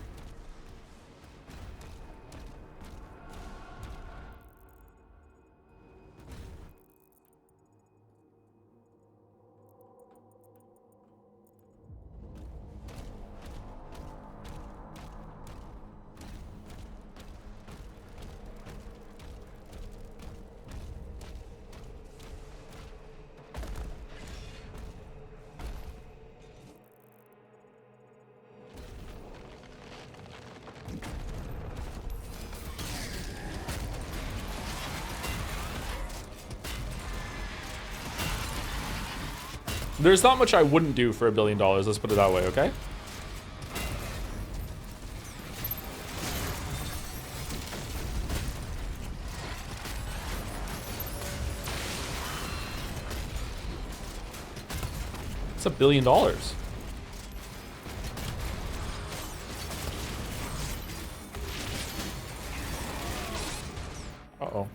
There's not much I wouldn't do for $1 billion. Let's put it that way, okay? It's $1 billion. Uh-oh.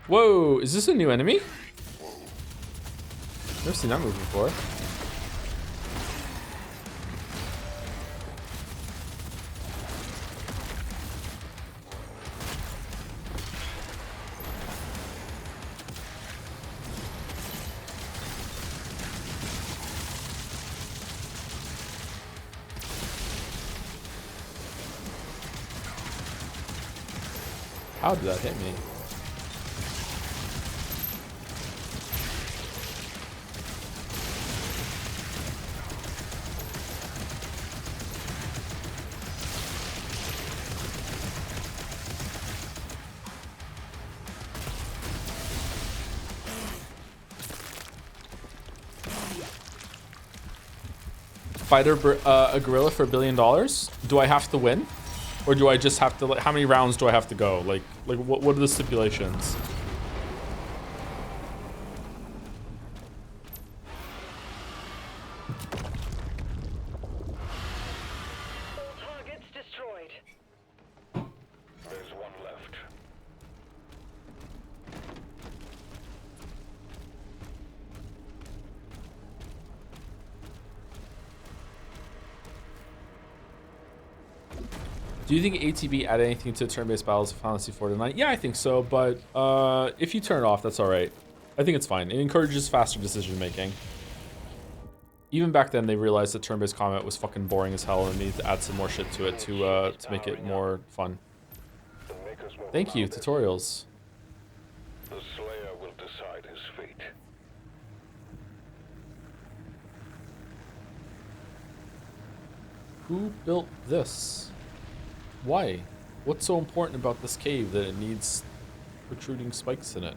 Whoa, is this a new enemy? Never seen that move before. How did that hit me? Fight a gorilla for $1 billion? Do I have to win? Or do I just have to, like, how many rounds do I have to go? Like what are the stipulations? All targets destroyed. There's one left. Do you think ATB add anything to turn-based battles of Final Fantasy 4 tonight? Yeah, I think so, but if you turn it off, that's all right. I think it's fine. It encourages faster decision making. Even back then, they realized that turn-based combat was fucking boring as hell and needed to add some more shit to it to make it more fun. Thank you, tutorials. The Slayer will decide his fate. Who built this? Why? What's so important about this cave that it needs protruding spikes in it?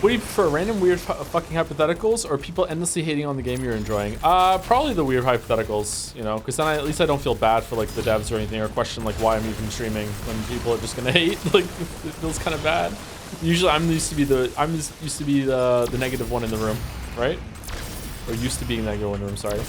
What do you prefer, random weird fucking hypotheticals or people endlessly hating on the game you're enjoying? Probably the weird hypotheticals, you know, because then at least I don't feel bad for like the devs or anything, or question like why I'm even streaming when people are just gonna hate. Like it feels kind of bad. Usually I'm used to be the negative one in the room, right? Or used to being the negative one in the room. Sorry.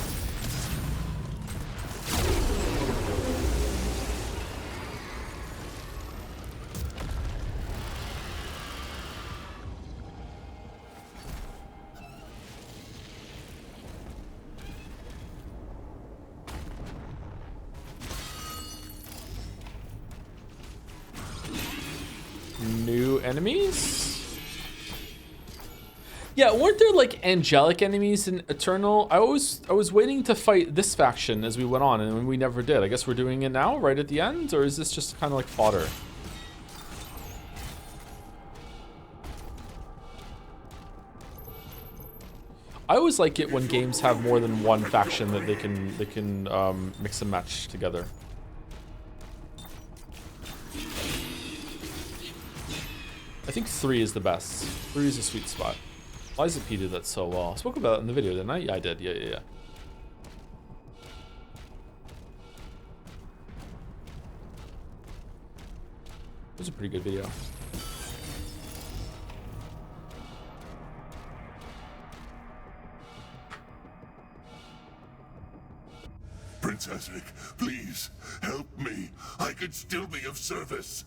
New enemies? Yeah, weren't there like angelic enemies in Eternal? I was waiting to fight this faction as we went on, and we never did. I guess we're doing it now, right at the end, or is this just kind of like fodder? I always like it when games have more than one faction that they can mix and match together. I think 3 is the best. 3 is a sweet spot. Liza P did that so well. I spoke about it in the video, didn't I? Yeah, I did. Yeah. It was a pretty good video. Princess Rick, please, help me. I could still be of service.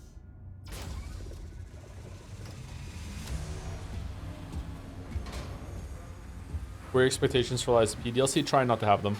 What are your expectations for Liza P? DLC? Try not to have them.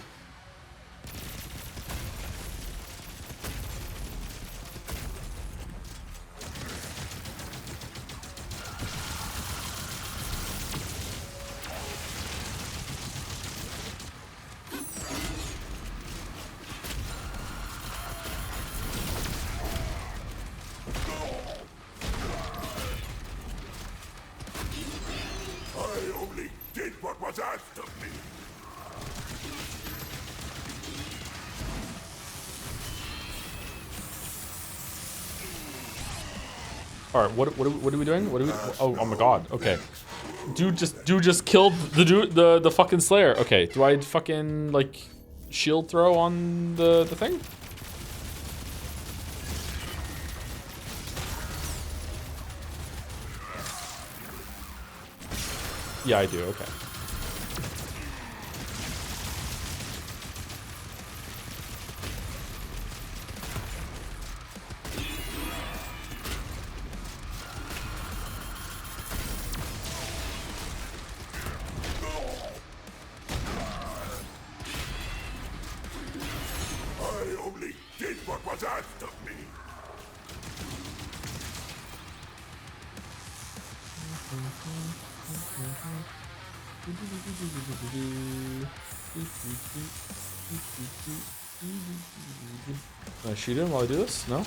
I only did what was asked of me. All right, what are we doing? What are we? Oh my God. Okay, dude just killed the fucking Slayer. Okay, do I fucking like shield throw on the thing? Yeah, I do. Okay. Can I shoot him while I do this? No?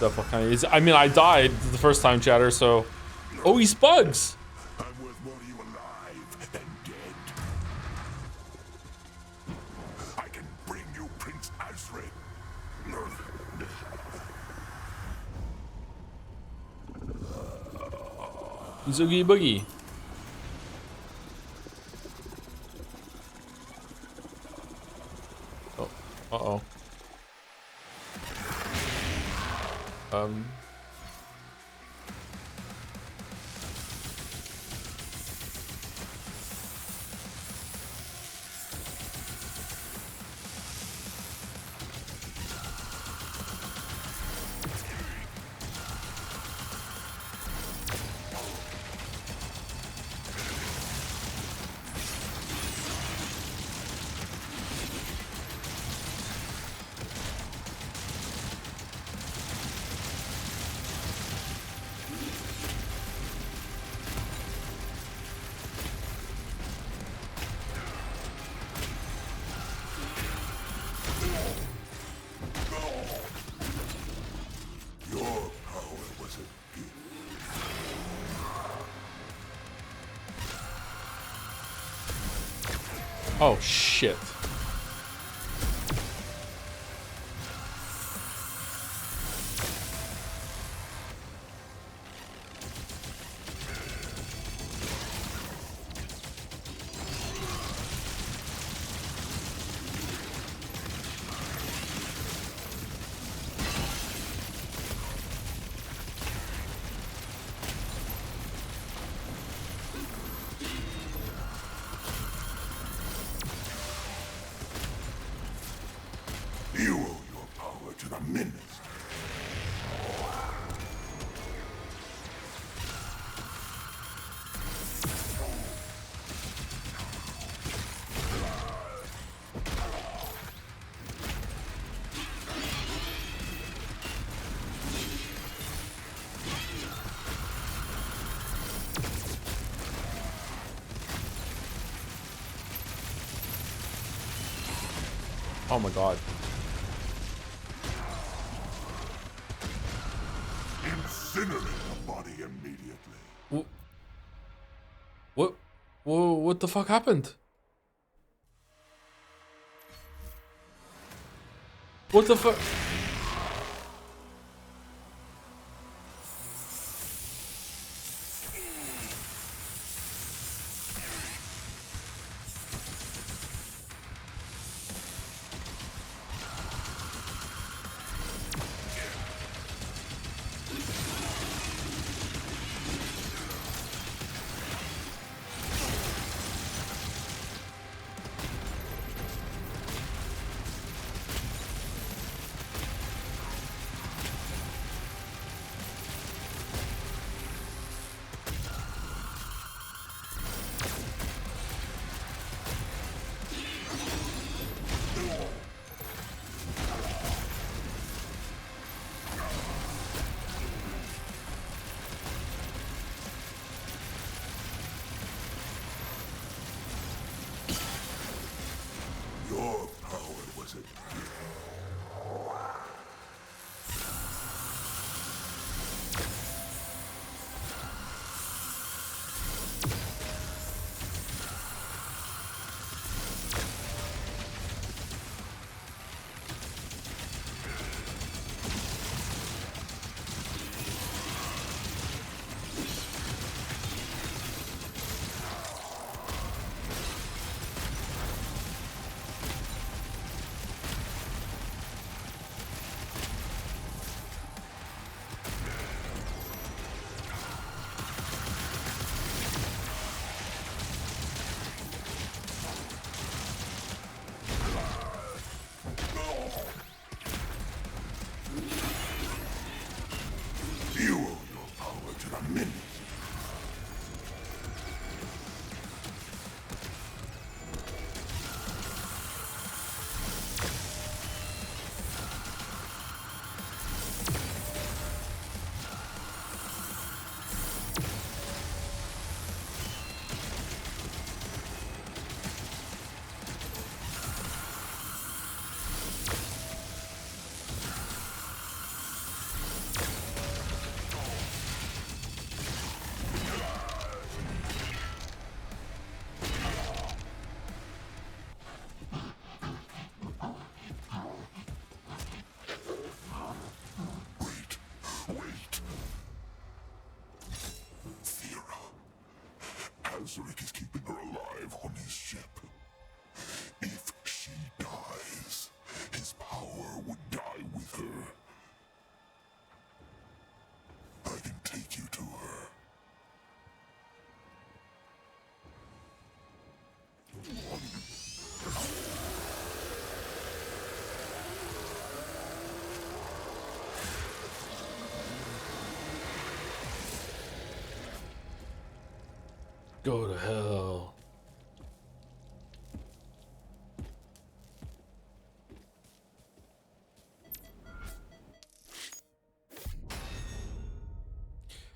The fuck kind of is? I mean, I died the first time, chatter. So, oh, he's bugs. I'm worth more to you alive than dead. I can bring you Prince Azred. Zoogie boogie. Oh, uh-oh. Oh shit. You owe your power to the Minister. Oh my god. Incinerate the body immediately. What the fuck happened? What the fuck? Go to hell.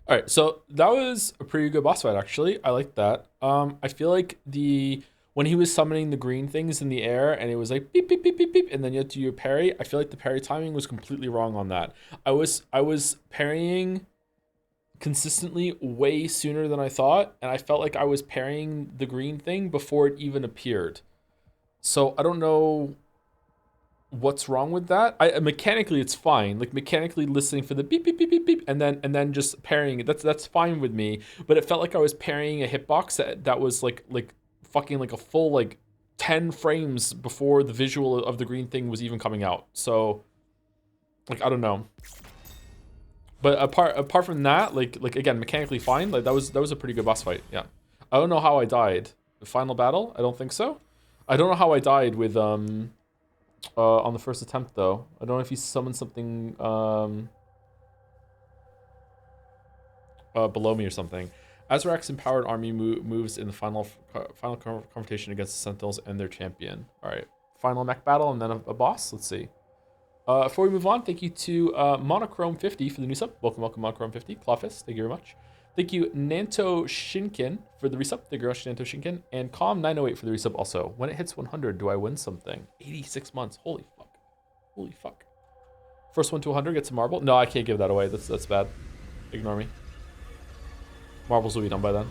All right, so that was a pretty good boss fight, actually. I like that. I feel like when he was summoning the green things in the air and it was like beep beep beep beep beep, and then you had to do your parry. I feel like the parry timing was completely wrong on that. I was parrying consistently way sooner than I thought, and I felt like I was parrying the green thing before it even appeared. So I don't know what's wrong with that. Mechanically it's fine. Like mechanically listening for the beep beep beep beep beep and then just parrying it. That's fine with me. But it felt like I was parrying a hitbox that was like fucking like a full like 10 frames before the visual of the green thing was even coming out. So like I don't know. But apart from that, like again, mechanically fine. Like that was a pretty good boss fight. Yeah. I don't know how I died. The final battle? I don't think so. I don't know how I died with on the first attempt though. I don't know if he summoned something below me or something. Azarak's empowered army moves in the final confrontation against the Sentinels and their champion. All right, final mech battle and then a boss. Let's see. Before we move on, thank you to Monochrome 50 for the new sub. Welcome, Monochrome 50. Clawfist, thank you very much. Thank you, Nanto Shinkin, for the resub. Thank you very much, Nanto Shinkin. And Calm908 for the resub also. When it hits 100, do I win something? 86 months. Holy fuck. Holy fuck. First one to 100 gets a marble. No, I can't give that away. That's bad. Ignore me. Marbles will be done by then.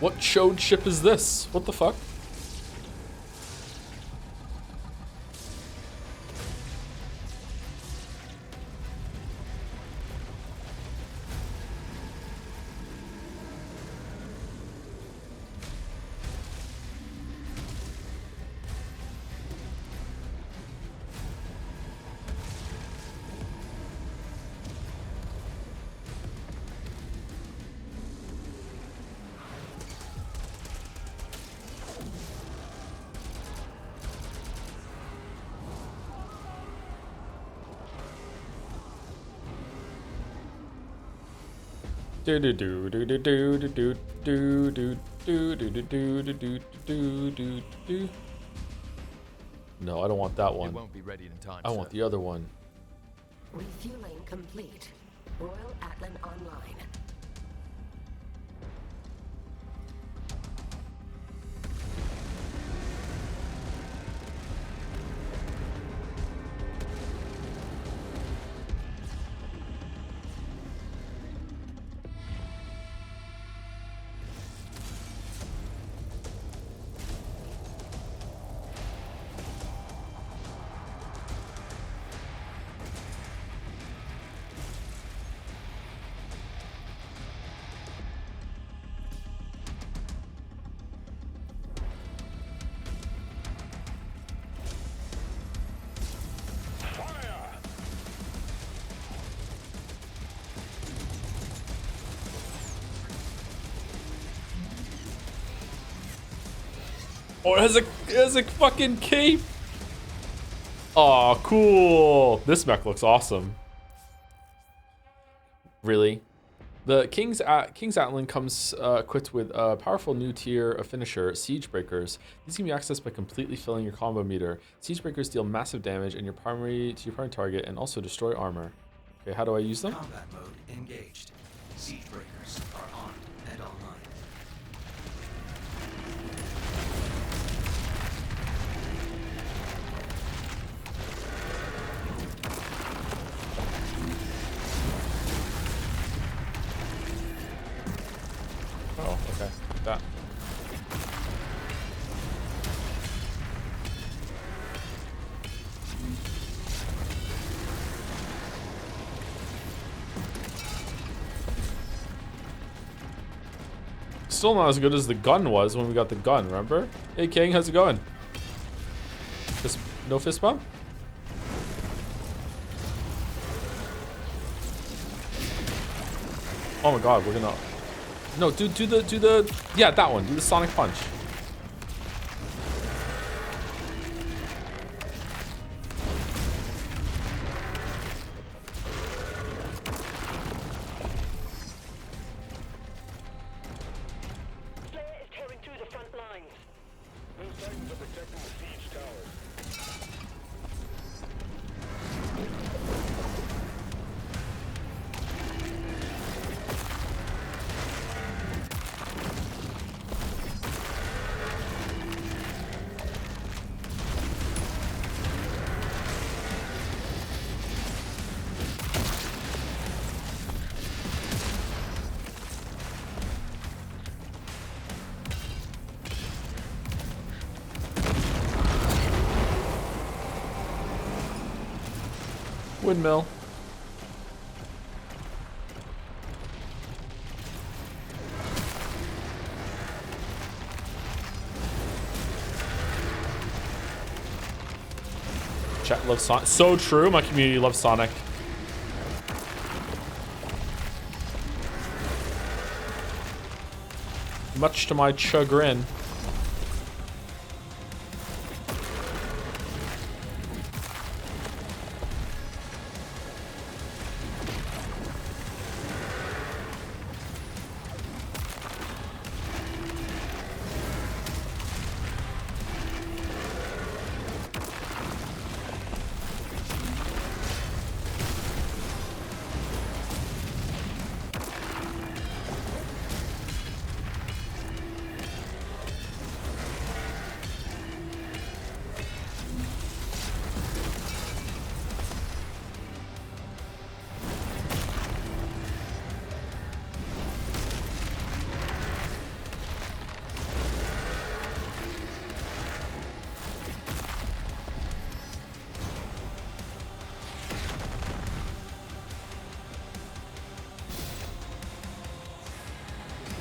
What chode ship is this? What the fuck? No, I don't want that one. It won't be ready in time. I want the other one. Refueling complete. Royal Atlan online. Oh, it has a fucking cape. Oh, cool. This mech looks awesome. Really? The King's Atlan comes equipped with a powerful new tier of finisher, Siege Breakers. These can be accessed by completely filling your combo meter. Siege Breakers deal massive damage to your primary target and also destroy armor. Okay, how do I use them? Combat mode engaged. Siege Breakers are on and online. Oh, okay. That. Still not as good as the gun was when we got the gun, remember? Hey King, how's it going? No fist bump? Oh my god, we're gonna... No, do the yeah, that one. Do the Sonic Punch. Slayer is tearing through the front lines. Those Titans are protecting the siege towers. Windmill. Chat loves Sonic. So true. My community loves Sonic. Much to my chagrin.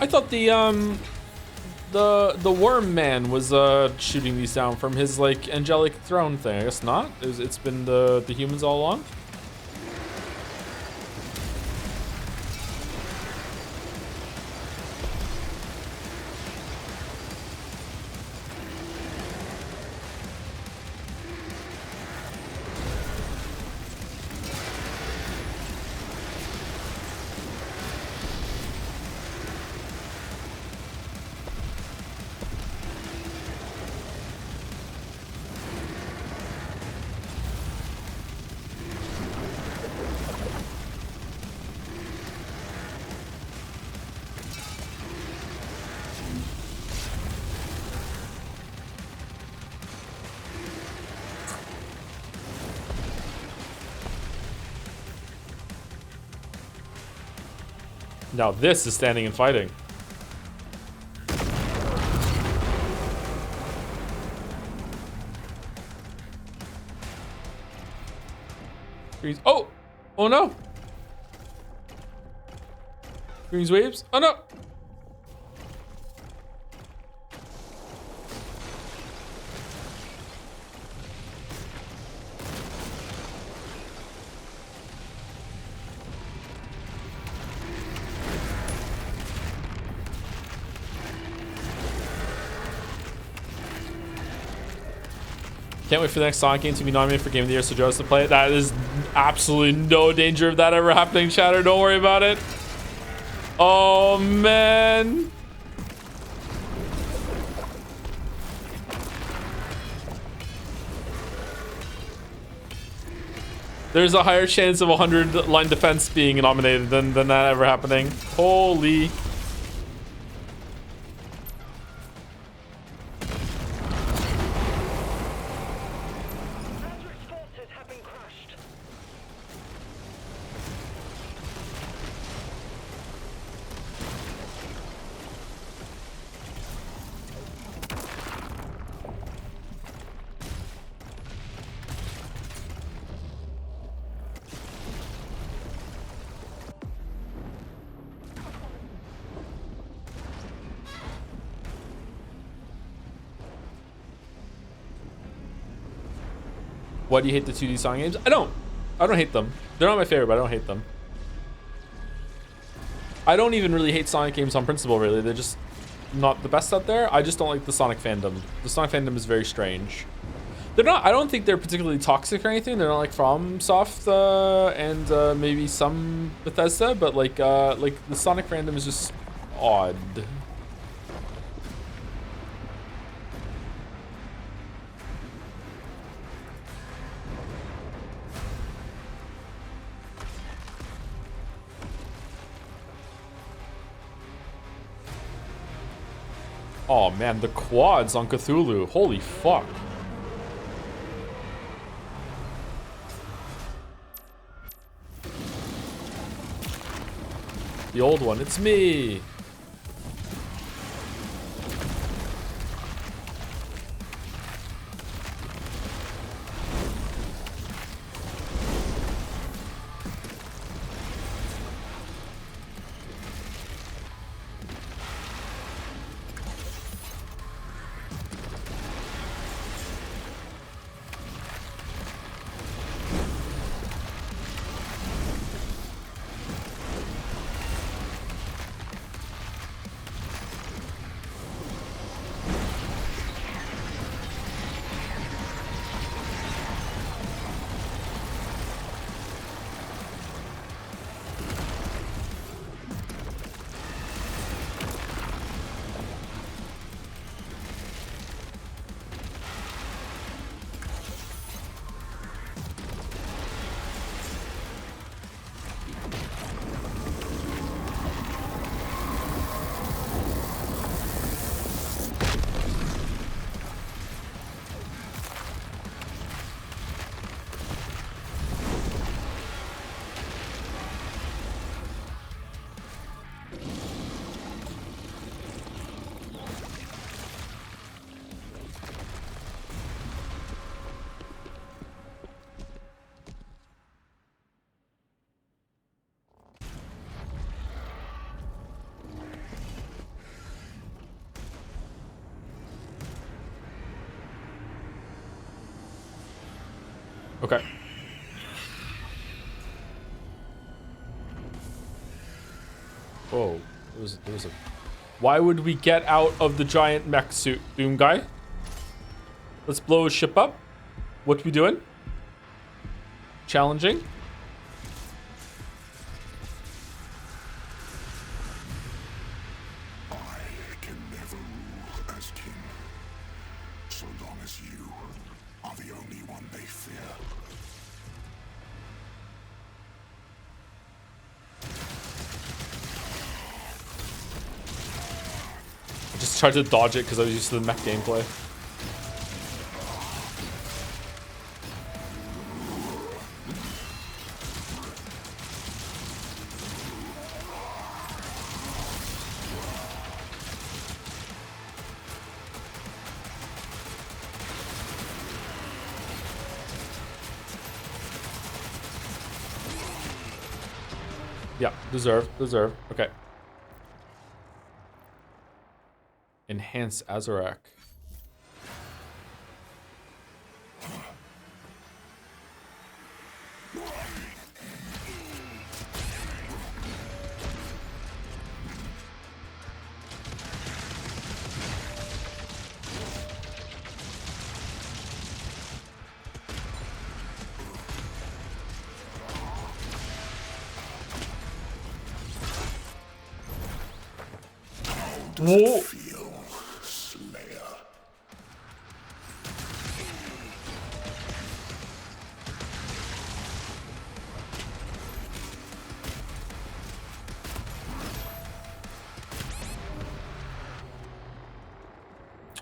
I thought the worm man was shooting these down from his like angelic throne thing. I guess not. It's been the humans all along. Now this is standing and fighting. Greens. Oh! Oh no! Greens waves. Oh no! Can't wait for the next Sonic game to be nominated for Game of the Year so Joe's to play it. That is absolutely no danger of that ever happening, chatter. Don't worry about it. Oh, man. There's a higher chance of 100 line defense being nominated than that ever happening. Holy. Why do you hate the 2D Sonic games? I don't hate them. They're not my favorite, but I don't hate them. I don't even really hate Sonic games on principle, really. They're just not the best out there. I just don't like the Sonic fandom. The Sonic fandom is very strange. They're not, I don't think they're particularly toxic or anything. They're not like FromSoft and maybe some Bethesda, but like the Sonic fandom is just odd. Oh man, the quads on Cthulhu. Holy fuck. The old one, it's me. Okay. Whoa. There was a... Why would we get out of the giant mech suit, Doom guy? Let's blow his ship up. What we doing? Challenging. I can never rule as king, so long as you are the only one they fear. I just tried to dodge it because I was used to the mech gameplay. Yeah, deserve. Okay. Enhance Azarak. Whoa.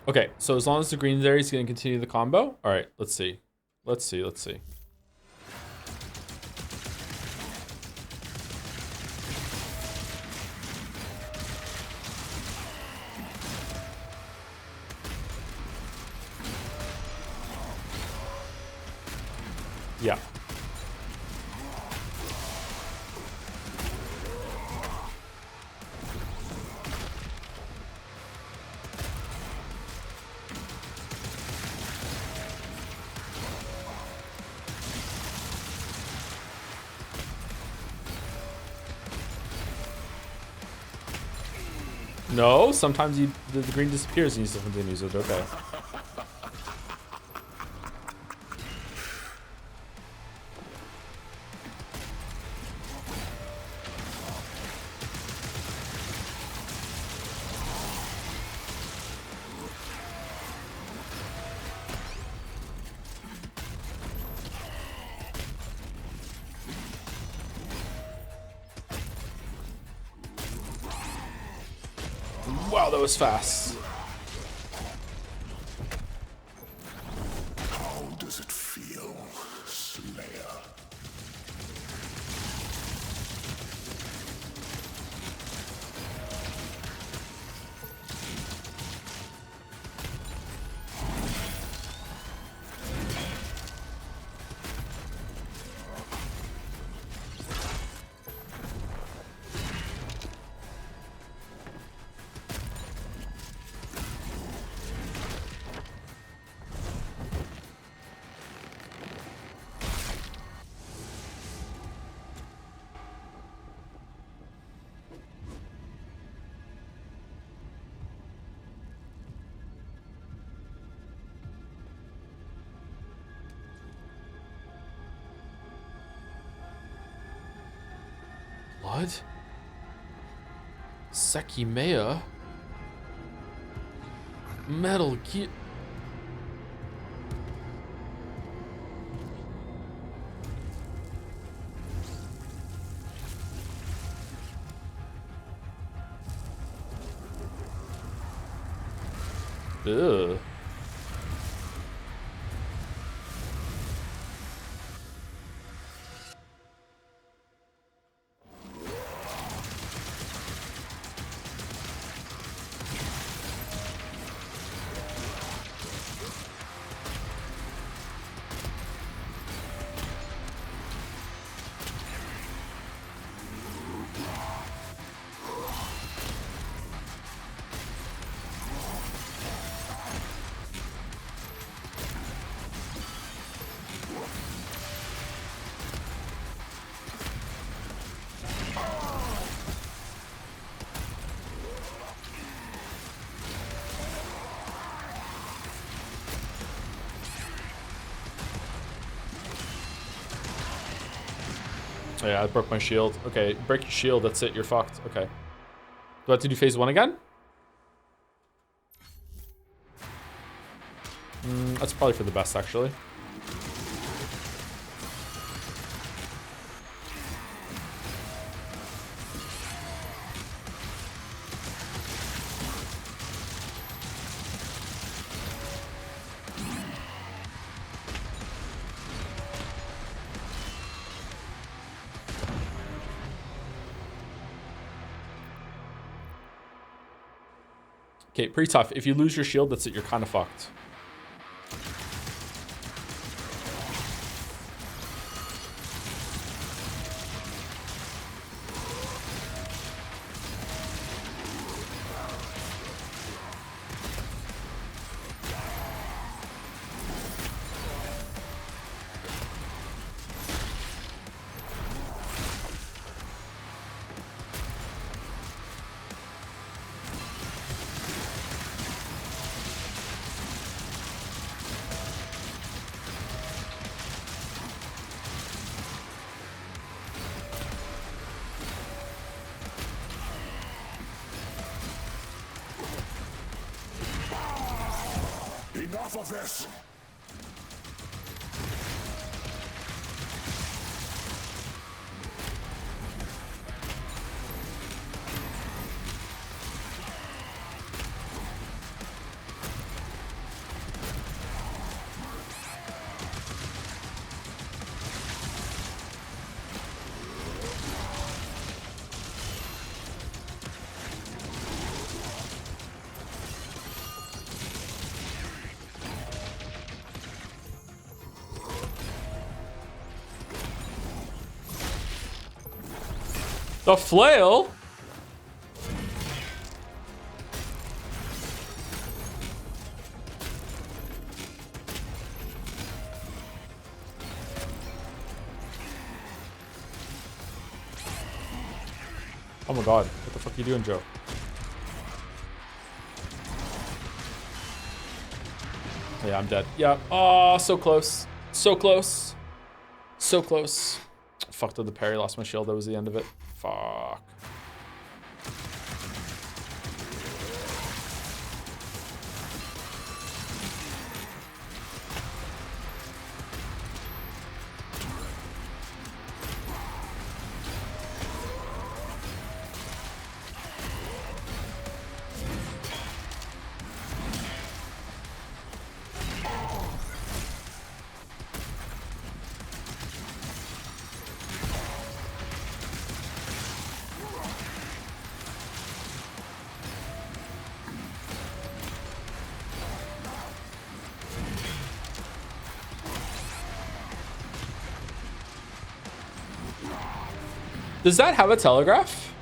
Okay, so as long as the green's there, he's going to continue the combo. All right, let's see. Let's see. Yeah. No, sometimes the green disappears and you still continue, so it's okay. Wow, that was fast. How does it feel, Slayer? Blood? Sekimea? Metal Gear. Ugh. Oh yeah, I broke my shield. Okay, break your shield, that's it, you're fucked. Okay. Do I have to do phase 1 again? That's probably for the best, actually. Okay, pretty tough. If you lose your shield, that's it. You're kind of fucked. Enough of this! The flail? Oh my god, what the fuck are you doing, Joe? Yeah, I'm dead. Yeah. Oh, so close. So close. So close. Fucked up the parry. Lost my shield. That was the end of it. Fuck. Does that have a telegraph?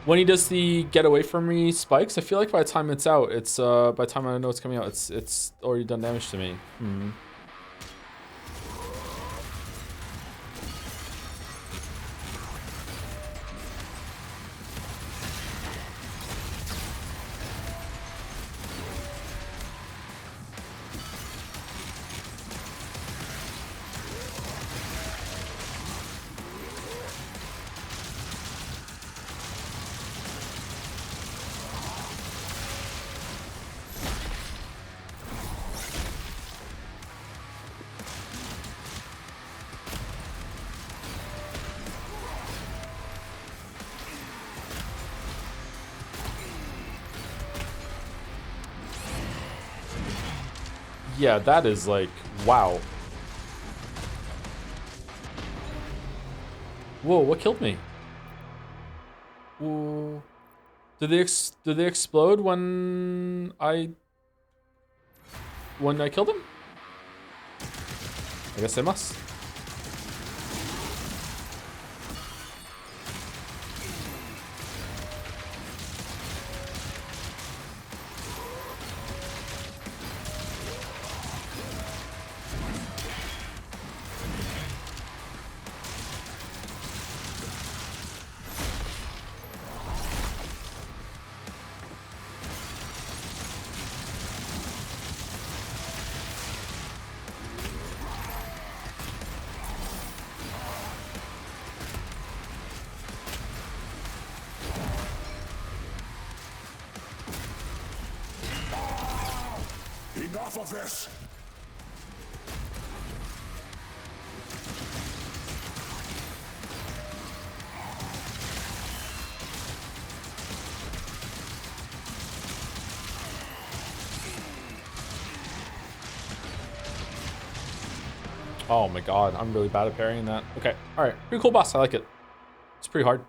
When he does the get away from me spikes, I feel like by the time it's out, it's by the time I know it's coming out, it's already done damage to me. Yeah, that is like, wow. Whoa, what killed me? Whoa. Did they explode when I killed them? I guess they must. Enough of this! Oh my god, I'm really bad at parrying that. Okay, alright. Pretty cool boss, I like it. It's pretty hard.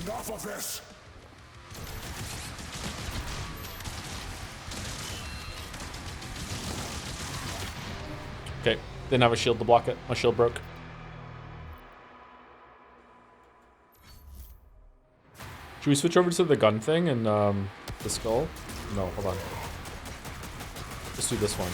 Enough of this! Okay, didn't have a shield to block it. My shield broke. Should we switch over to the gun thing and the skull? No, hold on. Let's do this one.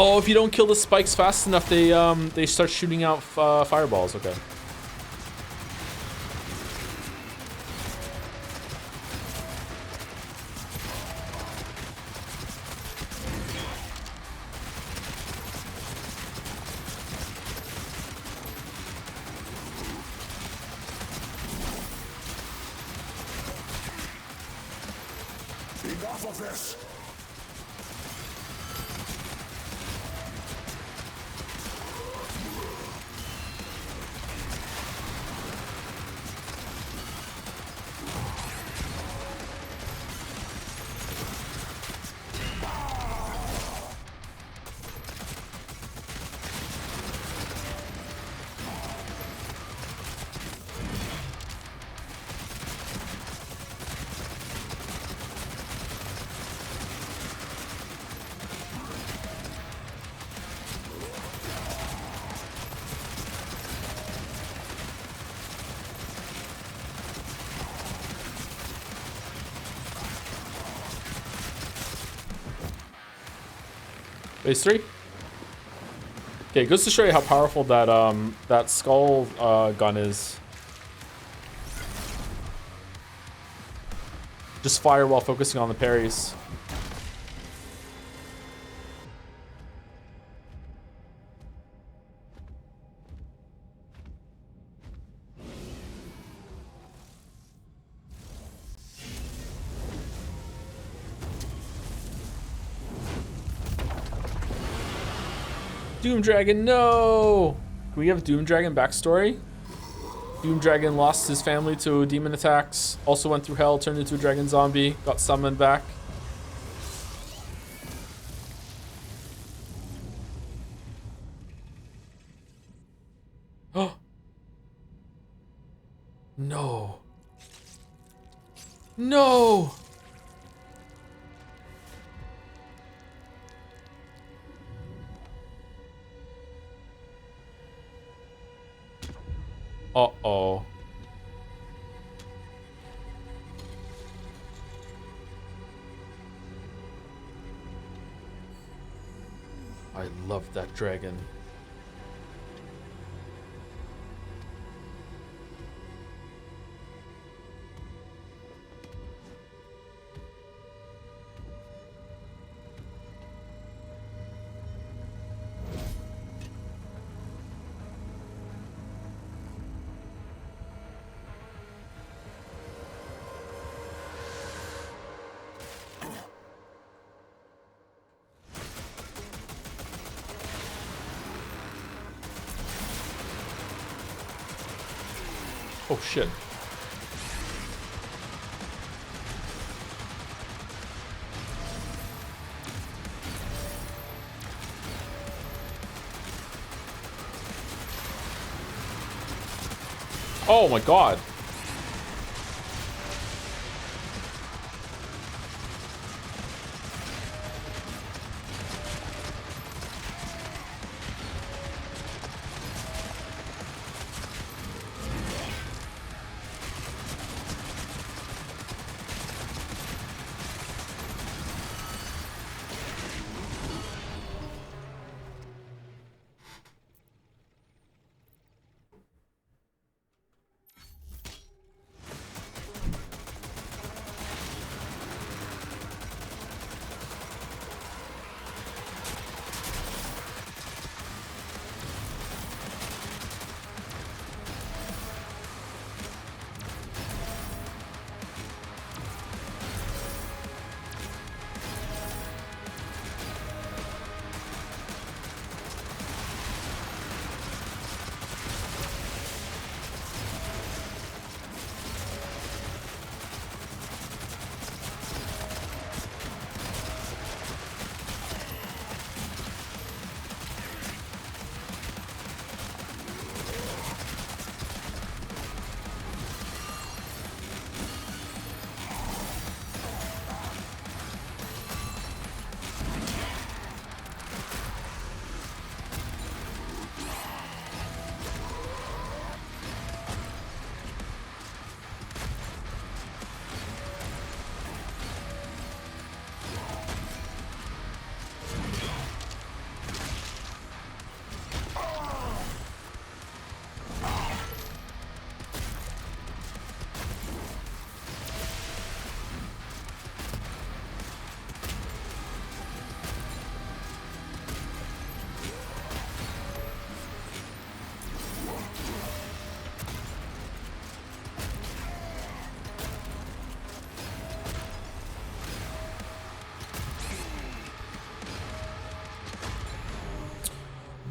Oh, if you don't kill the spikes fast enough, they start shooting out fireballs. Okay. enough of this! Phase 3. Okay, goes to show you how powerful that that skull gun is. Just fire while focusing on the parries. Doom Dragon, no! Can we have Doom Dragon backstory? Doom Dragon lost his family to demon attacks, also went through hell, turned into a dragon zombie, got summoned back. Oh! No. No! Uh-oh. I love that dragon. Oh shit. Oh my god.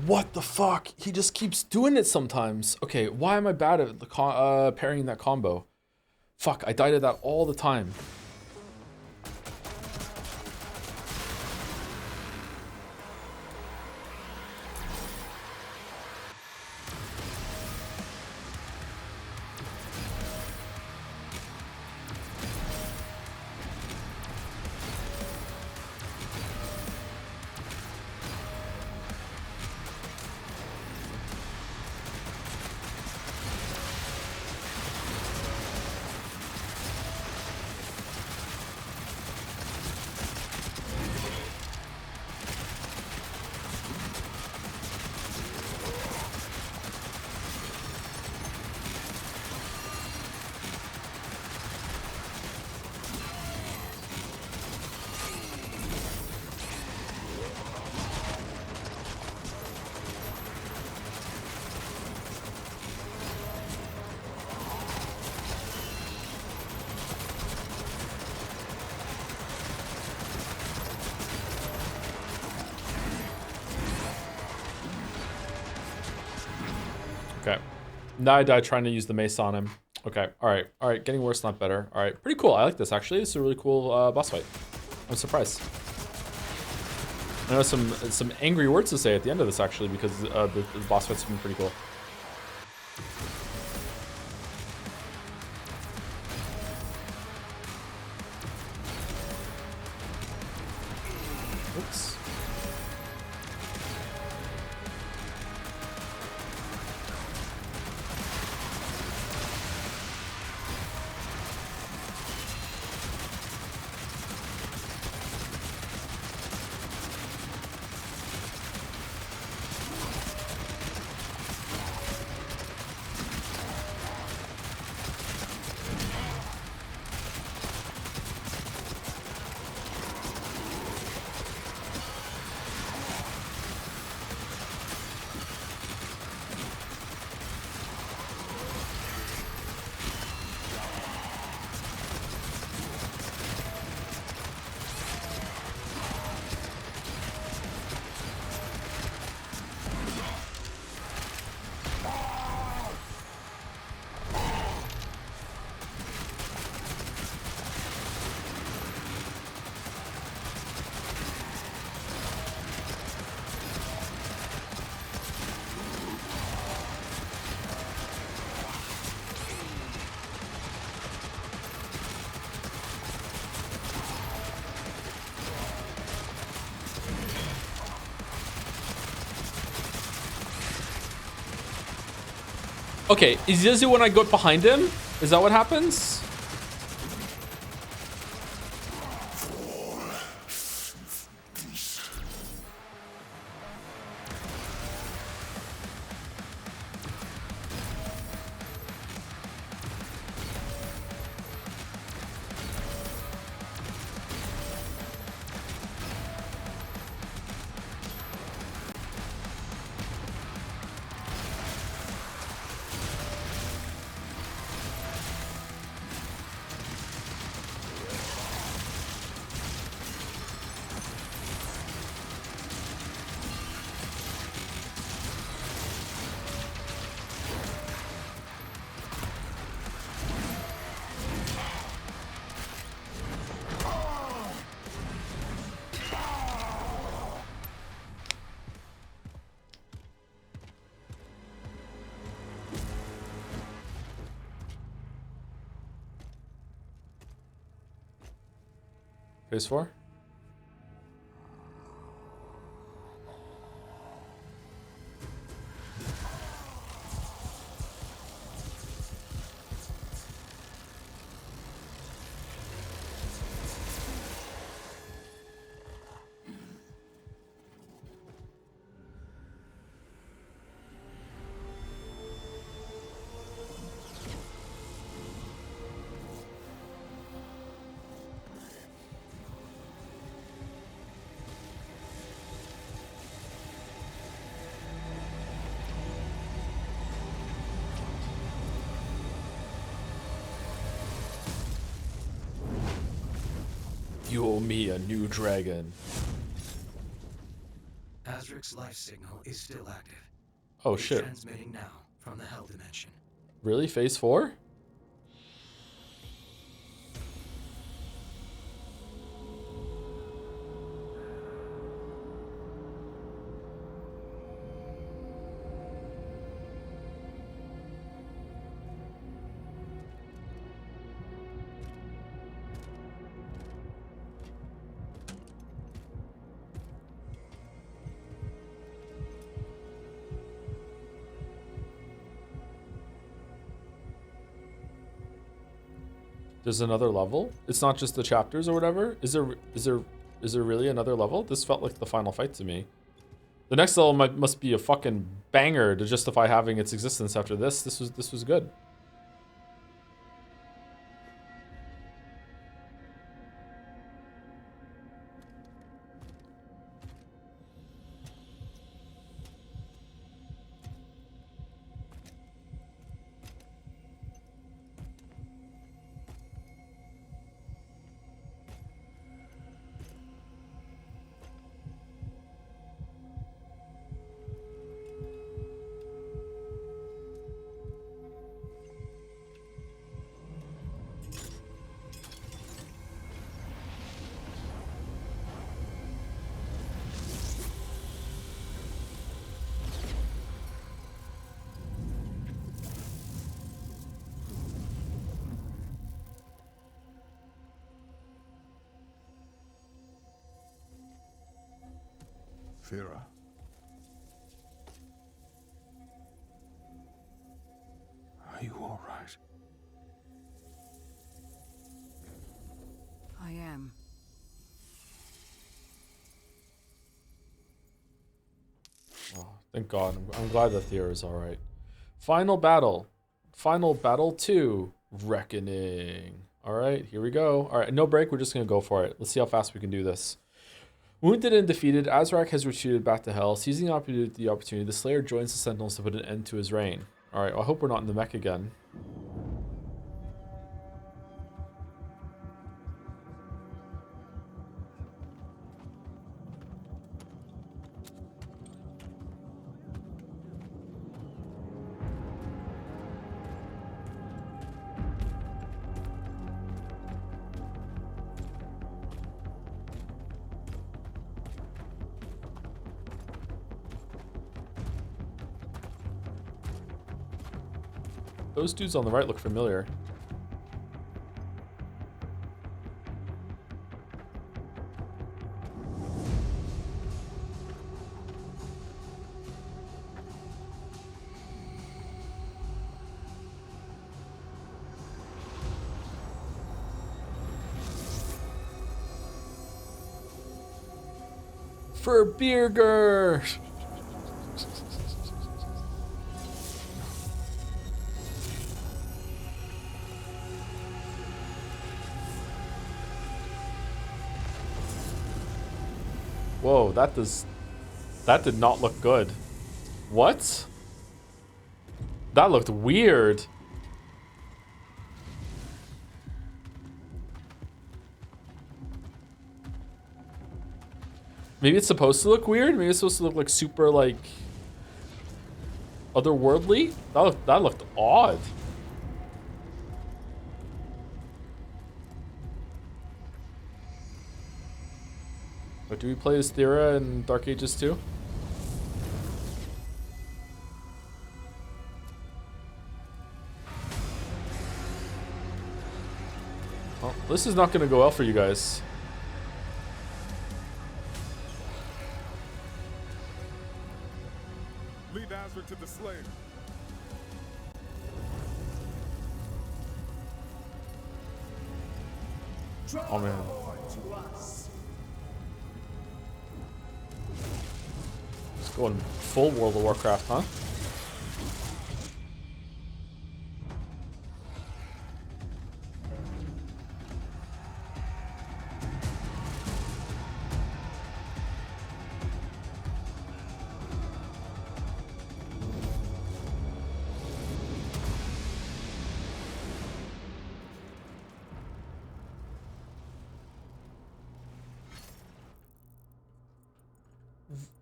What the fuck? He just keeps doing it sometimes. Okay, why am I bad at the parrying that combo? Fuck, I died at that all the time. Okay. Now I died trying to use the mace on him. Okay. Alright. Alright. Getting worse, not better. Alright. Pretty cool. I like this, actually. This is a really cool boss fight. I'm surprised. I know some angry words to say at the end of this, actually, because the boss fight's been pretty cool. Oops. Okay, is this when I go behind him? Is that what happens? Phase 4? You owe me a new dragon. Azric's life signal is still active. Oh It's shit. transmitting now from the Hell Dimension. Really? Phase 4? There's another level? It's not just the chapters or whatever? Is there really another level? This felt like the final fight to me. The next level must be a fucking banger to justify having its existence after this. This was good. Thera. Are you all right? I am. Oh, thank God. I'm glad that Thera is alright. Final battle. Final battle 2. Reckoning. Alright, here we go. Alright, no break. We're just going to go for it. Let's see how fast we can do this. Wounded and defeated, Azrak has retreated back to Hell. Seizing the opportunity, the Slayer joins the Sentinels to put an end to his reign. Alright, well, I hope we're not in the mech again. Those dudes on the right look familiar. For Birger! Whoa, that did not look good. What? That looked weird. Maybe it's supposed to look weird. Maybe it's supposed to look like super like otherworldly. That looked odd. But do we play as Thera in Dark Ages 2? Well, this is not going to go well for you guys. Lead Azrak to the Slayer. Oh man. It's going full World of Warcraft, huh?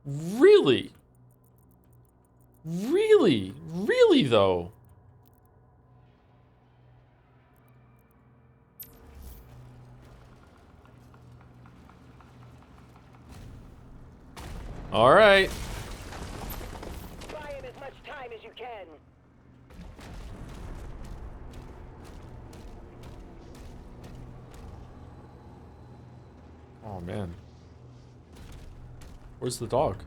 Really? Really? Really, though? All right. Buy him as much time as you can. Oh, man. Where's the dog?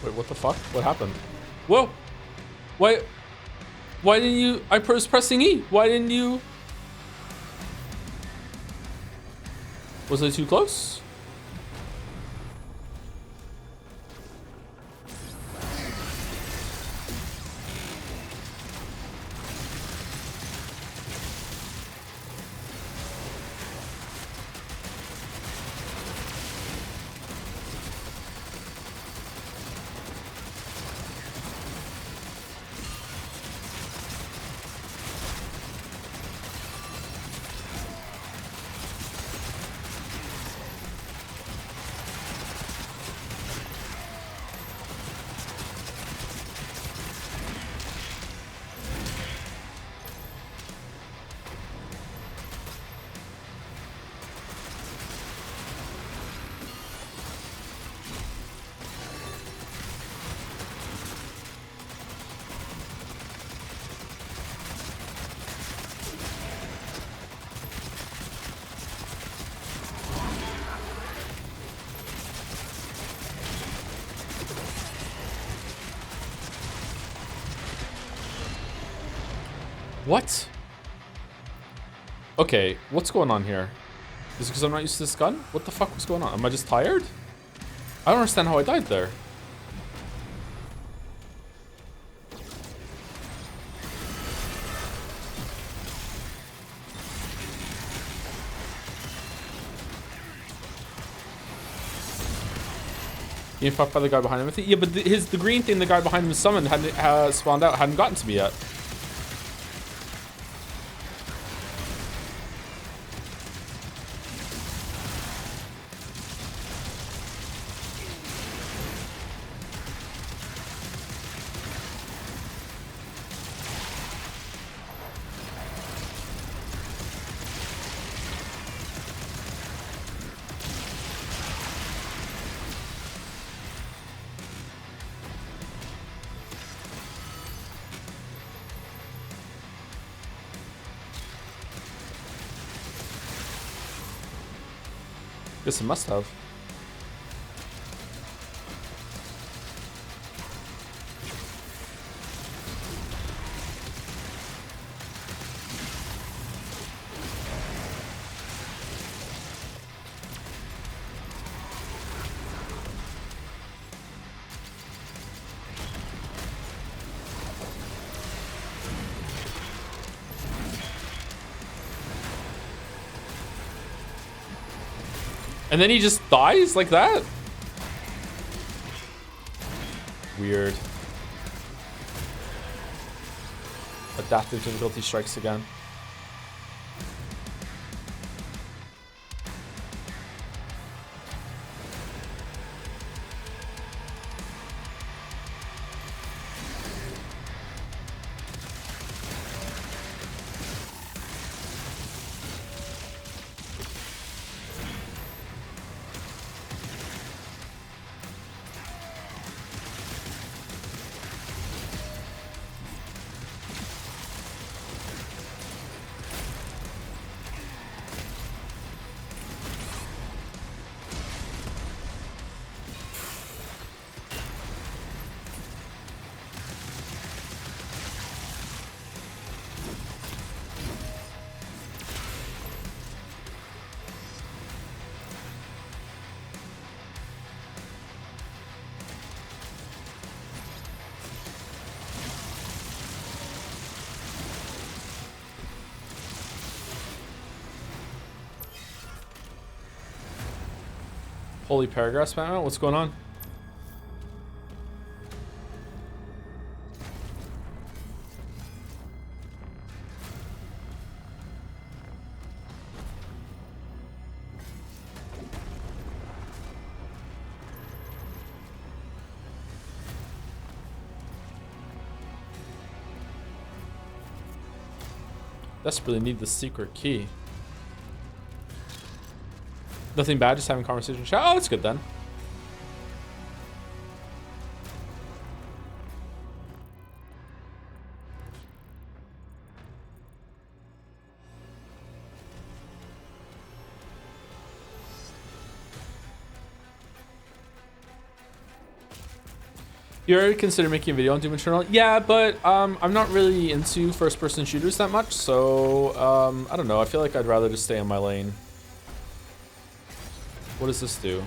Wait, what the fuck? What happened? Whoa! Why didn't you... I was pressing E. Why didn't you... Was I too close? What? Okay, what's going on here? Is it because I'm not used to this gun? What the fuck was going on? Am I just tired? I don't understand how I died there. Being fucked by the guy behind him. Yeah, but the green thing the guy behind him summoned hadn't spawned out, hadn't gotten to me yet. Guess it must have. And then he just dies like that? Weird. Adaptive difficulty strikes again. Holy paragraphs, man. What's going on? Desperately need the secret key. Nothing bad, just having conversation chat. Oh, that's good then. You already consider making a video on Doom Eternal? Yeah, but I'm not really into first-person shooters that much, so I don't know. I feel like I'd rather just stay in my lane. What does this do?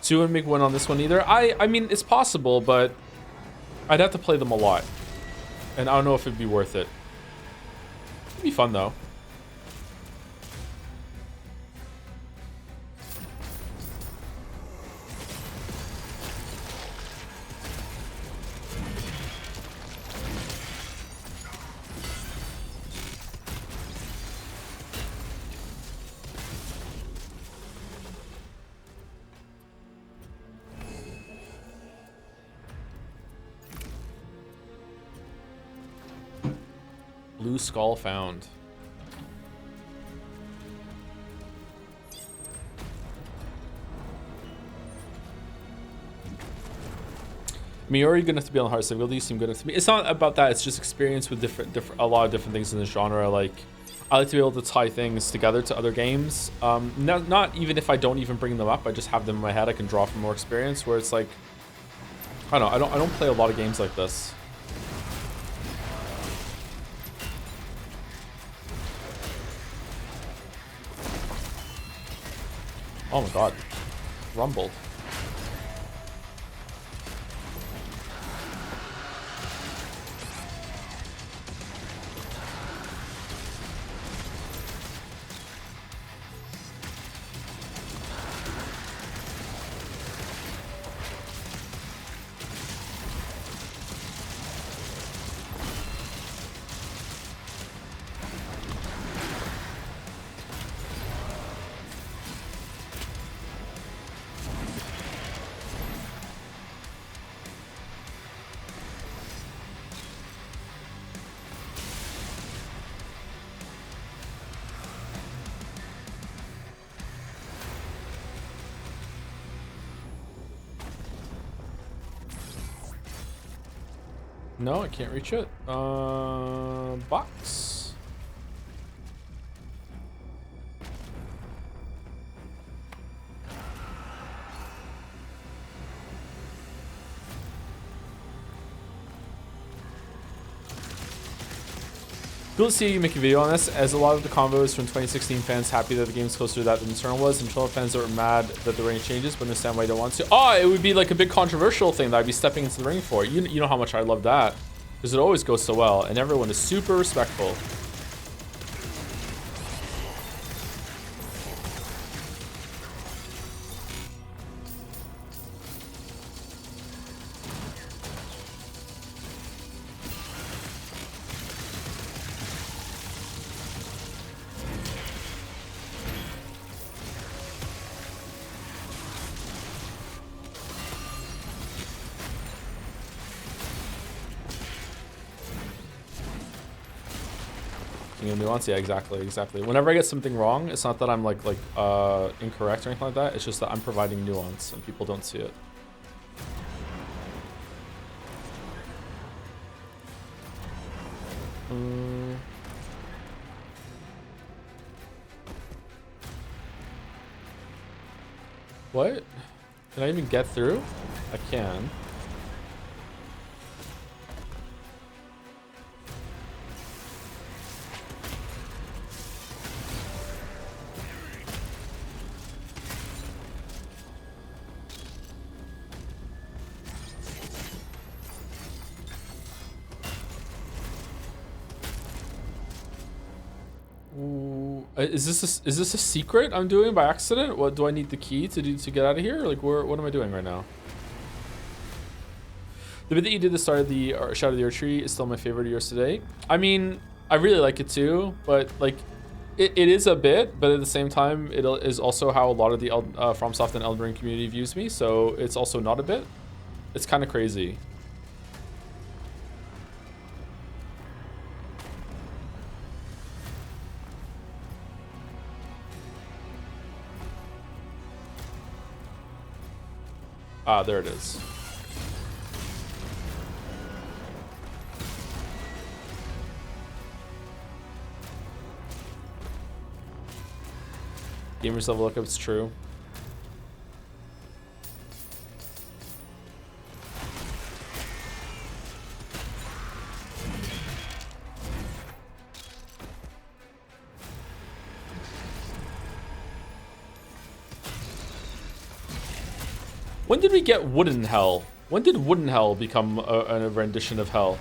So you wouldn't make one on this one either? I mean, it's possible, but I'd have to play them a lot. And I don't know if it'd be worth it. It'd be fun though. Blue skull found. Miori good enough to be on the hard side. Will you seem good enough to me? It's not about that. It's just experience with a lot of different things in the genre. Like, I like to be able to tie things together to other games. Not even if I don't even bring them up. I just have them in my head. I can draw from more experience. Where it's like, I don't know. I don't play a lot of games like this. Oh my god. Rumbled. No, I can't reach it. Box. Cool to see you make a video on this, as a lot of the convos from 2016 fans happy that the game's closer to that than Eternal was, and Eternal fans that were mad that the range changes, but understand why you don't want to. Oh, it would be like a big controversial thing that I'd be stepping into the ring for. You know how much I love that, because it always goes so well, and everyone is super respectful. Nuance, yeah, exactly. Whenever I get something wrong, it's not that I'm like incorrect or anything like that. It's just that I'm providing nuance and people don't see it. What? Can I even get through? I can. Is this a secret I'm doing by accident? What do I need the key to do to get out of here? Like, what am I doing right now? The bit that you did the start of the Shadow of the Erdtree is still my favorite of yours today. I mean, I really like it too, but like, it is a bit, but at the same time, it is also how a lot of the FromSoft and Elden Ring community views me, so it's also not a bit. It's kind of crazy. Ah, there it is. Gamers level lookup, it's true. When did we get Wooden Hell? When did Wooden Hell become a rendition of Hell?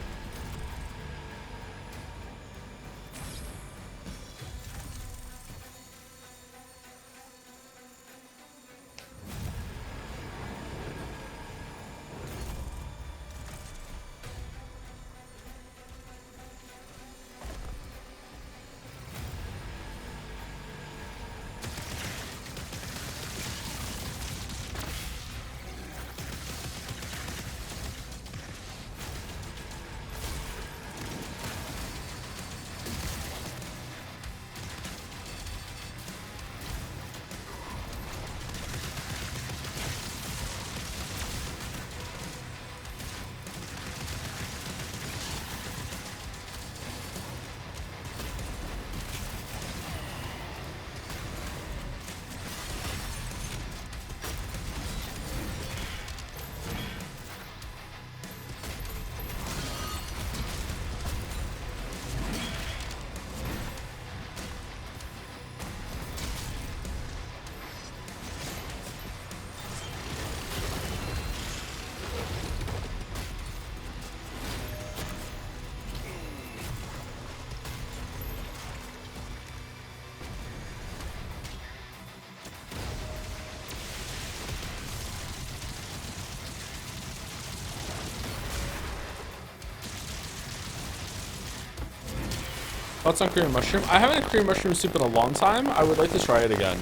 Thoughts on Korean mushroom? I haven't had Korean mushroom soup in a long time. I would like to try it again.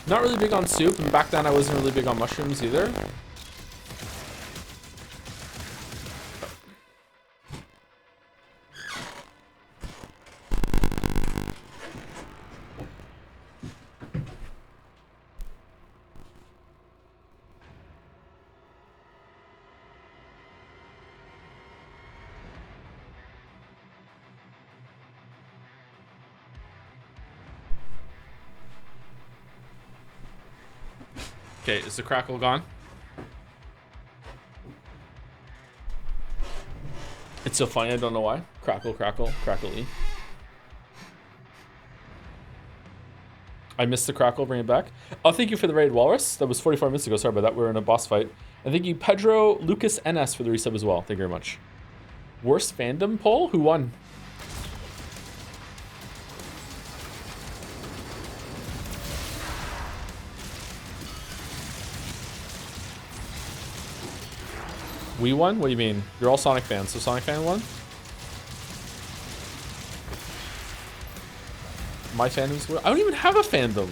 Not really big on soup, and back then I wasn't really big on mushrooms either. Okay, is the crackle gone? It's so funny, I don't know why. Crackle, crackle, crackle-y. I missed the crackle, bring it back. Oh, thank you for the raid, Walrus. That was 44 minutes ago, sorry about that. We were in a boss fight. And thank you, Pedro Lucas NS, for the resub as well. Thank you very much. Worst fandom poll? Who won? We won? What do you mean? You're all Sonic fans, so Sonic fan won? My fandom's won? I don't even have a fandom.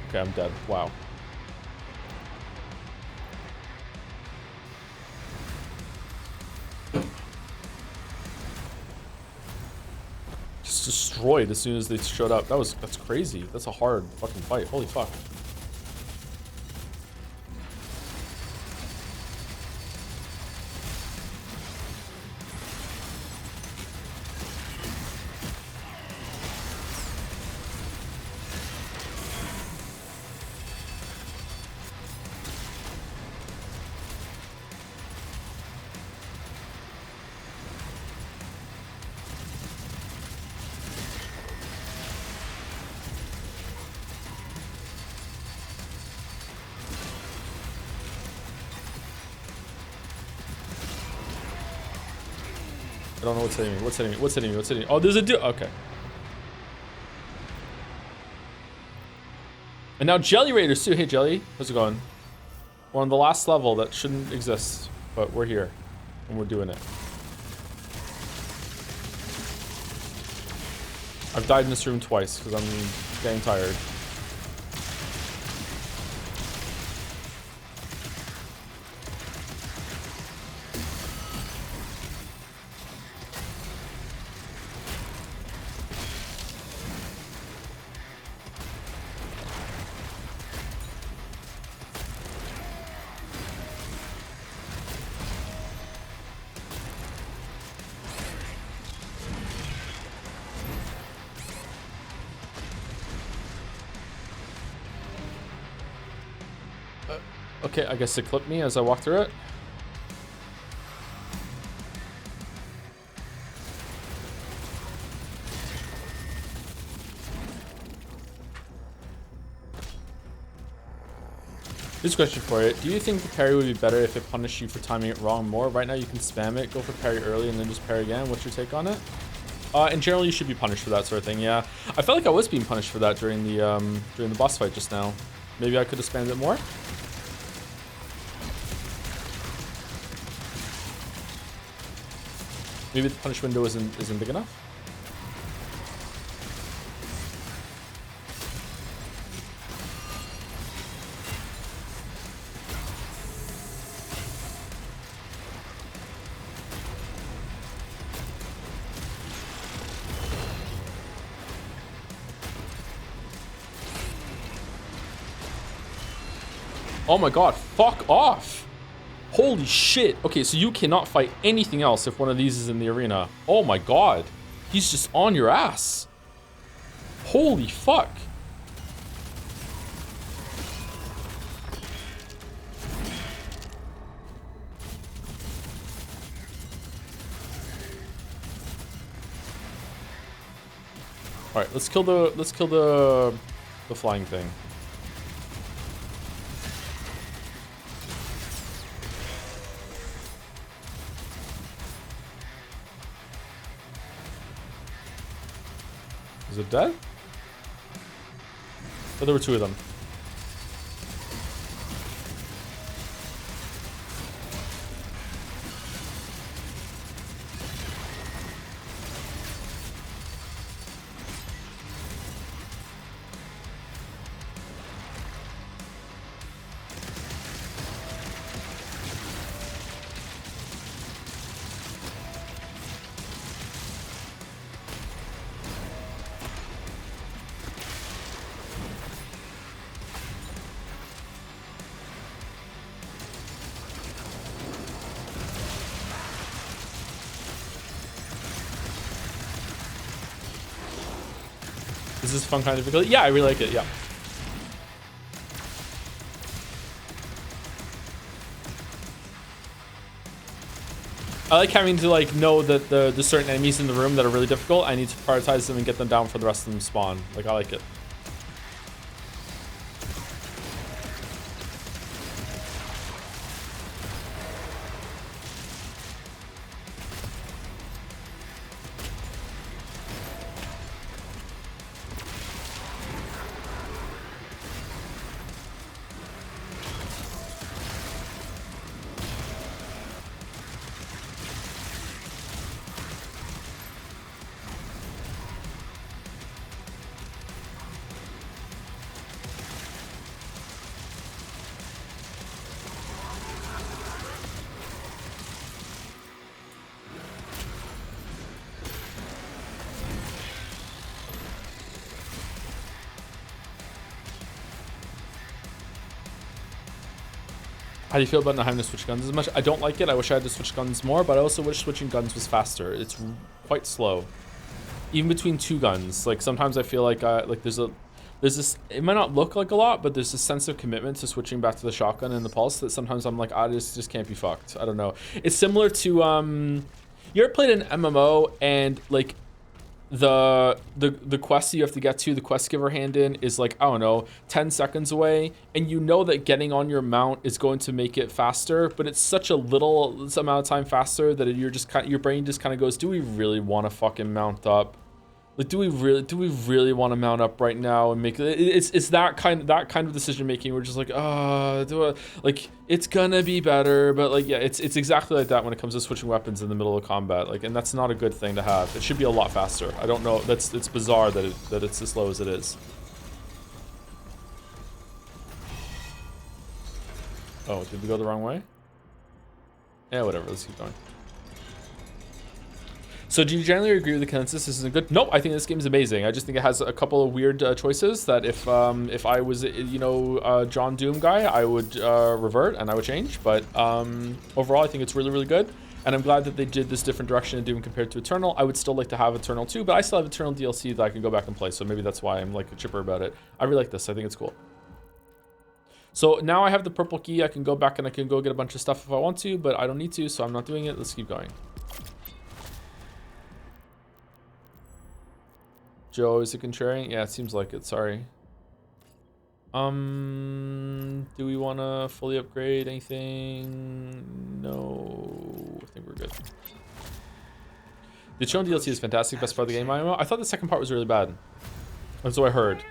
Okay, I'm dead. Wow. Destroyed as soon as they showed up. That's crazy. That's a hard fucking fight. Holy fuck. I don't know what's hitting me. What's hitting me? What's hitting me? What's hitting me? Oh, there's a dude. Okay. And now Jelly Raiders too. Hey, Jelly. How's it going? We're on the last level that shouldn't exist, but we're here. And we're doing it. I've died in this room twice because I'm getting tired. Okay, I guess it clipped me as I walked through it. This question for you. Do you think the parry would be better if it punished you for timing it wrong more? Right now you can spam it, go for parry early, and then just parry again. What's your take on it? In general, you should be punished for that sort of thing, yeah. I felt like I was being punished for that during the boss fight just now. Maybe I could have spammed it more? Maybe the punish window isn't big enough? Oh my god, fuck off! Holy shit. Okay, so you cannot fight anything else if one of these is in the arena. Oh my god. He's just on your ass. Holy fuck. Alright, let's kill the flying thing. Is it dead? Oh, there were two of them. Is this fun kind of difficulty? Yeah, I really like it, yeah. I like having to like know that the certain enemies in the room that are really difficult, I need to prioritize them and get them down for the rest of them spawn. Like, I like it. How do you feel about not having to switch guns as much? I don't like it. I wish I had to switch guns more, but I also wish switching guns was faster. It's quite slow. Even between two guns. Like, sometimes I feel like there's this, it might not look like a lot, but there's a sense of commitment to switching back to the shotgun and the pulse that sometimes I'm like, I just can't be fucked. I don't know. It's similar to, you ever played an MMO and like the quest you have to get to, the quest giver hand in, is like, I don't know, 10 seconds away, and you know that getting on your mount is going to make it faster, but it's such a little amount of time faster that you're just your brain just kind of goes, do we really want to fucking mount up? Like, do we really want to mount up right now and make it? It's that kind of decision making. We're just like, like, it's gonna be better, but like, yeah, it's exactly like that when it comes to switching weapons in the middle of combat. Like, and that's not a good thing to have. It should be a lot faster. I don't know. It's bizarre that it's as slow as it is. Oh, did we go the wrong way? Yeah, whatever. Let's keep going. So do you generally agree with the consensus? This isn't good? Nope, I think this game is amazing. I just think it has a couple of weird choices that if I was, you know, John Doom guy, I would revert and I would change. But overall, I think it's really, really good. And I'm glad that they did this different direction in Doom compared to Eternal. I would still like to have Eternal too, but I still have Eternal DLC that I can go back and play. So maybe that's why I'm like chipper about it. I really like this. I think it's cool. So now I have the purple key. I can go back and I can go get a bunch of stuff if I want to, but I don't need to, so I'm not doing it. Let's keep going. Joe, is it contrarian? Yeah, it seems like it. Sorry. Do we want to fully upgrade anything? No, I think we're good. The Chone DLC is fantastic. Best part of the game. I thought the second part was really bad. That's what I heard.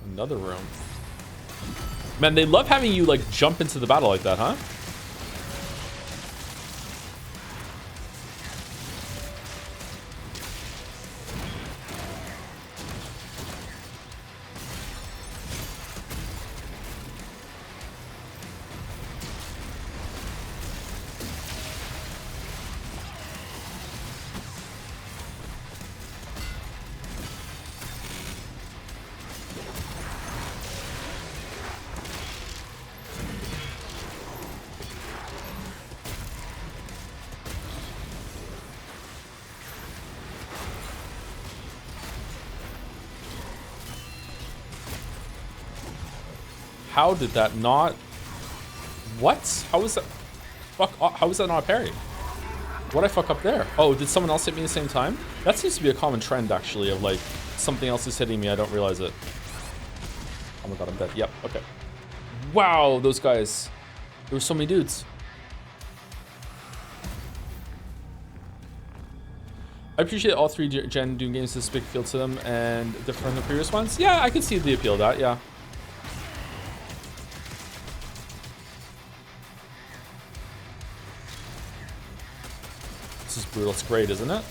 Another room. Man, they love having you like jump into the battle like that, huh? How did that not? What? How was that? Fuck. How was that not a parry? What'd I fuck up there? Oh, did someone else hit me at the same time? That seems to be a common trend, actually, of like something else is hitting me. I don't realize it. Oh my god, I'm dead. Yep. Okay. Wow, those guys. There were so many dudes. I appreciate all 3-gen Doom games. This big appeal to them and different from the previous ones. Yeah, I can see the appeal of that. Yeah. This is brutal. It's great, isn't it?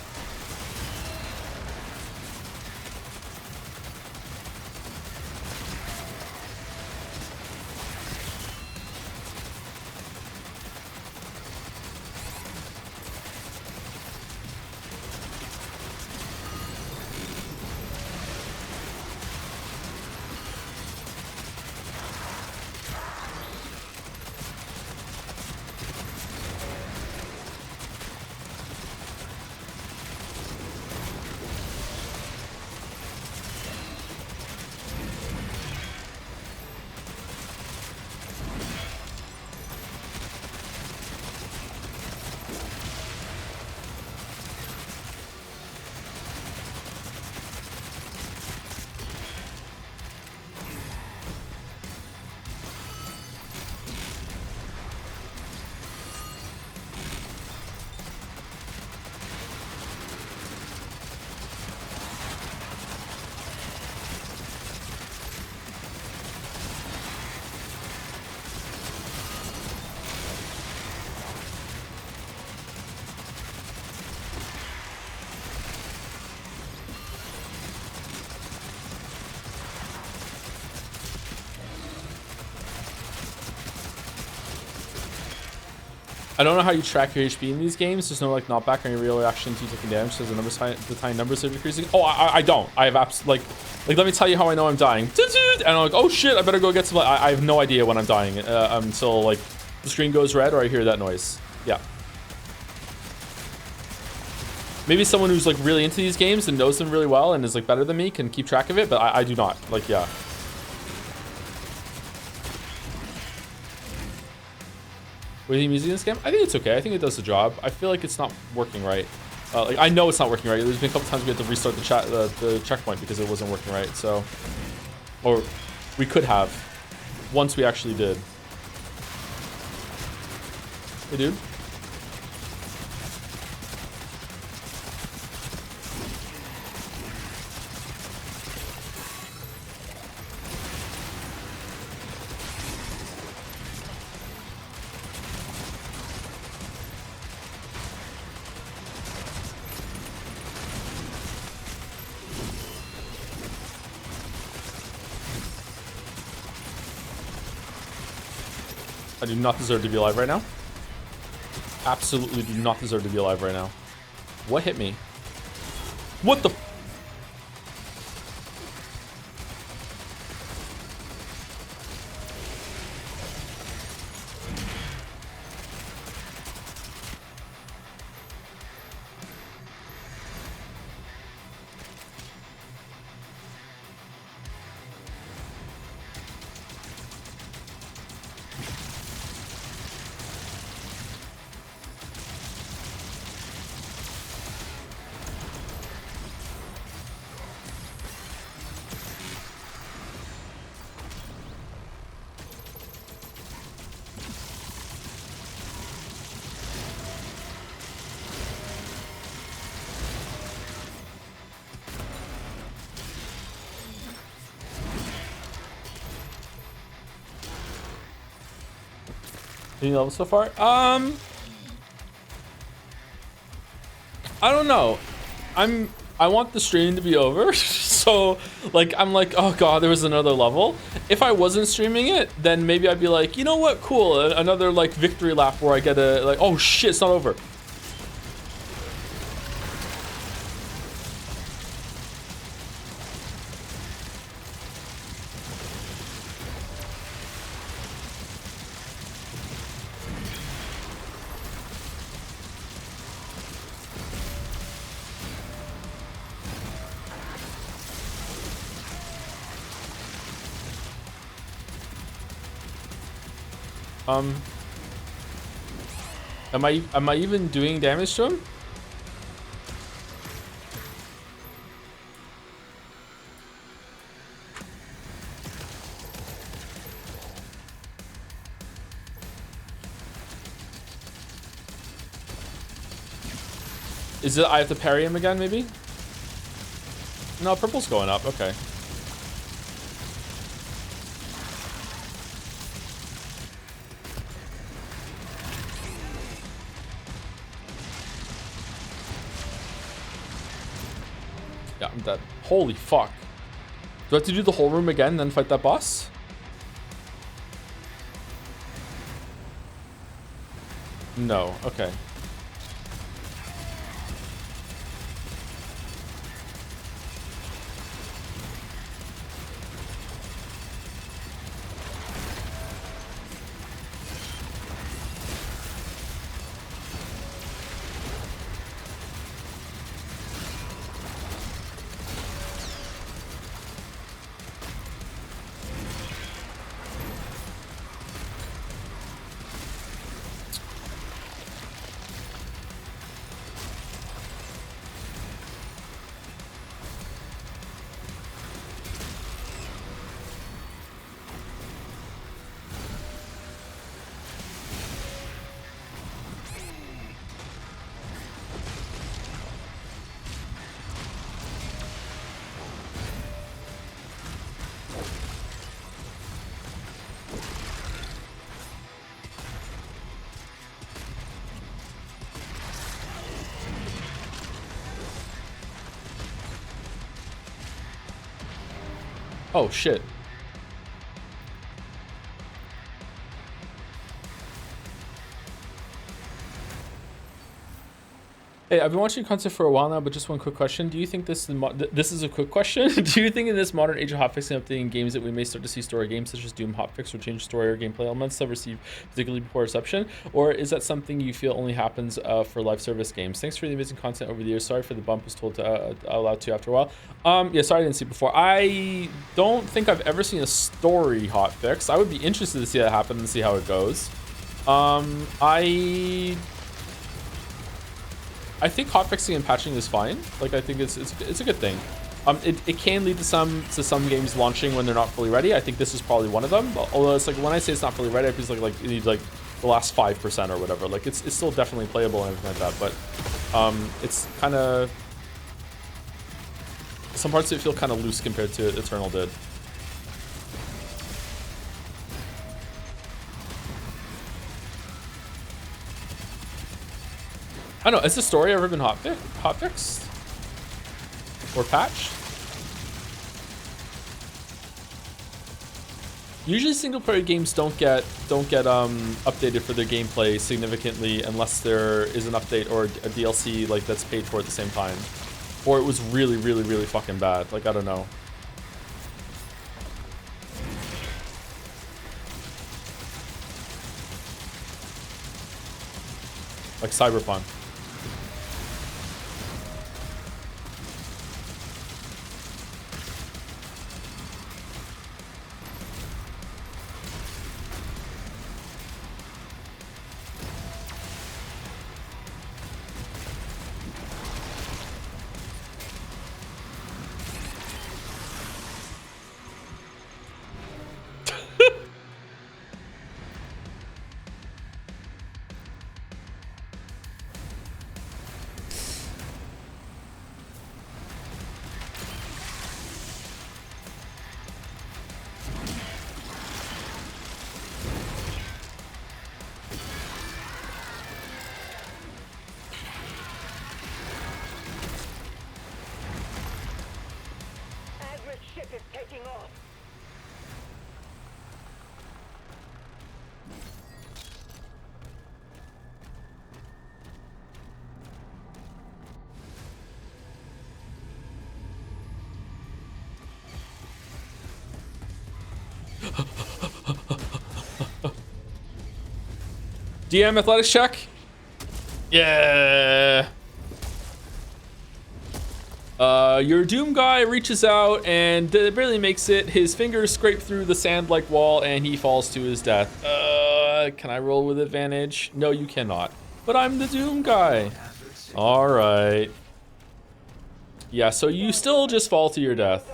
I don't know how you track your HP in these games. There's no like knockback or any real reaction to you taking damage because the tiny numbers are decreasing. Oh, I don't. I have like let me tell you how I know I'm dying. And I'm like, oh shit, I better go get some. I have no idea when I'm dying until like the screen goes red or I hear that noise. Yeah. Maybe someone who's like really into these games and knows them really well and is like better than me can keep track of it, but I do not. Like, yeah. with the music in this game. I think it's okay. I think it does the job. I feel like it's not working right. Like I know it's not working right. There's been a couple times we had to restart the checkpoint because it wasn't working right. So, or we could have once we actually did. Hey, dude. I do not deserve to be alive right now. Absolutely do not deserve to be alive right now. What hit me? What the? Any levels so far? I don't know. I want the stream to be over. So like I'm like, oh god, there was another level. If I wasn't streaming it, then maybe I'd be like, you know what, cool, another like victory lap where I get a like, oh shit, it's not over. Am I even doing damage to him? Is it I have to parry him again, maybe? No, purple's going up, okay. Yeah, I'm dead. Holy fuck. Do I have to do the whole room again and then fight that boss? No, okay. Oh shit. Hey, I've been watching content for a while now, but just one quick question. Do you think this is a quick question? Do you think in this modern age of hotfixing updating games that we may start to see story games such as Doom hotfix or change story or gameplay elements that receive particularly poor reception? Or is that something you feel only happens for live service games? Thanks for the amazing content over the years. Sorry for the bump, was told to allowed to after a while. Yeah, sorry I didn't see it before. I don't think I've ever seen a story hotfix. I would be interested to see that happen and see how it goes. I think hotfixing and patching is fine. Like, I think it's a good thing. It can lead to some games launching when they're not fully ready. I think this is probably one of them. Although it's like when I say it's not fully ready, I feel like you need like the last 5% or whatever. Like it's still definitely playable and everything like that. But it's kind of, some parts of it feel kind of loose compared to Eternal did. I don't know, has the story ever been hotfixed? Or patched? Usually single player games don't get updated for their gameplay significantly unless there is an update or a DLC like that's paid for at the same time. Or it was really, really, really fucking bad. Like, I don't know. Like Cyberpunk. Ship is taking off. DM athletics check. Yeah. Your Doom guy reaches out and barely makes it. His fingers scrape through the sand-like wall and he falls to his death. Can I roll with advantage? No, you cannot. But I'm the Doom guy. All right. Yeah, so you still just fall to your death.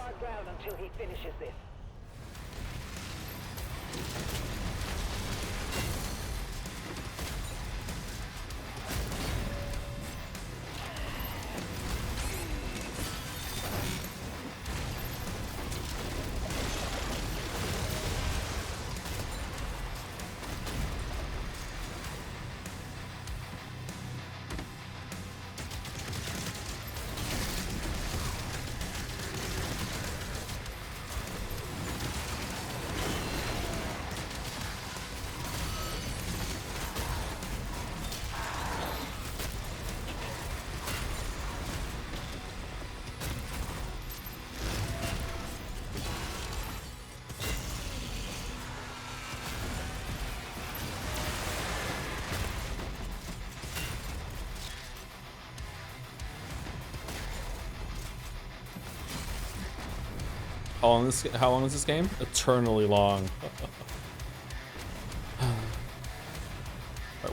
How long is this game? Eternally long.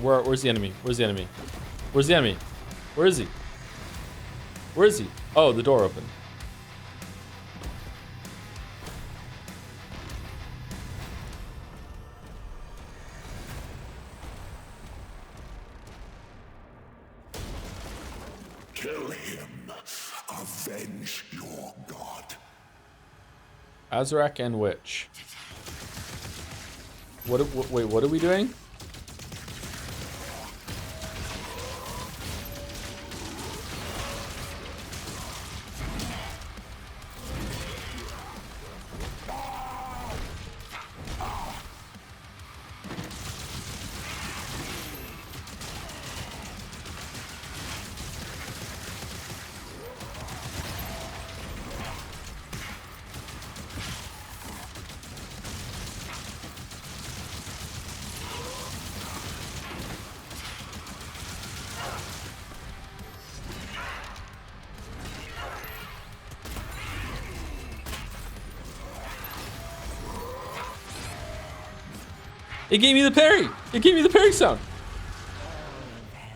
Right, where's the enemy? Where's the enemy? Where's the enemy? Where is he? Where is he? Oh, the door opened. Kill him. Avenge your god. Azrak and Witch. Wait, what are we doing? It gave me the parry. It gave me the parry sound.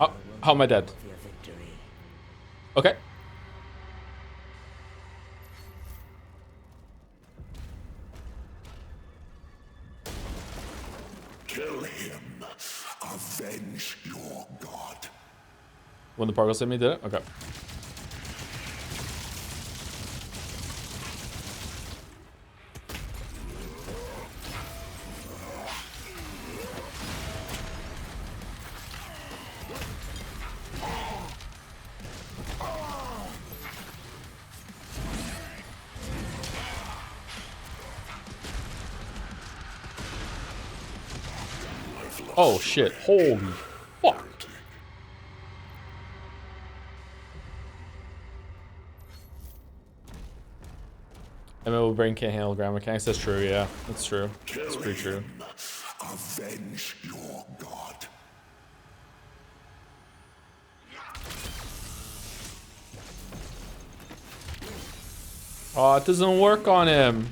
Oh, how am I dead? Your victory. Okay. Kill him. Avenge your god. When the particle sent me did it? Okay. Oh shit, holy fuck. MMO brain can't handle ground mechanics. That's true, yeah. That's true. That's pretty true. Avenge your god. Oh, it doesn't work on him.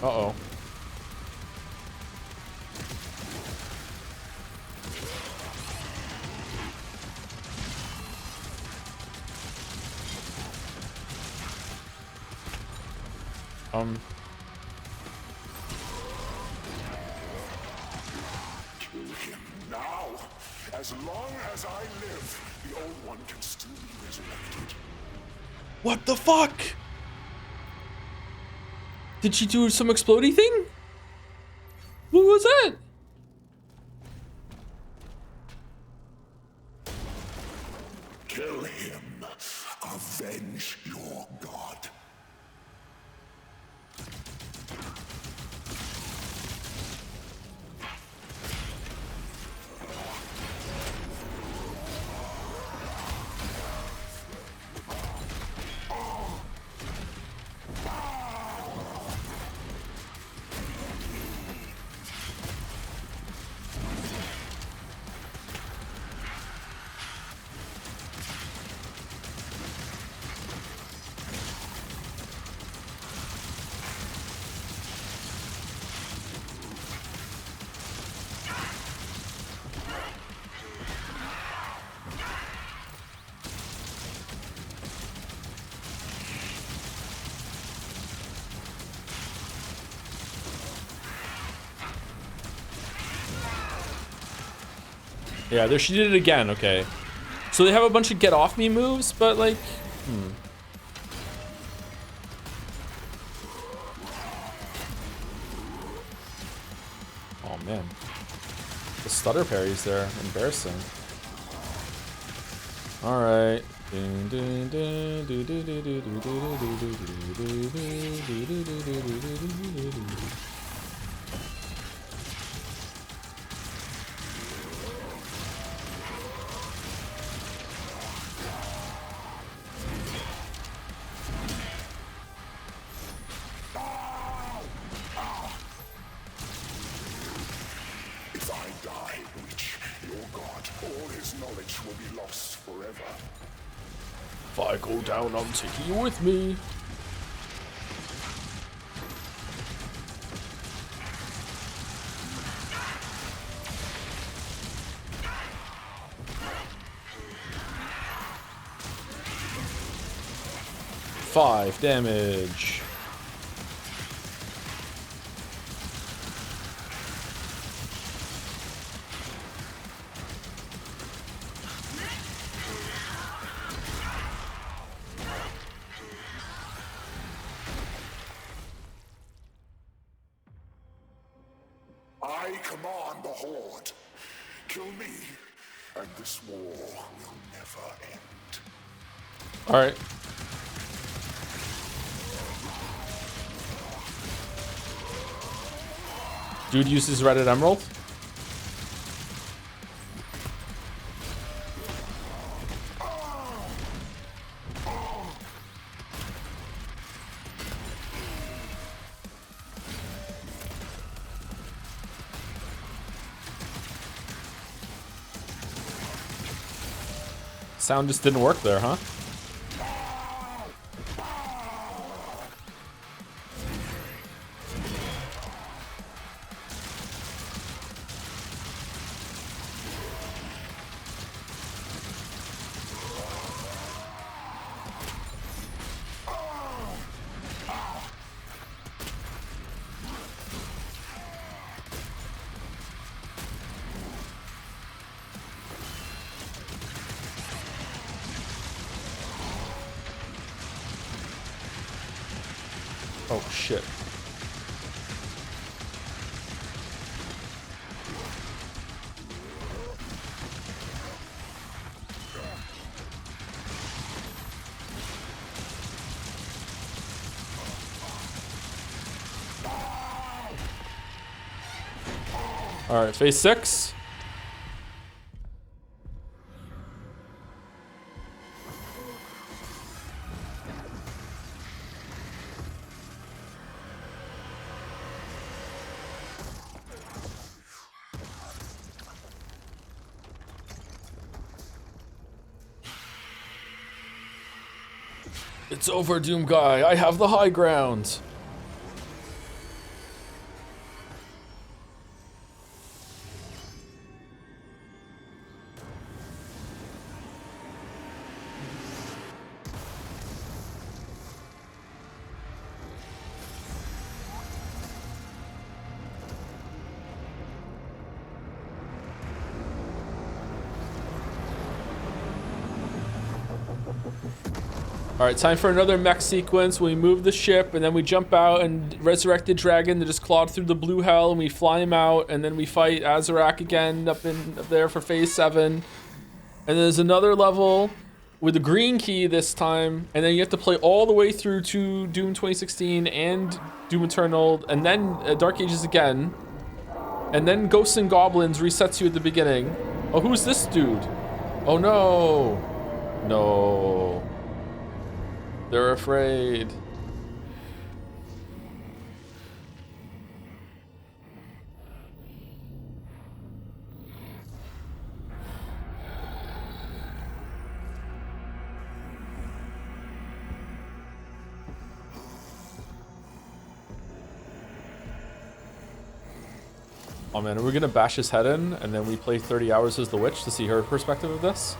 Uh-oh. Kill him now. As long as I live, the old one can still be resurrected. What the fuck? Did she do some explodey thing? What was that? Kill him. Avenge your god. Yeah, there she did it again. Okay, so they have a bunch of get off me moves, but like, oh man, the stutter parries there, embarrassing. All right. If I die, Witch, your god, all his knowledge will be lost forever. If I go down, I'm taking you with me. Five damage. command the Horde. Kill me, and this war will never end. All right. Dude uses Reddit Emerald. Sound just didn't work there, huh? Oh shit. All right, phase 6. It's over, Doom Guy. I have the high ground. Alright, time for another mech sequence. We move the ship, and then we jump out and resurrect the dragon that just clawed through the blue hell, and we fly him out, and then we fight Azarak again up there for phase 7. And there's another level with the green key this time, and then you have to play all the way through to Doom 2016 and Doom Eternal, and then Dark Ages again. And then Ghosts and Goblins resets you at the beginning. Oh, who's this dude? Oh no. No. They're afraid. Oh man, are we gonna bash his head in and then we play 30 hours as the witch to see her perspective of this?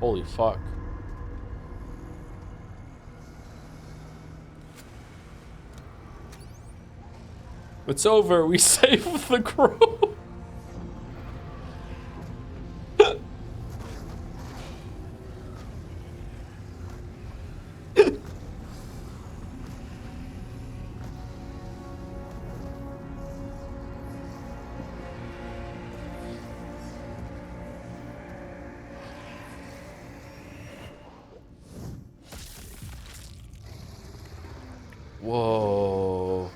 Holy fuck. It's over. We saved the crew. Whoa.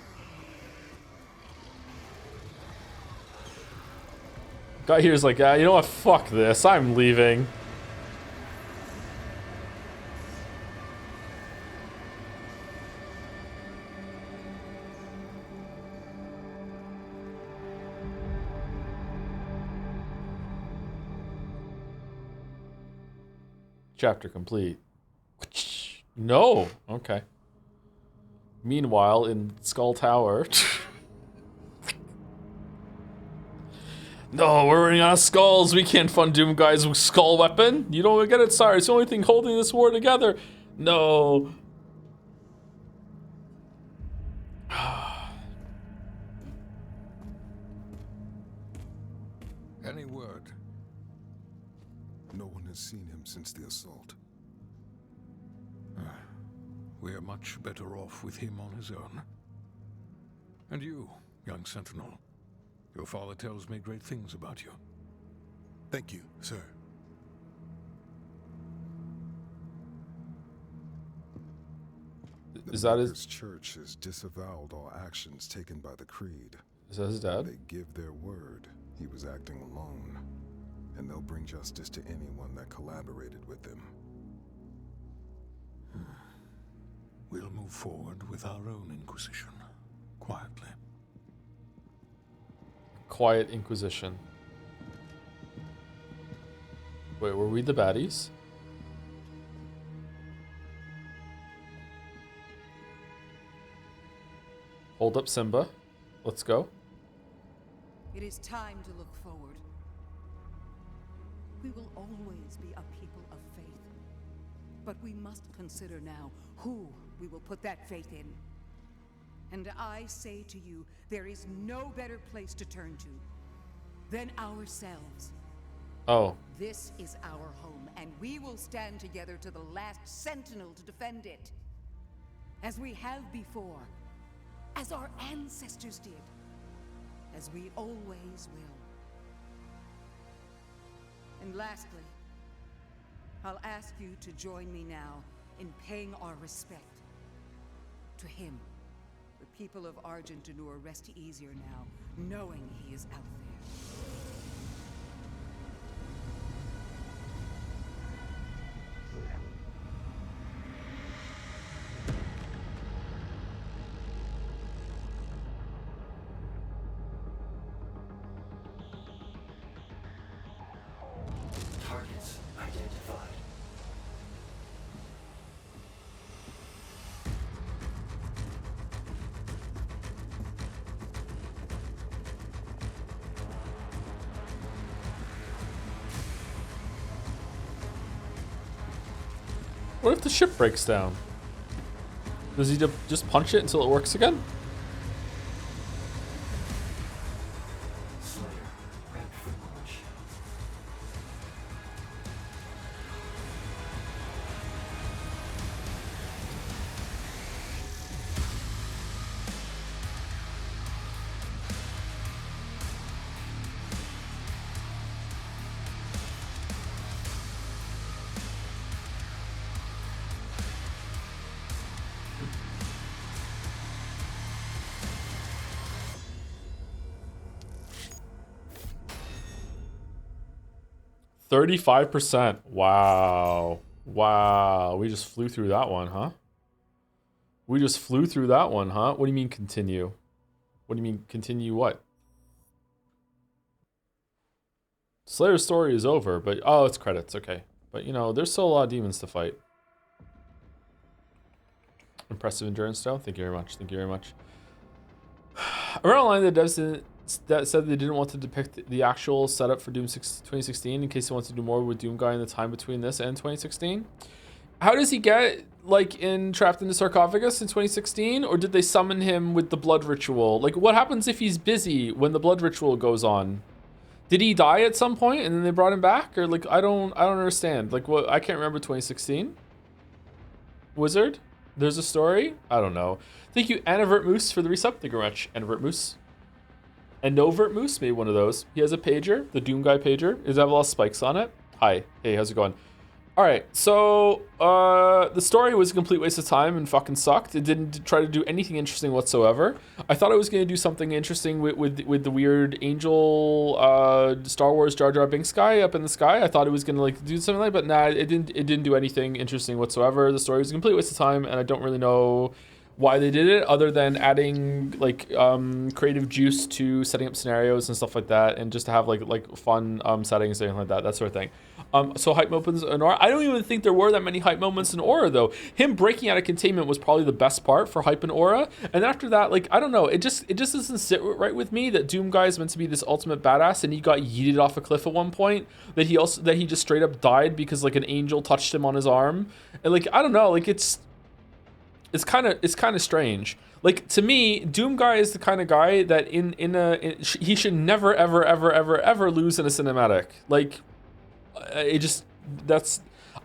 Guy here's like, you know what? Fuck this. I'm leaving. Chapter complete. No. Okay. Meanwhile, in Skull Tower. No, we're running out of skulls. We can't fund Doom Guy's skull weapon. You don't get it? Sorry, it's the only thing holding this war together. No. Any word? No one has seen him since the assault. we're much better off with him on his own. And you, young Sentinel, your father tells me great things about you. Thank you, sir. Is that his? Maker's Church has disavowed all actions taken by the Creed. Is that his dad? They give their word he was acting alone, and they'll bring justice to anyone that collaborated with them. We'll move forward with our own Inquisition, quietly. Quiet Inquisition. Wait, were we the baddies? Hold up, Simba. Let's go. It is time to look forward. We will always be a people of faith. But we must consider now who we will put that faith in. And I say to you, there is no better place to turn to than ourselves. Oh. This is our home, and we will stand together to the last sentinel to defend it. As we have before. As our ancestors did. As we always will. And lastly, I'll ask you to join me now in paying our respect to him. The people of Argent-Anur rest easier now, knowing he is out there. 'What if the ship breaks down? Does he just punch it until it works again? %. Wow. Wow. We just flew through that one, huh? We just flew through that one, huh? What do you mean continue? What do you mean continue what? Slayer's story is over, but oh, it's credits, okay. But you know, there's still a lot of demons to fight. Impressive endurance though. Thank you very much. Thank you very much. Around line, the devs that said they didn't want to depict the actual setup for Doom 2016 in case they want to do more with Doomguy in the time between this and 2016. How does he get, like, trapped in the sarcophagus in 2016? Or did they summon him with the blood ritual? Like, what happens if he's busy when the blood ritual goes on? Did he die at some point and then they brought him back? Or, like, I don't understand. Like, what? I can't remember 2016. Wizard? There's a story? I don't know. Thank you, Anavert Moose, for the resub. Thank you very much, Anavert Moose. And Novert Moose made one of those. He has a pager, the Doomguy pager. Does it have a lot of spikes on it? Hi. Hey, how's it going? All right, so the story was a complete waste of time and fucking sucked. It didn't try to do anything interesting whatsoever. I thought it was going to do something interesting with the weird angel Star Wars Jar Jar Binks guy up in the sky. I thought it was going to like do something like that, but nah, it didn't do anything interesting whatsoever. The story was a complete waste of time, and I don't really know why they did it other than adding like creative juice to setting up scenarios and stuff like that, and just to have like fun settings and like that sort of thing. So hype moments in Aura. I don't even think there were that many hype moments in Aura though. Him breaking out of containment was probably the best part for hype in Aura. And after that, like I don't know, it just doesn't sit right with me that Doomguy is meant to be this ultimate badass and he got yeeted off a cliff at one point. That he just straight up died because like an angel touched him on his arm. And like I don't know, like it's kind of strange. Like to me, Doomguy is the kind of guy that he should never ever lose in a cinematic. Like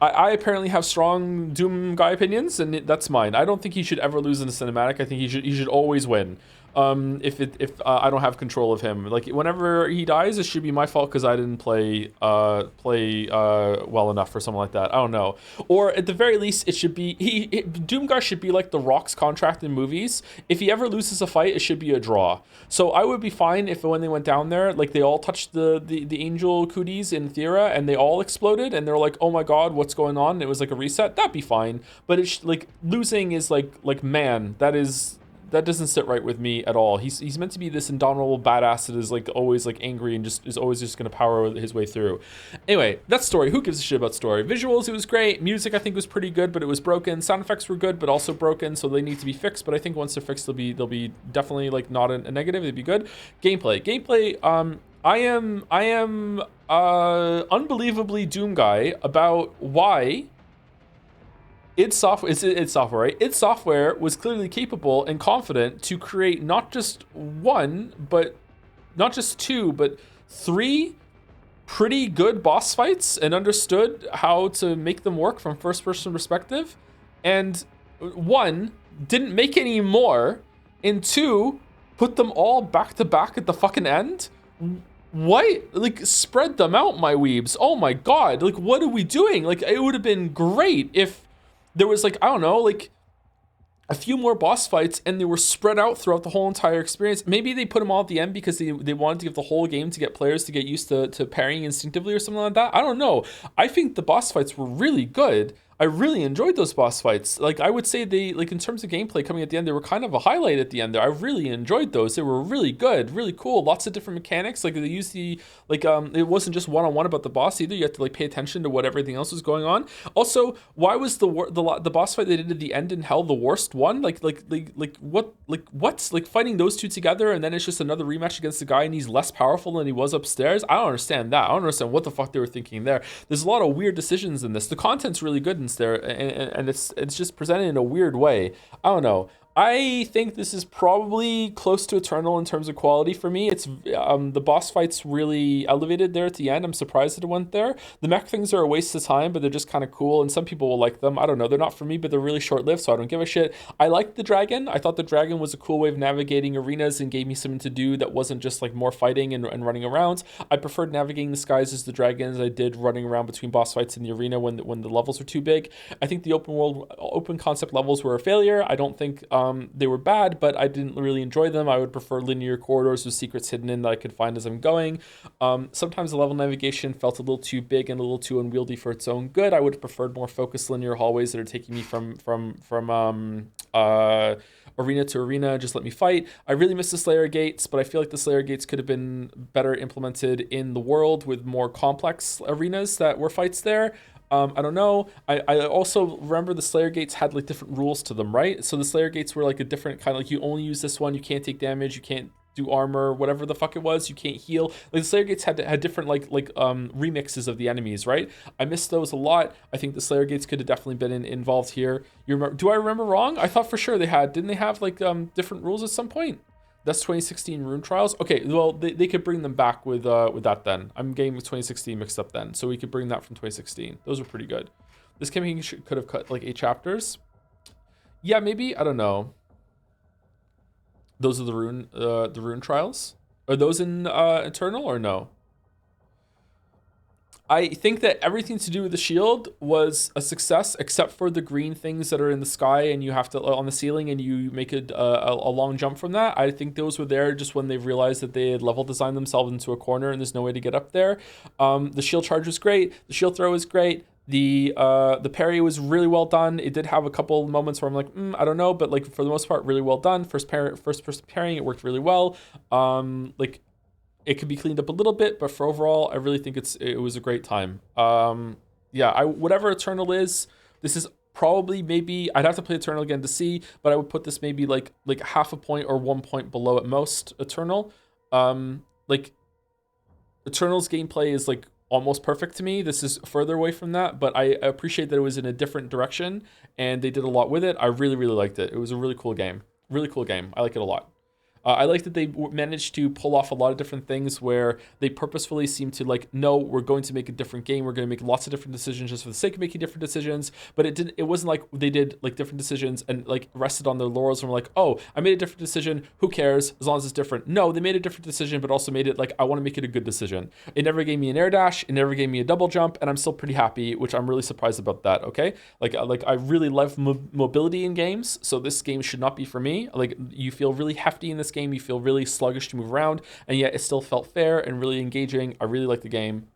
I apparently have strong Doom guy opinions, and that's mine. I don't think he should ever lose in a cinematic. I think he should always win. If I don't have control of him, like whenever he dies, it should be my fault because I didn't play well enough or something like that. I don't know. Or at the very least, it should be Doomguy should be like The Rock's contract in movies. If he ever loses a fight, it should be a draw. So I would be fine if when they went down there, like they all touched the angel cooties in Thera and they all exploded and they're like, oh my god, what's going on? It was like a reset. That'd be fine. But it's like losing is like man, that doesn't sit right with me at all. He's meant to be this indomitable badass that is like always like angry and just is always just gonna power his way through. Anyway, that's story. Who gives a shit about story? Visuals, it was great. Music I think was pretty good, but it was broken. Sound effects were good, but also broken, so they need to be fixed. But I think once they're fixed, they'll be definitely like not a negative. They'd be good. Gameplay. I am unbelievably Doom guy about why id Software, right? id Software was clearly capable and confident to create not just two, but three pretty good boss fights and understood how to make them work from first-person perspective. And one, didn't make any more, and two, put them all back to back at the fucking end. What? Like, spread them out, my weebs. Oh my god. Like, what are we doing? Like, it would have been great if there was like, I don't know, like a few more boss fights and they were spread out throughout the whole entire experience. Maybe they put them all at the end because they wanted to give the whole game to get players to get used to parrying instinctively or something like that. I don't know. I think the boss fights were really good. I really enjoyed those boss fights. Like, I would say they, like, in terms of gameplay coming at the end, they were kind of a highlight at the end there. I really enjoyed those. They were really good, really cool. Lots of different mechanics. Like, they used the, like, it wasn't just one-on-one about the boss either. You had to, like, pay attention to what everything else was going on. Also, why was the boss fight they did at the end in Hell the worst one? Like, what's, like, fighting those two together and then it's just another rematch against the guy and he's less powerful than he was upstairs? I don't understand that. I don't understand what the fuck they were thinking there. There's a lot of weird decisions in this. The content's really good there, and it's just presented in a weird way. I don't know. I think this is probably close to Eternal in terms of quality for me. It's the boss fights really elevated there at the end. I'm surprised that it went there. The mech things are a waste of time, but they're just kind of cool, and some people will like them. I don't know. They're not for me, but they're really short-lived, so I don't give a shit. I liked the dragon. I thought the dragon was a cool way of navigating arenas and gave me something to do that wasn't just like more fighting and running around. I preferred navigating the skies as the dragon as I did running around between boss fights in the arena when the levels were too big. I think the open concept levels were a failure. I don't think they were bad, but I didn't really enjoy them. I would prefer linear corridors with secrets hidden in that I could find as I'm going. Sometimes the level navigation felt a little too big and a little too unwieldy for its own good. I would have preferred more focused linear hallways that are taking me from arena to arena. Just let me fight. I really miss the Slayer Gates, but I feel like the Slayer Gates could have been better implemented in the world with more complex arenas that were fights there. I don't know. I also remember the Slayer Gates had like different rules to them, right? So the Slayer Gates were like a different kind of like, you only use this one, you can't take damage, you can't do armor, whatever the fuck it was, you can't heal. Like the Slayer Gates had different like remixes of the enemies, right? I missed those a lot. I think the Slayer Gates could have definitely been involved here. You remember? Do I remember wrong? I thought for sure didn't they have like different rules at some point? That's 2016 Rune Trials. Okay, well, they could bring them back with that then. I'm getting with 2016 mixed up then. So we could bring that from 2016. Those were pretty good. This campaign could have cut like 8 chapters. Yeah, maybe. I don't know. Those are the Rune Trials. Are those in Eternal or no? I think that everything to do with the shield was a success, except for the green things that are in the sky and you have to on the ceiling and you make a long jump from that. I think those were there just when they've realized that they had level designed themselves into a corner and there's no way to get up there. The shield charge was great. The shield throw was great. The parry was really well done. It did have a couple moments where I'm like, I don't know, but like for the most part, really well done. First person parrying, it worked really well. Like, it could be cleaned up a little bit, but for overall, I really think it was a great time. Yeah, whatever Eternal is, this is probably maybe, I'd have to play Eternal again to see, but I would put this maybe like half a point or 1 point below at most Eternal. Like Eternal's gameplay is like almost perfect to me. This is further away from that, but I appreciate that it was in a different direction and they did a lot with it. I really, really liked it. It was a really cool game. Really cool game. I like it a lot. I like that they managed to pull off a lot of different things where they purposefully seem to like, no, we're going to make a different game. We're going to make lots of different decisions just for the sake of making different decisions. But it wasn't like they did like different decisions and like rested on their laurels and were like, oh, I made a different decision. Who cares as long as it's different? No, they made a different decision, but also made it like, I want to make it a good decision. It never gave me an air dash. It never gave me a double jump, and I'm still pretty happy, which I'm really surprised about that. Okay, like I really love mobility in games, so this game should not be for me. Like, you feel really hefty in this game, you feel really sluggish to move around, and yet it still felt fair and really engaging. I really like the game.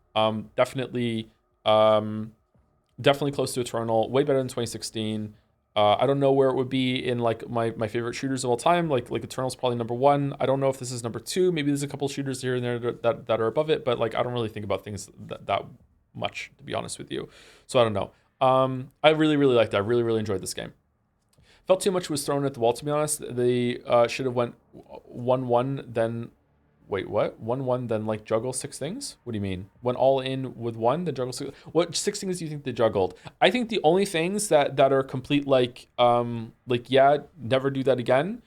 Definitely close to Eternal, way better than 2016. I don't know where it would be in like my favorite shooters of all time. Like Eternal's probably number 1. I don't know if this is number 2. Maybe there's a couple shooters here and there that are above it, but like I don't really think about things that much, to be honest with you. So I don't know. I really liked it. I really enjoyed this game. Felt too much was thrown at the wall, to be honest. They should have went 1-1, then wait, what? 1-1, then like juggle 6 things? What do you mean? Went all in with 1, then juggle 6? What 6 things do you think they juggled? I think the only things that are complete like yeah, never do that again,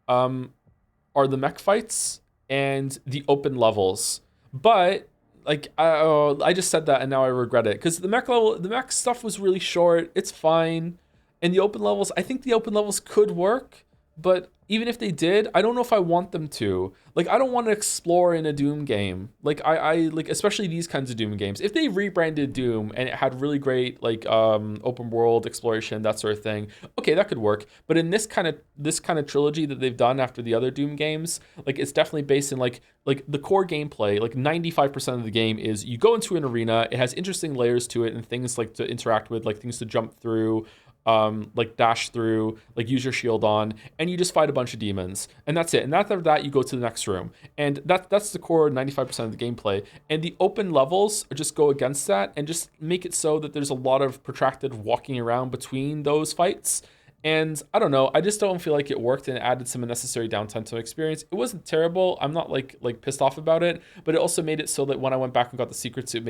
are the mech fights and the open levels. But like I just said that and now I regret it, because the mech stuff was really short. It's fine. And the open levels, I think the open levels could work, but even if they did, I don't know if I want them to. Like, I don't want to explore in a Doom game. Like, I like, especially these kinds of Doom games. If they rebranded Doom and it had really great, like, open world exploration, that sort of thing, okay, that could work. But in this kind of trilogy that they've done after the other Doom games, like, it's definitely based in, like the core gameplay, like 95% of the game is you go into an arena, it has interesting layers to it and things, like, to interact with, like, things to jump through, like dash through, like use your shield on, and you just fight a bunch of demons, and that's it. And after that, you go to the next room, and that's the core 95% of the gameplay. And the open levels just go against that and just make it so that there's a lot of protracted walking around between those fights. And I don't know, I just don't feel like it worked, and it added some unnecessary downtime to my experience. It wasn't terrible. I'm not like pissed off about it, but it also made it so that when I went back and got the secrets, it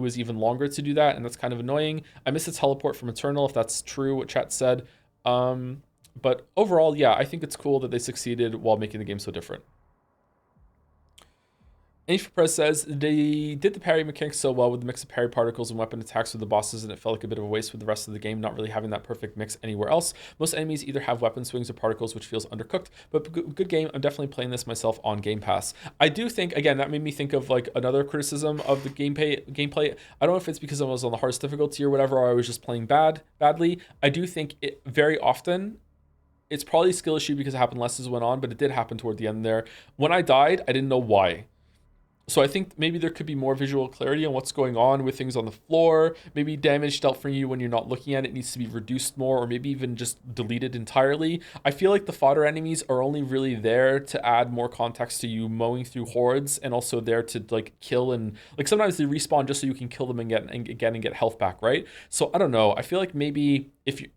was even longer to do that, and that's kind of annoying. I miss the teleport from Eternal, if that's true what chat said. But overall, yeah, I think it's cool that they succeeded while making the game so different. Press says they did the parry mechanics so well with the mix of parry particles and weapon attacks with the bosses, and it felt like a bit of a waste with the rest of the game not really having that perfect mix anywhere else. Most enemies either have weapon swings or particles, which feels undercooked, but good game. I'm definitely playing this myself on Game Pass. I do think, again, that made me think of like another criticism of the gameplay. I don't know if it's because I was on the hardest difficulty or whatever, or I was just playing badly. I do think it very often, it's probably a skill issue because it happened less as it went on, but it did happen toward the end there. When I died, I didn't know why. So I think maybe there could be more visual clarity on what's going on with things on the floor. Maybe damage dealt from you when you're not looking at it needs to be reduced more, or maybe even just deleted entirely. I feel like the fodder enemies are only really there to add more context to you mowing through hordes, and also there to like kill, and like sometimes they respawn just so you can kill them and get health back, right? So I don't know. I feel like maybe if you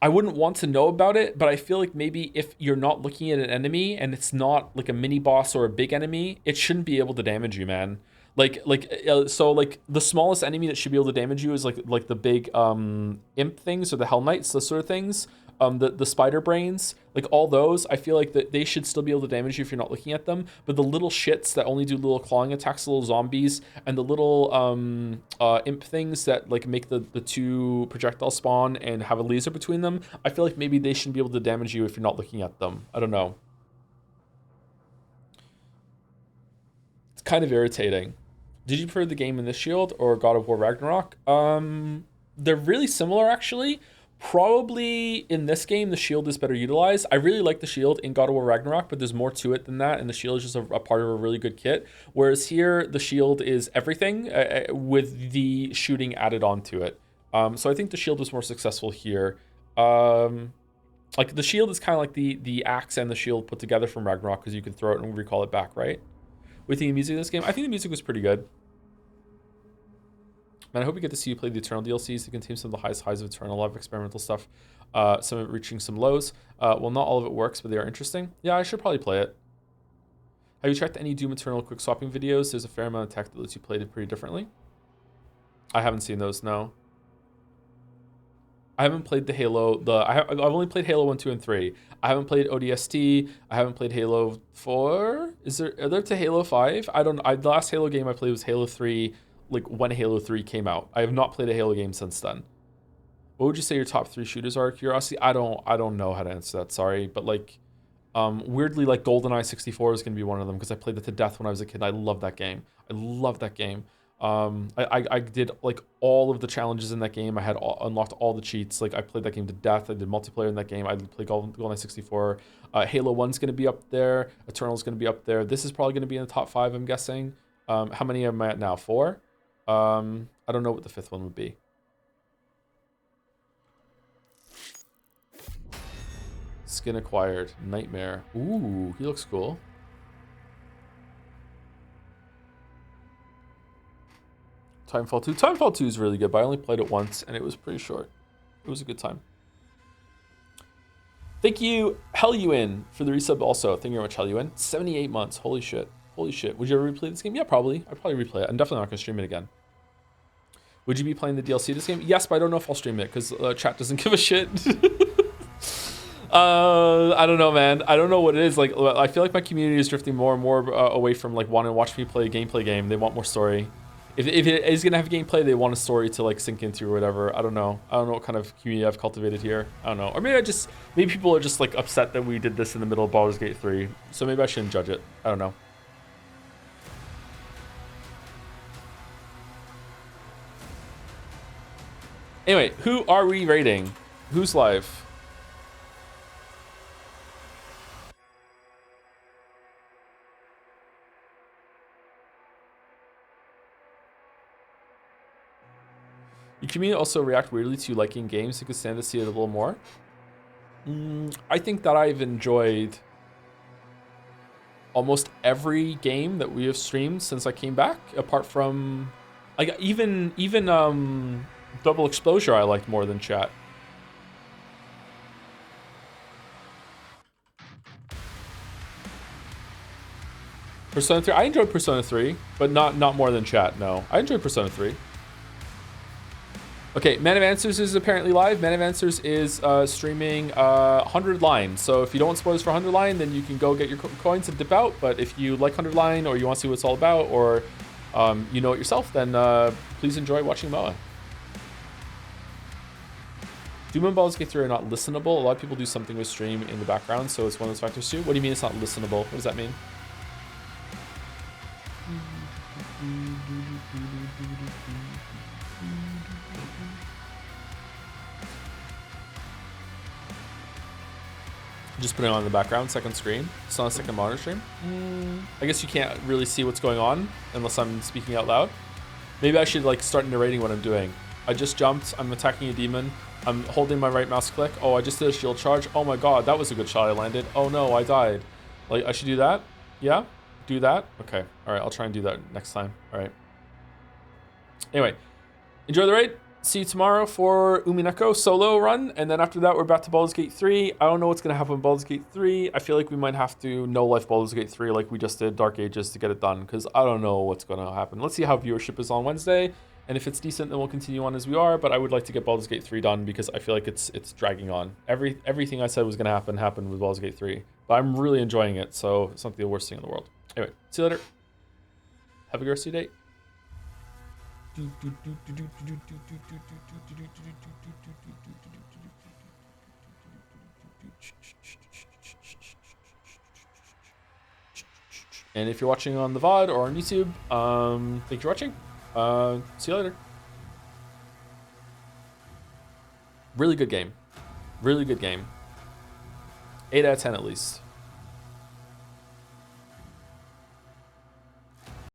I wouldn't want to know about it, but I feel like maybe if you're not looking at an enemy and it's not like a mini boss or a big enemy, it shouldn't be able to damage you, man. So the smallest enemy that should be able to damage you is like the big imp things, or the Hell Knights, those sort of things. The spider brains, like all those, I feel like that they should still be able to damage you if you're not looking at them. But the little shits that only do little clawing attacks, little zombies, and the little imp things that like make the two projectiles spawn and have a laser between them, I feel like maybe they shouldn't be able to damage you if you're not looking at them. I don't know. It's kind of irritating. Did you prefer the game in this Shield or God of War Ragnarok? They're really similar, actually. Probably in this game, the shield is better utilized. I really like the shield in God of War Ragnarok, but there's more to it than that, and the shield is just a part of a really good kit. Whereas here, the shield is everything with the shooting added onto it. So I think the shield was more successful here. Like the shield is kind of like the axe and the shield put together from Ragnarok, because you can throw it and recall it back, right? What do you think of the music in this game? I think the music was pretty good. Man, I hope we get to see you play the Eternal DLCs. It contains some of the highest highs of Eternal, a lot of experimental stuff, some of it reaching some lows. Well, not all of it works, but they are interesting. Yeah, I should probably play it. Have you checked any Doom Eternal quick swapping videos? There's a fair amount of tech that lets you play it pretty differently. I haven't seen those, no. I haven't played the Halo. I've only played Halo 1, 2, and 3. I haven't played ODST. I haven't played Halo 4. Are there to Halo 5? I don't. The last Halo game I played was Halo 3, like when Halo 3 came out. I have not played a Halo game since then. What would you say your top 3 shooters are? Curiosity. I don't know how to answer that. Sorry, but like, weirdly, like GoldenEye 64 is gonna be one of them because I played it to death when I was a kid. I love that game. I love that game. I did like all of the challenges in that game. I had unlocked all the cheats. Like I played that game to death. I did multiplayer in that game. I played GoldenEye 64. Halo 1's going to be up there. Eternal's going to be up there. This is probably going to be in the top 5, I'm guessing. How many am I at now? 4? I don't know what the 5th one would be. Skin acquired. Nightmare. Ooh, he looks cool. Timefall 2. Timefall 2 is really good, but I only played it once, and it was pretty short. It was a good time. Thank you, Helluin, for the resub also. Thank you very much, Helluin. 78 months. Holy shit. Holy shit. Would you ever replay this game? Yeah, probably. I'd probably replay it. I'm definitely not going to stream it again. Would you be playing the DLC this game? Yes, but I don't know if I'll stream it, because chat doesn't give a shit. I don't know, man. I don't know what it is. Like, I feel like my community is drifting more and more away from, like, wanting to watch me play a gameplay game. They want more story. If it is gonna have gameplay, they want a story to like sink into or whatever. I don't know. I don't know what kind of community I've cultivated here. I don't know. Or maybe people are just like upset that we did this in the middle of Baldur's Gate 3. So maybe I shouldn't judge it. I don't know. Anyway, who are we rating? Who's live? Your community also react weirdly to you liking games. You could stand to see it a little more. I think that I've enjoyed almost every game that we have streamed since I came back, apart from like even Double Exposure I liked more than chat. Persona 3, I enjoyed Persona 3, but not more than chat, no. I enjoyed Persona 3. Okay, Man of Answers is apparently live. Man of Answers is streaming 100 Line. So if you don't want spoilers for 100 Line, then you can go get your coins and dip out. But if you like 100 Line, or you want to see what it's all about, or you know it yourself, then please enjoy watching Moa. Doom and Baldur's Gate 3 are not listenable. A lot of people do something with stream in the background, so it's one of those factors too. What do you mean it's not listenable? What does that mean? Just put it on in the background, second screen. It's not a second monitor stream. I guess you can't really see what's going on unless I'm speaking out loud. Maybe I should like start narrating what I'm doing. I just jumped, I'm attacking a demon. I'm holding my right mouse click. Oh, I just did a shield charge. Oh my god, that was a good shot I landed. Oh no, I died. Like, I should do that? Yeah? Do that? Okay. Alright, I'll try and do that next time. Alright. Anyway, enjoy the raid. See you tomorrow for Umineko solo run, and then after that we're back to Baldur's Gate 3. I don't know what's going to happen in Baldur's Gate 3. I feel like we might have to no-life Baldur's Gate 3 like we just did Dark Ages to get it done, because I don't know what's going to happen. Let's see how viewership is on Wednesday, and if it's decent then we'll continue on as we are, but I would like to get Baldur's Gate 3 done because I feel like it's dragging on. Everything I said was going to happened with Baldur's Gate 3, but I'm really enjoying it, so it's not the worst thing in the world. Anyway, see you later. Have a good rest of your day. And if you're watching on the VOD or on YouTube, thanks for watching. See you later. Really good game. Really good game. 8 out of 10 at least.